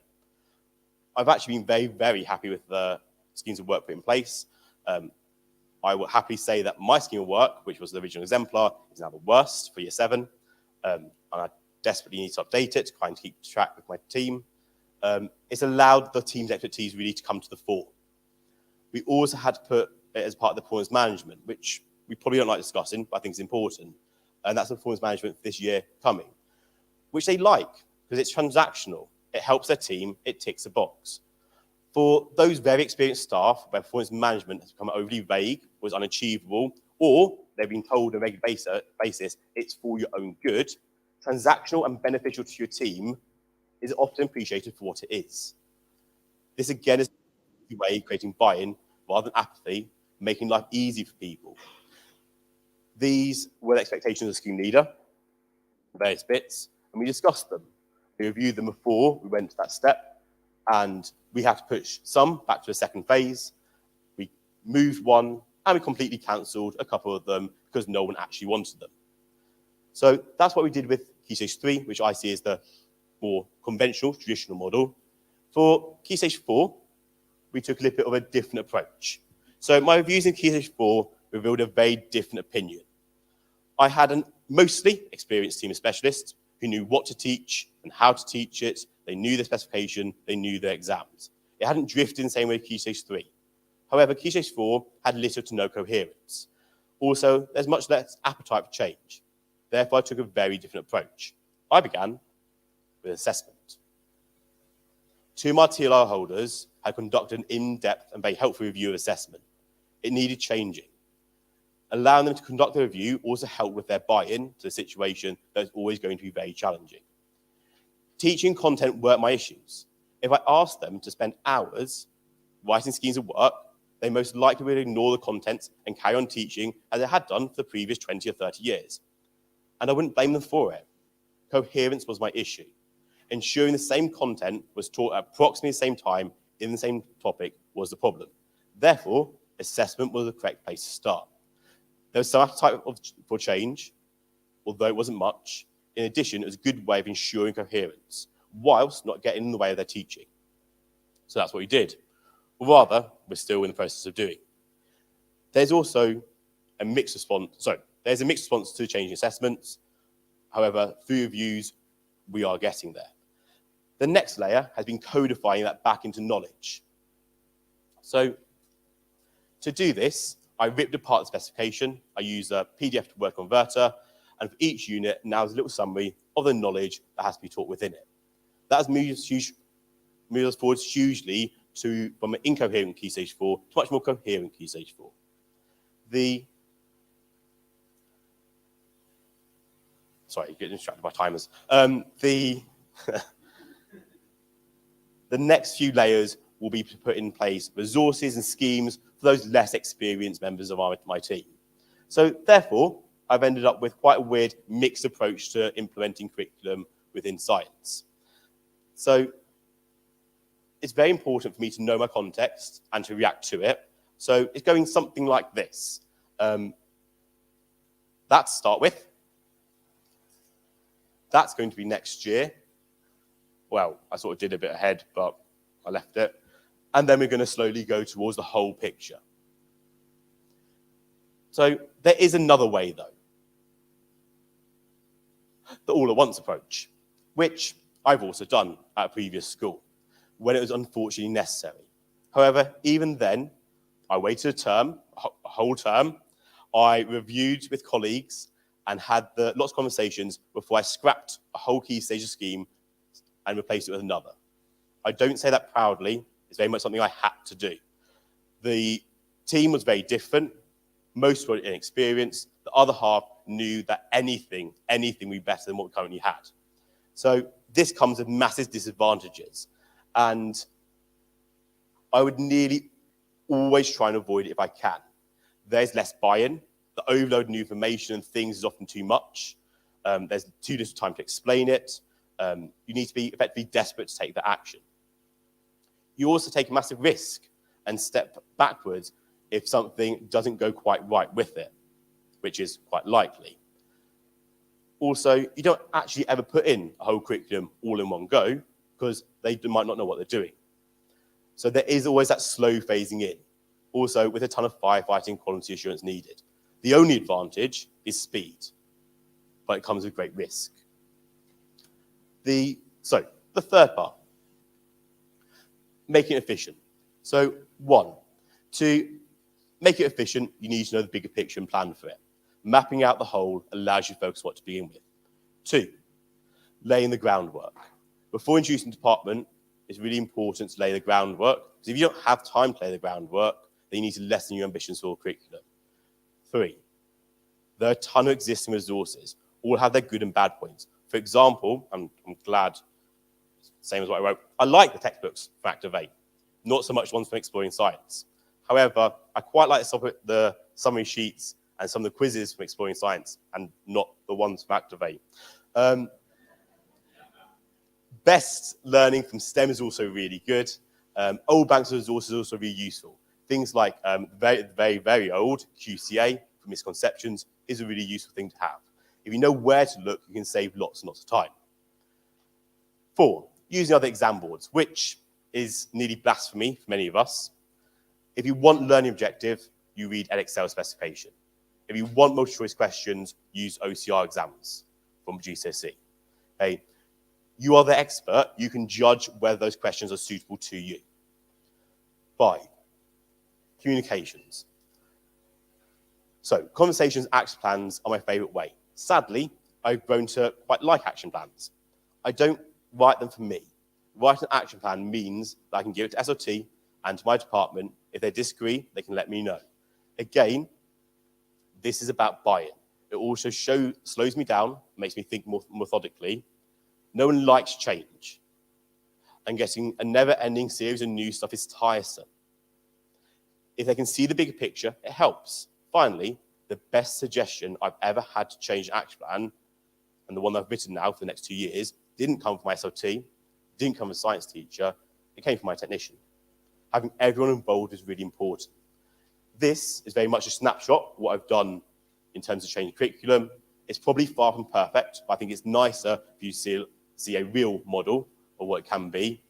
I've actually been very, very happy with the schemes of work put in place. I will happily say that my scheme of work, which was the original exemplar, is now the worst for year 7. And I desperately need to update it to try and keep track with my team. It's allowed the team's expertise really to come to the fore. We also had to put it as part of the performance management, which we probably don't like discussing, but I think it's important. And that's the performance management for this year coming, which they like because it's transactional. It helps their team, it ticks a box. For those very experienced staff where performance management has become overly vague, was unachievable, or they've been told on a regular basis, it's for your own good, transactional and beneficial to your team is often appreciated for what it is. This again is a way of creating buy-in rather than apathy, making life easy for people. These were the expectations of the scheme leader, various bits, and we discussed them. We reviewed them before we went to that step, and we had to push some back to a second phase. We moved one, and we completely cancelled a couple of them because no one actually wanted them. So that's what we did with Key Stage 3, which I see as the more conventional, traditional model. For Key Stage 4, we took a little bit of a different approach. So my reviews in Key Stage 4 revealed a very different opinion. I had a mostly experienced team of specialists who knew what to teach and how to teach it. They knew the specification, they knew their exams. It hadn't drifted in the same way Key Stage 3. However, Key Stage 4 had little to no coherence. Also, there's much less appetite for change. Therefore, I took a very different approach. I began with assessment. Two of my TLR holders had conducted an in-depth and very helpful review of assessment. It needed changing. Allowing them to conduct the review also helped with their buy-in to the situation that is always going to be very challenging. Teaching content weren't my issues. If I asked them to spend hours writing schemes of work, they most likely would ignore the contents and carry on teaching as they had done for the previous 20 or 30 years. And I wouldn't blame them for it. Coherence was my issue. Ensuring the same content was taught at approximately the same time in the same topic was the problem. Therefore, assessment was the correct place to start. There was some appetite for change, although it wasn't much. In addition, it was a good way of ensuring coherence, whilst not getting in the way of their teaching. So that's what we did. Or rather, we're still in the process of doing. There's also a mixed response. There's a mixed response to changing assessments. However, through reviews, we are getting there. The next layer has been codifying that back into knowledge. So to do this, I ripped apart the specification. I use a PDF to Word converter, and for each unit, now there's a little summary of the knowledge that has to be taught within it. That has moved us forward hugely from an incoherent Key Stage 4 to much more coherent Key Stage 4. Sorry, getting distracted by timers. The next few layers will be to put in place resources and schemes for those less experienced members of my team. So therefore, I've ended up with quite a weird mixed approach to implementing curriculum within science. So it's very important for me to know my context and to react to it. So it's going something like this. That to start with. That's going to be next year. Well, I sort of did a bit ahead, but I left it. And then we're going to slowly go towards the whole picture. So there is another way, though. The all-at-once approach, which I've also done at a previous school, when it was unfortunately necessary. However, even then, I waited a whole term. I reviewed with colleagues and had lots of conversations before I scrapped a whole Key Stage scheme and replaced it with another. I don't say that proudly. It's very much something I had to do. The team was very different. Most were inexperienced. The other half knew that anything would be better than what we currently had. So this comes with massive disadvantages. And I would nearly always try and avoid it if I can. There's less buy-in. The overload of new information and things is often too much. There's too little time to explain it. You need to be effectively desperate to take that action. You also take a massive risk and step backwards if something doesn't go quite right with it, which is quite likely. Also, you don't actually ever put in a whole curriculum all in one go because they might not know what they're doing. So there is always that slow phasing in, also with a ton of firefighting quality assurance needed. The only advantage is speed, but it comes with great risk. The third part, making it efficient. So one, to make it efficient, you need to know the bigger picture and plan for it. Mapping out the whole allows you to focus on what to begin with. Two, laying the groundwork. Before introducing the department, it's really important to lay the groundwork, because if you don't have time to lay the groundwork, then you need to lessen your ambitions for curriculum. Three, there are a ton of existing resources. All have their good and bad points. For example, I'm glad, same as what I wrote, I like the textbooks for Active 8, not so much ones from Exploring Science. However, I quite like the summary sheets and some of the quizzes from Exploring Science, and not the ones from Active 8. Best learning from STEM is also really good. Old banks of resources are also really useful. Things like very, very, very old QCA for misconceptions is a really useful thing to have. If you know where to look, you can save lots and lots of time. 4, using other exam boards, which is nearly blasphemy for many of us. If you want learning objective, you read Edexcel specification. If you want multiple choice questions, use OCR exams from GCSE. Okay? You are the expert. You can judge whether those questions are suitable to you. 5, communications. So conversations, action plans are my favorite way. Sadly, I've grown to quite like action plans. I don't write them for me. Writing an action plan means that I can give it to SOT and to my department. If they disagree, they can let me know. Again, this is about buy-in. It also slows me down, makes me think more methodically. No one likes change. And getting a never-ending series of new stuff is tiresome. If they can see the bigger picture, it helps. Finally, the best suggestion I've ever had to change an action plan, and the one I've written now for the next 2 years, didn't come from my SLT, didn't come from a science teacher, it came from my technician. Having everyone involved is really important. This is very much a snapshot of what I've done in terms of changing curriculum. It's probably far from perfect, but I think it's nicer if you see a real model of what it can be.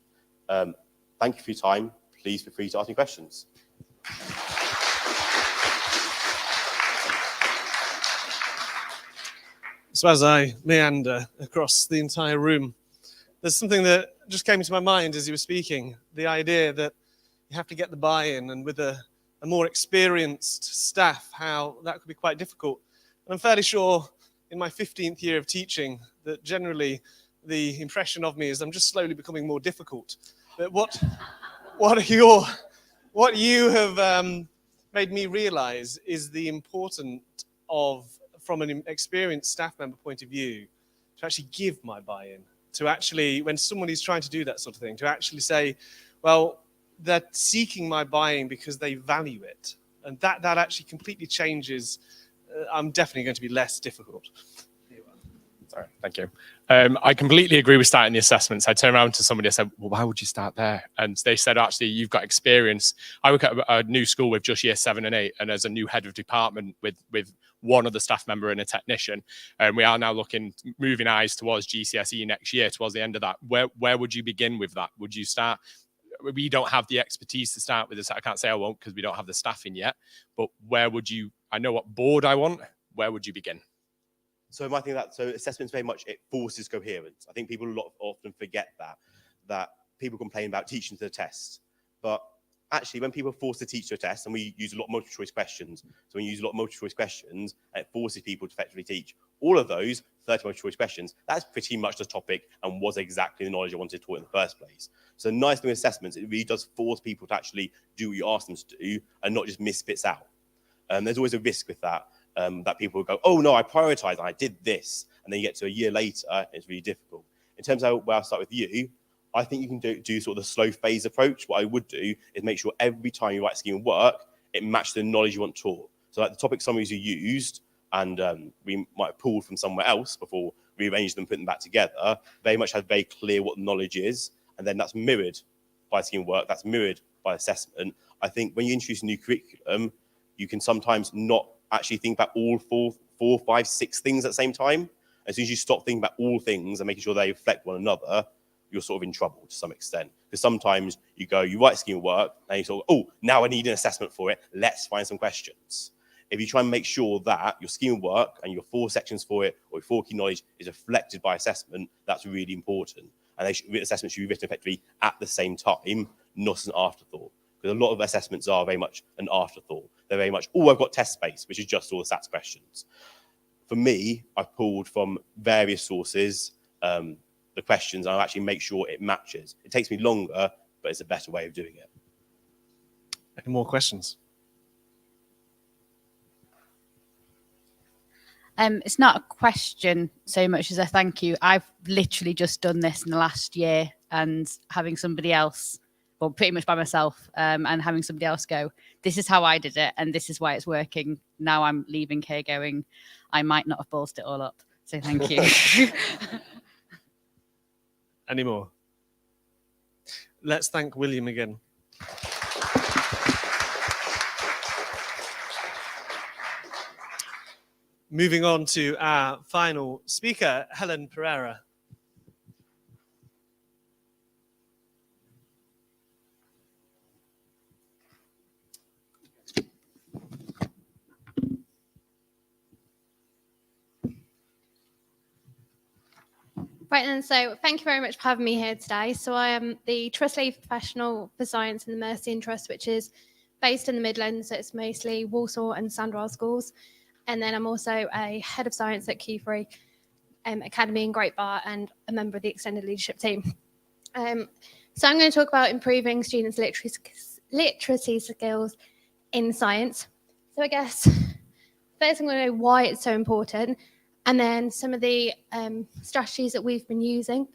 Thank you for your time. Please feel free to ask me questions. So as I meander across the entire room, there's something that just came into my mind as you were speaking, the idea that you have to get the buy-in, and with a more experienced staff, how that could be quite difficult. And I'm fairly sure in my 15th year of teaching that generally the impression of me is I'm just slowly becoming more difficult. But what you have made me realize is the importance of, from an experienced staff member point of view, to actually give my buy-in, to actually, when someone is trying to do that sort of thing, to actually say, well, they're seeking my buy-in because they value it. And that actually completely changes. I'm definitely going to be less difficult. Sorry, thank you. I completely agree with starting the assessments. I turned around to somebody and said, well, why would you start there? And they said, actually, you've got experience. I work at a new school with just year 7 and 8, and as a new head of department with one other staff member and a technician, and we are now moving eyes towards GCSE next year, towards the end of that. Where would you begin with that? Would you start? We don't have the expertise to start with this. I can't say I won't because we don't have the staffing yet, but where would you, I know what board I want, where would you begin? So my thing so assessments very much, it forces coherence. I think people often forget that people complain about teaching to the test, but actually when people are forced to teach to a test, and we use a lot of multiple choice questions, so when you use a lot of multiple choice questions, it forces people to effectively teach all of those 30 multiple choice questions. That's pretty much the topic and was exactly the knowledge I wanted taught in the first place. So the nice thing with assessments, it really does force people to actually do what you ask them to do and not just miss bits out. There's always a risk with that. That people go, oh no, I prioritized, I did this. And then you get to a year later, it's really difficult. In terms of where I'll start with you, I think you can do sort of the slow phase approach. What I would do is make sure every time you write a scheme of work, it matches the knowledge you want taught. So like the topic summaries you used, and we might have pulled from somewhere else before rearranging them, putting them back together, very much have very clear what the knowledge is. And then that's mirrored by scheme of work, that's mirrored by assessment. I think when you introduce a new curriculum, you can sometimes not actually think about all four, 5, 6 things at the same time. As soon as you stop thinking about all things and making sure they reflect one another, you're sort of in trouble to some extent. Because sometimes you write a scheme of work, and you sort of, oh, now I need an assessment for it. Let's find some questions. If you try and make sure that your scheme of work and your 4 sections for it, or your 4 key knowledge is reflected by assessment, that's really important. And assessments should be written effectively at the same time, not as an afterthought. Because a lot of assessments are very much an afterthought. They're very much, oh, I've got test space, which is just all the SATs questions. For me, I've pulled from various sources the questions, and I'll actually make sure it matches. It takes me longer, but it's a better way of doing it. Any more questions? It's not a question so much as a thank you. I've literally just done this in the last year, and having somebody else, well, pretty much by myself, and having somebody else go, this is how I did it, and this is why it's working. Now I'm leaving here going, I might not have ballsed it all up. So thank you. Any more? Let's thank William again. Moving on to our final speaker, Helen Pereira. Right then, so thank you very much for having me here today. So I am the Trust Lead Professional for Science in the Mercian Trust, which is based in the Midlands. So it's mostly Walsall and Sandwell schools. And then I'm also a Head of Science at Q3 Academy in Great Bar and a member of the Extended Leadership team. So I'm going to talk about improving students' literacy skills in science. So I guess first I'm going to know why it's so important, and then some of the strategies that we've been using,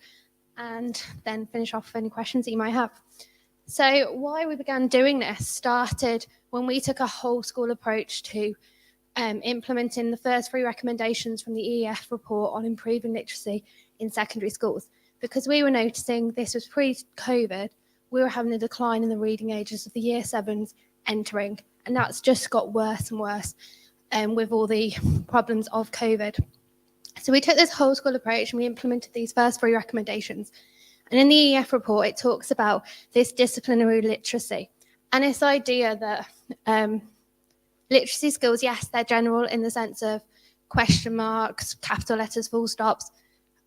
and then finish off with any questions that you might have. So why we began doing this started when we took a whole school approach to implementing the first 3 recommendations from the EEF report on improving literacy in secondary schools. Because we were noticing this was pre-COVID, we were having a decline in the reading ages of the year 7s entering, and that's just got worse and worse with all the problems of COVID. So we took this whole school approach and we implemented these first 3 recommendations. And in the EEF report, it talks about this disciplinary literacy and this idea that literacy skills, yes, they're general in the sense of question marks, capital letters, full stops,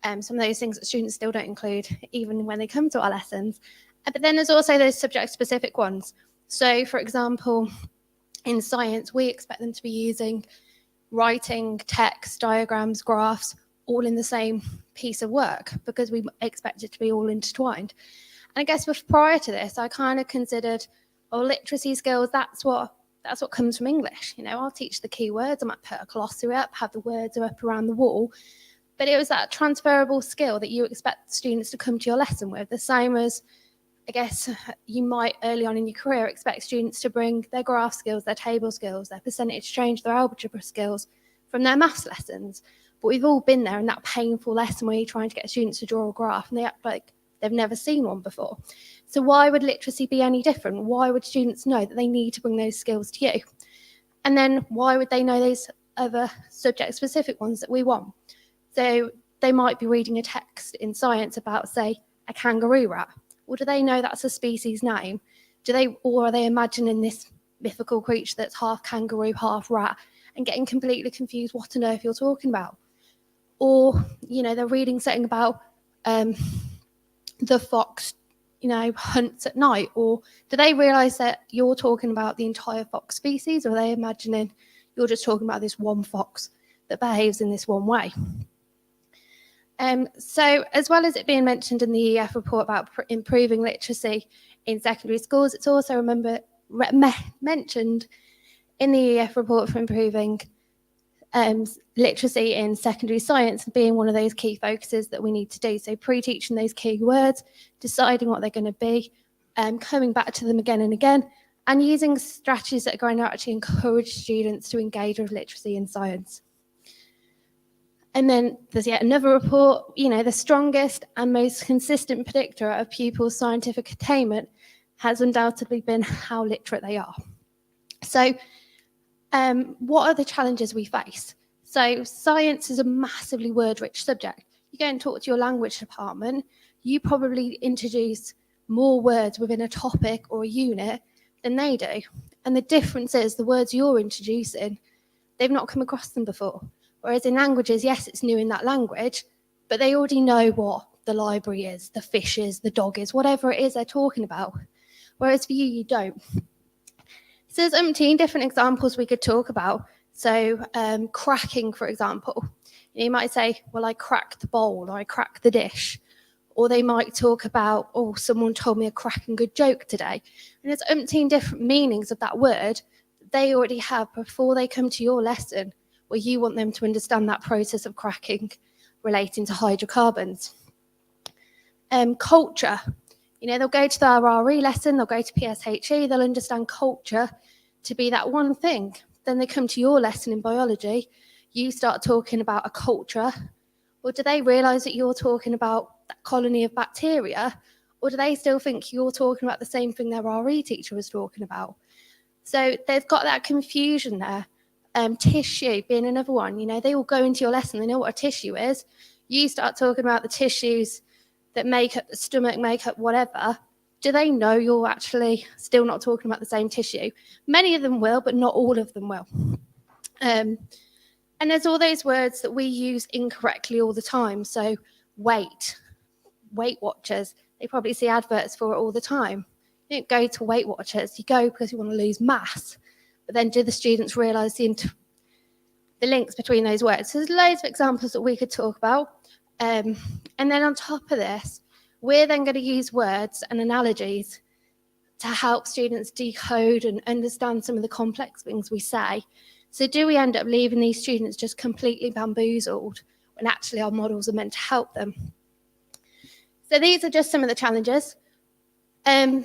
some of those things that students still don't include even when they come to our lessons. But then there's also those subject-specific ones. So, for example, in science, we expect them to be using writing, text, diagrams, graphs, all in the same piece of work because we expect it to be all intertwined. And I guess prior to this, I kind of considered, oh, literacy skills, that's what comes from English. You know, I'll teach the key words, I might put a glossary up, have the words up around the wall. But it was that transferable skill that you expect students to come to your lesson with, the same as, I guess, you might early on in your career expect students to bring their graph skills, their table skills, their percentage change, their algebra skills from their maths lessons. But we've all been there in that painful lesson where you're trying to get students to draw a graph and they act like they've never seen one before. So why would literacy be any different? Why would students know that they need to bring those skills to you? And then why would they know those other subject-specific ones that we want? So they might be reading a text in science about, say, a kangaroo rat. Well, do they know that's a species name? Or are they imagining this mythical creature that's half kangaroo, half rat, and getting completely confused what on earth you're talking about? Or, you know, they're reading something about the fox, you know, hunts at night. Or do they realise that you're talking about the entire fox species? Or are they imagining you're just talking about this one fox that behaves in this one way? So as well as it being mentioned in the EEF report about improving literacy in secondary schools, it's also mentioned in the EEF report for improving literacy in secondary science being one of those key focuses that we need to do. So pre-teaching those key words, deciding what they're going to be, coming back to them again and again, and using strategies that are going to actually encourage students to engage with literacy in science. And then there's yet another report, you know, the strongest and most consistent predictor of pupils' scientific attainment has undoubtedly been how literate they are. So what are the challenges we face? So science is a massively word-rich subject. You go and talk to your language department, you probably introduce more words within a topic or a unit than they do. And the difference is the words you're introducing, they've not come across them before. Whereas in languages, yes, it's new in that language, but they already know what the library is, the fish is, the dog is, whatever it is they're talking about. Whereas for you don't. So there's umpteen different examples we could talk about. So cracking, for example. You might say, well, I cracked the bowl, or I cracked the dish. Or they might talk about, oh, someone told me a cracking good joke today. And there's umpteen different meanings of that word they already have before they come to your lesson where you want them to understand that process of cracking relating to hydrocarbons. Culture, they'll go to their RE lesson, they'll go to PSHE, they'll understand culture to be that one thing. Then they come to your lesson in biology, you start talking about a culture, or do they realise that you're talking about that colony of bacteria, or do they still think you're talking about the same thing their RE teacher was talking about? So they've got that confusion there. Tissue being another one, they all go into your lesson, they know what a tissue is. You start talking about the tissues that make up the stomach, make up whatever. Do they know you're actually still not talking about the same tissue? Many of them will, but not all of them will. And there's all those words that we use incorrectly all the time. So Weight Watchers, they probably see adverts for it all the time. You don't go to Weight Watchers, you go because you want to lose mass. But then do the students realise the links between those words? So there's loads of examples that we could talk about. And then on top of this, we're then going to use words and analogies to help students decode and understand some of the complex things we say. So do we end up leaving these students just completely bamboozled when actually our models are meant to help them? So these are just some of the challenges. But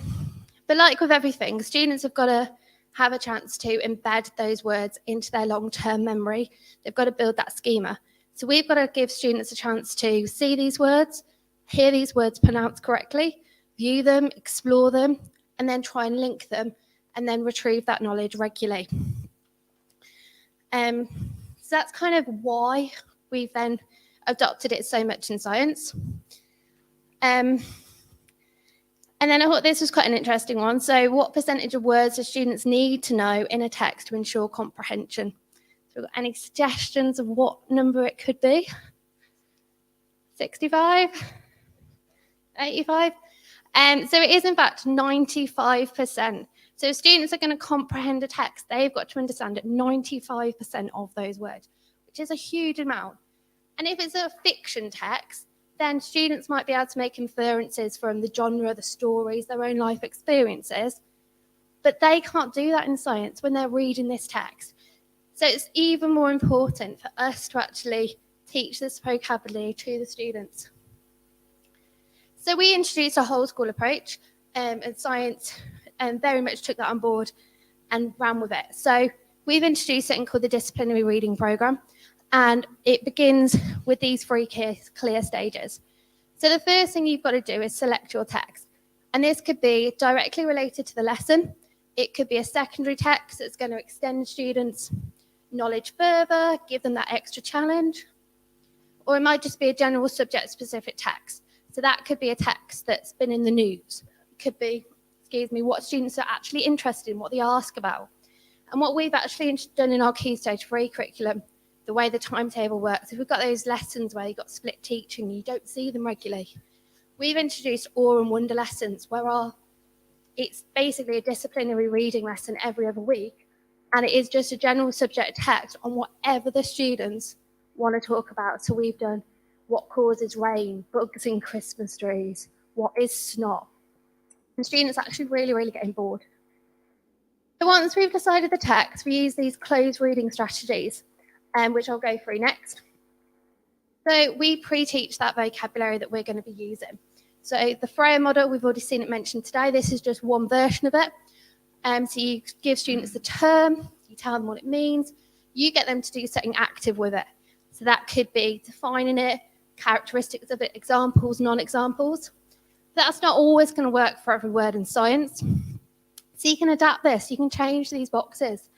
like with everything, students have got to have a chance to embed those words into their long-term memory. They've got to build that schema. So we've got to give students a chance to see these words, hear these words pronounced correctly, view them, explore them, and then try and link them, and then retrieve that knowledge regularly. So that's kind of why we've then adopted it so much in science. And then I thought this was quite an interesting one. So what percentage of words do students need to know in a text to ensure comprehension? So we've got any suggestions of what number it could be? 65? 85? So it is in fact 95%. So if students are going to comprehend a text, they've got to understand 95% of those words, which is a huge amount. And if it's a fiction text, then students might be able to make inferences from the genre, the stories, their own life experiences, but they can't do that in science when they're reading this text. So it's even more important for us to actually teach this vocabulary to the students. So we introduced a whole school approach, and science very much took that on board and ran with it. So we've introduced something called the disciplinary reading programme, and it begins with these three clear stages. So the first thing you've got to do is select your text. And this could be directly related to the lesson. It could be a secondary text that's going to extend students' knowledge further, give them that extra challenge. Or it might just be a general subject-specific text. So that could be a text that's been in the news. It could be, what students are actually interested in, what they ask about. And what we've actually done in our Key Stage 3 curriculum, the way the timetable works, if we've got those lessons where you've got split teaching, you don't see them regularly. We've introduced awe and wonder lessons where it's basically a disciplinary reading lesson every other week, and it is just a general subject text on whatever the students want to talk about. So we've done what causes rain, bugs in Christmas trees, what is snot. And students actually really getting bored. So once we've decided the text, we use these closed reading strategies, which I'll go through next. So we pre-teach that vocabulary that we're going to be using. So the Freya model, we've already seen it mentioned today. This is just one version of it. So you give students the term, you tell them what it means, you get them to do something active with it. So that could be defining it, characteristics of it, examples, non-examples. That's not always going to work for every word in science. So you can adapt this, you can change these boxes.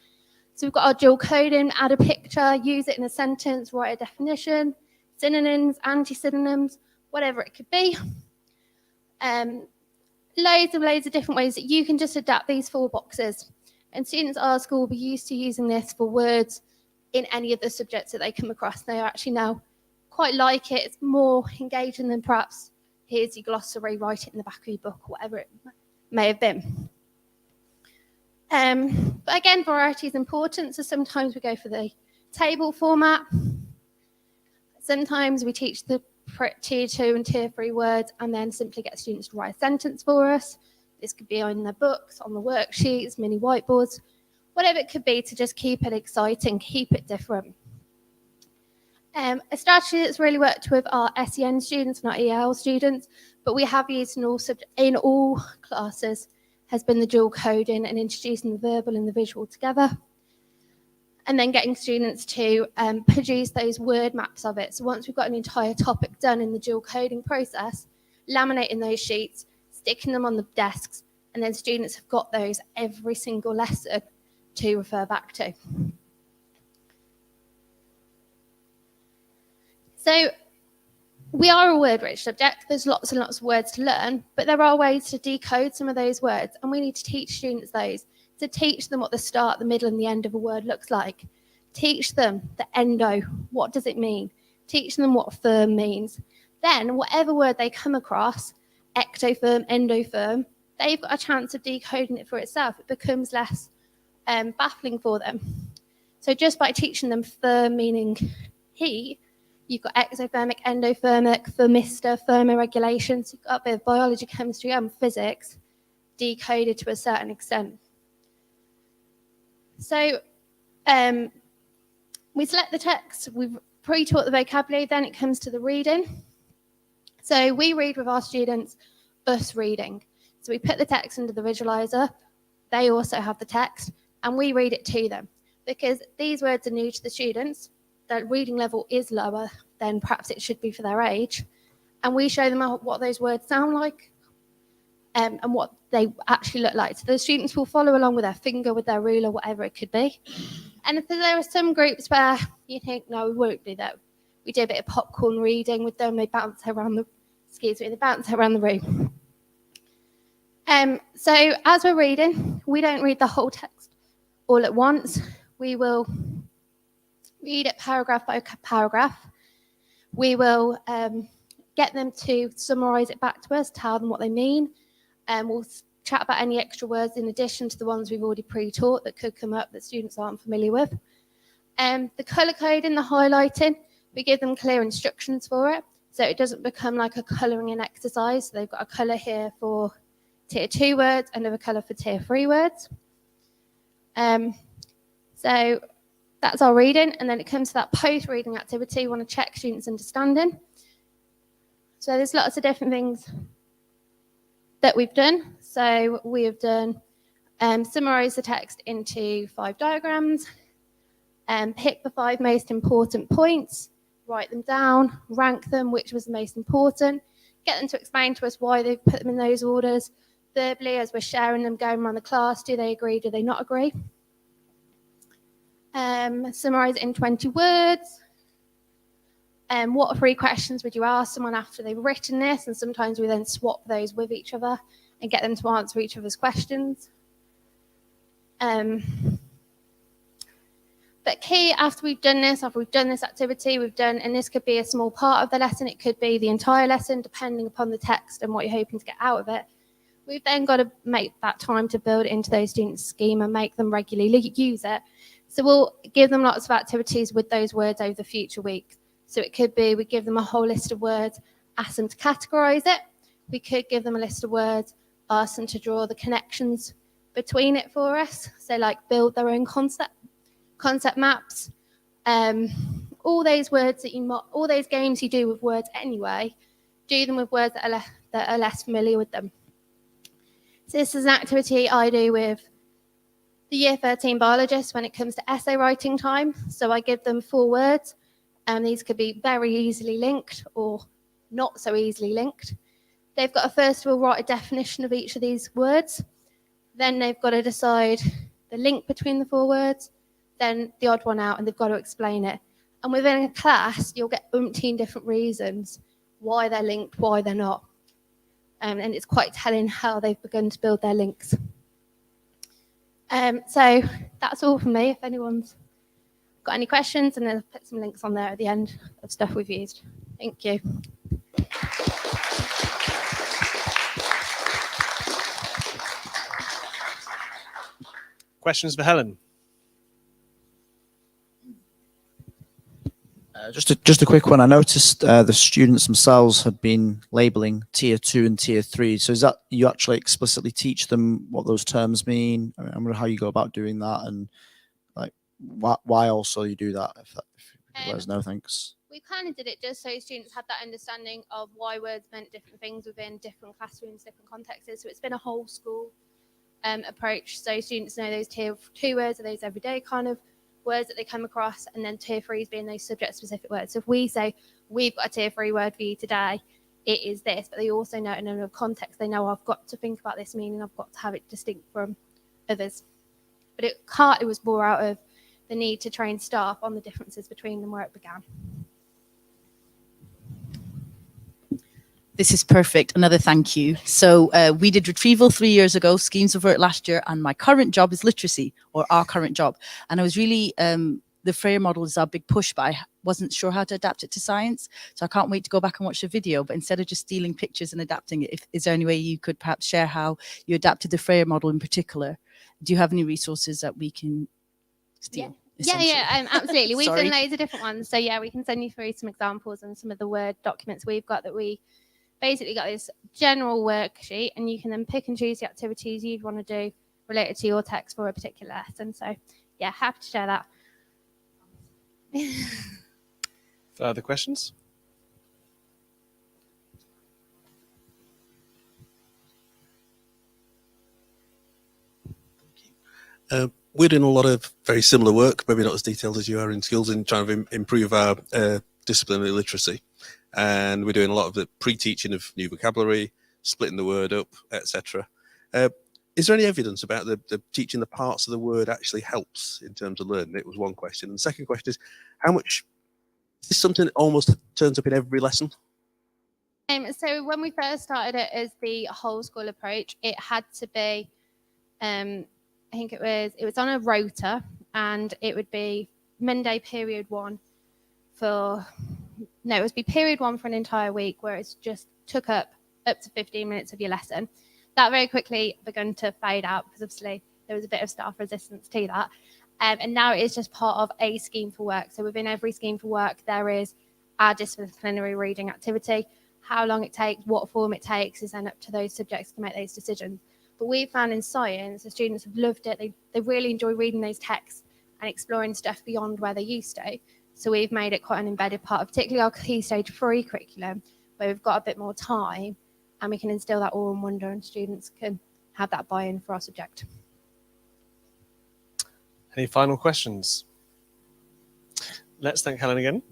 So we've got our dual coding, add a picture, use it in a sentence, write a definition, synonyms, anti-synonyms, whatever it could be. Loads of different ways that you can just adapt these 4 boxes. And students at our school will be used to using this for words in any of the subjects that they come across. They actually now quite like it. It's more engaging than perhaps here's your glossary, write it in the back of your book, whatever it may have been. But again, variety is important. So sometimes we go for the table format. Sometimes we teach the tier 2 and tier 3 words and then simply get students to write a sentence for us. This could be on their books, on the worksheets, mini whiteboards, whatever it could be to just keep it exciting, keep it different. A strategy that's really worked with our SEN students, not EL students, but we have used in all classes, has been the dual coding and introducing the verbal and the visual together. And then getting students to produce those word maps of it. So once we've got an entire topic done in the dual coding process, laminating those sheets, sticking them on the desks, and then students have got those every single lesson to refer back to. So we are a word-rich subject. There's lots and lots of words to learn, but there are ways to decode some of those words, and we need to teach students those. To teach them what the start, the middle, and the end of a word looks like. Teach them the endo, what does it mean? Teach them what firm means. Then, whatever word they come across, ectotherm, endotherm, they've got a chance of decoding it for itself. It becomes less baffling for them. So just by teaching them firm meaning heat, you've got exothermic, endothermic, thermistor, thermoregulation. So you've got a bit of biology, chemistry, and physics decoded to a certain extent. So we select the text, we've pre-taught the vocabulary, then it comes to the reading. So we read with our students, us reading. So we put the text into the visualizer, they also have the text, and we read it to them. Because these words are new to the students, their reading level is lower than perhaps it should be for their age, and we show them what those words sound like and what they actually look like. So the students will follow along with their finger, with their ruler, whatever it could be. And if there are some groups where you think, no, we won't do that. We do a bit of popcorn reading with them. They bounce around the room. So as we're reading, we don't read the whole text all at once. We will read it paragraph by paragraph. We will get them to summarize it back to us, tell them what they mean. We'll chat about any extra words in addition to the ones we've already pre-taught that could come up that students aren't familiar with. The colour coding, the highlighting, we give them clear instructions for it, so it doesn't become like a colouring in exercise. So they've got a colour here for tier 2 words, another colour for tier 3 words. So that's our reading, and then it comes to that post-reading activity. We want to check students' understanding. So there's lots of different things that we've done. So we have done summarize the text into 5 diagrams, pick the 5 most important points, write them down, rank them, which was the most important, get them to explain to us why they've put them in those orders. Verbally, as we're sharing them, going around the class, do they agree, do they not agree? Summarize it in 20 words. What 3 questions would you ask someone after they've written this? And sometimes we then swap those with each other and get them to answer each other's questions. But key, after we've done this activity, and this could be a small part of the lesson, it could be the entire lesson, depending upon the text and what you're hoping to get out of it. We've then got to make that time to build it into those students' schema, make them regularly use it. So we'll give them lots of activities with those words over the future weeks. So it could be we give them a whole list of words, ask them to categorize it. We could give them a list of words, ask them to draw the connections between it for us. So like build their own concept maps. All those words all those games you do with words anyway, do them with words that are less familiar with them. So this is an activity I do with the year 13 biologists when it comes to essay writing time. So I give them 4 words, and these could be very easily linked or not so easily linked. They've got to first of all write a definition of each of these words. Then they've got to decide the link between the 4 words, then the odd one out, and they've got to explain it. And within a class, you'll get umpteen different reasons why they're linked, why they're not. And it's quite telling how they've begun to build their links. So that's all from me. If anyone's got any questions, and then I'll put some links on there at the end of stuff we've used. Thank you. Questions for Helen? Just a quick one. I noticed the students themselves had been labeling tier 2 and tier 3. So is that you actually explicitly teach them what those terms mean? I wonder how you go about doing that, and like why also you do that. If you let us know, thanks. we kind of did it just so students had that understanding of why words meant different things within different classrooms, different contexts. So it's been a whole school approach. So students know those tier 2 words are those everyday kind of words that they come across, and then tier 3s being those subject specific words. So if we say we've got a tier 3 word for you today, it is this, but they also know in another context, they know I've got to think about this meaning, I've got to have it distinct from others. But it was more out of the need to train staff on the differences between them where it began. This is perfect. Another thank you. So we did Retrieval 3 years ago, Schemes of Work last year, and my current job is literacy, or our current job. And I was really, the Freire model is our big push, but I wasn't sure how to adapt it to science. So I can't wait to go back and watch the video. But instead of just stealing pictures and adapting it, is there any way you could perhaps share how you adapted the Freire model in particular? Do you have any resources that we can steal? Yeah, absolutely. We've Sorry. done loads of different ones. So yeah, we can send you through some examples and some of the Word documents we've got that we basically got this general worksheet, and you can then pick and choose the activities you'd want to do related to your text for a particular lesson. So yeah, happy to share that. Further questions? We're doing a lot of very similar work, maybe not as detailed as you are in schools, in trying to improve our disciplinary literacy. And we're doing a lot of the pre-teaching of new vocabulary, splitting the word up, etc. Is there any evidence about the teaching the parts of the word actually helps in terms of learning? It was one question. And the second question is, how much is this something that almost turns up in every lesson? So when we first started it as the whole school approach, it had to be, I think it was on a rota, and it would be Monday period 1 it would be period 1 for an entire week, where it's just took up to 15 minutes of your lesson. That very quickly began to fade out because obviously there was a bit of staff resistance to that. And now it is just part of a scheme for work. So within every scheme for work, there is our disciplinary reading activity. How long it takes, what form it takes is then up to those subjects to make those decisions. But we found in science, the students have loved it. They really enjoy reading those texts and exploring stuff beyond where they used to. So we've made it quite an embedded part of particularly our Key Stage 3 curriculum, where we've got a bit more time and we can instill that awe and wonder, and students can have that buy-in for our subject. Any final questions? Let's thank Helen again.